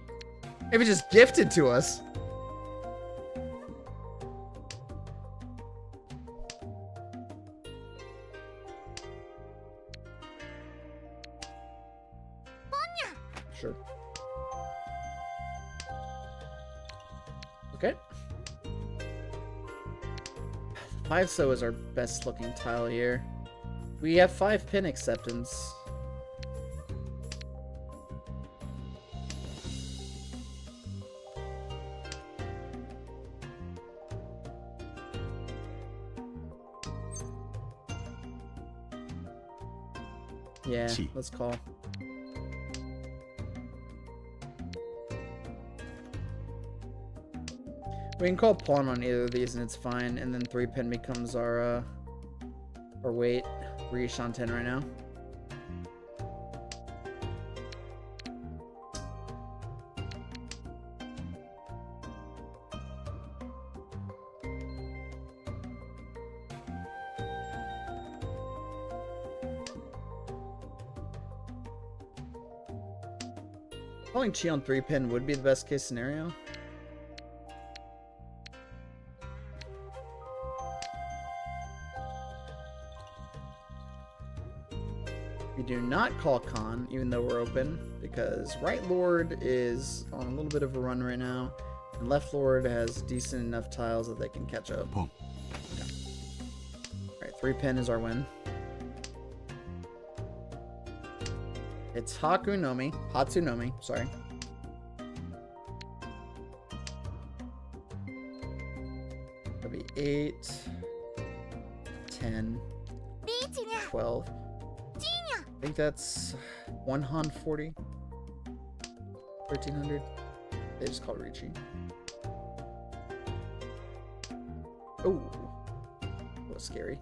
if it's just gifted to us. Sure. Okay. 5 so is our best looking tile here. We have 5 pin acceptance. Yeah, let's call. We can call pawn on either of these and it's fine, and then 3 pin becomes our weight. We're each on 10 right now. Calling Chi on 3 pin would be the best case scenario. We do not call Khan, even though we're open, because right Lord is on a little bit of a run right now, and left Lord has decent enough tiles that they can catch up. Boom. Okay. Alright, 3 pin is our win. It's Hatsunomi, sorry. That'll be 8, 10, 12. I think that's 140. 1300. They just called Ricci. Oh, that was scary.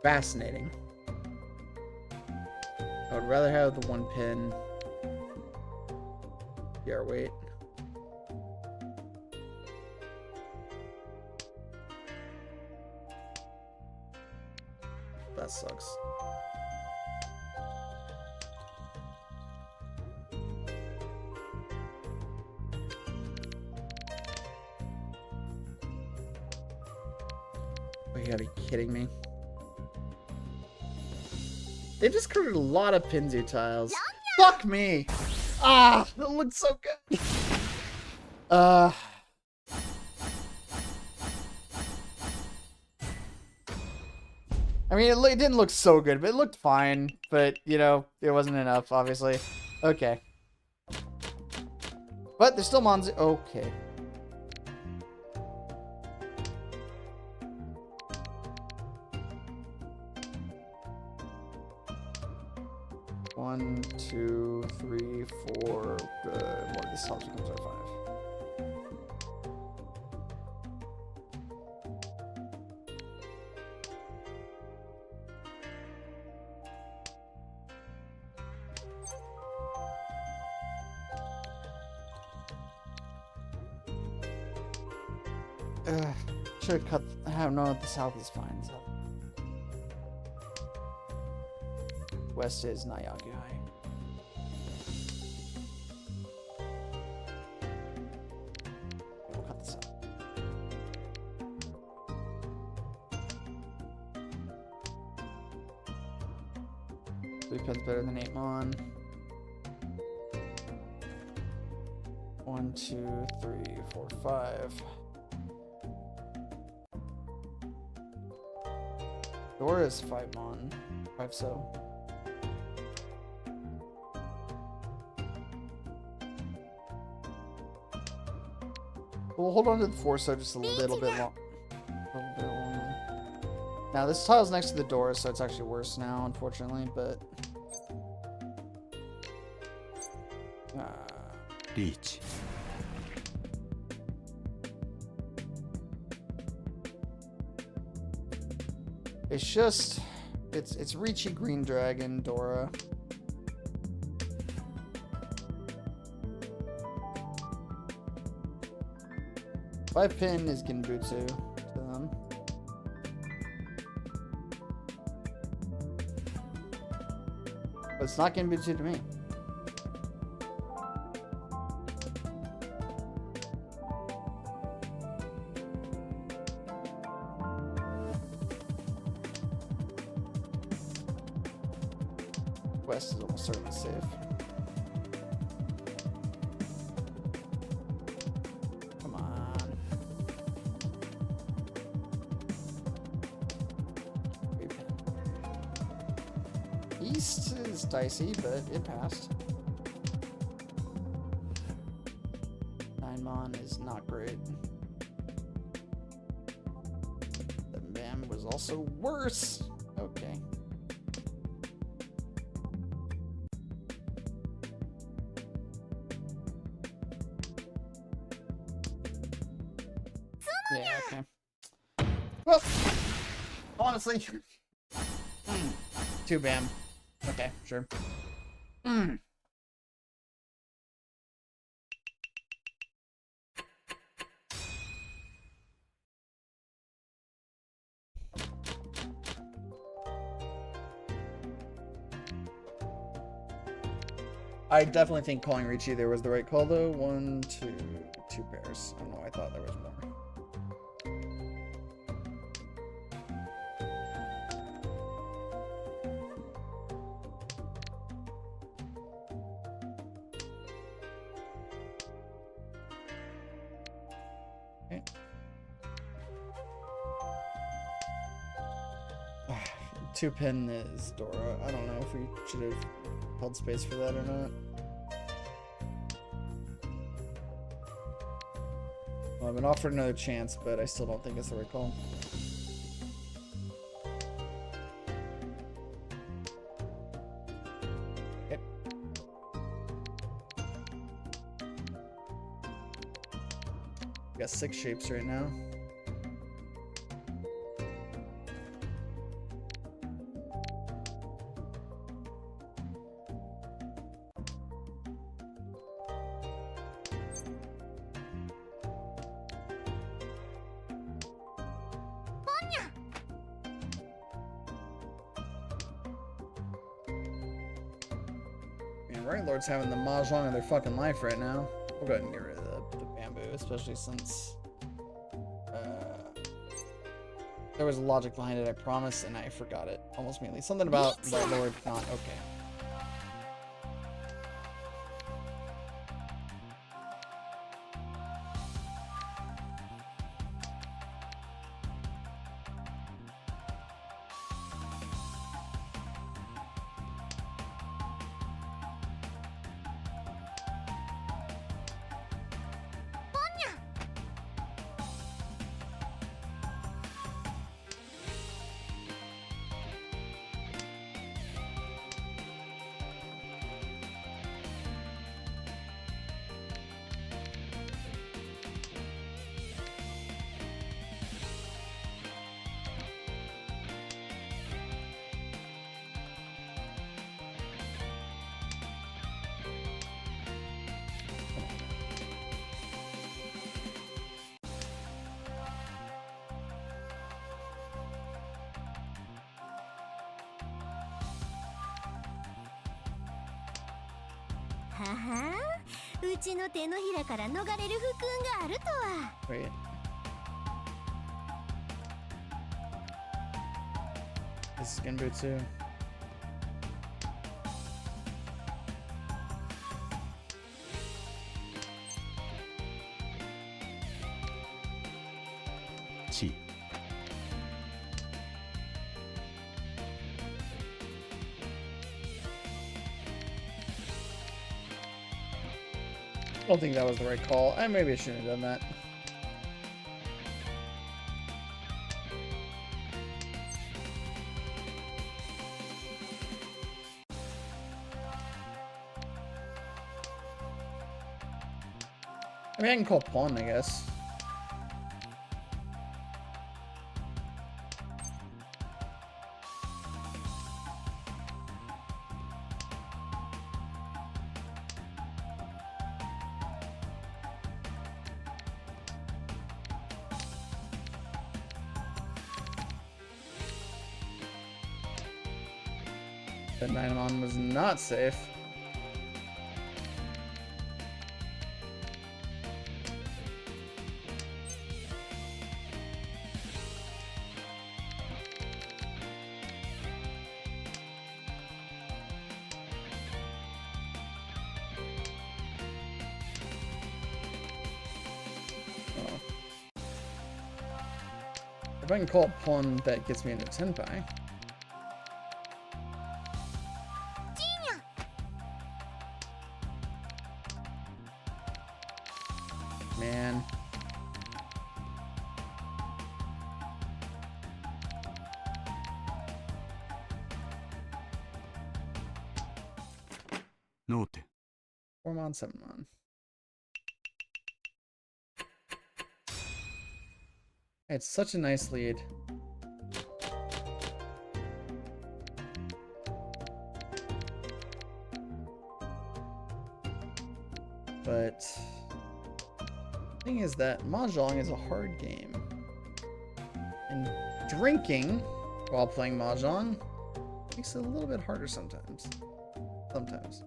Fascinating. I would rather have the 1 pin. Be our weight. That sucks. Oh, you gotta be kidding me. They just created a lot of Pinzu tiles. Fuck me! Ah, that looks so good. I mean, it didn't look so good, but it looked fine. But, you know, it wasn't enough, obviously. Okay. But there's still Monzu. Okay. One, 2, 3, 4. Good. More of these helps becomes our 5. Should have cut. I don't know. The south is fine. So. West is Nayaguhai. We'll cut this out. Three pins better than 8 mon. 1, 2, 3, 4, 5. Dora is 5 mon. 5 so. We'll hold on to the 4 so just a little bit longer. Now this tile's next to the door, so it's actually worse now, unfortunately, but Reach. it's just it's Ricci Green Dragon, Dora. 5 pin is Genbutsu to them. But it's not Genbutsu to me. West is almost certainly safe. Come on. East is dicey, but it passed. 9-mon is not great. The Bam was also worse. Okay. Yeah, okay. Well, honestly, 2 Bam. Okay, sure. I definitely think calling Ricci there was the right call, though. 1, 2, 2 pairs. I don't know why I thought there was more. Okay. 2 pin is Dora. I don't know if we should have held space for that or not. Well, I've been offered another chance, but I still don't think it's the right call. Okay. We got 6 shapes right now. Right Lord's having the Mahjong of their fucking life right now. We'll go ahead and get rid of the bamboo, especially since there was logic behind it, I promise, and I forgot it almost immediately. Something about Right Lord not okay. Wait. This is Genbutsu. Chi. I don't think that was the right call. Maybe I shouldn't have done that. I mean, I can call pawn, I guess. That Dynamon was not safe. If I can call a pawn that gets me into Tenpai. Man. Note. 4 mon, 7 mon. It's such a nice lead. But the thing is that Mahjong is a hard game. And drinking while playing Mahjong makes it a little bit harder sometimes. Sometimes.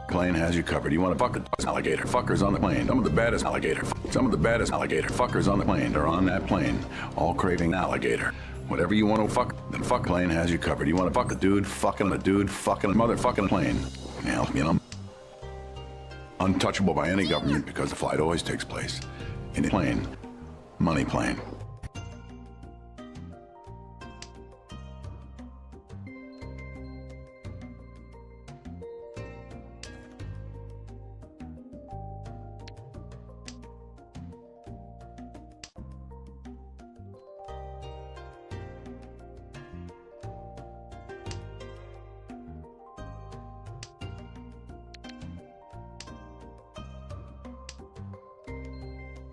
Plane has you covered. You want to fuck the alligator? Fuckers on the plane. Some of the baddest alligator. Some of the baddest alligator. Fuckers on the plane. They're on that plane, all craving alligator. Whatever you want to fuck, then fuck plane has you covered. You want to fuck a dude? Fucking a dude. Fucking a motherfucking plane. Now, you know, untouchable by any government because the flight always takes place in a plane, money plane.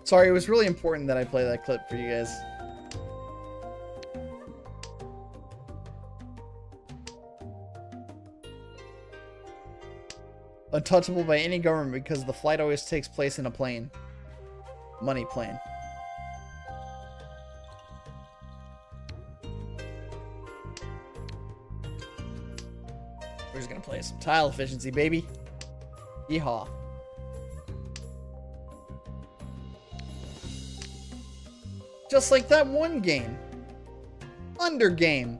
Sorry, it was really important that I play that clip for you guys. Untouchable by any government because the flight always takes place in a plane. Money plane. We're just gonna play some tile efficiency, baby. Yeehaw. Just like that one game. Under game.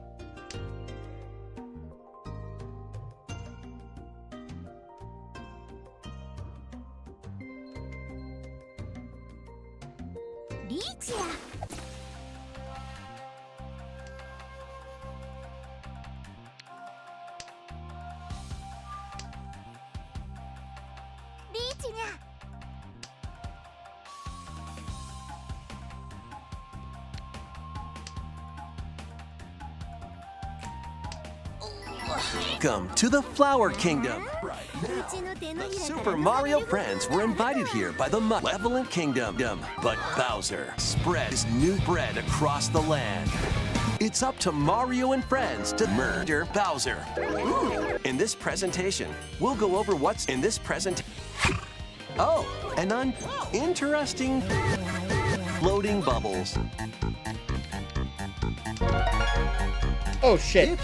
Welcome to the Flower Kingdom. The Super Mario friends were invited here by the Malevolent Kingdom, but Bowser spread his new bread across the land. It's up to Mario and friends to murder Bowser. In this presentation, we'll go over what's in this presentation. Oh, and interesting floating bubbles. Oh shit.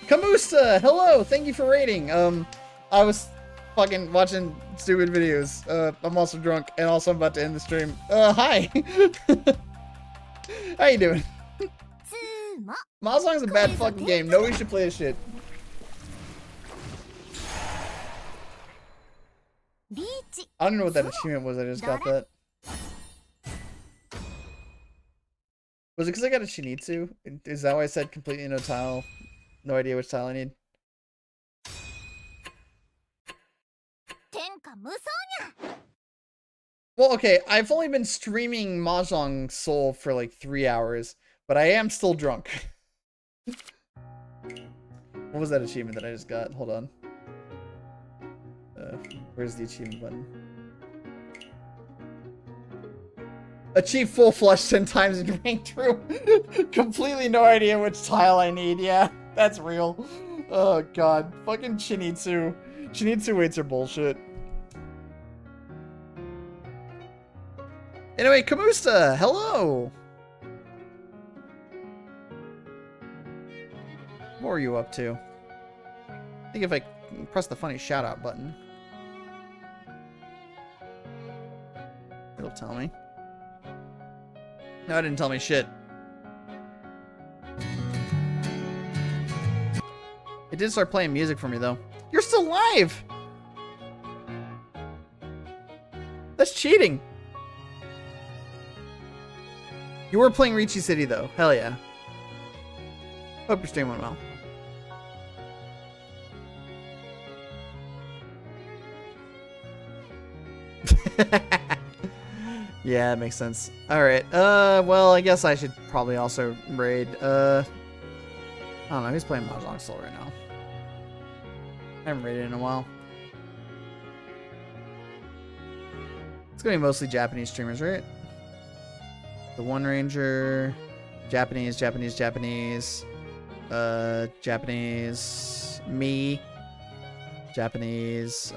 Kamusa, hello, thank you for raiding. I was fucking watching stupid videos. I'm also drunk, and also I'm about to end the stream. Hi. How you doing? Mahjong's a bad fucking game. Nobody should play this shit. I don't know what that achievement was. I just got that. Was it because I got a Shinitsu? Is that why I said completely no tile? No idea which tile I need. Well, okay, I've only been streaming Mahjong Soul for like 3 hours, but I am still drunk. What was that achievement that I just got? Hold on. Where's the achievement button? Achieve full flush 10 times in rank through. Completely no idea which tile I need. Yeah, that's real. Oh god. Fucking Shinitsu. Shinitsu weights are bullshit. Anyway, Kamusta, hello! What were you up to? I think if I press the funny shout-out button, it'll tell me. No, it didn't tell me shit. It did start playing music for me, though. You're still live! That's cheating! You were playing Ricci City, though. Hell yeah. Hope your stream went well. Yeah, that makes sense. Alright, well, I guess I should probably also raid, I don't know, who's playing Mahjong Soul right now? I haven't raided in a while. It's gonna be mostly Japanese streamers, right? The One Ranger, Japanese, me, Japanese,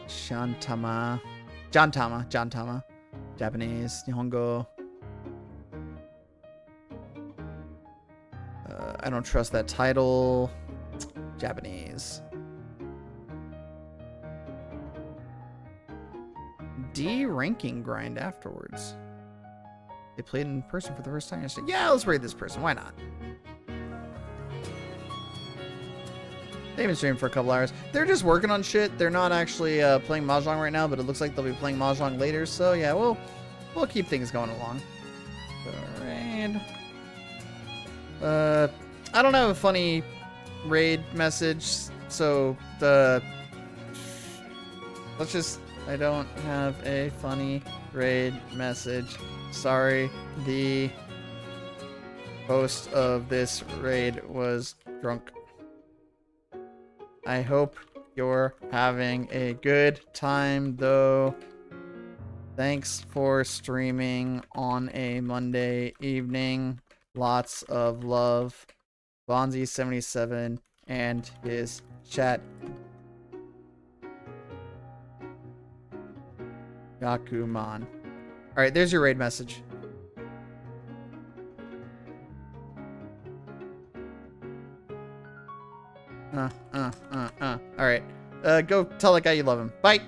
John Tama, Japanese, Nihongo. I don't trust that title. Japanese. D ranking grind afterwards. They played in person for the first time yesterday. Yeah, let's raid this person. Why not? They've been streaming for a couple hours. They're just working on shit. They're not actually playing Mahjong right now, but it looks like they'll be playing Mahjong later. So yeah, we'll keep things going along. Raid. I don't have a funny raid message, so I don't have a funny raid message. Sorry, the host of this raid was drunk. I hope you're having a good time, though. Thanks for streaming on a Monday evening. Lots of love. Bonzi77 and his chat. Yakuman. Alright, there's your raid message. Alright. Go tell that guy you love him. Bye!